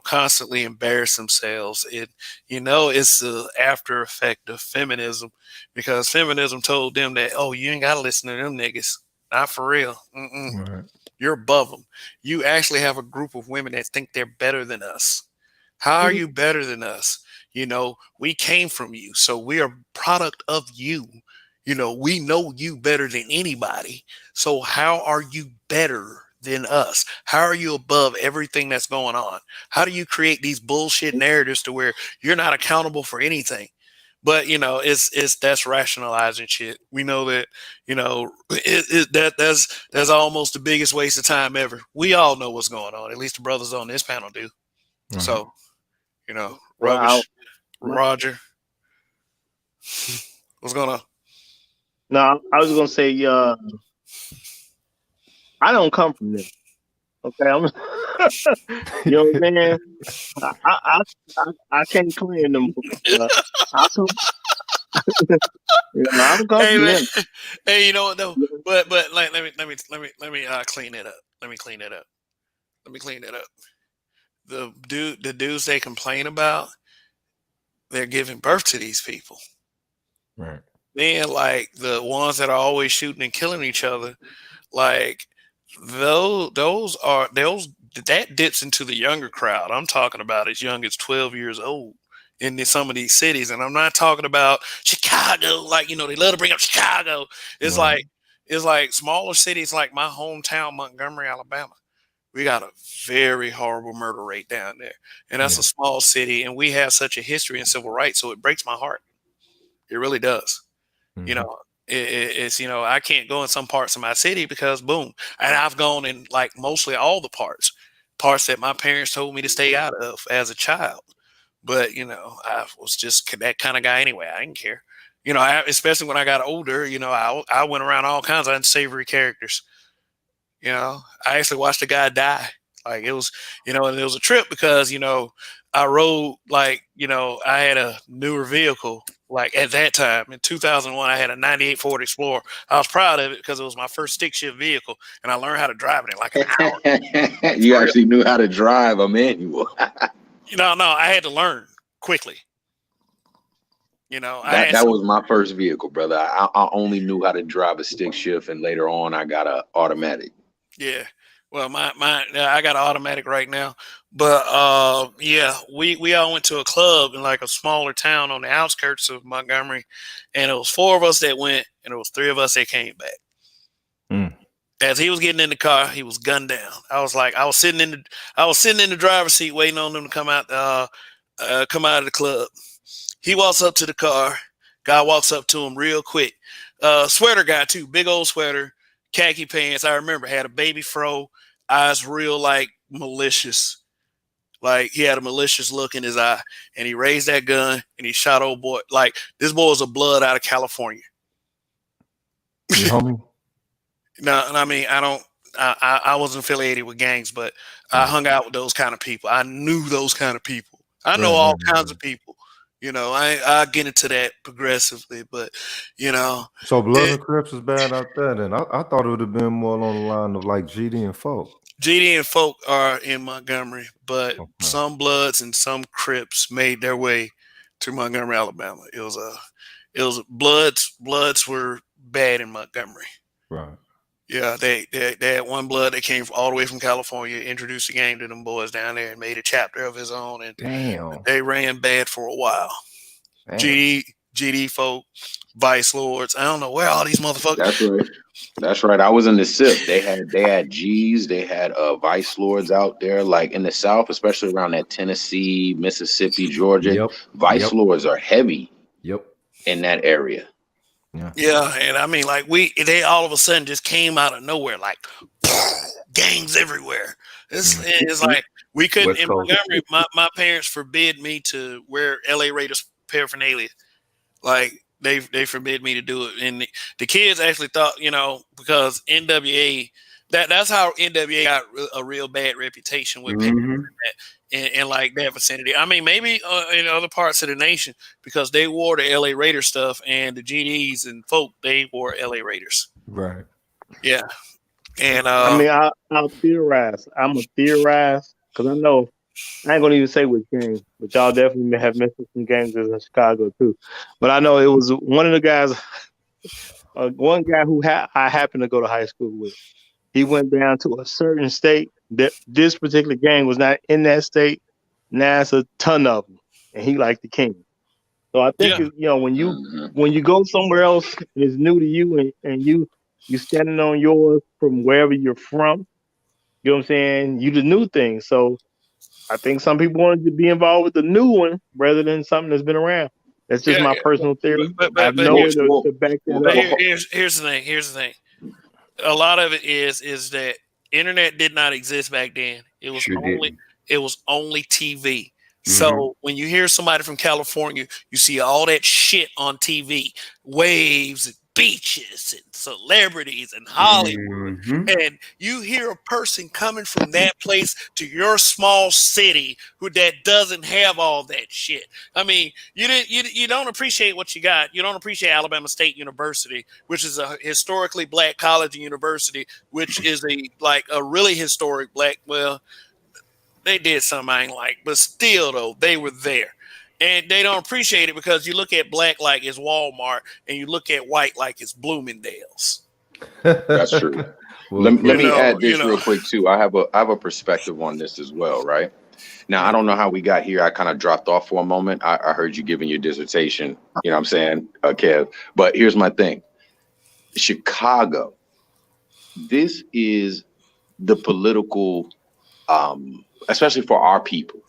constantly embarrass themselves. It's the after effect of feminism, because feminism told them that, oh, you ain't gotta listen to them niggas, not for real. Right. You're above them. You actually have a group of women that think they're better than us. How are you better than us? We came from you, so we are product of you. We know you better than anybody. So how are you better than us? How are you above everything that's going on? How do you create these bullshit narratives to where you're not accountable for anything? But it's that's rationalizing shit. We know that that's almost the biggest waste of time ever. We all know what's going on. At least the brothers on this panel do. Right. So. Well, Roger, what's going on? No, I was gonna say, I don't come from there. Okay, I'm, you know what I'm saying? I can't claim them. I come, I don't come Hey from man, them. hey, you know what though? But like, let me clean it up. Let me clean it up. The dudes they complain about, they're giving birth to these people. Right. Then, like, the ones that are always shooting and killing each other, like those that dips into the younger crowd. I'm talking about as young as 12 years old in some of these cities, and I'm not talking about Chicago. Like, they love to bring up Chicago. It's Right. like it's like smaller cities, like my hometown, Montgomery, Alabama. We got a very horrible murder rate down there, and that's Yeah. a small city, and we have such a history in civil rights, so it breaks my heart. It really does. You Mhm. know, it's I can't go in some parts of my city because boom, and I've gone in like mostly all the parts that my parents told me to stay out of as a child. But I was just that kind of guy anyway. I didn't care. Especially when I got older. I went around all kinds of unsavory characters. I actually watched a guy die. Like, it was, and it was a trip because, I rode, like, I had a newer vehicle. Like, at that time in 2001, I had a 98 Ford Explorer. I was proud of it because it was my first stick shift vehicle, and I learned how to drive it in like an hour. You For real. actually knew how to drive a manual. No, I had to learn quickly. I had That was my first vehicle, brother. I only knew how to drive a stick shift, and later on, I got a automatic. Yeah. Well, I got an automatic right now, but yeah, we all went to a club in like a smaller town on the outskirts of Montgomery, and it was 4 of us that went, and it was 3 of us that came back. Mm. As he was getting in the car, he was gunned down. I was sitting in the driver's seat waiting on them to come out of the club. He walks up to the car. Guy walks up to him real quick. Sweater guy too, big old sweater, khaki pants. I remember, had a baby fro, eyes real like malicious. Like, he had a malicious look in his eye, and he raised that gun and he shot old boy. Like, this boy was a blood out of California. You homie? No, and I mean, I wasn't affiliated with gangs, but I hung out with those kind of people. I knew those kind of people. I know all kinds of people. I get into that progressively, but So Blood and Crips is bad out there, and I thought it would have been more along the line of like GD and Folk. GD and Folk are in Montgomery, but some Bloods and some Crips made their way to Montgomery, Alabama. It was Bloods were bad in Montgomery. Right. Yeah, they had one blood that came all the way from California, introduced the game to them boys down there, and made a chapter of his own, and Damn. they ran bad for a while. Damn. GD folk, Vice Lords. I don't know where all these motherfuckers. That's right. That's right. I was in the SIP. They had G's, they had Vice Lords out there, like in the South, especially around that Tennessee, Mississippi, Georgia. Yep. Vice Lords are heavy. Yep. In that area. Yeah, and I mean, like they all of a sudden just came out of nowhere, like gangs everywhere. It's like we couldn't in Montgomery. My parents forbid me to wear LA Raiders paraphernalia. Like they forbid me to do it, and the kids actually thought, because NWA, that's how NWA got a real bad reputation with people in like that vicinity. I mean, maybe in other parts of the nation, because they wore the LA Raiders stuff, and the GDs and folk, they wore LA Raiders. Right. Yeah. And I mean, I'll theorize. I'm gonna theorize because I know I ain't gonna even say which game, but y'all definitely have missed some games in Chicago too. But I know it was one of the guys, one guy who I happened to go to high school with. He went down to a certain state. This particular gang was not in that state. Now it's a ton of them, and he like the king. So I think when you go somewhere else and it's new to you, and you standing on yours from wherever you're from, you know what I'm saying? You the new thing. So I think some people wanted to be involved with the new one rather than something that's been around. That's just my personal theory. I have no way to back that up. Here's the thing. A lot of it is that internet did not exist back then. It was only TV. So when you hear somebody from California, you see all that shit on TV, waves and beaches and celebrities and Hollywood, and you hear a person coming from that place to your small city that doesn't have all that shit. I mean, you don't appreciate what you got. You don't appreciate Alabama State University, which is a historically black college and university, which is a really historic black. Well, they did something I ain't like, but still though, they were there. And they don't appreciate it because you look at black like it's Walmart, and you look at white like it's Bloomingdale's. That's true. Let me add this real quick too. I have a perspective on this as well, right? Now I don't know how we got here. I kind of dropped off for a moment. I heard you giving your dissertation. You know what I'm saying, Kev? But here's my thing. Chicago. This is the political, especially for our people.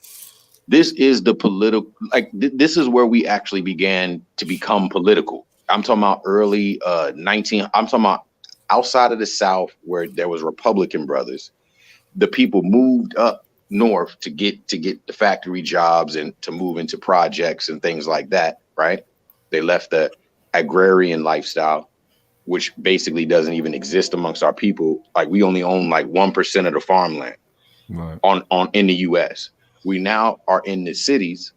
This is the political, this is where we actually began to become political. I'm talking about early I'm talking about outside of the South where there was Republican brothers. The people moved up north to get the factory jobs and to move into projects and things like that, right? They left the agrarian lifestyle, which basically doesn't even exist amongst our people. Like we only own like 1% of the farmland in the US. We now are in the cities.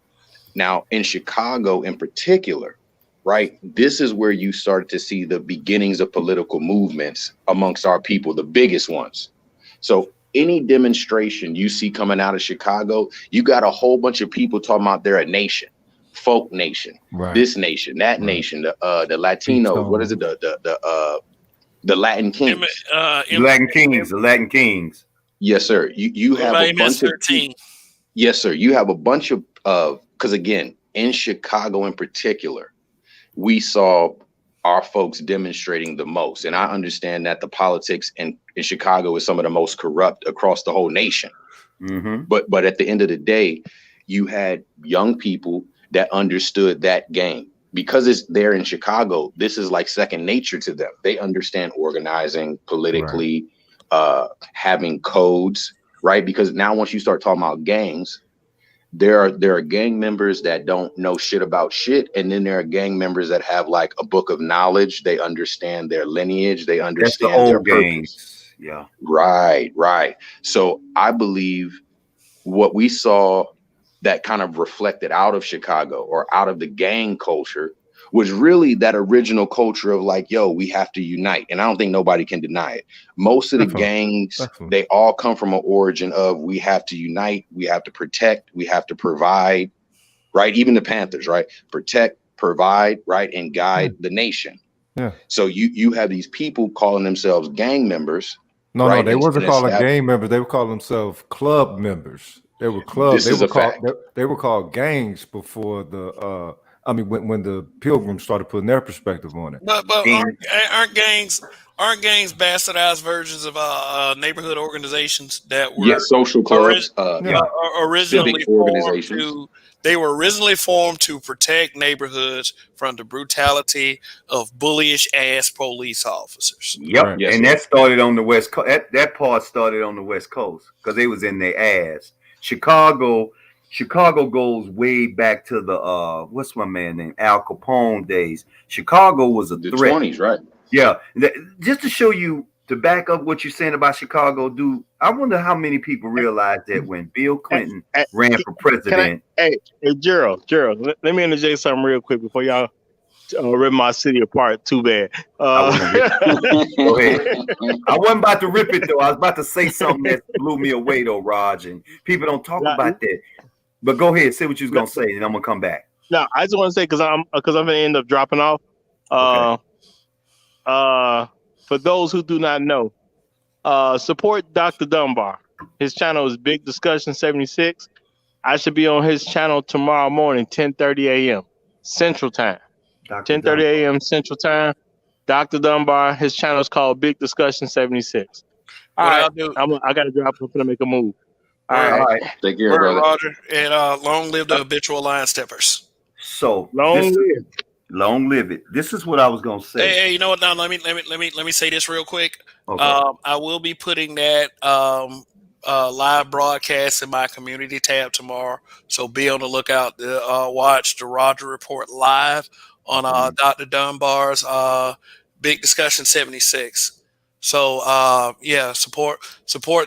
Now in Chicago in particular, right? This is where you start to see the beginnings of political movements amongst our people, the biggest ones. So any demonstration you see coming out of Chicago, you got a whole bunch of people talking about they're a nation, folk nation, this nation, that nation, the Latinos, what is it? The Latin Kings. The Latin Kings. Yes, sir. You have a bunch of yes, sir. You have a bunch of because again, in Chicago in particular, we saw our folks demonstrating the most. And I understand that the politics in Chicago is some of the most corrupt across the whole nation. But at the end of the day, you had young people that understood that game. Because it's there in Chicago, this is like second nature to them. They understand organizing politically, having codes, right? Because now once you start talking about gangs, there are gang members that don't know shit about shit. And then there are gang members that have like a book of knowledge. They understand their lineage. They understand their purpose. Yeah. Right. So I believe what we saw that kind of reflected out of Chicago or out of the gang culture was really that original culture of like, yo, we have to unite. And I don't think nobody can deny it. Most of the gangs, they all come from an origin of we have to unite, we have to protect, we have to provide, right? Even the Panthers, right? Protect, provide, right? And guide the nation. Yeah. So you have these people calling themselves gang members. No, right? they wasn't calling established. gang members. They were calling themselves club members. They were This is a fact. They were called gangs before the. I mean, when the Pilgrims started putting their perspective on it. But aren't gangs bastardized versions of neighborhood organizations that were social clubs, originally civic organizations. They were originally formed to protect neighborhoods from the brutality of bullyish ass police officers. Yep, Right. and that started on the West Coast. That part started on the West Coast because they was in their ass. Chicago goes way back to the what's my man name, Al Capone days. Chicago was a threat. 20s, right? Yeah, just to show you, to back up what you're saying about Chicago, dude. I wonder how many people realize that when Bill Clinton ran for president. Hey, Gerald, let me interject something real quick before y'all rip my city apart too bad. Go ahead. I wasn't about to rip it though. I was about to say something that blew me away though, Raj. And people don't talk about that. But go ahead, say what you was gonna say, and I'm gonna come back. No, I just want to say because I'm gonna end up dropping off. For those who do not know, support Dr. Dunbar. His channel is Big Discussion 76. I should be on his channel tomorrow morning, 10:30 a.m. Central Time. 10:30 a.m. Central Time. Dr. Dunbar. His channel is called Big Discussion 76. All right, I got to drop. I'm gonna make a move. All right. Take care, brother. Roger, and long live the habitual line steppers. So long live it. This is what I was gonna say. Hey, you know what? Now let me say this real quick. Okay. I will be putting that live broadcast in my community tab tomorrow, so be on the lookout to watch the Roger Report live on Dr. Dunbar's Big Discussion 76. So support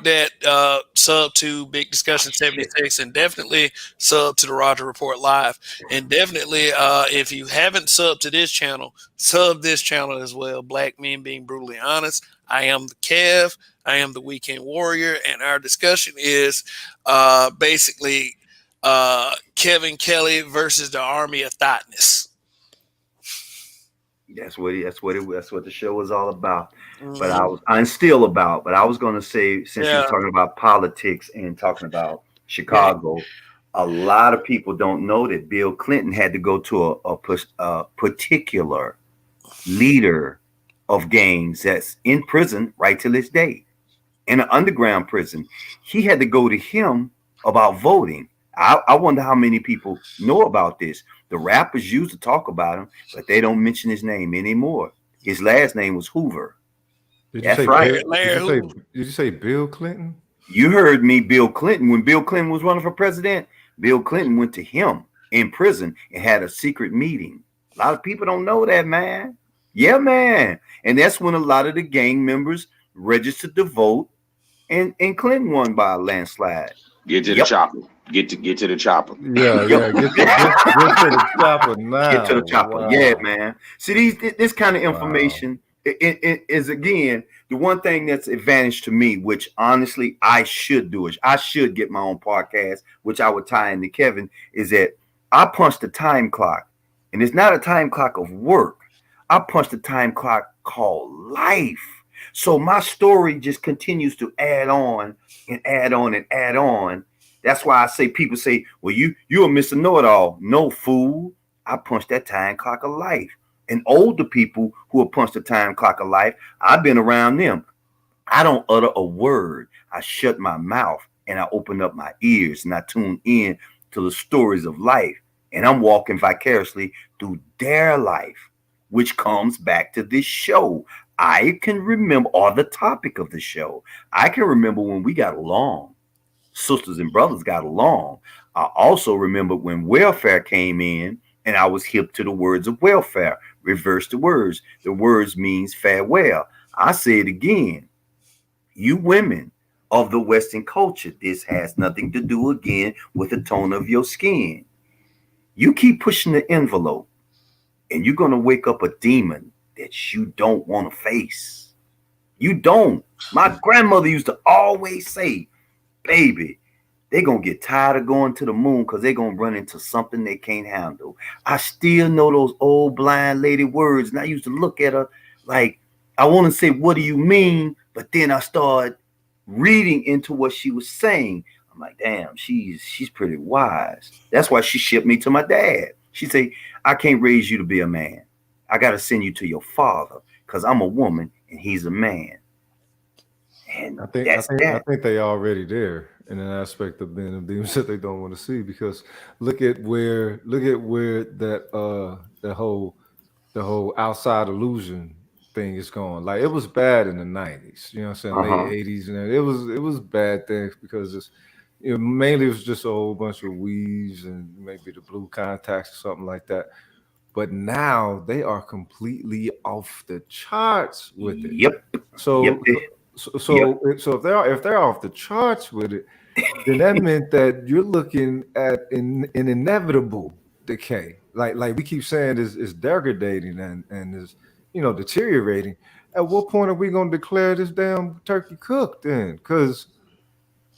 that, sub to Big Discussion 76, and definitely sub to the Roger Report Live. And definitely, if you haven't subbed to this channel, sub this channel as well. Black Men Being Brutally Honest. I am the Kev. I am the Weekend Warrior, and our discussion is basically Kevin Kelly versus the Army of Thoughtness. That's what the show was all about. But I'm still about. But I was going to say, since you're talking about politics and talking about Chicago, a lot of people don't know that Bill Clinton had to go to a particular leader of gangs that's in prison right to this day, in an underground prison. He had to go to him about voting. I wonder how many people know about this. The rappers used to talk about him, but they don't mention his name anymore. His last name was Hoover. That's right. Did you say Bill Clinton? You heard me, Bill Clinton. When Bill Clinton was running for president, Bill Clinton went to him in prison and had a secret meeting. A lot of people don't know that, man. Yeah, man. And that's when a lot of the gang members registered to vote, and Clinton won by a landslide. Get to the chopper. Get to the chopper. Yeah. Get to the chopper now. Get to the chopper. Wow. Yeah, man. See, this kind of information is, again, the one thing that's advantage to me, which honestly I should do. Is I should get my own podcast, which I would tie into Kevin, is that I punched the time clock. And it's not a time clock of work. I punched the time clock called life. So my story just continues to add on and add on and add on. That's why I say, people say, well, you're a Mr. Know-it-all. No, fool. I punched that time clock of life. And older people who have punched the time clock of life, I've been around them. I don't utter a word. I shut my mouth and I open up my ears and I tune in to the stories of life. And I'm walking vicariously through their life, which comes back to this show. I can remember, or the topic of the show. I can remember when we got along. Sisters and brothers got along. I also remember when welfare came in and I was hip to the words of welfare. Reverse the words. The words means farewell. I say it again. You women of the Western culture, this has nothing to do again with the tone of your skin. You keep pushing the envelope and you're going to wake up a demon that you don't want to face. You don't. My grandmother used to always say, baby, they're going to get tired of going to the moon because they're going to run into something they can't handle. I still know those old blind lady words. And I used to look at her like, I want to say, what do you mean? But then I started reading into what she was saying. I'm like, damn, she's pretty wise. That's why she shipped me to my dad. She said, I can't raise you to be a man. I got to send you to your father because I'm a woman and he's a man. And I think they already there in an aspect of being a demons that they don't want to see, because look at where that the whole outside illusion thing is going. Like, it was bad in the 90s, you know what I'm saying, late 80s, and it was bad things because it's, you know, mainly it was just a whole bunch of weaves and maybe the blue contacts or something like that. But now they are completely off the charts with it. Yep. So if they're off the charts with it, then that meant that you're looking at an inevitable decay. Like we keep saying is degrading and is, you know, deteriorating. At what point are we gonna declare this damn turkey cooked then? Because,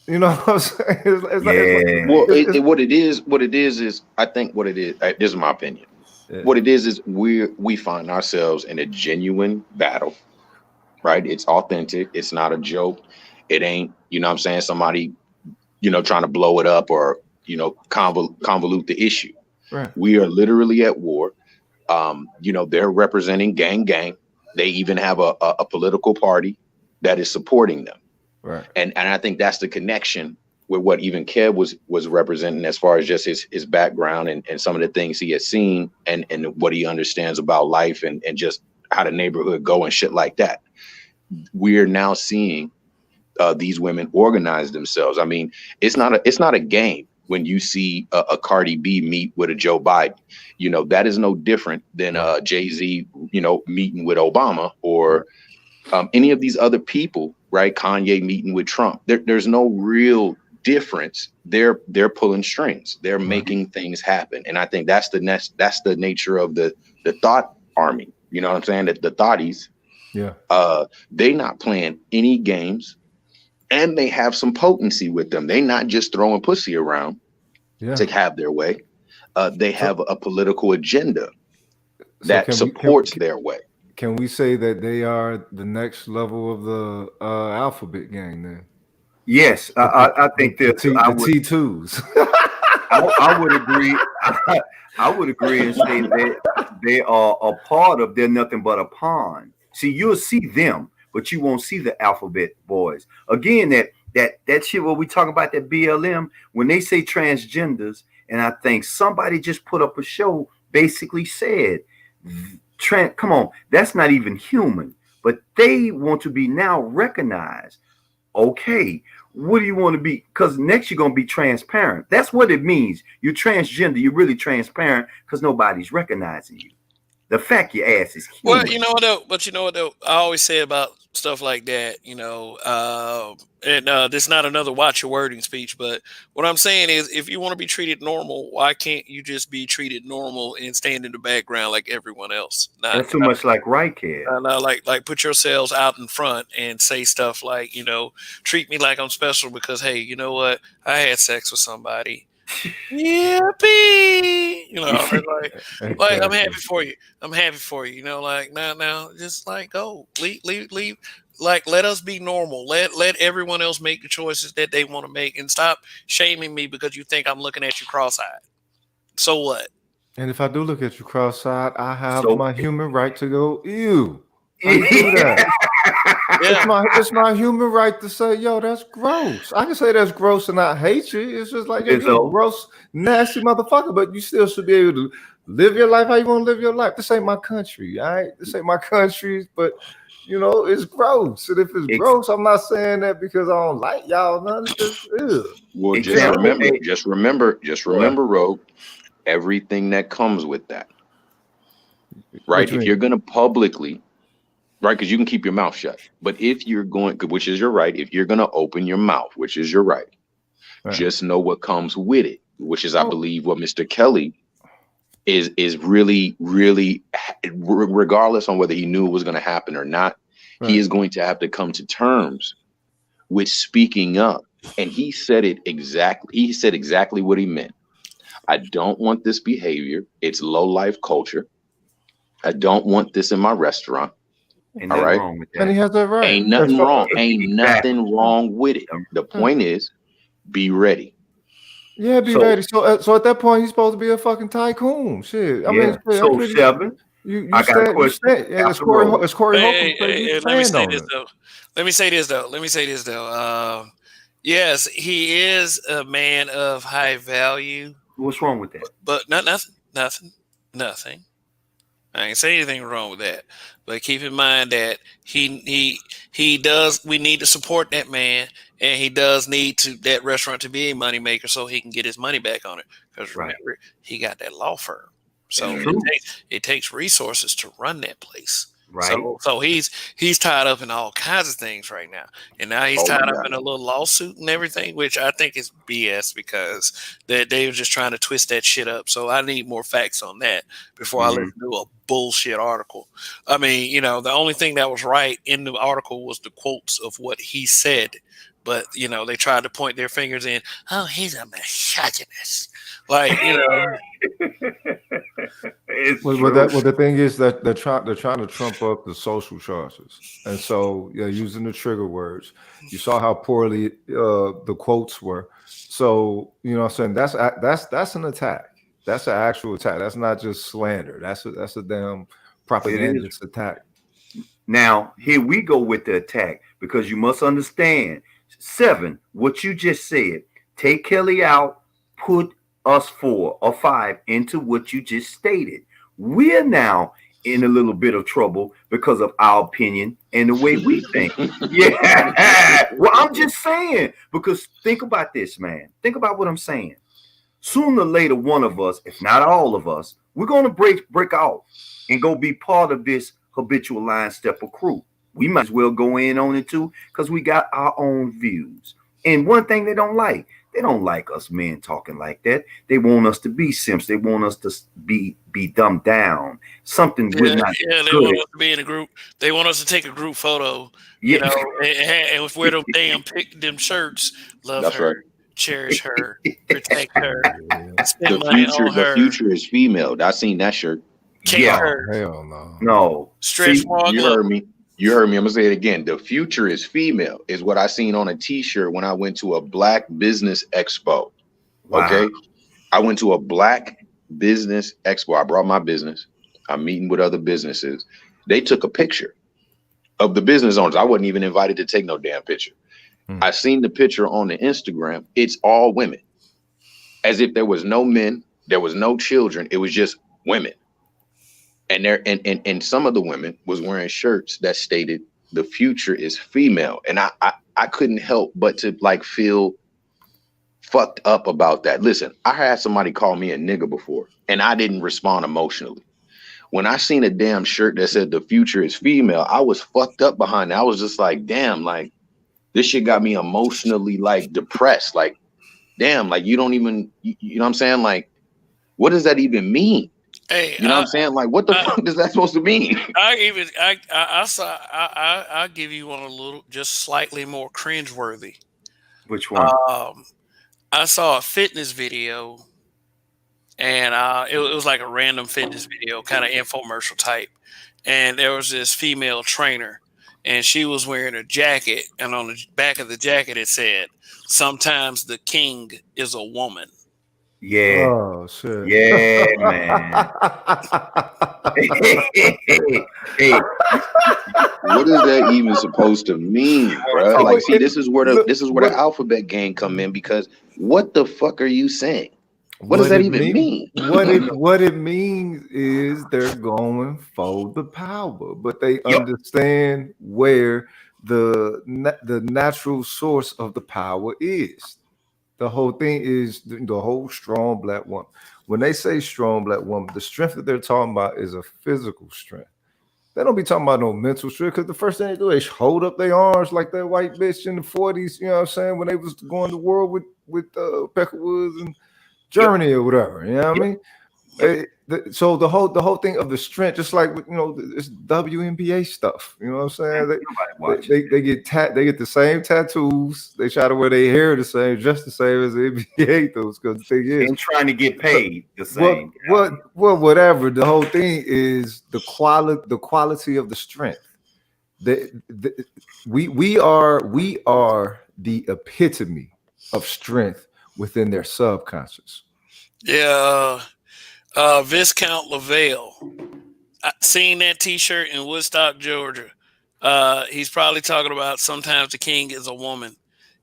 you know what I'm saying? What it is I think what it is, this is my opinion. Yeah. What it is we find ourselves in a genuine battle, right? It's authentic. It's not a joke. It ain't, you know what I'm saying, somebody, you know, trying to blow it up or, you know, convolute the issue. Right. We are literally at war. You know, they're representing gang. They even have a political party that is supporting them. Right. And I think that's the connection with what even Kev was representing as far as just his background and some of the things he has seen and what he understands about life and just how the neighborhood go and shit like that. We're now seeing these women organize themselves. I mean, it's not a game when you see a Cardi B meet with a Joe Biden. You know, that is no different than Jay-Z, you know, meeting with Obama or any of these other people, right? Kanye meeting with Trump. There's no real difference. They're pulling strings. They're making things happen. And I think that's the nature of the thought army. You know what I'm saying? The thoughties. Yeah. They not playing any games, and they have some potency with them. They not just throwing pussy around to have their way. They have a political agenda that supports their way. Can we say that they are the next level of the alphabet gang then? Yes, I think that the T2s. I would agree. I would agree and say that they are a part of. They're nothing but a pawn. See, you'll see them, but you won't see the alphabet boys. Again, that shit where we talk about that BLM, when they say transgenders, and I think somebody just put up a show basically said, come on, that's not even human, but they want to be now recognized. Okay, what do you want to be? Because next you're going to be transparent. That's what it means. You're transgender. You're really transparent because nobody's recognizing you. The fact your ass is human. Well, you know what though? I always say about stuff like that, you know, this is not another watch your wording speech, but what I'm saying is, if you want to be treated normal, why can't you just be treated normal and stand in the background like everyone else? That's too much like right, kid. Like put yourselves out in front and say stuff like, you know, treat me like I'm special because, hey, you know what? I had sex with somebody. Yippee! You know, like I'm happy for you. I'm happy for you. You know, like now, just like go, leave. Like, let us be normal. Let everyone else make the choices that they want to make, and stop shaming me because you think I'm looking at you cross-eyed. So what? And if I do look at you cross-eyed, I have my human right to go, ew. I do that. It's my human right to say, yo, that's gross. I can say that's gross and not hate you. It's just like, yo, you're a gross, nasty motherfucker, but you still should be able to live your life how you want to live your life. This ain't my country, all right? This ain't my country, but, you know, it's gross. And if it's gross, I'm not saying that because I don't like y'all. None. It's just, ew. Well, just remember, Rogue, everything that comes with that, right? If you're going to publicly, right, because you can keep your mouth shut. But if you're going, which is your right, if you're going to open your mouth, which is your right, just know what comes with it, which is, I believe, what Mr. Kelly is really, really, regardless on whether he knew it was going to happen or not, he is going to have to come to terms with speaking up And he said it exactly. He said exactly what he meant. I don't want this behavior. It's low life culture. I don't want this in my restaurant. Ain't All nothing right. wrong with that. And he has that right. Ain't nothing wrong. Ain't Exactly. nothing wrong with it. The point is, be ready. Yeah, be ready. So at that point, he's supposed to be a fucking tycoon. Shit. I mean, shit, so 7. You I got a question. It's Corey Holcomb. Let me say this though. Let me say this though. Yes, he is a man of high value. What's wrong with that? But nothing. I ain't say anything wrong with that. But keep in mind that he does. We need to support that man, and he does need that restaurant to be a moneymaker so he can get his money back on it. Because remember, he got that law firm, so it takes resources to run that place. Right. So he's tied up in all kinds of things right now, and now he's tied up in a little lawsuit and everything, which I think is BS because they were just trying to twist that shit up. So I need more facts on that before I listen to a bullshit article. I mean, the only thing that was right in the article was the quotes of what he said, but they tried to point their fingers in. Oh, he's a misogynist, like Well, the thing is that they're trying to trump up the social charges, and so using the trigger words. You saw how poorly the quotes were. So what I'm saying, that's an attack. That's an actual attack. That's not just slander. That's a damn propagandist attack. Now here we go with the attack because you must understand 7. What you just said. Take Kelly out. Put us 4 or 5 into what you just stated. We're now in a little bit of trouble because of our opinion and the way we think. Yeah. Well, I'm just saying, because think about this, man. Think about what I'm saying. Sooner or later, one of us, if not all of us, we're going to break off and go be part of this habitual line stepper crew. We might as well go in on it too because we got our own views. And one thing they don't like us men talking like that. They want us to be simps. They want us to be dumbed down. Something we're not. Yeah, they want us to be in a group. They want us to take a group photo. And wear them them shirts. Love her, cherish her, protect her. Spend money on her. The future is female. I seen that shirt. Hell no. No. Stretch mark. You heard me. You heard me. I'm gonna say it again. The future is female is what I seen on a T-shirt when I went to a Black Business Expo. Wow. Okay, I went to a Black Business Expo. I brought my business. I'm meeting with other businesses. They took a picture of the business owners. I wasn't even invited to take no damn picture. I seen the picture on the Instagram. It's all women, as if there was no men, there was no children. It was just women. And and some of the women was wearing shirts that stated the future is female. And I couldn't help but to feel fucked up about that. Listen, I had somebody call me a nigga before and I didn't respond emotionally. When I seen a damn shirt that said the future is female, I was fucked up behind it. I was just like, damn, this shit got me emotionally depressed. Damn, you don't even, you know what I'm saying? What does that even mean? Hey, you know what I'm saying? What the fuck is that supposed to mean? I'll give you one a little, just slightly more cringeworthy. Which one? I saw a fitness video, and it was like a random fitness video, kind of infomercial type. And there was this female trainer, and she was wearing a jacket, and on the back of the jacket it said, "Sometimes the king is a woman." Yeah. Oh shit. Yeah, man. Hey. What is that even supposed to mean, bro? See, this is where the alphabet game come in, because what the fuck are you saying? What does that even mean? What it means is they're going for the power, but they understand where the natural source of the power is. The whole thing is the whole strong Black woman. When they say strong Black woman, the strength that they're talking about is a physical strength. They don't be talking about no mental strength, because the first thing they do is hold up their arms like that white bitch in the 40s, you know what I'm saying, when they was going to war with Peckerwoods and Germany or whatever, you know what I mean? so the whole thing of the strength, just like it's WNBA stuff. You know what I'm saying? They get the same tattoos. They try to wear their hair the same, just the same as the NBA does. Because the thing is, and trying to get paid the same. Well, whatever. The whole thing is the quality of the strength. We are the epitome of strength within their subconscious. Yeah. Viscount Lavelle. I seen that T-shirt in Woodstock, Georgia. He's probably talking about sometimes the king is a woman.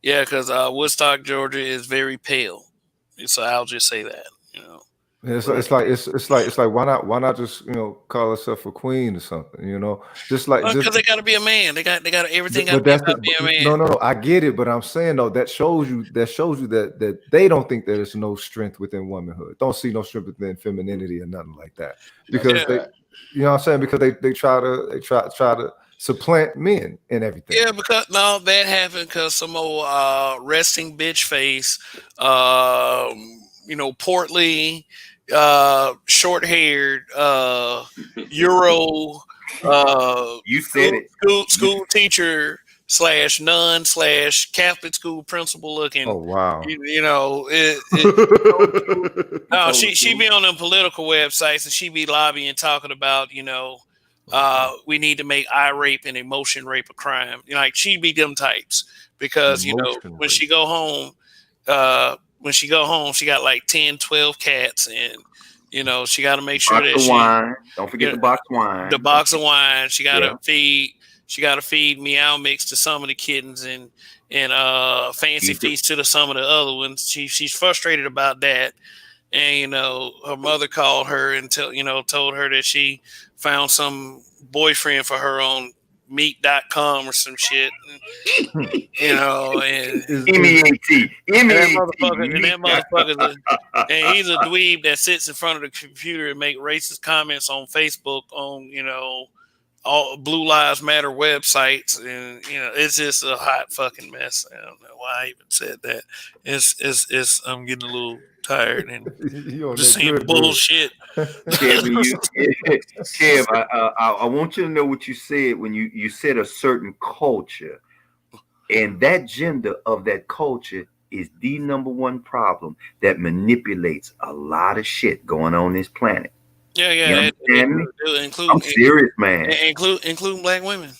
Yeah, because Woodstock, Georgia is very pale. So I'll just say that. It's like why not just call herself a queen or something, just because they got to be a man. They got everything. Got to be about being a man. No, I get it, but I'm saying though that shows you that they don't think there's no strength within womanhood. Don't see no strength within femininity or nothing like that because they, you know what I'm saying, because they try to supplant men and everything. Yeah, because that happened because some old resting bitch face, portly, short-haired, Euro, you said school teacher / nun / Catholic school principal looking. Oh wow! No, she be on them political websites and she be lobbying, talking about we need to make eye rape and emotion rape a crime. Like she be them types because when she go home. She got like 10, 12 cats, and she got to make sure that don't forget the box of wine. The box of wine. She got to feed. She got to feed Meow Mix to some of the kittens and Fancy Feast to some of the other ones. She's frustrated about that, and her mother called her and told her that she found some boyfriend for her on meat.com or some shit, and that motherfucker, and he's a dweeb that sits in front of the computer and make racist comments on Facebook on all Blue Lives Matter websites, and it's just a hot fucking mess. I don't know why I even said that. It's I'm getting a little tired and just seeing bullshit. Kev, I want you to know what you said when you said a certain culture, and that gender of that culture is the number one problem that manipulates a lot of shit going on this planet. Yeah. I'm serious, man. Including black women.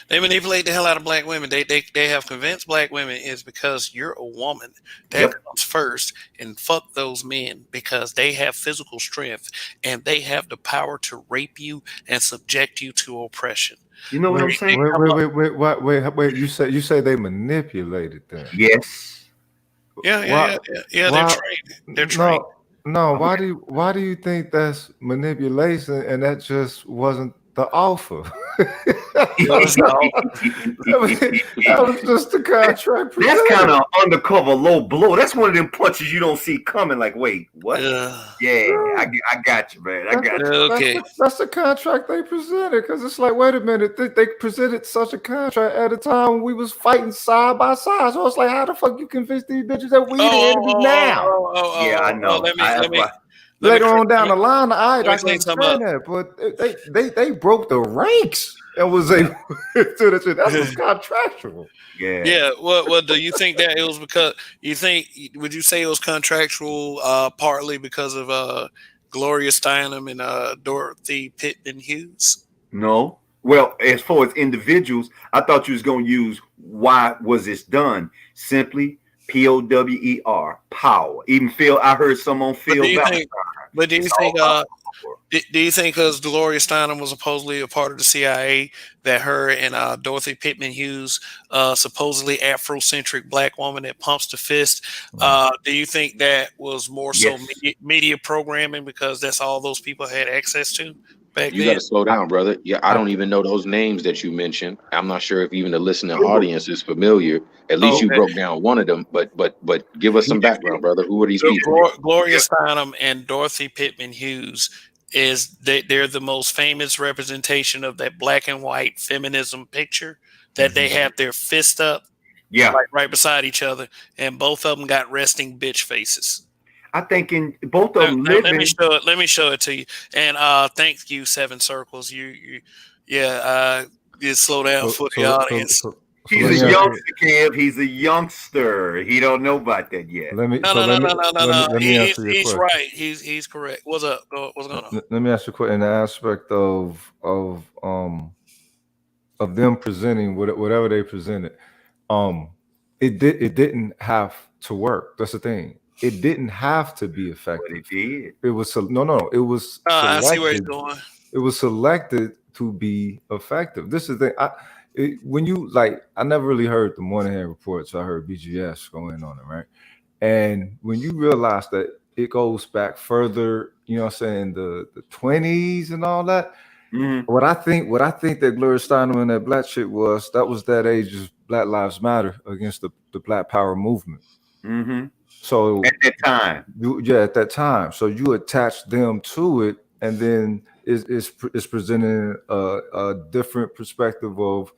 They manipulate the hell out of black women. They have convinced black women is because you're a woman. That comes first, and fuck those men because they have physical strength and they have the power to rape you and subject you to oppression. You know what I'm saying? Wait. You say they manipulated them. Yes. Yeah. They're trained. They're trained. No, why do you think that's manipulation and that just wasn't the offer? That was just the contract. That's kind of undercover low blow. That's one of them punches you don't see coming. Like, wait, what? I got you, man. I got you. Okay, that's the contract they presented. Because it's like, wait a minute, they presented such a contract at a time when we was fighting side by side. So it's like, how the fuck you convince these bitches that we the enemy now? I know. Let me later on down the line, I can understand that, but they broke the ranks and was able to do that shit. That was contractual. Yeah. Well, do you think that it was because would you say it was contractual partly because of Gloria Steinem and Dorothy Pittman Hughes? No. Well, as far as individuals, I thought you was going to use why was this done? Simply POWER, power. Even Phil, I heard someone Phil. But do you think because Gloria Steinem was supposedly a part of the CIA that her and Dorothy Pittman Hughes, supposedly Afrocentric black woman that pumps the fist, do you think that was more so media programming because that's all those people had access to? You got to slow down, brother. Yeah, I don't even know those names that you mentioned. I'm not sure if even the listening audience is familiar. At least you broke down one of them, but give us some background, brother. Who are these people? Gloria Steinem and Dorothy Pittman Hughes they're the most famous representation of that black and white feminism picture that they have their fist up, right beside each other, and both of them got resting bitch faces. I think in both of them Let living. me show it. Let me show it to you. And thank you, Seven Circles. Yeah. You slow down for the audience. He's a youngster, Kev. He's a youngster. He don't know about that yet. No. Let me answer your He's question. right. He's correct. What's up? What's going on? Let me ask you a question in the aspect of them presenting whatever they presented. It didn't have to work. That's the thing. It didn't have to be effective. But it did. It was no. It was I see where he's selected. going. It was selected to be effective. This is the thing. When you I never really heard the Moynihan reports. I heard BGS going on it, right? And when you realize that it goes back further, you know what I'm saying, the 20s and all that. Mm-hmm. What I think that Gloria Steinem and that black shit was that age of Black Lives Matter against the Black Power movement. Mm-hmm. So at that time, at that time. So you attach them to it, and then it's presenting a different perspective of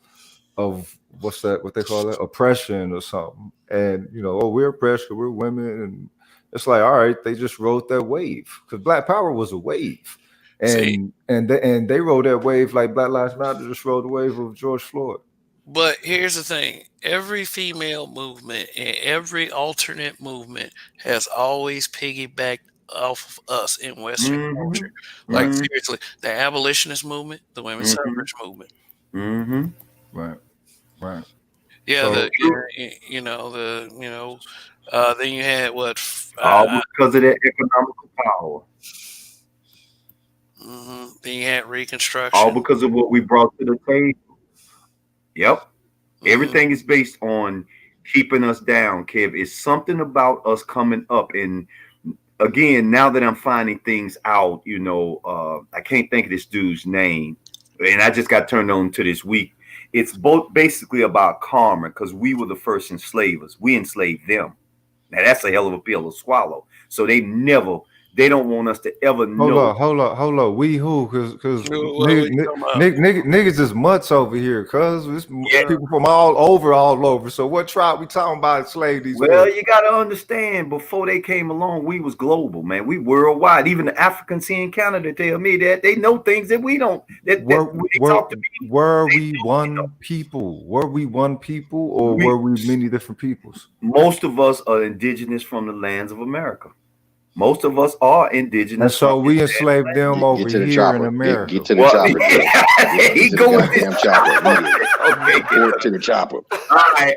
what's that? What they call it? Oppression or something. And we're oppressed because we're women, and it's like, all right, they just rode that wave because Black Power was a wave. And they rode that wave like Black Lives Matter just rode the wave of George Floyd. But here's the thing: every female movement and every alternate movement has always piggybacked off of us in Western culture. Like seriously, the abolitionist movement, the women's suffrage movement. Mm-hmm. Right. Yeah, So, then you had what? All because of that economical power. Then you had Reconstruction. All because of what we brought to the table. Yep. Everything is based on keeping us down, Kev. It's something about us coming up. And again, now that I'm finding things out, I can't think of this dude's name. And I just got turned on to this week. It's both basically about karma because we were the first enslavers. We enslaved them. Now that's a hell of a pill to swallow. So they don't want us to ever know. Hold up. We who? Because niggas is mutts over here. Cause it's people from all over. So what tribe we talking about enslaved these? Well, you got to understand. Before they came along, we was global, man. We worldwide. Even the Africans here in Canada tell me that they know things that we don't. Were we one people? Were we one people, or were we many different peoples? Most of us are indigenous from the lands of America. Most of us are indigenous. And so we enslaved them over here in America. Get to the chopper. He go with the chopper. Okay, to the chopper. All right.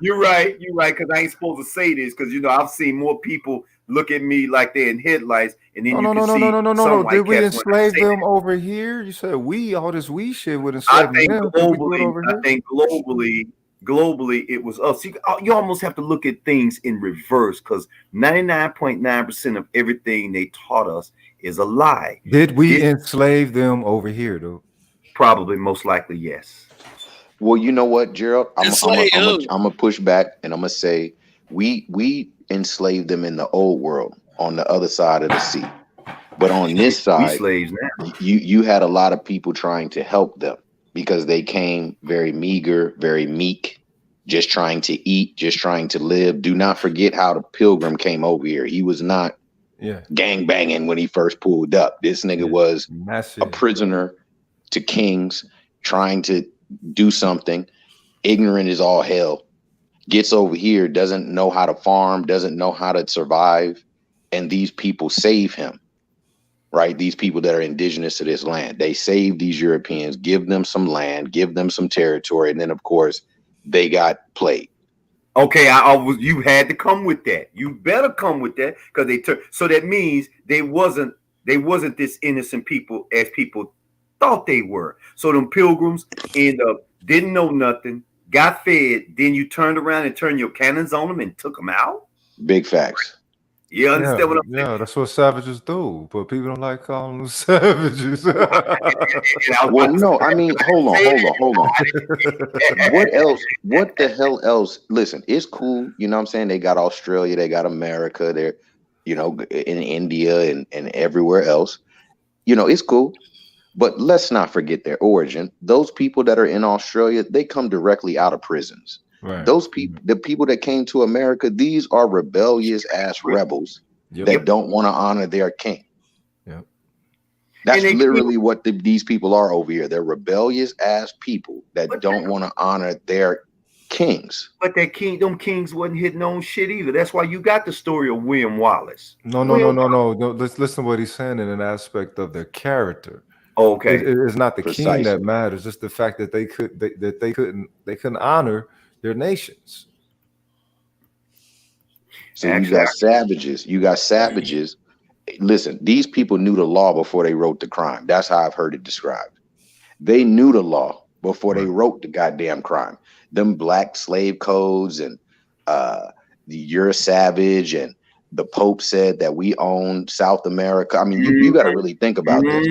You're right. Because I ain't supposed to say this because I've seen more people look at me like they're in headlights, and then no. Did we enslave them over here? You said all this we shit would enslave them. I think globally it was us. You almost have to look at things in reverse because 99.9% of everything they taught us is a lie. Did we enslave them over here, though? Probably, most likely, yes. Well, you know what, Gerald? I'm gonna push back and I'm gonna say we enslaved them in the old world on the other side of the sea. But on this side, slaves now. You had a lot of people trying to help them because they came very meager, very meek, just trying to eat, just trying to live. Do not forget how the Pilgrim came over here. He was not gang banging when he first pulled up. This nigga was a prisoner to kings, trying to do something. Ignorant as all hell. Gets over here, doesn't know how to farm, doesn't know how to survive. And these people save him. Right? These people that are indigenous to this land, they save these Europeans, give them some land, give them some territory. And then, of course, they got played. Okay, you had to come with that. You better come with that because they took. So that means they wasn't this innocent people as people thought they were. So them pilgrims didn't know nothing, got fed. Then you turned around and turned your cannons on them and took them out. Big facts. You understand what I'm saying? Yeah, that's what savages do, but people don't like calling them savages. Well, no, I mean, hold on. What else? What the hell else? Listen, it's cool. You know what I'm saying? They got Australia, they got America, they're, in India and everywhere else. It's cool. But let's not forget their origin. Those people that are in Australia, they come directly out of prisons. Right. Those people, the people that came to America, these are rebellious ass rebels that don't want to honor their king. Yep. That's literally what these people are over here. They're rebellious ass people that don't want to honor their kings. But them kings wasn't hitting on shit either. That's why you got the story of William Wallace. No. Let's listen to what he's saying in an aspect of their character. Okay, it's not the Precisely. king that matters. Just the fact that they couldn't honor their nations. So you got savages. You got savages. Listen, these people knew the law before they wrote the crime. That's how I've heard it described. They knew the law before they wrote the goddamn crime. Them black slave codes and you're a savage, and the Pope said that we own South America. I mean, you got to really think about this.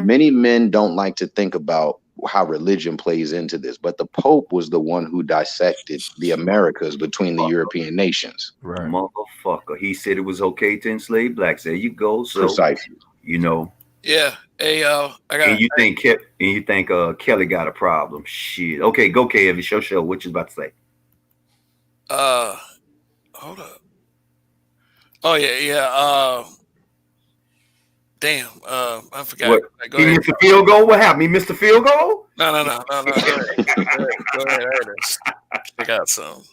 Many men don't like to think about how religion plays into this, but the Pope was the one who dissected the Americas between the European nations. Right. Motherfucker. He said it was okay to enslave blacks. There you go. So, precisely. You know. Yeah. Hey, I got. And you think Kelly got a problem? Shit. Okay, go Kev. It's your show. What you about to say? Hold up. Oh yeah. Damn. I forgot. What? Go He ahead. missed the field goal. What happened? He missed the field goal? No. Go ahead. Go ahead. I got some.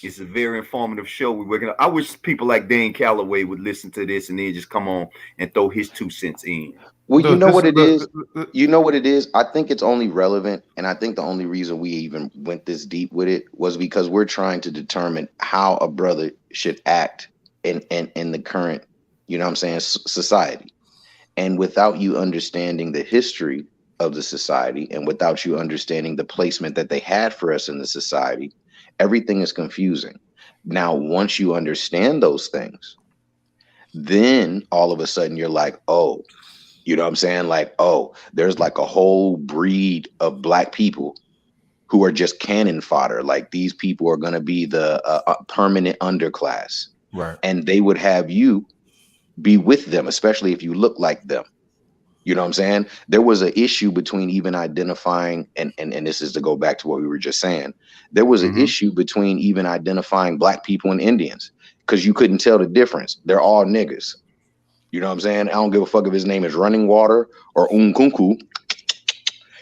It's a very informative show. We're working on. I wish people like Dan Calloway would listen to this and then just come on and throw his 2 cents in. Well, you know what it is? You know what it is? I think it's only relevant, and I think the only reason we even went this deep with it was because we're trying to determine how a brother should act in the current, you know what I'm saying, society. And without you understanding the history of the society, and without you understanding the placement that they had for us in the society, everything is confusing. Now, once you understand those things, then all of a sudden you're like, oh, you know what I'm saying? Like, oh, there's like a whole breed of black people who are just cannon fodder. Like, these people are going to be the permanent underclass. Right. And they would have you be with them, especially if you look like them. You know what I'm saying? There was an issue between even identifying, and this is to go back to what we were just saying. There was an issue between even identifying black people and Indians, because you couldn't tell the difference. They're all niggas. You know what I'm saying? I don't give a fuck if his name is Running Water or Unkunku.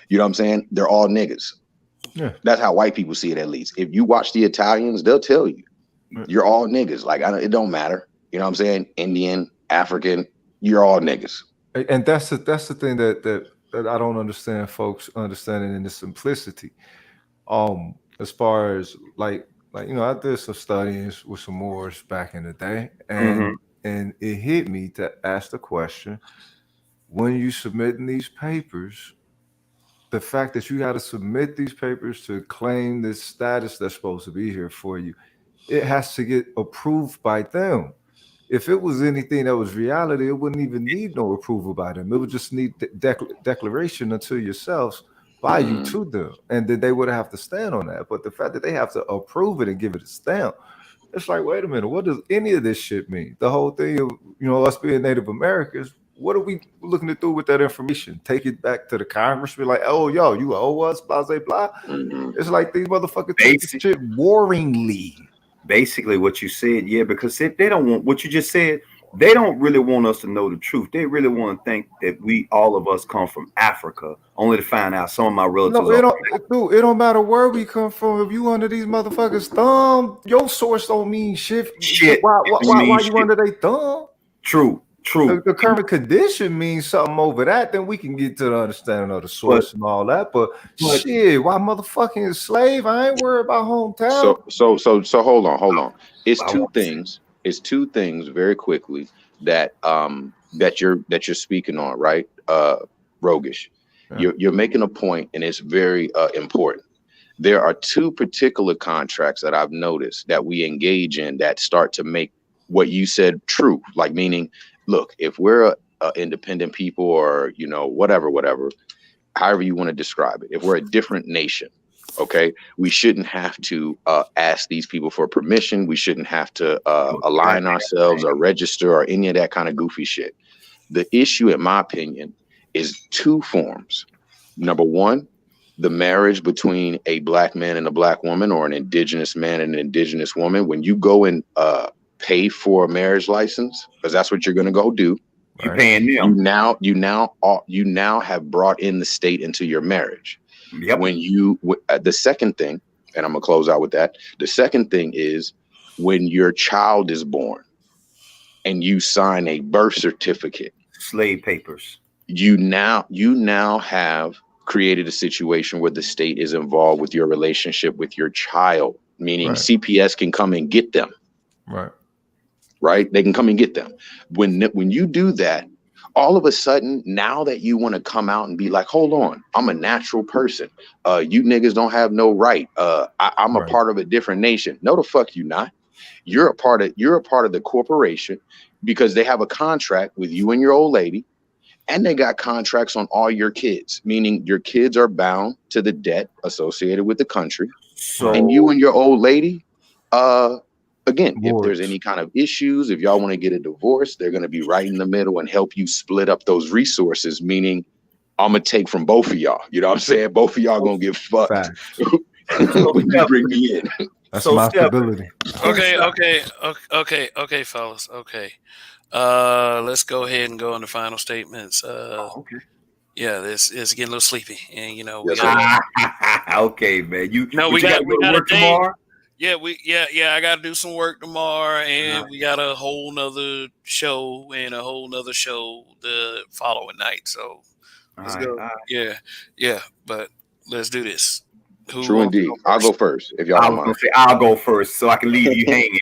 You know what I'm saying? They're all niggas. Yeah. That's how white people see it, at least. If you watch the Italians, they'll tell you. You're all niggas. Like, it don't matter. You know what I'm saying? Indian, African, you're all niggas. And that's the thing that I don't understand, folks understanding in the simplicity. As far as like you know, I did some studies with some Moors back in the day, and it hit me to ask the question: when you submitting these papers, the fact that you got to submit these papers to claim this status that's supposed to be here for you, it has to get approved by them. If it was anything that was reality, it wouldn't even need no approval by them. It would just need declaration unto yourselves by you to them, and then they would have to stand on that. But the fact that they have to approve it and give it a stamp, it's like, wait a minute, what does any of this shit mean? The whole thing of, you know, us being Native Americans, what are we looking to do with that information? Take it back to the Congress, be like, oh, yo, you owe us, blah, blah, blah. It's like these motherfuckers take this shit warringly. Basically what you said, yeah, because if they don't want what you just said, they don't really want us to know the truth. They really want to think that all of us come from Africa, only to find out some of my relatives. No, it don't matter where we come from. If you under these motherfuckers' thumb, your source don't mean shit. Why you under their thumb? True. The current condition means something over that, then we can get to the understanding of the source and all that. But shit, why motherfucking slave? I ain't worried about hometown. So hold on. It's two things very quickly that you're speaking on, right? Rogish. Yeah. You're making a point, and it's very important. There are 2 particular contracts that I've noticed that we engage in that start to make what you said true. Like, meaning, look, if we're a independent people, or, you know, whatever, however you want to describe it, if we're a different nation, okay, we shouldn't have to ask these people for permission. We shouldn't have to align ourselves or register or any of that kind of goofy shit. The issue, in my opinion, is 2 forms. Number 1, the marriage between a black man and a black woman, or an indigenous man and an indigenous woman, when you go and pay for a marriage license, because that's what you're going to go do. You're paying them. You now have brought in the state into your marriage. Yep. When the second thing, and I'm gonna close out with that. The second thing is when your child is born and you sign a birth certificate, slave papers. You now have created a situation where the state is involved with your relationship with your child, meaning CPS can come and get them. Right? They can come and get them. When you do that, all of a sudden, now that you want to come out and be like, hold on, I'm a natural person. You niggas don't have no right. I'm a part of a different nation. No, the fuck you not. You're a part of the corporation, because they have a contract with you and your old lady, and they got contracts on all your kids, meaning your kids are bound to the debt associated with the country. So, and you and your old lady, again, if there's any kind of issues, if y'all want to get a divorce, they're going to be right in the middle and help you split up those resources, meaning I'm going to take from both of y'all. You know what I'm saying? Both of y'all going to get fucked when you bring me in. That's my stability. Okay, fellas. Okay. Let's go ahead and go on the final statements. Okay. Yeah, this is getting a little sleepy. And, you know, okay, man. We got work tomorrow? Yeah, I got to do some work tomorrow, and we got a whole nother show and a whole nother show the following night. So let's go. Yeah, but let's do this. True indeed. I'll go first if y'all don't mind. I'll go first so I can leave you hanging.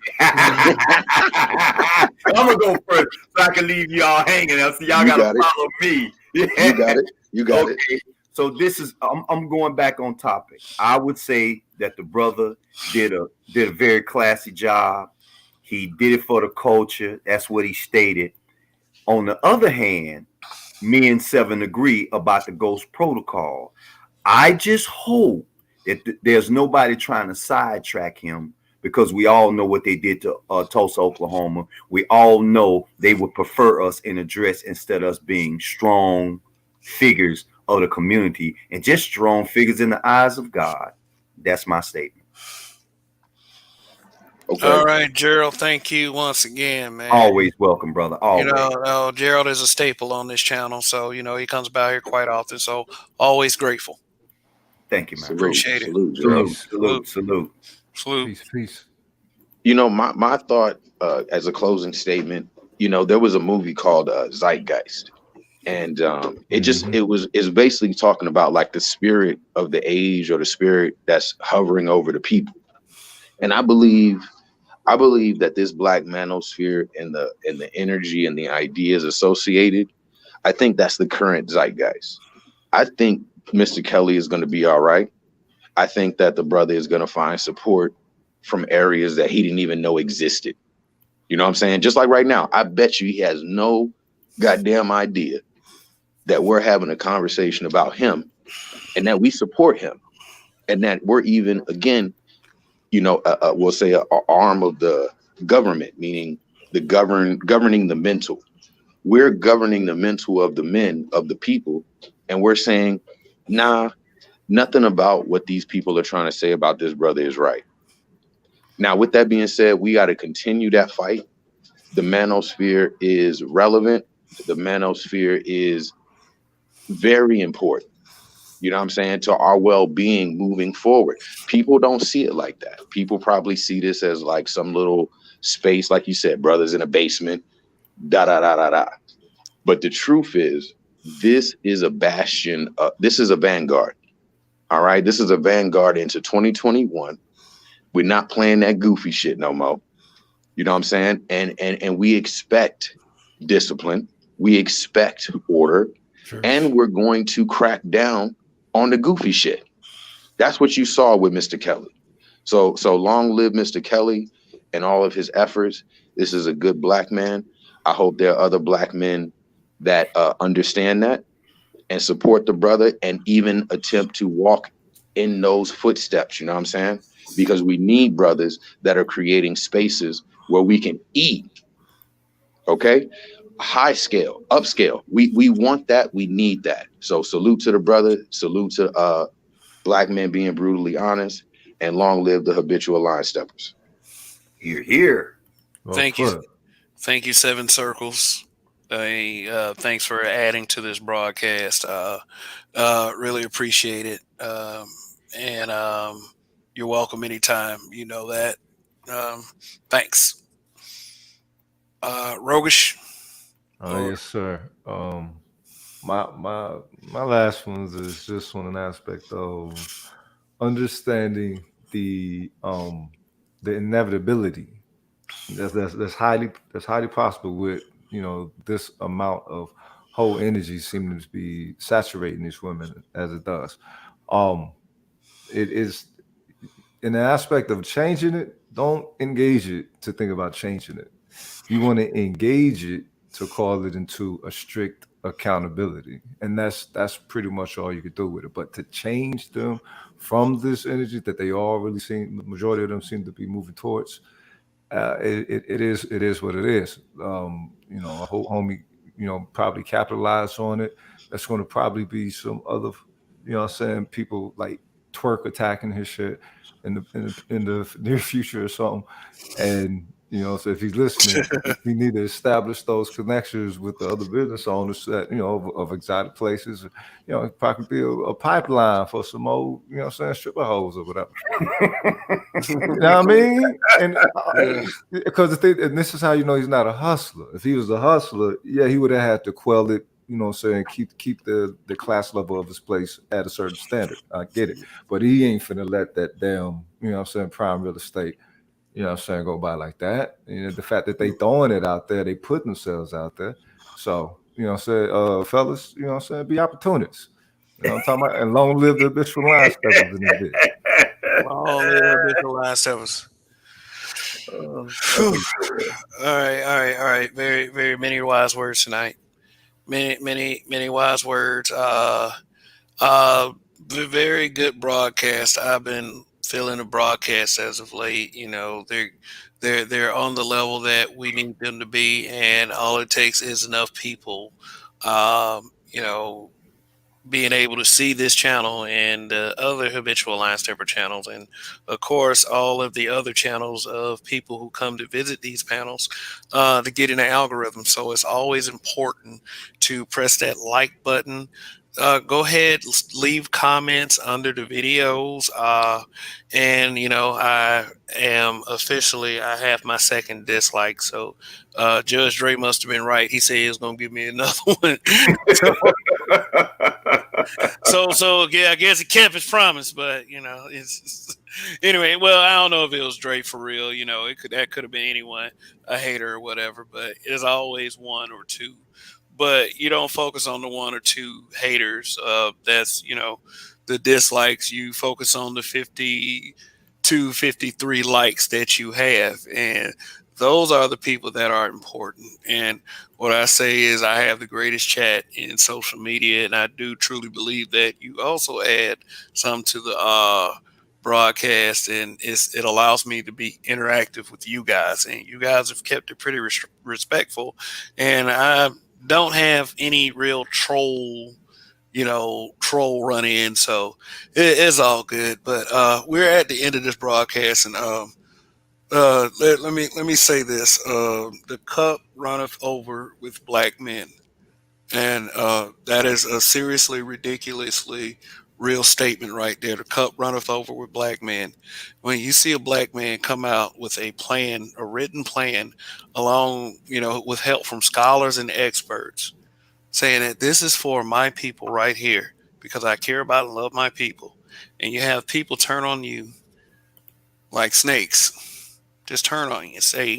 I'm gonna go first so I can leave y'all hanging. So y'all gotta follow me. You got it. You got it. So this is I'm going back on topic. I would say that the brother did a very classy job. He did it for the culture. That's what he stated. On the other hand, me and Seven agree about the Ghost Protocol. I just hope that there's nobody trying to sidetrack him, because we all know what they did to Tulsa, Oklahoma. We all know they would prefer us in a dress instead of us being strong figures of the community and just strong figures in the eyes of God. That's my statement. Okay. All right, Gerald, thank you once again, man. Always welcome, brother. Always. You know, Gerald is a staple on this channel, so, you know, he comes by here quite often, so always grateful. Thank you, man. Appreciate it. Salute. Peace. You know, my thought as a closing statement, you know, there was a movie called Zeitgeist. And it's basically talking about like the spirit of the age, or the spirit that's hovering over the people. And I believe that this black manosphere and the energy and the ideas associated, I think that's the current zeitgeist. I think Mr. Kelly is going to be all right. I think that the brother is going to find support from areas that he didn't even know existed. You know what I'm saying? Just like right now, I bet you he has no goddamn idea that we're having a conversation about him, and that we support him, and that we're even, again, you know, we'll say an arm of the government, meaning the governing the mental. We're governing the mental of the men, of the people, and we're saying, nah, nothing about what these people are trying to say about this brother is right. Now, with that being said, we got to continue that fight. The manosphere is relevant. The manosphere is very important, you know what I'm saying, to our well-being moving forward. People don't see it like that. People probably see this as like some little space, like you said, brothers in a basement, But the truth is, this is a bastion. This is a vanguard. All right. This is a vanguard into 2021. We're not playing that goofy shit no more. You know what I'm saying? And we expect discipline. We expect order. Sure. And we're going to crack down on the goofy shit. That's what you saw with Mr. Kelly. So long live Mr. Kelly and all of his efforts. This is a good black man. I hope there are other black men that understand that and support the brother, and even attempt to walk in those footsteps. You know what I'm saying? Because we need brothers that are creating spaces where we can eat. Okay? High scale, upscale. We want that. We need that. So salute to the brother. Salute to black men being brutally honest, and long live the habitual line steppers. Here, here. Well Thank you. put. Thank you, Seven Circles. Thanks for adding to this broadcast. Really appreciate it. And you're welcome anytime. You know that. Thanks. Rogish. Yes, sir. My last ones is just on an aspect of understanding the inevitability that's highly possible with this amount of whole energy seeming to be saturating these women as it does. Um, it is in the aspect of changing it. Don't engage it to think about changing it. You want to engage it to call it into a strict accountability, and that's pretty much all you could do with it. But to change them from this energy that they all really seem, the majority of them seem to be moving towards, it is what it is. A whole homie, probably capitalize on it. That's going to probably be some other, what I'm saying, people like twerk attacking his shit in the near future or something. And so if he's listening, he need to establish those connections with the other business owners that of exotic places. It probably be a pipeline for some old, stripper hoes or whatever. You know what I mean? And because and this is how you know he's not a hustler. If he was a hustler, yeah, he would have had to quell it. Keep the class level of his place at a certain standard. I get it, but he ain't finna let that damn, prime real estate, go by like that. The fact that they throwing it out there, they put themselves out there. So, fellas, be opportunists. I'm talking about, and long live the habitual line steppers in this bitch. Long live the habitual line steppers. All right. Very, very many wise words tonight. Many wise words. Very good broadcast. I've been feeling the broadcast as of late. They're on the level that we need them to be, and all it takes is enough people, being able to see this channel and the other habitual line stepper channels, and of course all of the other channels of people who come to visit these panels, to get in the algorithm. So it's always important to press that like button. Go ahead, leave comments under the videos. And I have my second dislike. So Judge Dre must have been right. He said he was going to give me another one. So yeah, I guess he kept his promise, but it's anyway. Well, I don't know if it was Dre for real. That could have been anyone, a hater or whatever. But it's always one or two. But you don't focus on the one or two haters. That's the dislikes. You focus on the 52, 53 likes that you have, and those are the people that are important. And what I say is I have the greatest chat in social media, and I do truly believe that you also add some to the broadcast, and it allows me to be interactive with you guys, and you guys have kept it pretty respectful, and I don't have any real troll run in, so it's all good. But we're at the end of this broadcast, and let me say this: the cup runneth over with black men, and that is a seriously, ridiculously real statement right there. The cup runneth over with black men. When you see a black man come out with a plan, a written plan, along with help from scholars and experts, saying that this is for my people right here because I care about and love my people, and you have people turn on you like snakes, just turn on you and say,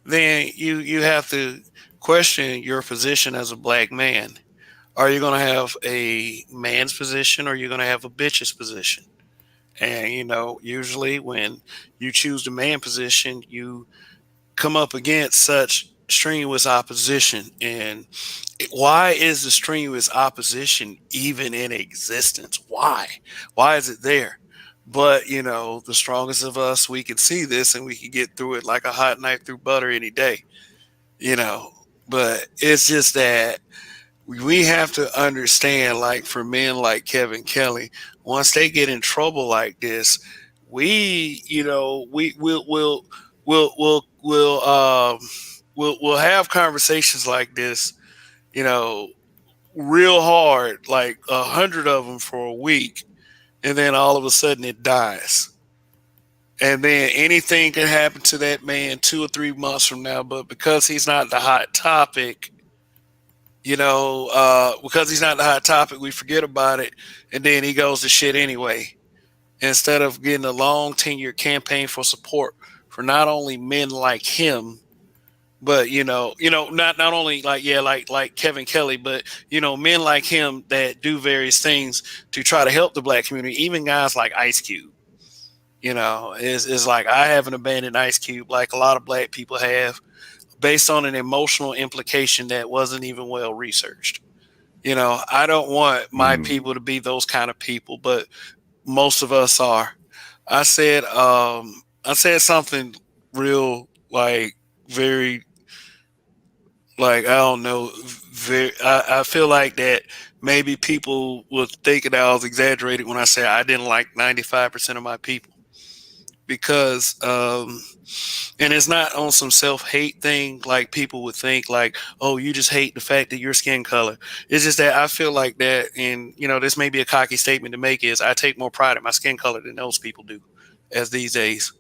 then you have to question your position as a black man. Are you going to have a man's position, or are you going to have a bitch's position? And usually when you choose the man position, you come up against such strenuous opposition. And why is the strenuous opposition even in existence? Why is it there? But the strongest of us, we can see this and we can get through it like a hot knife through butter any day. But it's just that we have to understand, like for men like Kevin Kelly, once they get in trouble like this, we'll have conversations like this, you know, real hard, like 100 of them for a week, and then all of a sudden it dies. And then anything can happen to that man 2 or 3 months from now, but because he's not the hot topic, because he's not the hot topic, we forget about it, and then he goes to shit anyway. Instead of getting a long tenure campaign for support for not only men like him, but not only like Kevin Kelly, but men like him that do various things to try to help the black community, even guys like Ice Cube. Is like, I haven't abandoned Ice Cube like a lot of black people have, based on an emotional implication that wasn't even well researched. I don't want my people to be those kind of people, but most of us are. I said something real, like, very, like, I don't know, I feel like that maybe people would think that I was exaggerating when I said I didn't like 95% of my people. Because and it's not on some self-hate thing like people would think, like, oh, you just hate the fact that your skin color. It's just that I feel like that, and this may be a cocky statement to make, is I take more pride in my skin color than those people do as these days.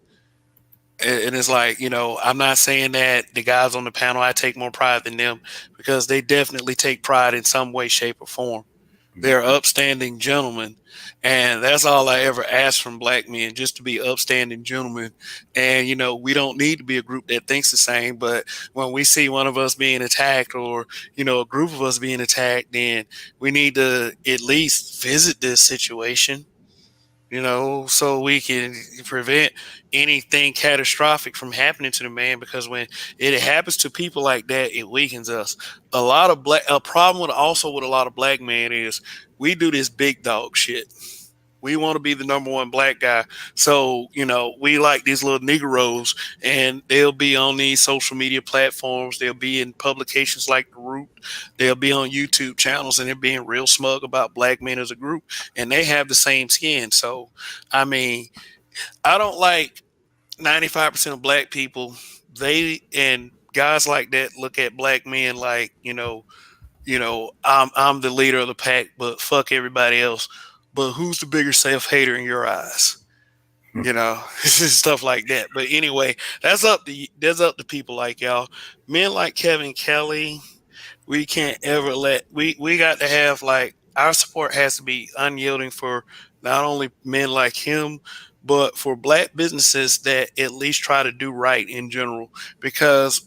And it's like, I'm not saying that the guys on the panel, I take more pride than them, because they definitely take pride in some way, shape, or form. They're upstanding gentlemen, and that's all I ever ask from black men, just to be upstanding gentlemen. And we don't need to be a group that thinks the same, but when we see one of us being attacked, or a group of us being attacked, then we need to at least visit this situation, so we can prevent anything catastrophic from happening to the man. Because when it happens to people like that, it weakens us. A problem with a lot of black men is we do this big dog shit. We want to be the number one black guy. So, we like these little Negroes, and they'll be on these social media platforms. They'll be in publications like The Root. They'll be on YouTube channels, and they're being real smug about black men as a group. And they have the same skin. So, I mean, I don't like 95% of black people. And guys like that look at black men like, I'm the leader of the pack, but fuck everybody else. But who's the bigger self-hater in your eyes? Stuff like that. But anyway, that's up to people like y'all. Men like Kevin Kelly, we can't ever we got to have, like, our support has to be unyielding for not only men like him, but for black businesses that at least try to do right in general. Because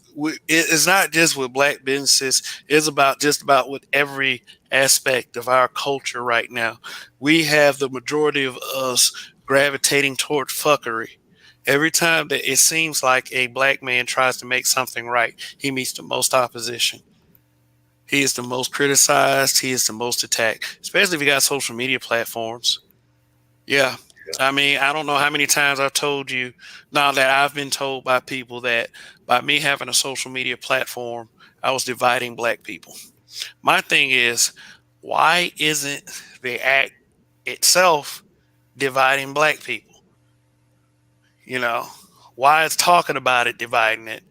it's not just with black businesses, it's just about with every aspect of our culture right now. We have the majority of us gravitating toward fuckery. Every time that it seems like a black man tries to make something right, he meets the most opposition. He is the most criticized. He is the most attacked, especially if you got social media platforms. Yeah. I mean, I don't know how many times I've told you now that I've been told by people that by me having a social media platform, I was dividing black people. My thing is, why isn't the act itself dividing black people? Why is talking about it dividing it?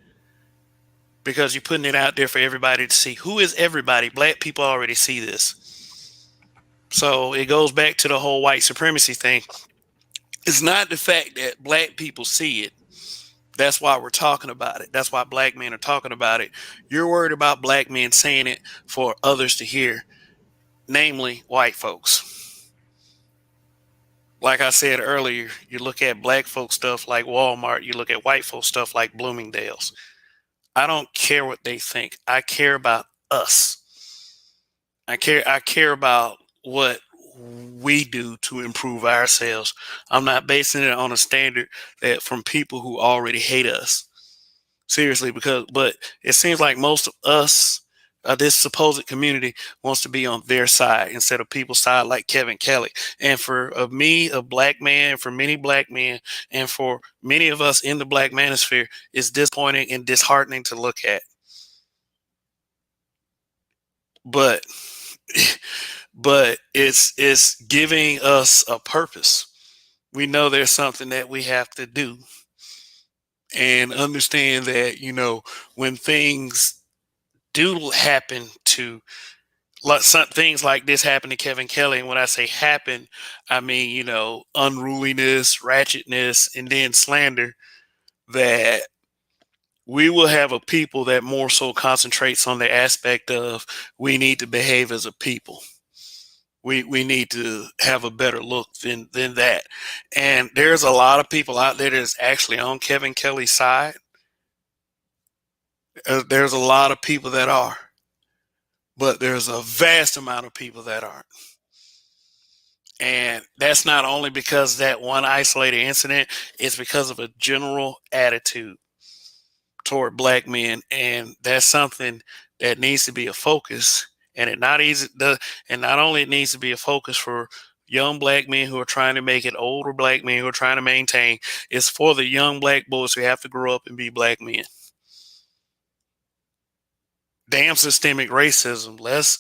Because you're putting it out there for everybody to see. Who is everybody? Black people already see this. So it goes back to the whole white supremacy thing. It's not the fact that black people see it. That's why we're talking about it. That's why black men are talking about it. You're worried about black men saying it for others to hear, namely white folks. Like I said earlier, you look at black folk stuff like Walmart, you look at white folk stuff like Bloomingdale's. I don't care what they think. I care about us. I care about what we do to improve ourselves. I'm not basing it on a standard that from people who already hate us. Seriously, but it seems like most of us, this supposed community, wants to be on their side instead of people's side, like Kevin Kelly. And for me, a black man, for many black men, and for many of us in the black manosphere, it's disappointing and disheartening to look at. But but it's giving us a purpose. We know there's something that we have to do, and understand that, when things do happen to, like some things like this happen to Kevin Kelly. And when I say happen, I mean, unruliness, ratchetness, and then slander, that we will have a people that more so concentrates on the aspect of, we need to behave as a people. We need to have a better look than that. And there's a lot of people out there that's actually on Kevin Kelly's side. There's a lot of people that are, but there's a vast amount of people that aren't. And that's not only because of that one isolated incident, it's because of a general attitude toward black men. And that's something that needs to be a focus. And not only it needs to be a focus for young black men who are trying to make it, older black men who are trying to maintain, it's for the young black boys who have to grow up and be black men. Damn systemic racism. Let's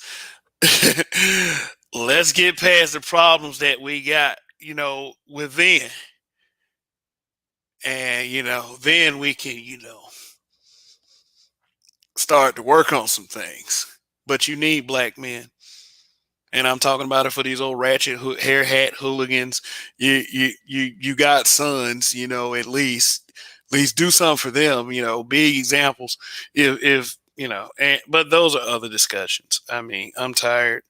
get past the problems that we got, within. And, then we can, start to work on some things. But you need black men. And I'm talking about it for these old ratchet hair hat hooligans. You got sons, at least do something for them, big examples. But those are other discussions. I mean, I'm tired.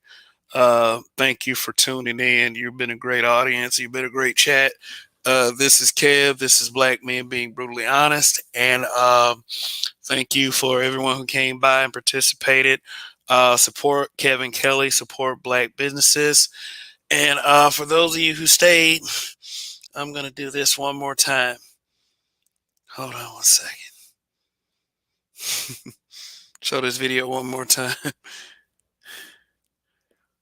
Thank you for tuning in. You've been a great audience. You've been a great chat. This is Kev. This is Black Men Being Brutally Honest. And thank you for everyone who came by and participated. Support Kevin Kelly. Support black businesses. And for those of you who stayed, I'm going to do this one more time. Hold on one second. Show this video one more time.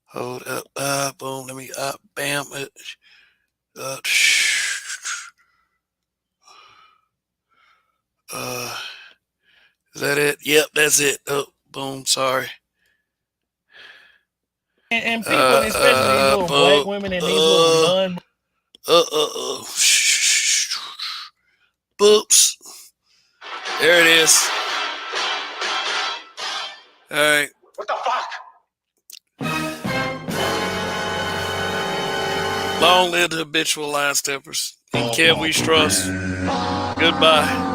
Hold up, boom, let me up, bam. Is that it? Yep, that's it. Oh, boom, sorry. And people, especially these little black women and these little non. Boops. There it is. All right. What the fuck? Long live the habitual line steppers. And Kev, we trust. Goodbye.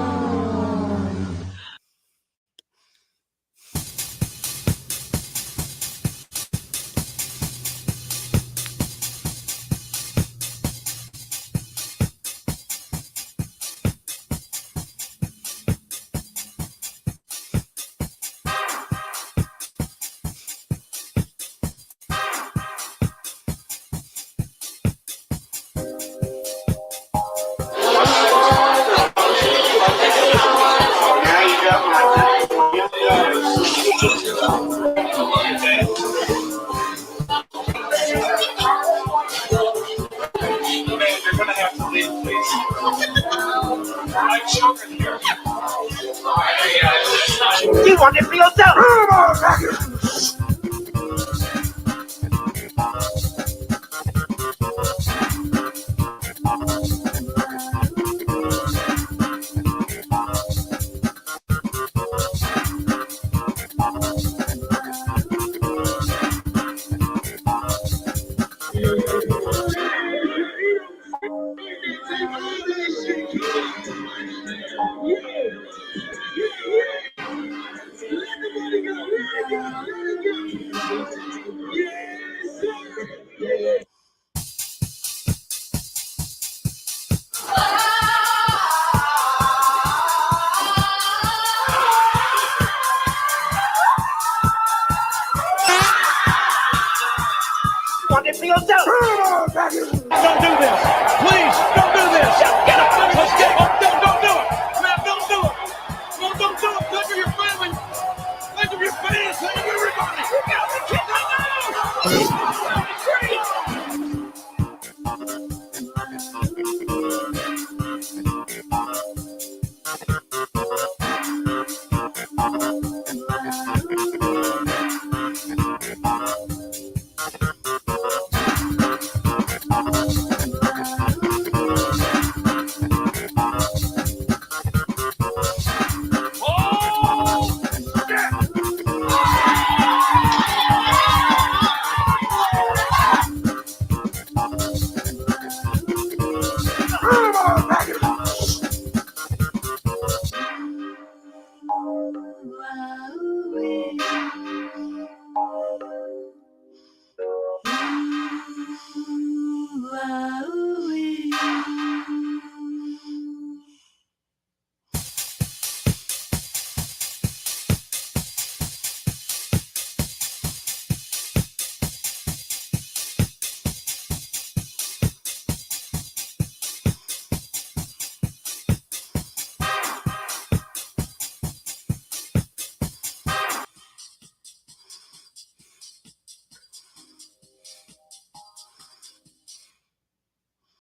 You want it for yourself. Want it for yourself. Don't do this.